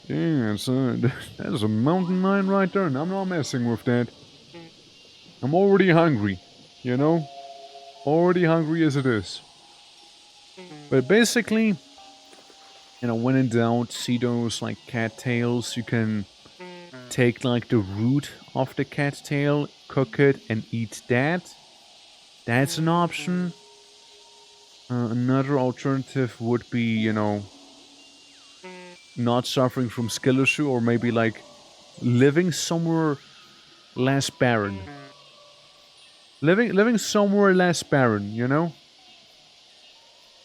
Yeah, that's a mountain lion right there, and I'm not messing with that. I'm already hungry, you know? Already hungry as it is. But basically, you know, when in doubt, see those, like, cattails, you can take, like, the root of the cattail, cook it, and eat that. That's an option. Another alternative would be, you know, not suffering from skill issue, or maybe, like, living somewhere less barren. Living somewhere less barren, you know?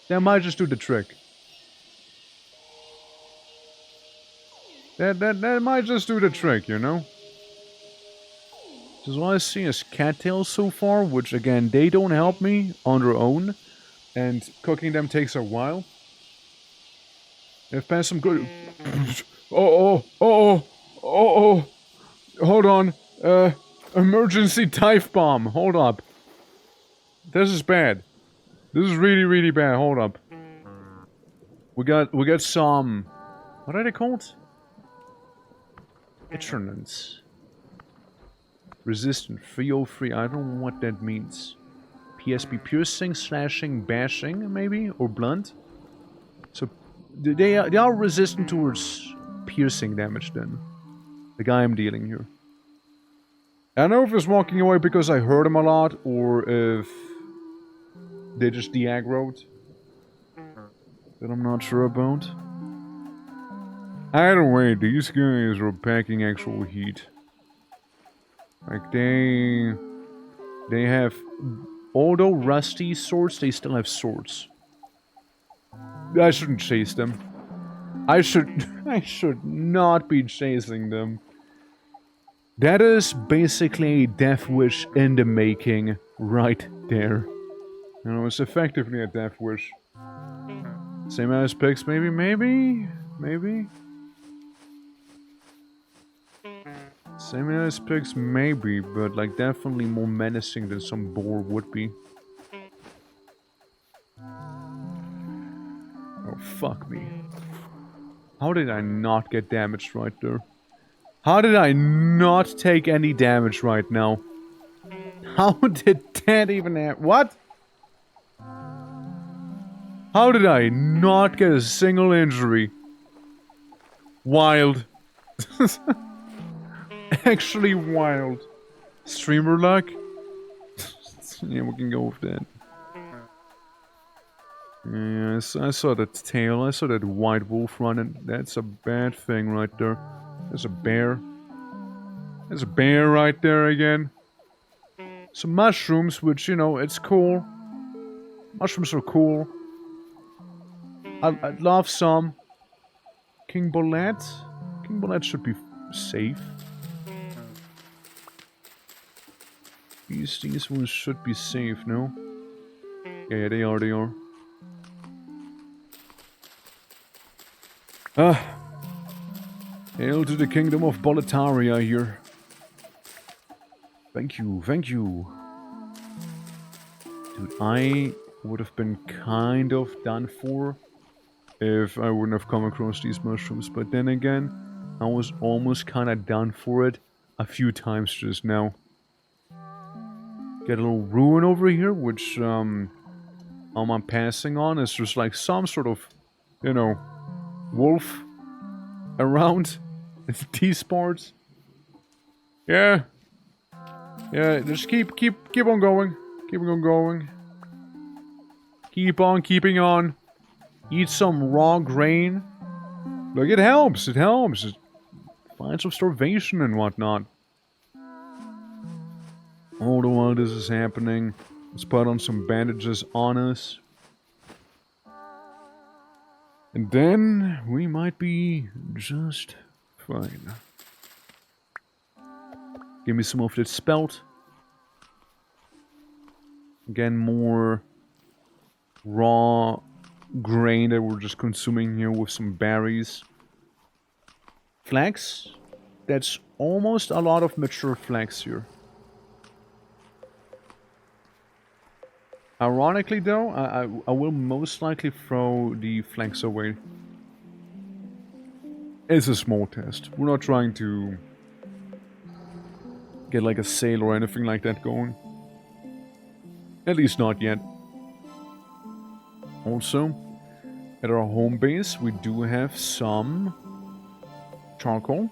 That might just do the trick. That might just do the trick, you know? This is what I see as cattails so far, which again, they don't help me on their own, and cooking them takes a while. They've passed some good... oh, hold on, emergency dive bomb, hold up. This is bad. This is really, really bad, hold up. We got some... What are they called? Eternance. Resistant 303, I don't know what that means. PSP piercing, slashing, bashing, maybe? Or blunt? So, they are resistant towards piercing damage then. The guy I'm dealing here. I don't know if he's walking away because I hurt him a lot, or if they just de-aggroed. That I'm not sure about. Either way, these guys are packing actual heat. Like, they have... Although rusty swords, they still have swords. I shouldn't chase them. I should not be chasing them. That is basically a death wish in the making right there. You know, it's effectively a death wish. Same as pigs, maybe? Same as pigs, maybe, but like definitely more menacing than some boar would be. Oh, fuck me. How did I not get damaged right there? How did I not take any damage right now? How did that even happen? What? How did I not get a single injury? Wild. Actually wild. Streamer luck? Yeah, we can go with that. Yes, I saw that tail. I saw that white wolf running. That's a bad thing right there. There's a bear. There's a bear right there again. Some mushrooms, which, you know, it's cool. Mushrooms are cool. I'd love some. King Bullet? King Bullet should be safe. These ones should be safe, no? Yeah, they are. Hail to the kingdom of Boletaria here. Thank you. Dude, I would have been kind of done for if I wouldn't have come across these mushrooms, but then again, I was almost kind of done for it a few times just now. Get a little ruin over here, which I'm passing on. It's just like some sort of, you know, wolf around these parts. Yeah, just keep on going. Keep on going. Keep on keeping on. Eat some raw grain. Look, it helps. It finds some starvation and whatnot. All the while this is happening, let's put on some bandages on us. And then we might be just fine. Give me some of that spelt. Again, more raw grain that we're just consuming here with some berries. Flax. That's almost a lot of mature flax here. Ironically though, I will most likely throw the flax away. It's a small test. We're not trying to get like a sale or anything like that going. At least not yet. Also, at our home base, we do have some charcoal.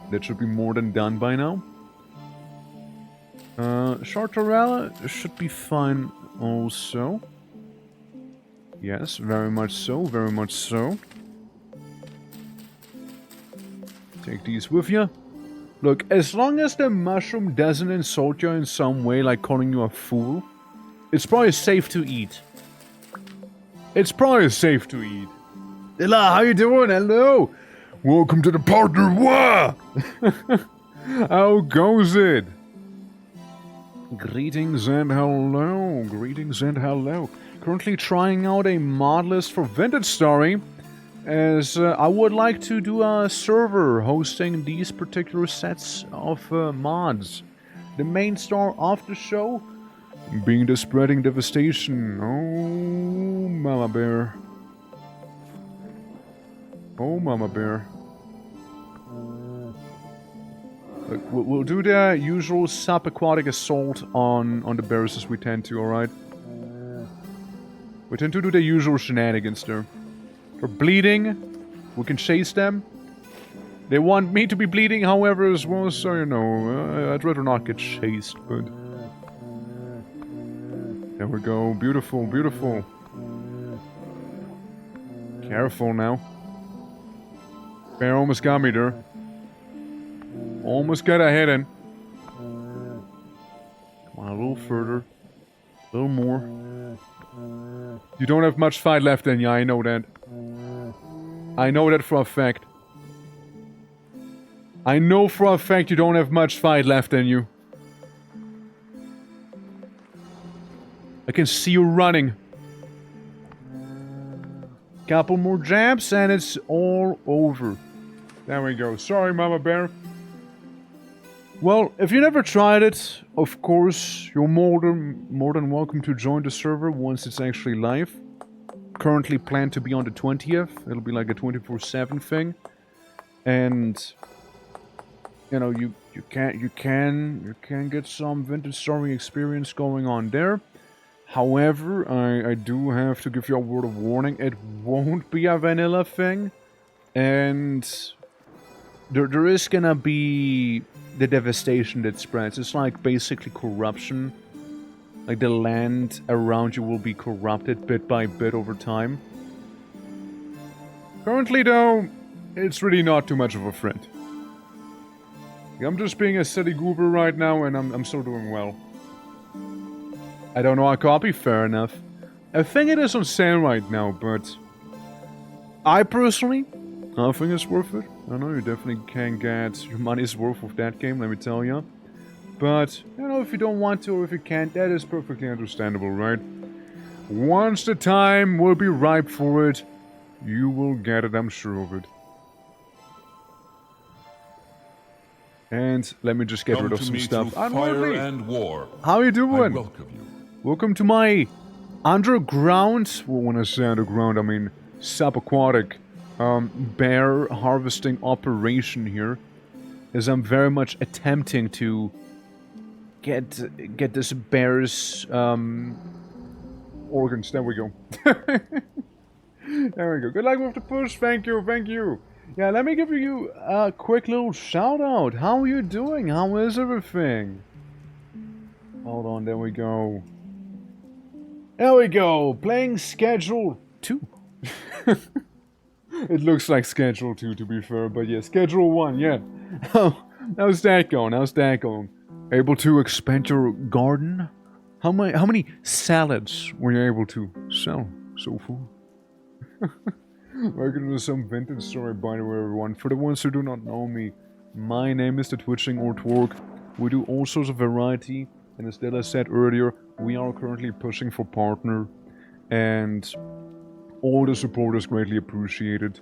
That should be more than done by now. Charterella should be fine also. Yes, very much so, very much so. Take these with you. Look, as long as the mushroom doesn't insult you in some way, like calling you a fool, it's probably safe to eat. It's probably safe to eat. Dilla, how you doing? Hello! Welcome to the partner war! How goes it? Greetings and hello. Greetings and hello. Currently trying out a mod list for Vintage Story, as I would like to do a server hosting these particular sets of mods. The main star of the show being the Spreading Devastation. Oh, Mama Bear. Oh, Mama Bear. Look, we'll do the usual subaquatic assault on the bears as we tend to, alright? We tend to do the usual shenanigans there. They're bleeding. We can chase them. They want me to be bleeding, however, as well, so you know, I'd rather not get chased, but... There we go. Beautiful, beautiful. Careful now. Bear almost got me there. Almost got a hit in. Come on, a little further. A little more. You don't have much fight left in you, I know that. I know that for a fact. I know for a fact you don't have much fight left in you. I can see you running. Couple more jabs and it's all over. There we go. Sorry, Mama Bear. Well, if you never tried it, of course, you're more than welcome to join the server once it's actually live. Currently planned to be on the 20th. It'll be like a 24/7 thing. And you know, you can get some Vintage Story experience going on there. However, I do have to give you a word of warning. It won't be a vanilla thing. And there is gonna be the devastation that spreads. It's like basically corruption. Like the land around you will be corrupted bit by bit over time. Currently though, it's really not too much of a threat. I'm just being a silly goober right now and I'm still doing well. I don't know how copy, fair enough. I think it is on sale right now, but I personally, I think it's worth it. I know you definitely can get your money's worth of that game, let me tell you. But, you know, if you don't want to or if you can't, that is perfectly understandable, right? Once the time will be ripe for it, you will get it, I'm sure of it. And let me just get rid of some stuff. Fire and war. How you doing? I welcome you. Welcome to my underground, well, when I say underground, I mean subaquatic bear harvesting operation here, as I'm very much attempting to get this bear's organs. There we go. There we go. Good luck with the push. Thank you, thank you. Yeah, let me give you a quick little shout out. How are you doing? How is everything? Hold on, there we go. There we go, playing Schedule 2. It looks like Schedule 2 to be fair, but yeah, Schedule 1, yeah. How's that going? How's that going? Able to expand your garden? How many salads were you able to sell so far? Welcome to some Vintage Story, by the way, everyone. For the ones who do not know me, My name is the Twitching or Twerk. We do all sorts of variety, and as Della said earlier, we are currently pushing for partner, and all the support is greatly appreciated,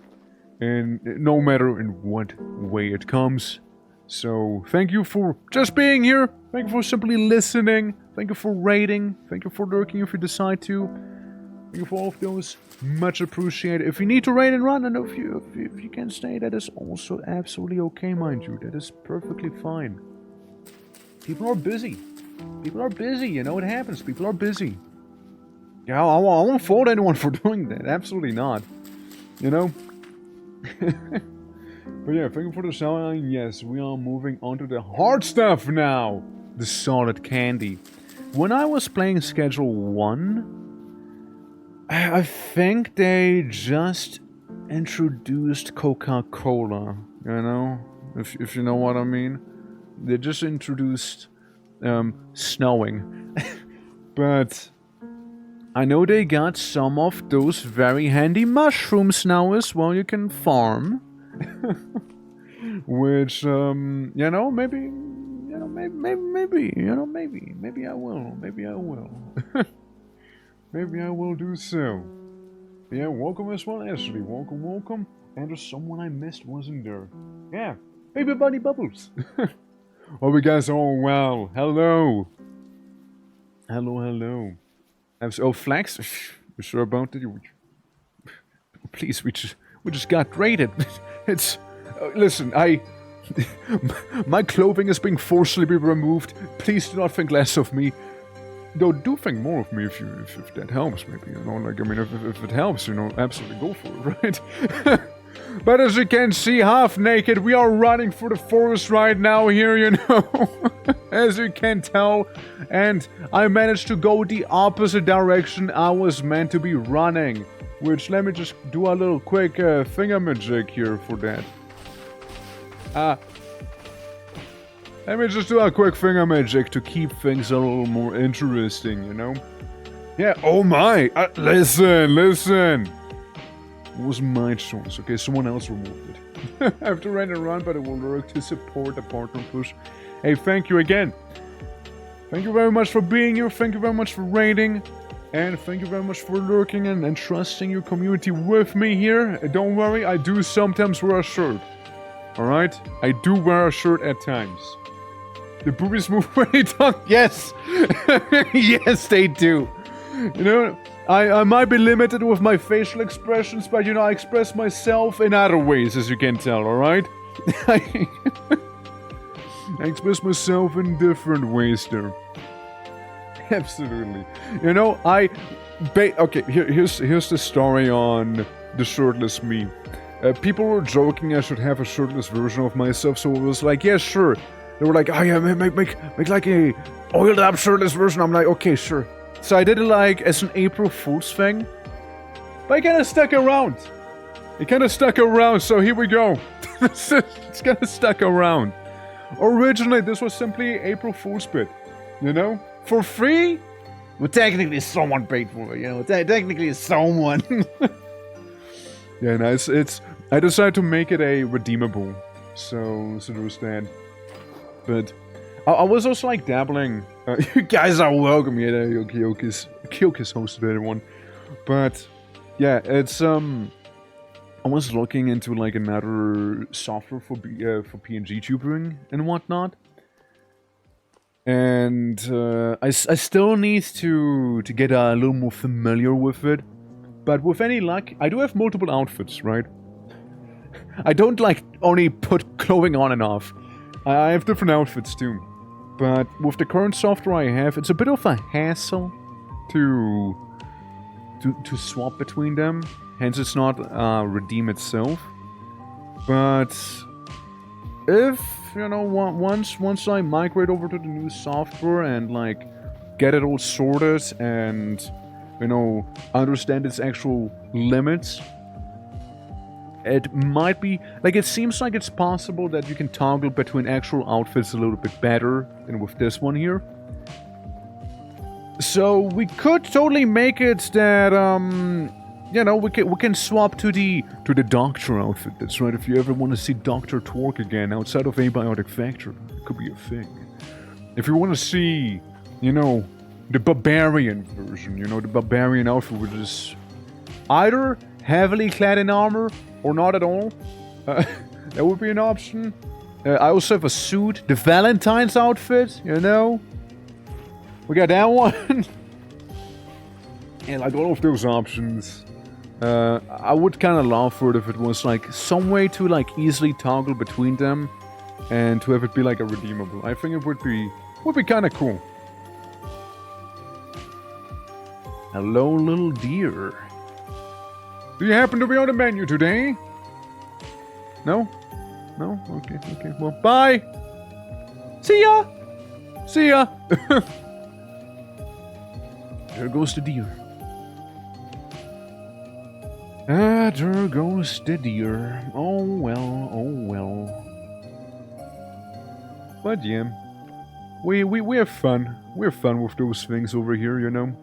and no matter in what way it comes. So, thank you for just being here, thank you for simply listening, thank you for rating, thank you for lurking if you decide to, thank you for all of those, much appreciated. If you need to raid and run, and if you can stay, that is also absolutely okay, mind you, that is perfectly fine. People are busy, you know, it happens, people are busy. Yeah, I won't fault anyone for doing that, absolutely not, you know? But yeah, thank you for the sign. Yes, we are moving on to the hard stuff now. The solid candy. When I was playing Schedule 1, I think they just introduced Coca-Cola, you know? If you know what I mean. They just introduced snowing. But I know they got some of those very handy mushrooms now as well you can farm. Which, you know, maybe I will. Maybe I will do so. Yeah, welcome as well, Ashley. Welcome. And there's someone I missed, wasn't there? Yeah, Baby Bunny Bubbles. Hope you guys are all well. Hello. Oh, Flax? You sure about it? Please, we just got raided. It's... listen, my clothing is being forcibly removed. Please do not think less of me. Though, do think more of me if that helps, maybe, you know, like, I mean, if it helps, you know, absolutely go for it, right? But as you can see, half naked, we are running for the forest right now here, you know, as you can tell, and I managed to go the opposite direction I was meant to be running, which, let me just do a little quick thingamajig here for that. Let me just do a quick thingamajig to keep things a little more interesting, you know? Yeah, oh my! Listen! It wasn't my choice, okay? Someone else removed it. I have to run and run, but it will work to support the partner push. Hey, thank you again. Thank you very much for being here, thank you very much for raiding, and thank you very much for lurking and trusting your community with me here. Don't worry, I do sometimes wear a shirt. Alright? I do wear a shirt at times. The boobies move when they talk. Yes! Yes, they do. You know, I might be limited with my facial expressions, but you know, I express myself in other ways, as you can tell, alright? I express myself in different ways there. Absolutely. You know, okay, here's the story on the shirtless me. People were joking I should have a shirtless version of myself, so it was like, yeah, sure. They were like, oh yeah, make like a oiled up shirtless version. I'm like, okay, sure. So I did it like as an April Fool's thing. But it kind of stuck around. So here we go. It's kind of stuck around. Originally, this was simply April Fool's bit. You know? For free? Well, technically someone paid for it, you know? Technically someone. Yeah, no, it's... I decided to make it a redeemable. So there's that. But I was also like dabbling. You guys are welcome. Yeah, Kyokis hosted everyone. But yeah, it's I was looking into like another software for PNG tubing and whatnot. And I still need to get a little more familiar with it. But with any luck, I do have multiple outfits, right? I don't like only put clothing on and off. I have different outfits too. But with the current software I have, it's a bit of a hassle to swap between them. Hence it's not redeem itself. But if, you know, once I migrate over to the new software and like get it all sorted and, you know, understand its actual limits, it might be, like, it seems like it's possible that you can toggle between actual outfits a little bit better than with this one here. So we could totally make it that, you know, we can swap to the doctor outfit. That's right. If you ever want to see Dr. Torque again outside of Abiotic Factory, it could be a thing. If you want to see, you know, the barbarian version, you know, the barbarian outfit, which is either heavily clad in armor or not at all, that would be an option. I also have a suit, the Valentine's outfit, you know. We got that one. And like all of those options, I would kind of love for it if it was like some way to like easily toggle between them, and to have it be like a redeemable. I think it would be kind of cool. Hello, little dear. Do you happen to be on the menu today? No? No? Okay, okay. Well, bye! See ya! See ya! There goes the deer. Ah, there goes the deer. Oh well, oh well. But yeah, we have fun. We're fun with those things over here, you know.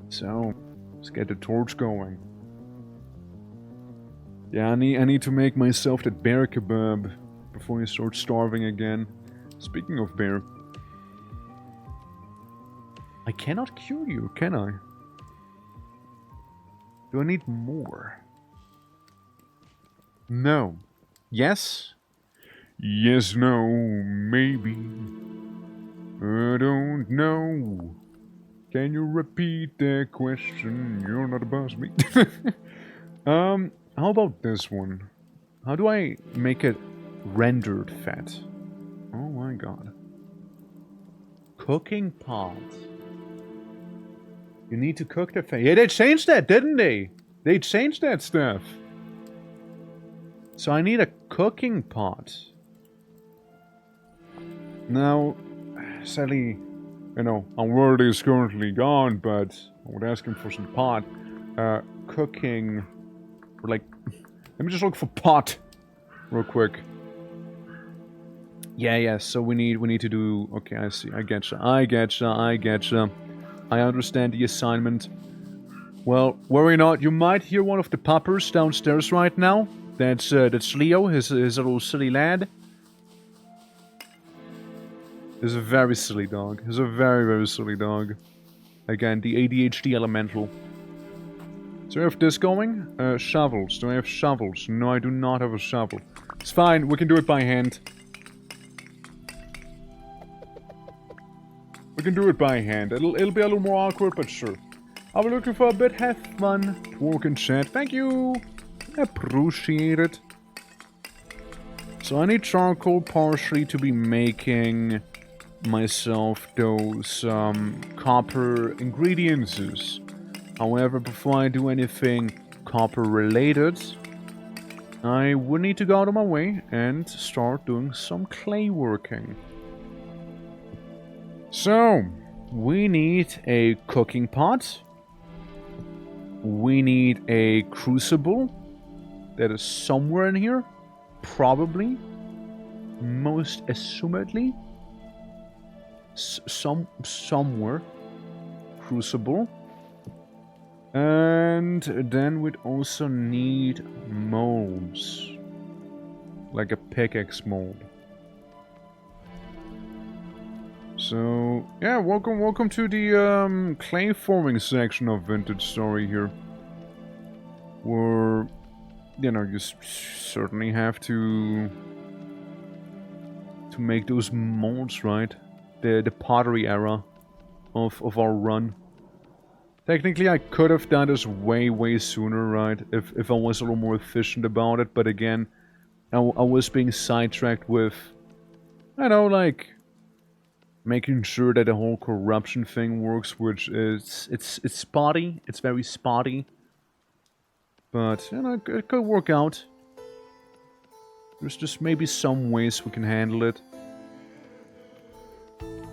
So, let's get the torch going. Yeah, I need to make myself that bear kebab before I start starving again. Speaking of bear, I cannot cure you, can I? Do I need more? No. Yes? Yes, no, maybe. I don't know. Can you repeat that question? You're not a boss, me. How about this one? How do I make it rendered fat? Oh my god. Cooking pot. You need to cook the fat. Yeah, they changed that, didn't they? They changed that stuff. So I need a cooking pot. Now, sadly, you know, our word is currently gone, but I would ask him for some pot. Cooking, or like, let me just look for pot, real quick. Yeah, so we need to do, okay, I see, I getcha. I understand the assignment. Well, worry not, you might hear one of the puppers downstairs right now. That's Leo, his little silly lad. He's a very silly dog. He's a very, very silly dog. Again, the ADHD elemental. So I have this going. Shovels. Do I have shovels? No, I do not have a shovel. It's fine, we can do it by hand. We can do it by hand. It'll be a little more awkward, but sure. I'll be looking for a bit. Have fun. Walk and chat. Thank you. Appreciate it. So I need charcoal partially to be making myself those copper ingredients. However, before I do anything copper related, I would need to go out of my way and start doing some clay working. So, we need a cooking pot. We need a crucible that is somewhere in here. Probably. Most assumedly. Somewhere. Crucible. And then we'd also need molds. Like a pickaxe mold. So, yeah, welcome to the clay forming section of Vintage Story here. Where, you know, you certainly have to make those molds, right? The pottery era of our run. Technically, I could have done this way sooner, right? If I was a little more efficient about it, but again, I was being sidetracked with, I know, like, making sure that the whole corruption thing works, which is, it's spotty, it's very spotty. But, you know, it could work out. There's just maybe some ways we can handle it.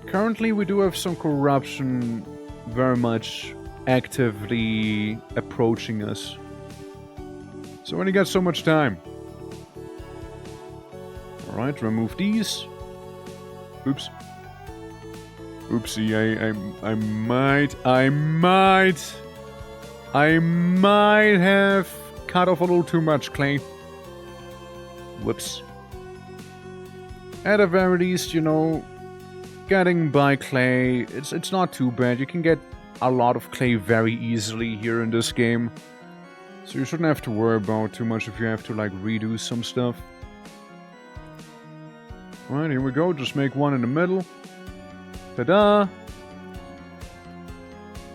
Currently, we do have some corruption very much actively approaching us. So when you got so much time. Alright, remove these. Oops. Oopsie, I might have cut off a little too much clay. Whoops. At the very least, you know, getting by clay, it's not too bad. You can get a lot of clay very easily here in this game. So you shouldn't have to worry about too much if you have to, like, redo some stuff. Alright, here we go. Just make one in the middle. Ta-da!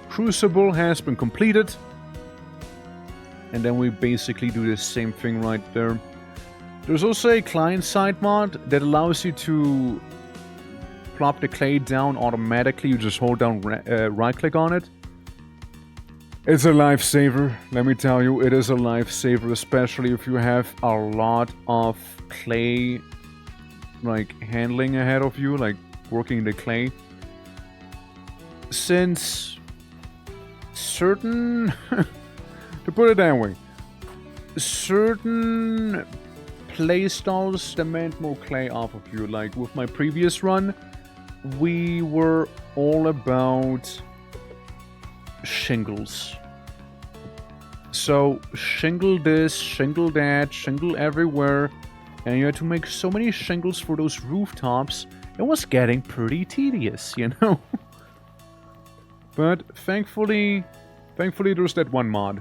Crucible has been completed. And then we basically do the same thing right there. There's also a client-side mod that allows you to plop the clay down automatically. You just hold down right-click on it. It's a lifesaver, let me tell you. It is a lifesaver, especially if you have a lot of clay, like, handling ahead of you, like, working the clay. Since certain... to put it that way, certain playstyles demand more clay off of you. Like with my previous run, we were all about shingles. So shingle this, shingle that, shingle everywhere, and you had to make so many shingles for those rooftops. It was getting pretty tedious, you know. But thankfully there's that one mod,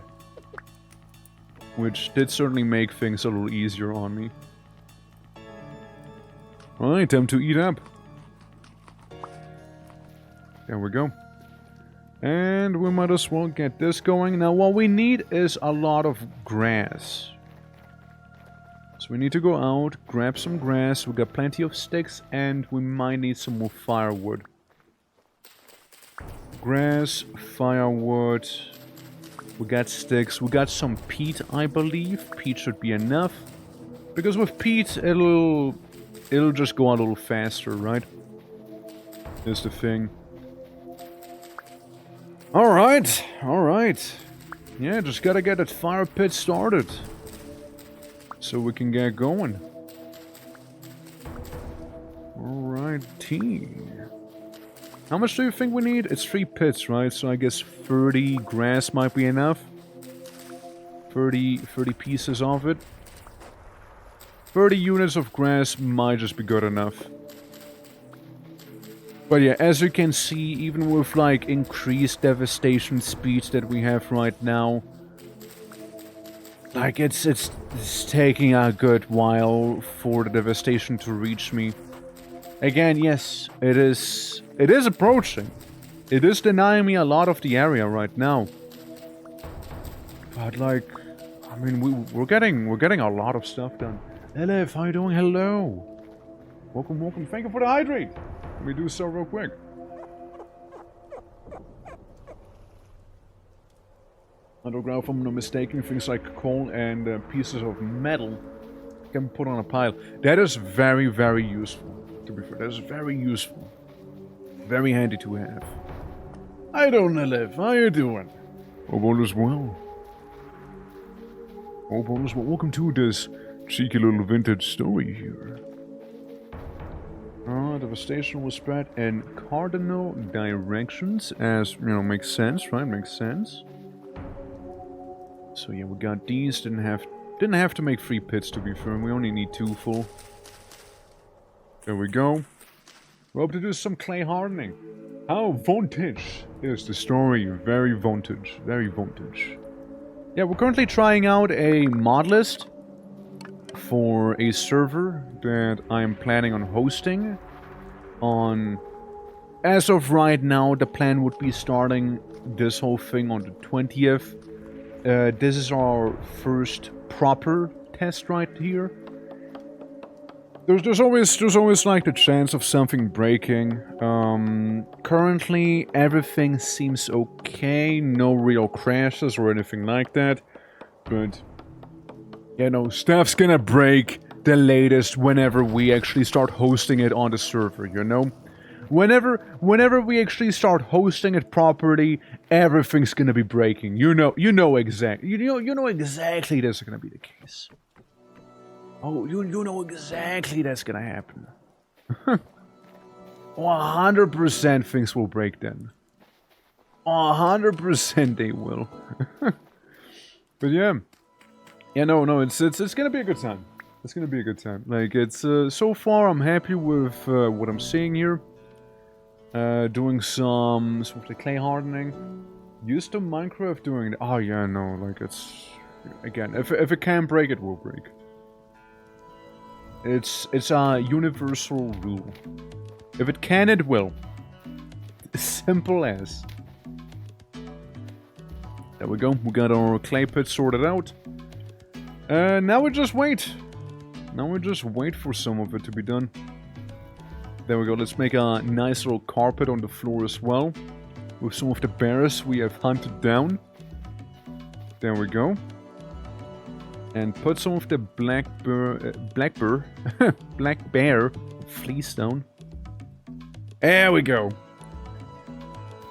which did certainly make things a little easier on me. Alright, time to eat up. There we go. And we might as well get this going. Now what we need is a lot of grass. So we need to go out, grab some grass. We got plenty of sticks, and we might need some more firewood. Grass, firewood... We got sticks, we got some peat, I believe. Peat should be enough. Because with peat, it'll just go a little faster, right? Is the thing. Alright, alright. Yeah, just gotta get that fire pit started. So we can get going. Alrighty. How much do you think we need? It's 3 pits, right? So I guess 30 grass might be enough. 30 pieces of it. 30 units of grass might just be good enough. But yeah, as you can see, even with like increased devastation speeds that we have right now, like it's taking a good while for the devastation to reach me. Again, yes, it is approaching. It is denying me a lot of the area right now. But like, I mean, we're getting a lot of stuff done. Elif, how you doing? Hello. Welcome, welcome. Thank you for the hydrate. Let me do so real quick. Underground, if I'm not mistaken, things like coal and pieces of metal can be put on a pile. That is very, very useful. To be fair, that is very useful. Very handy to have. I don't know, Liv. How you doing? Hope all is well. Hope all is well. Welcome to this cheeky little vintage story here. Devastation was spread in cardinal directions, as, you know, makes sense, right? Makes sense. So yeah, we got these. Didn't have to make 3 pits, to be fair. We only need 2 full. There we go. We hope to do some clay hardening. How vintage is the story? Very vintage. Very vintage. Yeah, we're currently trying out a mod list for a server that I'm planning on hosting on... As of right now, the plan would be starting this whole thing on the 20th. This is our first proper test right here. There's always like the chance of something breaking. Currently everything seems okay, no real crashes or anything like that. But you know, stuff's gonna break the latest whenever we actually start hosting it on the server, you know? Whenever we actually start hosting it properly, everything's gonna be breaking. You know exactly that's gonna be the case. Oh, you know exactly that's gonna happen. 100% things will break then. 100% they will. But yeah. Yeah, no, it's gonna be a good time. It's gonna be a good time. Like, it's, so far I'm happy with what I'm seeing here. Doing some sort of the clay hardening. Used to Minecraft doing it. Oh yeah, no, like it's... Again, if it can break, it will break. It's a universal rule. If it can, it will. Simple as. There we go. We got our clay pit sorted out. Now we just wait. Now we just wait for some of it to be done. There we go. Let's make a nice little carpet on the floor as well. With some of the bears we have hunted down. There we go. And put some of the black bear fleece down. There we go.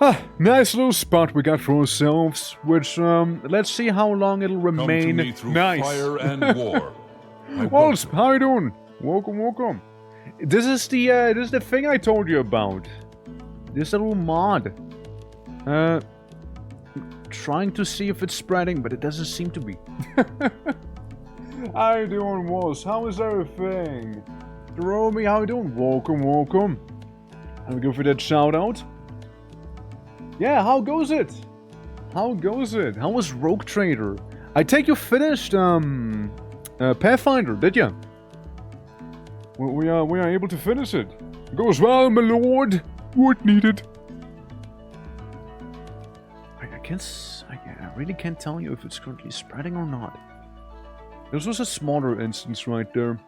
Ah, nice little spot we got for ourselves, which, let's see how long it'll remain. Come to me through nice. fire and war. Waltz, how you doing? Welcome, welcome. This is the thing I told you about. This little mod. Trying to see if it's spreading, but it doesn't seem to be. How you doing, Waltz? How is everything? Jerome, how you doing? Welcome, welcome. And we go for that shout out. Yeah, how goes it? How goes it? How was Rogue Trader? I take you finished, Pathfinder, did ya? We are able to finish it. Goes well, my lord. What needed? I really can't tell you if it's currently spreading or not. This was a smaller instance right there.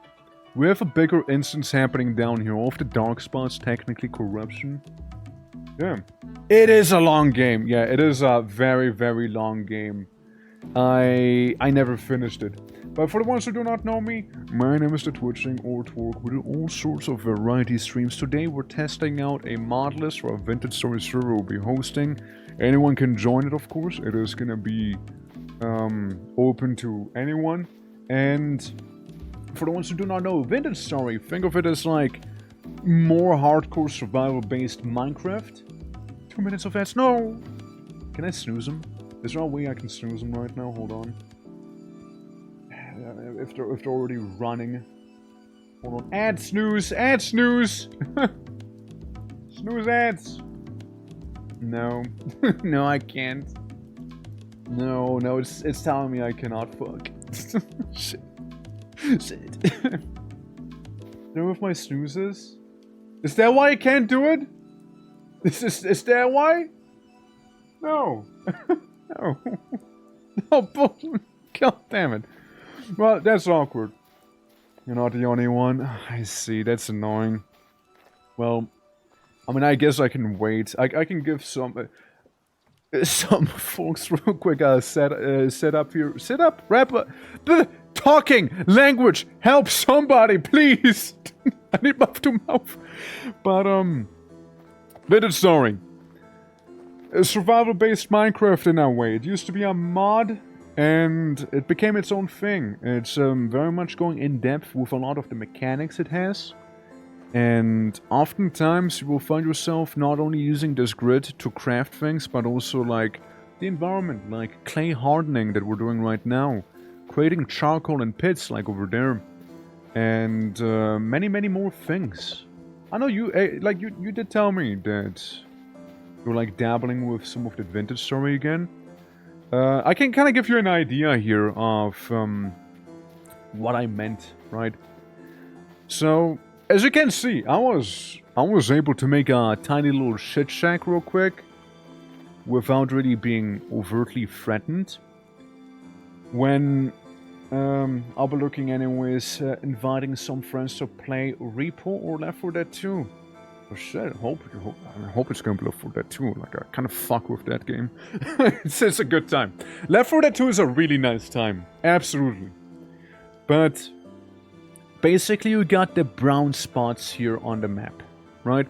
We have a bigger instance happening down here. All of the dark spots, technically corruption. Yeah. It is a long game. Yeah, it is a very, very long game. I never finished it. But for the ones who do not know me, my name is the Twitching Ortwork. We do all sorts of variety streams. Today we're testing out a mod list for a Vintage Story server we'll be hosting. Anyone can join it, of course. It is gonna be open to anyone. And for the ones who do not know, Vintage Story, think of it as like more hardcore survival-based Minecraft. 2 minutes of ads. No! Can I snooze them? Is there a way I can snooze them right now? Hold on. If they're already running. Hold on. Ad snooze! Ad snooze! Snooze ads! No. No, I can't. No, it's telling me I cannot fuck. Shit. Shit. Know if my snoozes? Is that why I can't do it? Is that why? No. No. No, god damn it. Well, that's awkward. You're not the only one. I see, that's annoying. Well, I mean, I guess I can wait. I can give some folks real quick set up here. Sit up, wrap up. Talking language. Help somebody, please. I need mouth to mouth. But Vintage Story. A survival-based Minecraft in a way. It used to be a mod, and it became its own thing. It's very much going in-depth with a lot of the mechanics it has. And oftentimes you will find yourself not only using this grid to craft things, but also like the environment, like clay hardening that we're doing right now. Creating charcoal and pits like over there. And many, many more things. I know you, like you did tell me that you're like dabbling with some of the Vintage Story again. I can kind of give you an idea here of what I meant, right? So, as you can see, I was able to make a tiny little shit shack real quick without really being overtly threatened. When I'll be looking anyways, inviting some friends to play Repo or Left 4 Dead 2. Oh shit, I hope it's gonna be Left 4 Dead 2, like I kind of fuck with that game. It's a good time. Left 4 Dead 2 is a really nice time, absolutely. But basically you got the brown spots here on the map, right?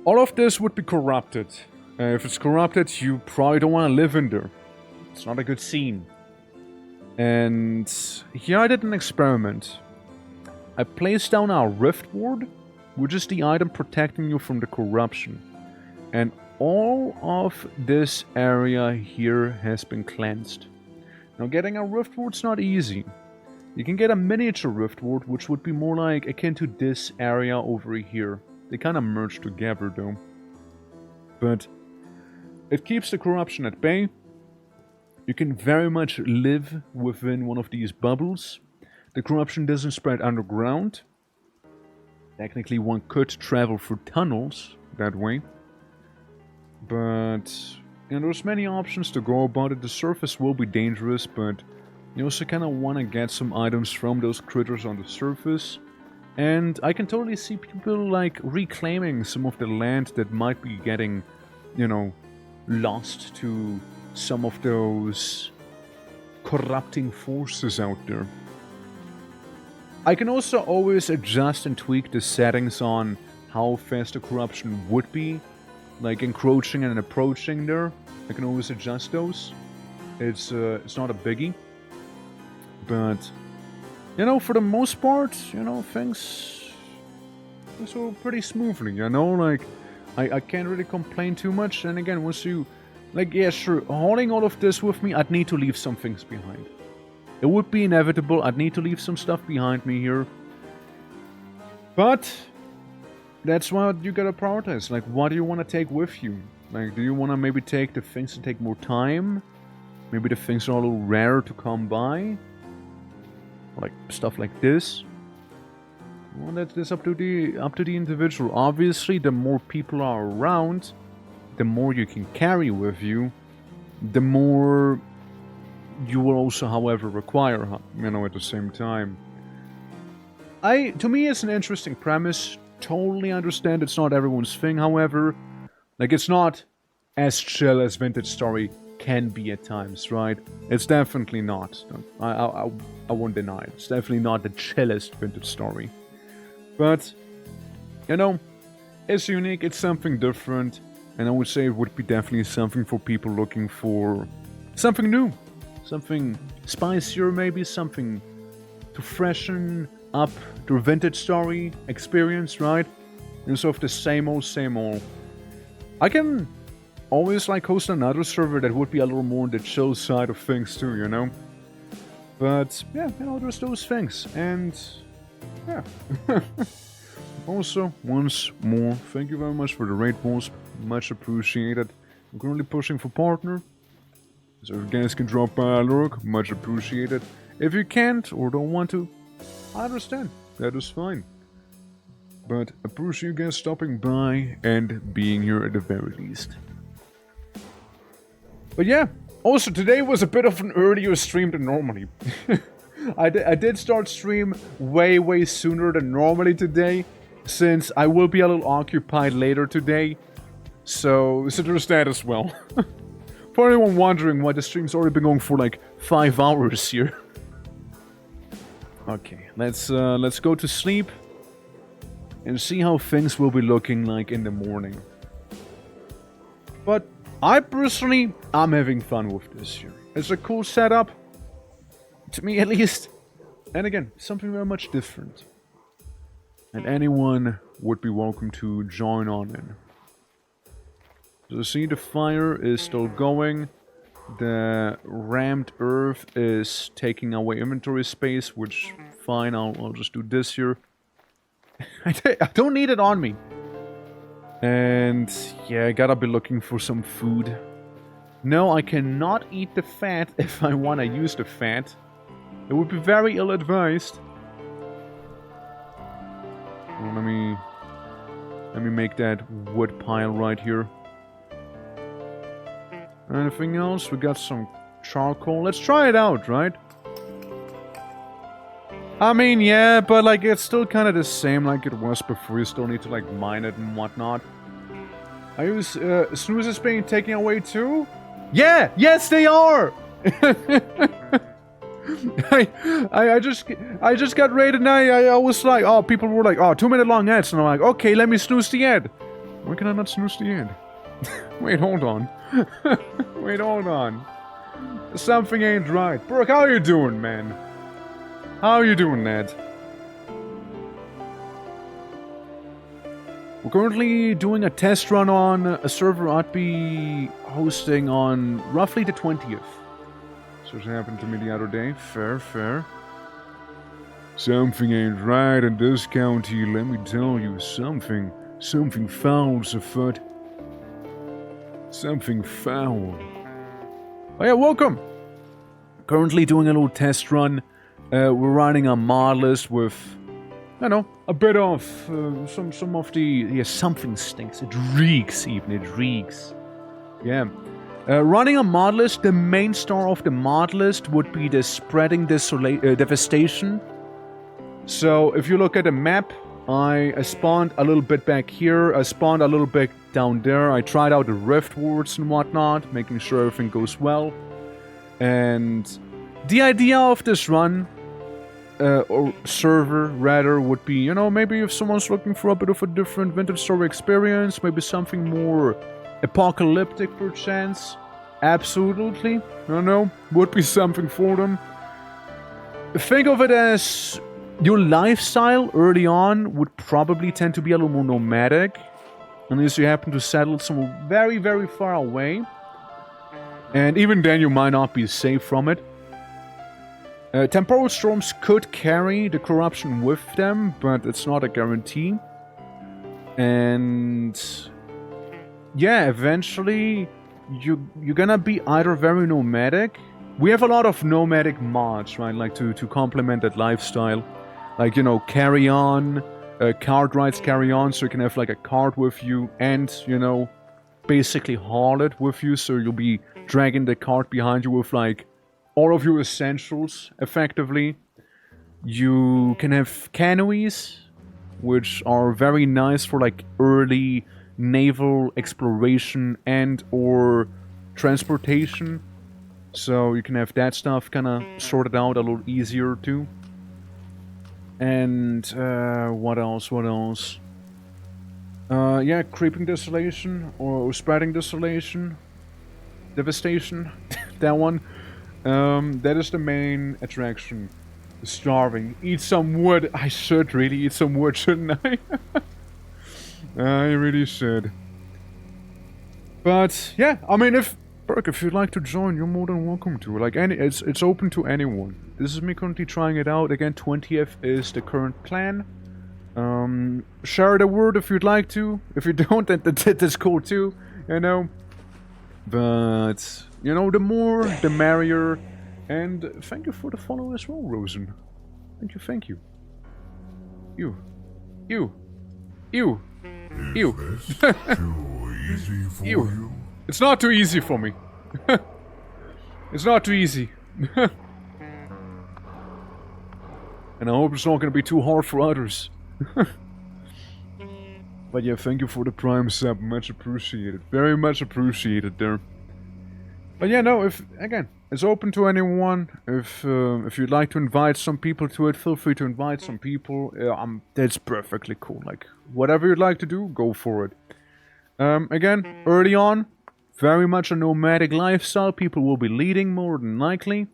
All of this would be corrupted. If it's corrupted, you probably don't want to live in there. It's not a good scene. And here I did an experiment. I placed down a rift ward which is the item protecting you from the corruption. And all of this area here has been cleansed. Now getting a Riftward's not easy. You can get a miniature Riftward, which would be more like akin to this area over here. They kind of merge together though. But it keeps the corruption at bay. You can very much live within one of these bubbles. The corruption doesn't spread underground. Technically one could travel through tunnels that way. But you know, there's many options to go about it. The surface will be dangerous, but you also kind of want to get some items from those critters on the surface. And I can totally see people like reclaiming some of the land that might be getting, you know, lost to some of those corrupting forces out there. I can also always adjust and tweak the settings on how fast the corruption would be, like encroaching and approaching there. I can always adjust those. It's not a biggie, but you know, for the most part, you know, things go pretty smoothly. You know, like I can't really complain too much. And again, once you like, yeah, sure, hauling all of this with me, I'd need to leave some things behind. It would be inevitable. I'd need to leave some stuff behind me here. But that's what you gotta prioritize. Like, what do you want to take with you? Like, do you want to maybe take the things that take more time? Maybe the things are a little rarer to come by? Like, stuff like this? Well, that's up to the individual. Obviously, the more people are around, the more you can carry with you, the more you will also, however, require, you know, at the same time. To me, it's an interesting premise. Totally understand it's not everyone's thing, however. Like, it's not as chill as Vintage Story can be at times, right? It's definitely not. I won't deny it. It's definitely not the chillest Vintage Story. But, you know, it's unique, it's something different, and I would say it would be definitely something for people looking for something new. Something spicier, maybe, something to freshen up their Vintage Story experience, right? Instead of the same old, same old. I can always like host another server that would be a little more on the chill side of things too, you know? But yeah, you know, there's those things, and yeah. Also, once more, thank you very much for the raid, Wasp. Much appreciated. I'm currently pushing for partner, so if you guys can drop by a lurk, much appreciated. If you can't or don't want to, I understand. That is fine. But appreciate you guys stopping by and being here at the very least. But yeah, also today was a bit of an earlier stream than normally. I did start stream way sooner than normally today, since I will be a little occupied later today. So there's that as well. For anyone wondering why the stream's already been going for like 5 hours here. Okay, let's go to sleep and see how things will be looking like in the morning. But I personally, I'm having fun with this here. It's a cool setup, to me at least. And again, something very much different. And anyone would be welcome to join on in. So see, the fire is still going. The rammed earth is taking away inventory space, which, fine, I'll just do this here. I don't need it on me. And yeah, I gotta be looking for some food. No, I cannot eat the fat if I want to use the fat. It would be very ill-advised. Well, let me make that wood pile right here. Anything else? We got some charcoal. Let's try it out, right? I mean, yeah, but like it's still kind of the same like it was before. You still need to like mine it and whatnot. Are you snoozes being taken away too? Yeah, yes they are. I just got raided and I was like, oh, people were like, oh, 2-minute long ads, and I'm like, okay, let me snooze the ad. Why can I not snooze the ad? Wait, hold on. Wait, hold on. Something ain't right. Brooke, how you doing, man? How you doing, Ned? We're currently doing a test run on a server I'd be hosting on roughly the 20th. So it happened to me the other day. Fair, fair. Something ain't right in this county, let me tell you. Something foul's afoot. Something foul. Oh yeah, welcome! Currently doing a little test run. We're running a mod list with, I know, a bit of some of the... Yeah, something stinks. It reeks even, it reeks. Yeah. Running a mod list, the main star of the mod list would be the spreading devastation. So, if you look at the map, I spawned a little bit back here, I spawned a little bit down there, I tried out the rift wards and whatnot, making sure everything goes well. And the idea of this run, or server rather, would be, you know, maybe if someone's looking for a bit of a different vintage story experience, maybe something more apocalyptic perchance, absolutely, I know, would be something for them. Think of it as your lifestyle early on would probably tend to be a little more nomadic, unless you happen to settle somewhere very, very far away. And even then you might not be safe from it. Temporal storms could carry the corruption with them, but it's not a guarantee. And yeah, eventually you're gonna be either very nomadic. We have a lot of nomadic mods, right? Like to complement that lifestyle. Like, you know, carry on, cart rides carry on, so you can have like a cart with you and, you know, basically haul it with you, so you'll be dragging the cart behind you with like all of your essentials, effectively. You can have canoes, which are very nice for like early naval exploration and or transportation. So you can have that stuff kind of sorted out a little easier too. And what else? Yeah, creeping desolation or spreading desolation, devastation. That one. That is the main attraction. Starving. Eat some wood. I should really eat some wood, shouldn't I? I really should. But yeah, I mean, if you'd like to join, you're more than welcome to. Like it's open to anyone. This is me currently trying it out. Again, 20th is the current plan. Share the word if you'd like to. If you don't, that's cool too. You know. But you know, the more, the merrier. And thank you for the follow as well, Rosen. Thank you. You. Is this too easy for you? It's not too easy for me. It's not too easy. And I hope it's not going to be too hard for others. But yeah, thank you for the Prime sub. Much appreciated. Very much appreciated there. But yeah, no, again, it's open to anyone. If you'd like to invite some people to it, feel free to invite some people. That's perfectly cool. Like, whatever you'd like to do, go for it. Again, early on, very much a nomadic lifestyle. People will be leading more than likely.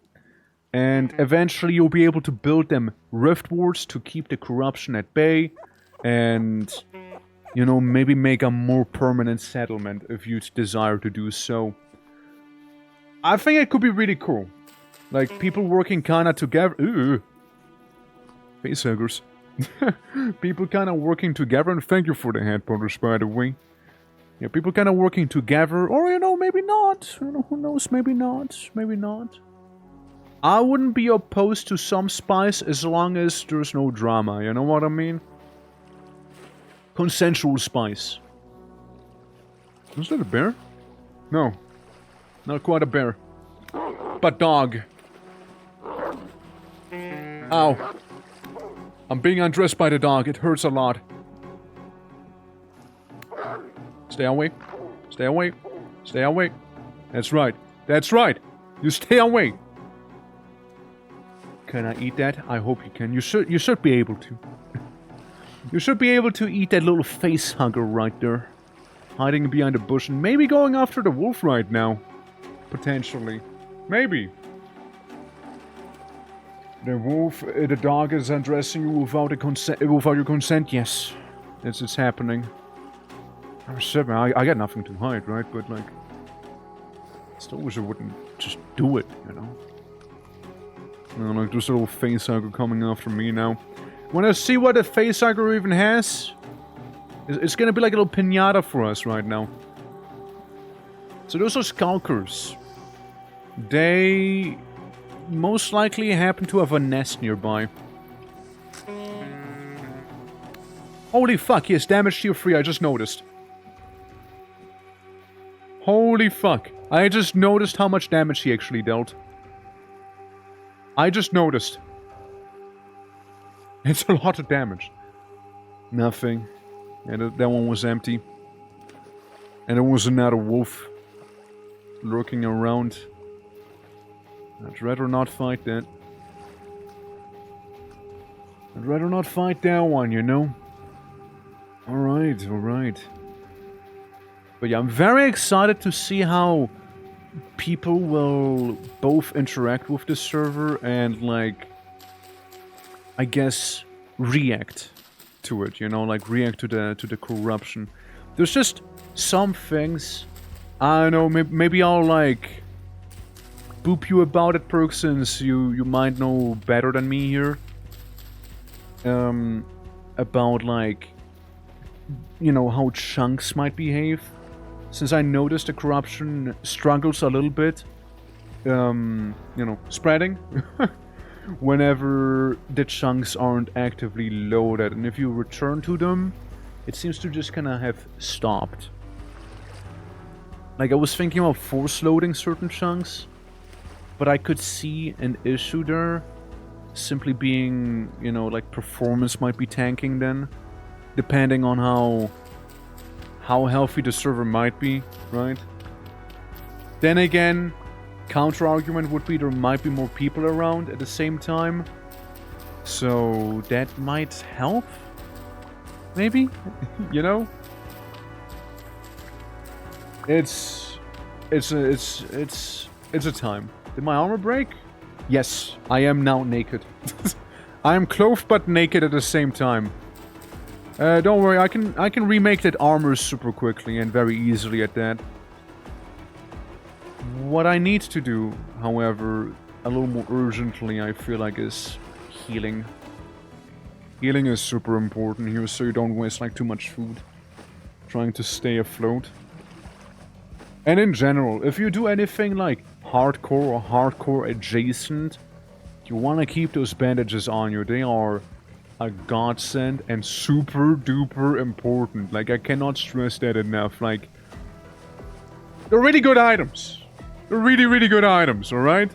And eventually you'll be able to build them rift wards to keep the corruption at bay. And, you know, maybe make a more permanent settlement if you desire to do so. I think it could be really cool. Like, people working kinda together. Ooh. Facehuggers. People kinda working together, and thank you for the headbutters, by the way. Yeah, people kinda working together, or, you know, maybe not. You know, who knows, maybe not. Maybe not. I wouldn't be opposed to some spice as long as there's no drama, you know what I mean? Consensual spice. Was that a bear? No. Not quite a bear. But dog. Ow. I'm being undressed by the dog. It hurts a lot. Stay away. Stay away. Stay away. That's right. That's right. You stay away. Can I eat that? I hope you can. You should be able to. You should be able to eat that little face hugger right there. Hiding behind a bush and maybe going after the wolf right now. Potentially. Maybe. The wolf, the dog is undressing you without your consent, yes. It's happening. I got nothing to hide, right? But like, still wish I wouldn't just do it, you know? Like this little facehugger coming after me now. Wanna see what a facehugger even has? It's gonna be like a little pinata for us right now. So those are skulkers. They most likely happen to have a nest nearby. Holy fuck, he has damage tier 3, I just noticed. Holy fuck. I just noticed how much damage he actually dealt. I just noticed. It's a lot of damage. Nothing. And that one was empty. And there was another wolf lurking around. I'd rather not fight that. I'd rather not fight that one, you know? Alright, alright. But yeah, I'm very excited to see how people will both interact with the server and, like, I guess, react to it, you know? Like, react to the corruption. There's just some things, I don't know, maybe I'll, like, boop you about it, Perk, since you might know better than me here. About, like, you know, how chunks might behave. Since I noticed the corruption struggles a little bit, you know, spreading. Whenever the chunks aren't actively loaded. And if you return to them, it seems to just kind of have stopped. Like, I was thinking about force loading certain chunks, but I could see an issue there. Simply being, you know, like, performance might be tanking then. Depending on how healthy the server might be, right? Then again, counter-argument would be there might be more people around at the same time. So that might help? Maybe? You know? It's a time. Did my armor break? Yes, I am now naked. I am clothed but naked at the same time. Don't worry, I can remake that armor super quickly and very easily at that. What I need to do, however, a little more urgently, I feel like, is healing. Healing is super important here, so you don't waste like too much food trying to stay afloat. And in general, if you do anything like hardcore or hardcore adjacent, you want to keep those bandages on you. They are a godsend and super duper important. Like, I cannot stress that enough. Like, they're really good items. They're really, really good items, alright?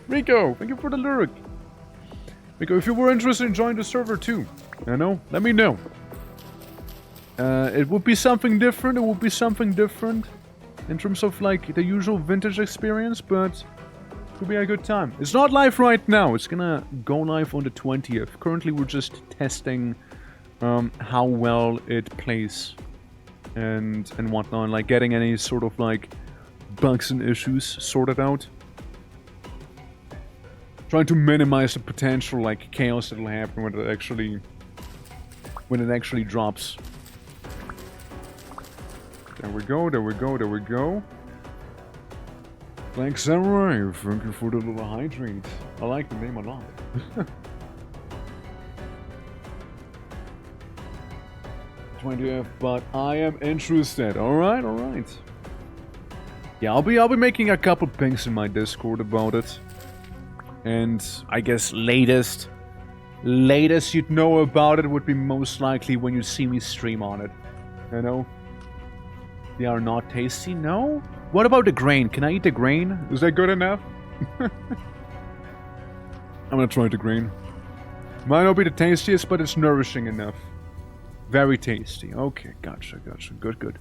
Rico, thank you for the lyric. Rico, if you were interested in joining the server too, you know, let me know. It would be something different. It would be something different in terms of, like, the usual vintage experience, but it could be a good time. It's not live right now. It's gonna go live on the 20th. Currently, we're just testing how well it plays and whatnot, like getting any sort of, like, bugs and issues sorted out. Trying to minimize the potential, like, chaos that'll happen when it actually drops. There we go, there we go, there we go. Black Samurai, thank you for the little hydrant. I like the name a lot. 20th, but I am interested. Alright, alright. Yeah, I'll be making a couple pings in my Discord about it. And I guess latest you'd know about it would be most likely when you see me stream on it. You know? They are not tasty, no? What about the grain? Can I eat the grain? Is that good enough? I'm gonna try the grain. Might not be the tastiest, but it's nourishing enough. Very tasty. Okay, gotcha, gotcha. Good, good.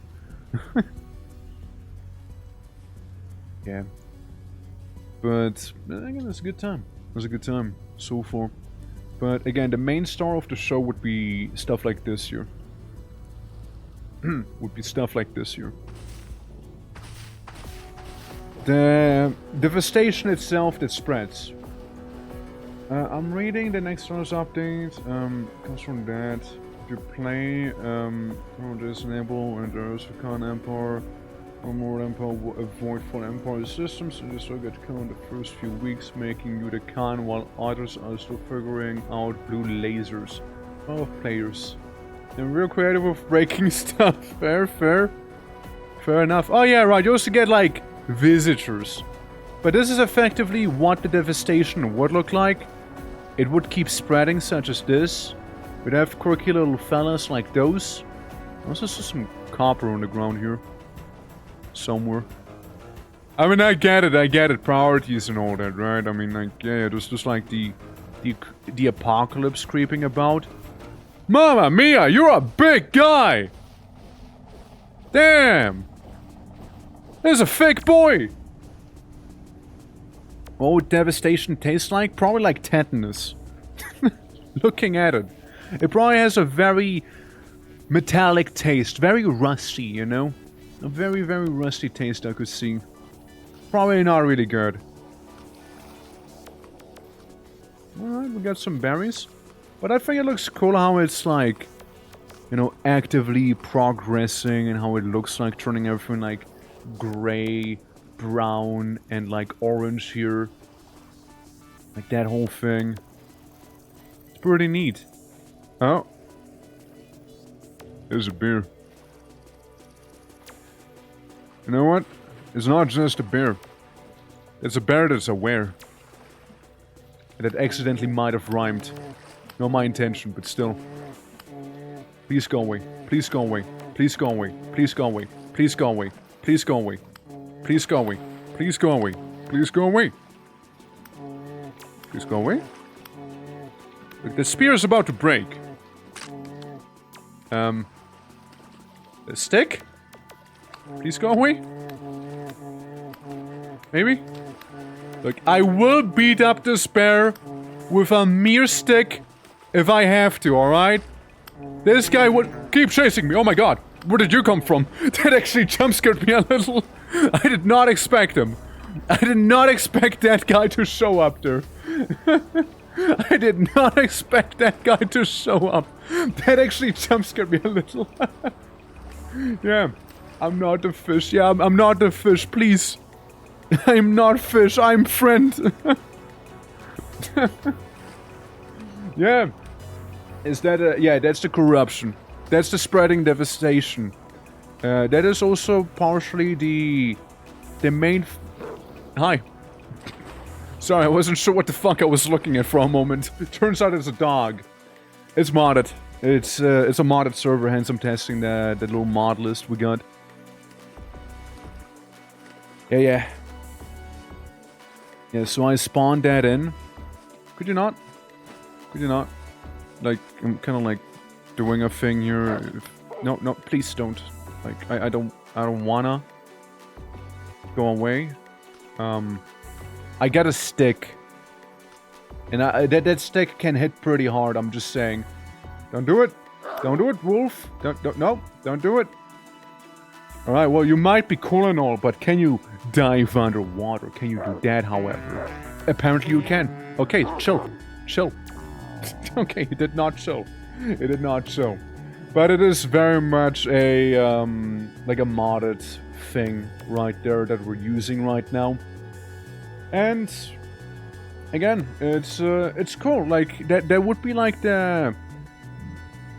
Yeah. But, again, it's a good time. It was a good time so far. But, again, the main star of the show would be stuff like this here. Would be stuff like this here. The devastation itself that spreads. I'm reading the next Stars update. Comes from that. you play this enable and there's a Khan Empire or more Empire avoid full Empire systems, so you still get Khan the first few weeks, making you the Khan while others are still figuring out blue lasers. Oh, players. They're real creative with breaking stuff. Fair enough. Oh yeah, right, you also get like visitors. But this is effectively what the devastation would look like. It would keep spreading, such as this. We'd have quirky little fellas like those. Also saw some copper on the ground here. Somewhere. I mean, I get it, priorities and all that, right? I mean, like, yeah, there's just like the apocalypse creeping about. Mamma mia, you're a big guy! Damn! There's a fake boy! What would devastation taste like? Probably like tetanus. Looking at it. It probably has a very metallic taste. Very rusty, you know? A very, very rusty taste I could see. Probably not really good. Alright, we got some berries. But I think it looks cool how it's like, you know, actively progressing and how it looks like turning everything like gray, brown, and like orange here. Like that whole thing. It's pretty neat. Oh. There's a beer. You know what? It's not just a beer. It's a bear that's aware. That accidentally might have rhymed. Not my intention, but still. Please go away. Please go away. Please go away. Please go away. Please go away. Please go away. Please go away. Please go away. Please go away. Please go away. Look, the spear is about to break. The stick? Please go away. Maybe? Look, I will beat up this bear with a mere stick if I have to, alright? This guy would keep chasing me. Oh my god. Where did you come from? That actually jump scared me a little. I did not expect him. I did not expect that guy to show up there. I did not expect that guy to show up. That actually jump scared me a little. Yeah. I'm not the fish. Yeah, I'm not the fish, please. I'm not fish, I'm friend. Yeah. Is that yeah, that's the corruption. That's the spreading devastation. That is also partially the main... Hi. Sorry, I wasn't sure what the fuck I was looking at for a moment. It turns out it's a dog. It's modded. It's a modded server, hence I'm testing that little mod list we got. Yeah. Yeah, so I spawned that in. Could you not? Could you not? Like, I'm kind of like doing a thing here. No, please don't. Like, I don't wanna go away. I got a stick. And that stick can hit pretty hard, I'm just saying. Don't do it. Don't do it, Wolf. Don't do it. Alright, well, you might be cool and all, but can you dive underwater? Can you do that, however? Apparently you can. Okay, chill. Chill. Okay, he did not chill. He did not chill. But it is very much a, like a modded thing right there that we're using right now. And, again, it's cool. Like, that would be like the,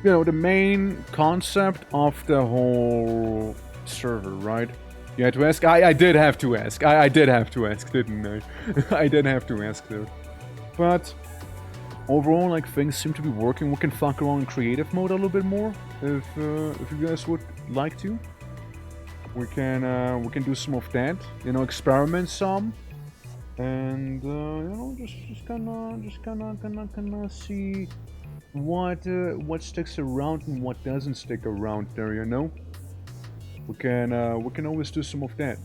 you know, the main concept of the whole server, right? You had to ask? I did have to ask. I did have to ask, didn't I? I did have to ask there. But overall, like, things seem to be working. We can fuck around in creative mode a little bit more, if you guys would like to. We can do some of that. You know, experiment some, and you know, just gonna see what sticks around and what doesn't stick around there. You know. We can always do some of that.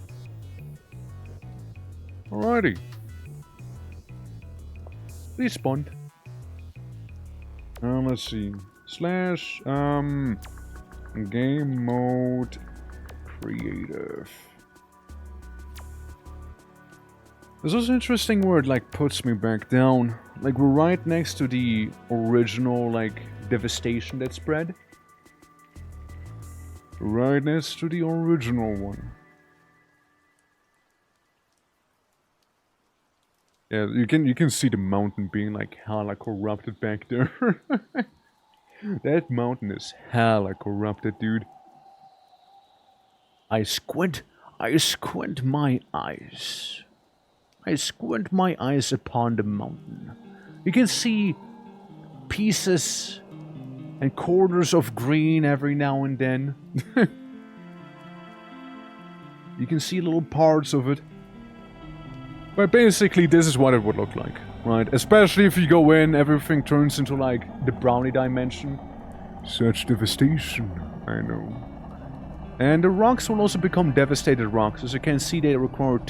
Alrighty. Respawn. Let's see. Slash game mode creative. This is an interesting word, like puts me back down. Like we're right next to the original like devastation that spread. Right next to the original one. Yeah, you can see the mountain being like hella corrupted back there. That mountain is hella corrupted, dude. I squint my eyes. I squint my eyes upon the mountain. You can see pieces and corners of green every now and then. You can see little parts of it. But basically this is what it would look like, right? Especially if you go in, everything turns into like the brownie dimension. Such devastation, I know. And the rocks will also become devastated rocks. As you can see, they require a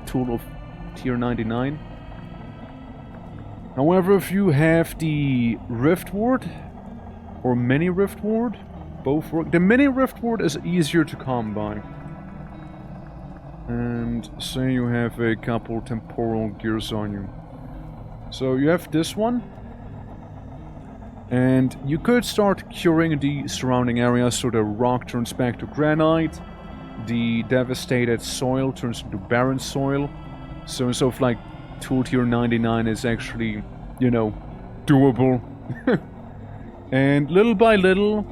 tool of tier 99. However, if you have the Rift Ward or Mini Rift Ward, both work. The Mini Rift Ward is easier to come by. And say you have a couple temporal gears on you. So you have this one. And you could start curing the surrounding area so the rock turns back to granite. The devastated soil turns into barren soil. So instead of like tool tier 99 is actually, you know, doable. And little by little,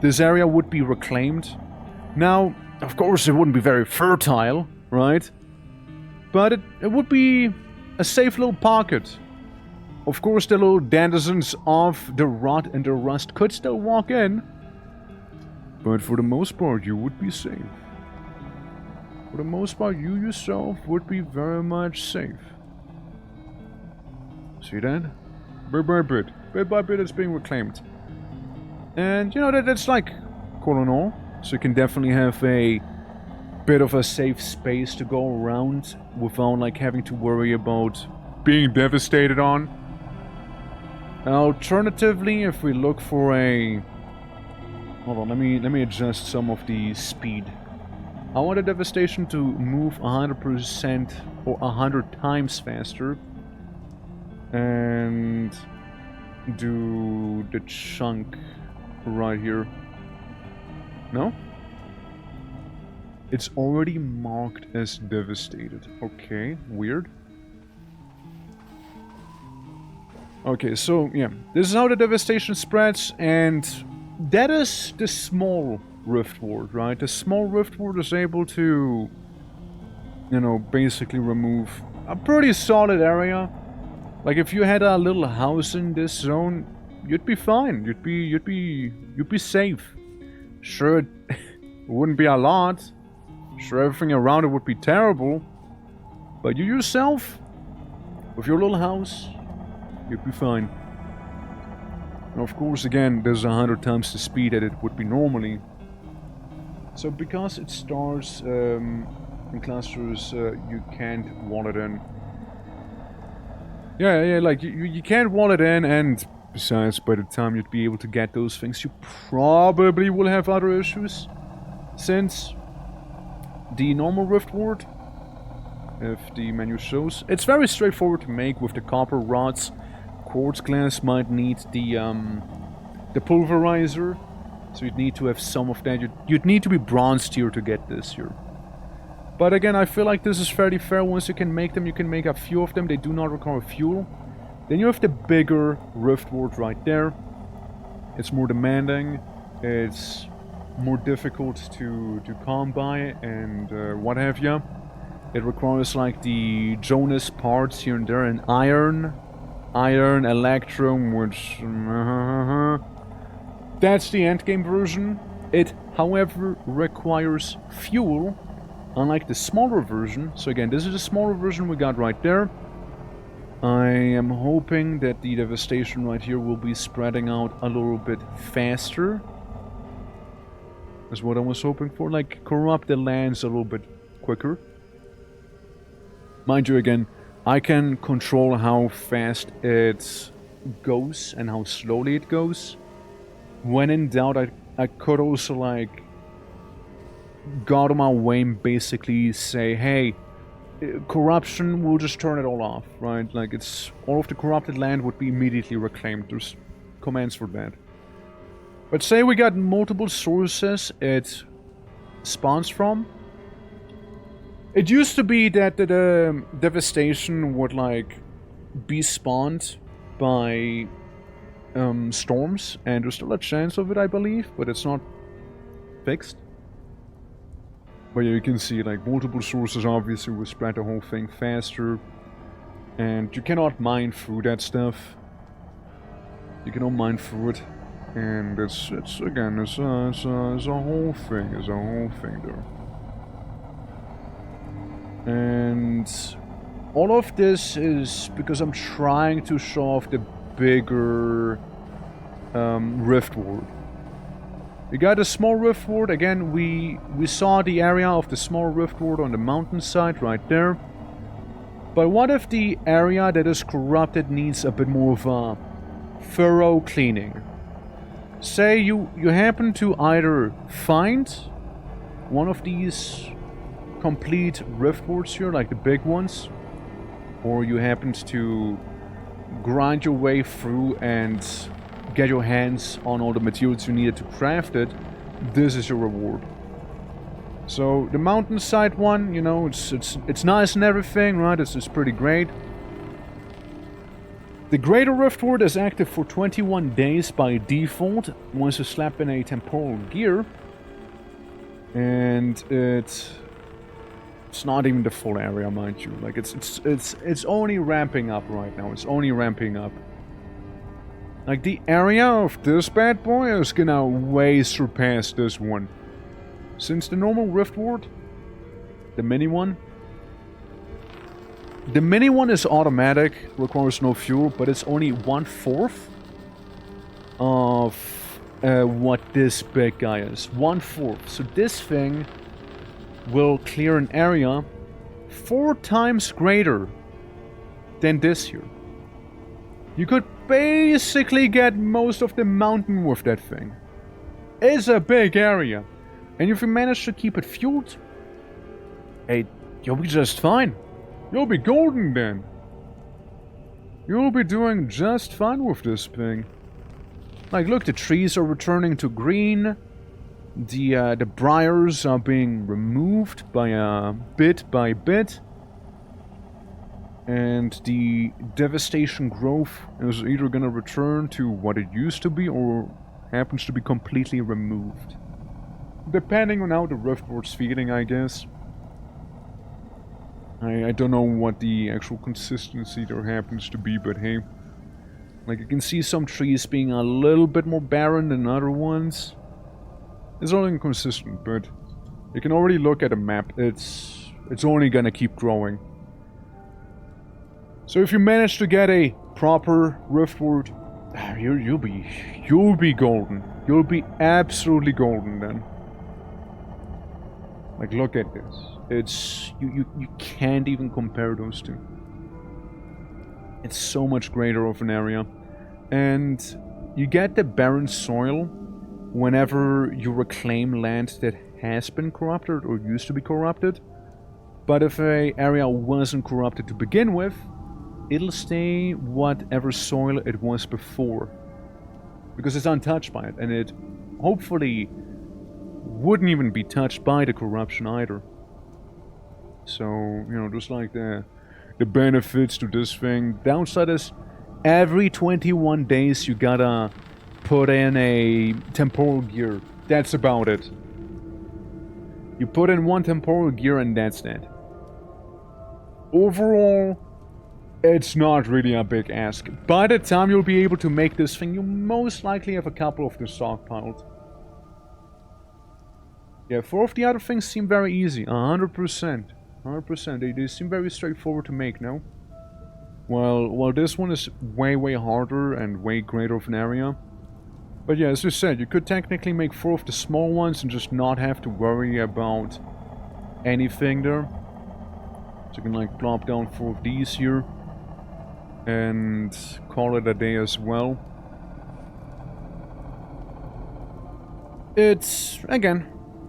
this area would be reclaimed. Now, of course, it wouldn't be very fertile, right? But it would be a safe little pocket. Of course, the little denizens of the rot and the rust could still walk in. But for the most part, you would be safe. For the most part, you yourself would be very much safe. See that? Bit by bit, it's being reclaimed. And, you know, that's like cool and all. So you can definitely have a bit of a safe space to go around without, like, having to worry about being devastated on. Alternatively, if we look for a... Hold on, let me adjust some of the speed. I want a devastation to move 100% or 100 times faster. And do the chunk right here. No? It's already marked as devastated. Okay, weird. Okay, so yeah, this is how the devastation spreads, and that is the small Rift Ward, right? The small Rift Ward is able to, you know, basically remove a pretty solid area. Like if you had a little house in this zone, you'd be fine. You'd be safe. Sure, it wouldn't be a lot. Sure, everything around it would be terrible. But you yourself, with your little house, you'd be fine. And of course, again, there's 100 times the speed that it would be normally. So because it starts in clusters, you can't wall it in. Yeah, like, you can't wall it in, and besides, by the time you'd be able to get those things, you probably will have other issues. Since the normal Rift Ward, if the menu shows, it's very straightforward to make with the copper rods. Quartz glass might need the pulverizer, so you'd need to have some of that. You'd need to be bronze tier to get this here. But again, I feel like this is fairly fair. Once you can make them, you can make a few of them. They do not require fuel. Then you have the bigger Rift Ward right there. It's more demanding. It's more difficult to come by and what have you. It requires like the Jonas parts here and there, and iron, electrum, which... that's the endgame version. It, however, requires fuel, unlike the smaller version. So again, this is the smaller version we got right there. I am hoping that the devastation right here will be spreading out a little bit faster. That's what I was hoping for, like corrupt the lands a little bit quicker. Mind you, again, I can control how fast it goes and how slowly it goes. When in doubt, I could also, like, go out of my way and basically say, hey, corruption, we'll just turn it all off, right? Like, it's all of the corrupted land would be immediately reclaimed. commands for that. But say we got multiple sources it spawns from. It used to be that the devastation would like be spawned by storms, and there's still a chance of it, I believe, but it's not fixed. But yeah, you can see like multiple sources obviously will spread the whole thing faster, and you cannot mine through that stuff. You cannot mine through it, and it's again it's a whole thing. It's a whole thing there. And all of this is because I'm trying to show off the bigger rift world. We got a small rift world. Again, we saw the area of the small rift world on the mountainside right there. But what if the area that is corrupted needs a bit more of a thorough cleaning? Say you happen to either find one of these complete rift worlds here, like the big ones, or you happened to grind your way through and get your hands on all the materials you needed to craft it. This is your reward. So the mountainside one, you know, it's nice and everything, right? It's pretty great. The Greater Rift World is active for 21 days by default once you slap in a temporal gear, and it's not even the full area, mind you. Like it's only ramping up right now. It's only ramping up. Like the area of this bad boy is gonna way surpass this one. Since the normal Rift World, the mini one is automatic, requires no fuel, but it's only 1/4 of what this big guy is. 1/4. So this thing will clear an area 4 times greater than this here. You could basically get most of the mountain with that thing. It's a big area. And if you manage to keep it fueled, hey, you'll be just fine. You'll be golden then. You'll be doing just fine with this thing. Like, look, the trees are returning to green. The briars are being removed by bit by bit. And the Devastation Grove is either gonna return to what it used to be or happens to be completely removed. Depending on how the Rift World's feeling, I guess. I don't know what the actual consistency there happens to be, but hey. Like, you can see some trees being a little bit more barren than other ones. It's all inconsistent, but you can already look at a map. It's only gonna keep growing. So if you manage to get a proper Rift World, you'll be golden. You'll be absolutely golden then. Like, look at this. It's you can't even compare those two. It's so much greater of an area. And you get the barren soil whenever you reclaim land that has been corrupted or used to be corrupted. But if an area wasn't corrupted to begin with, it'll stay whatever soil it was before. Because it's untouched by it, and it hopefully wouldn't even be touched by the corruption either. So, you know, just like the benefits to this thing. Downside is every 21 days you gotta put in a temporal gear. That's about it. You put in 1 temporal gear and that's that. Overall, it's not really a big ask. By the time you'll be able to make this thing, you most likely have a couple of them stockpiled. Yeah, 4 of the other things seem very easy. 100%. 100%. They seem very straightforward to make, no? Well, this one is way harder and way greater of an area. But yeah, as I said, you could technically make 4 of the small ones and just not have to worry about anything there. So you can like plop down 4 of these here and call it a day as well. It's, again,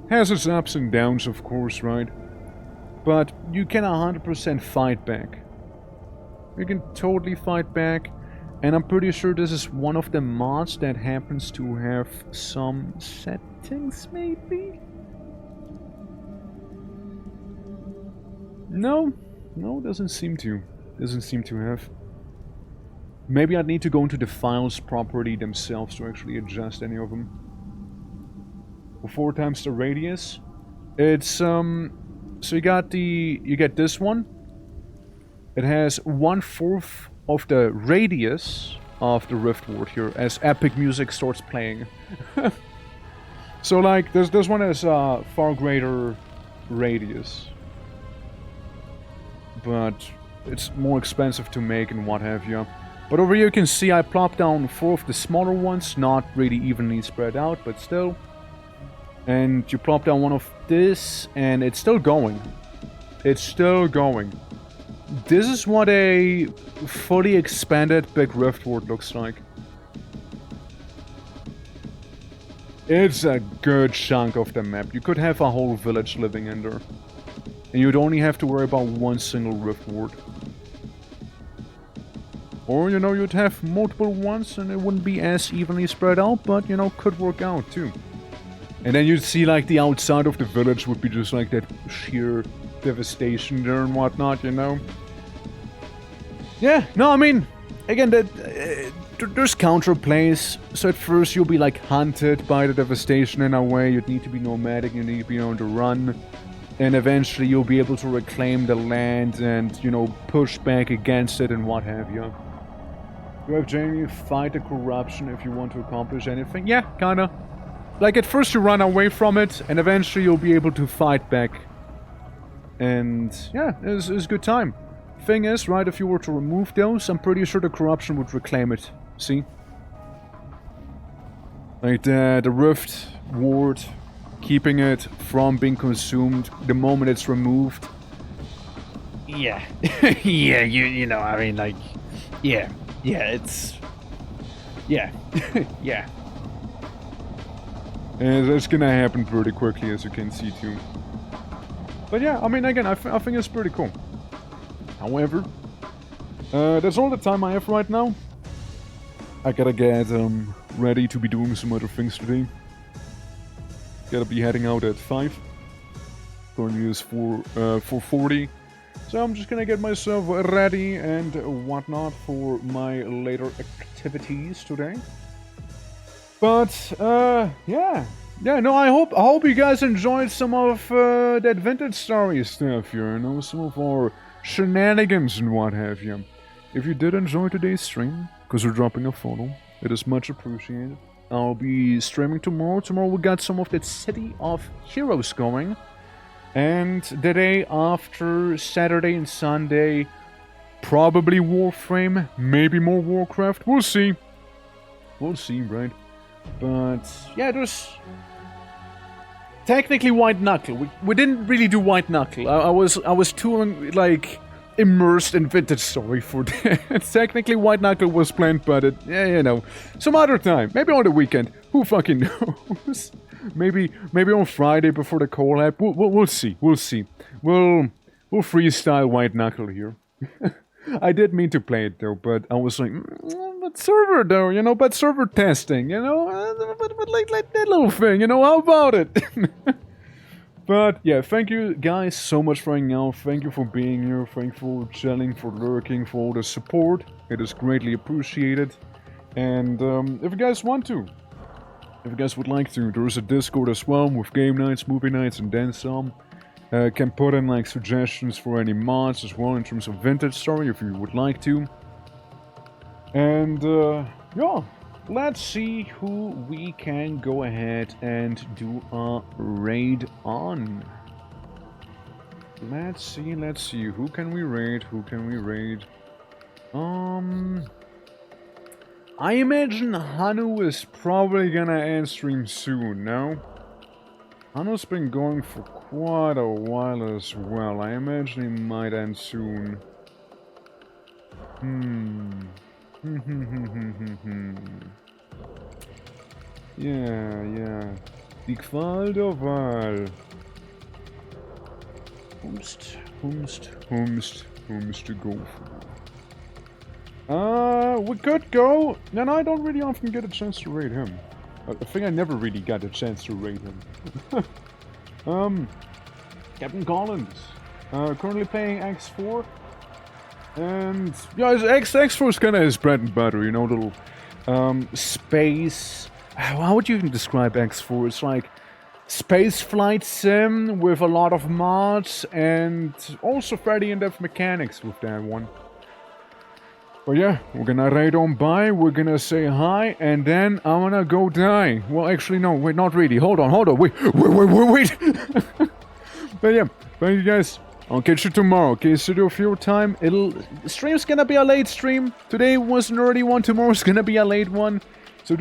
has its ups and downs, of course, right? But you can 100% fight back. You can totally fight back. And I'm pretty sure this is one of the mods that happens to have some settings, maybe? No, doesn't seem to. Doesn't seem to have. Maybe I'd need to go into the files property themselves to actually adjust any of them. 4 times the radius. It's so you get this one. It has 1/4 of the radius of the Riftward here as epic music starts playing. So like this one has a far greater radius, but it's more expensive to make and what have you. But over here you can see I plopped down 4 of the smaller ones, not really evenly spread out, but still. And you plop down one of this, and it's still going. It's still going. This is what a fully expanded Big Riftward looks like. It's a good chunk of the map. You could have a whole village living in there. And you'd only have to worry about one single Riftward. Or, you know, you'd have multiple ones and it wouldn't be as evenly spread out, but, you know, could work out too. And then you'd see, like, the outside of the village would be just like that sheer devastation there and whatnot, you know? Yeah, no, I mean, again, there's counterplays. So at first you'll be, like, hunted by the devastation in a way. You'd need to be nomadic, you need to be on the run. And eventually you'll be able to reclaim the land and, you know, push back against it and what have you. You have Jamie fight the corruption if you want to accomplish anything. Yeah, kinda. Like, at first you run away from it, and eventually you'll be able to fight back. And, yeah, it's a good time. Thing is, right, if you were to remove those, I'm pretty sure the corruption would reclaim it. See? Like, the Rift Ward, keeping it from being consumed the moment it's removed. Yeah. Yeah, you know, I mean, like, yeah, it's... Yeah. Yeah. And it's gonna happen pretty quickly, as you can see too. But yeah, I mean, again, I think it's pretty cool. However, that's all the time I have right now. I gotta get ready to be doing some other things today. Gotta be heading out at 5. Currently is 4:40. So I'm just gonna get myself ready and whatnot for my later activities today. But, yeah, no, I hope you guys enjoyed some of that Vintage Story stuff here, you know, some of our shenanigans and what have you. If you did enjoy today's stream, because you're dropping a follow, it is much appreciated. I'll be streaming tomorrow. Tomorrow we got some of that City of Heroes going. And the day after, Saturday and Sunday, probably Warframe, maybe more Warcraft, we'll see. We'll see, right? But yeah, there's technically White Knuckle. We didn't really do White Knuckle. I was too like immersed in Vintage Story for that. Technically White Knuckle was planned, but yeah, you know, some other time, maybe on the weekend. Who fucking knows? maybe on Friday before the collab. We'll see. We'll see. We'll freestyle White Knuckle here. I did mean to play it though, but I was like, but server though, you know, but server testing, you know, but like that little thing, you know, how about it? But yeah, thank you guys so much for hanging out. Thank you for being here. Thank you for chilling, for lurking, for all the support. It is greatly appreciated. And if you guys want to, if you guys would like to, there is a Discord as well with game nights, movie nights, and then some. Can put in like suggestions for any mods as well in terms of Vintage Story if you would like to. And yeah, let's see who we can go ahead and do a raid on. Let's see, who can we raid, I imagine Hanu is probably gonna end stream soon, no? Hanu's been going for quite a while as well. I imagine he might end soon. Yeah. Die Qual der Wahl. Whomst to go for? We could go. And I don't really often get a chance to raid him. I think I never really got a chance to raid him. Captain Collins. Currently playing X4. And yeah, X4 is kind of his bread and butter, you know, little space. How would you even describe X4? It's like space flight sim with a lot of mods and also fairly in-depth mechanics with that one. But yeah, we're gonna raid on by, we're gonna say hi, and then I'm gonna go die. Well, actually, no, wait, not really. Hold on, wait. But yeah, thank you guys. I'll catch you tomorrow, okay? Studio Fuel time. Stream's gonna be a late stream. Today was an early one, tomorrow's gonna be a late one.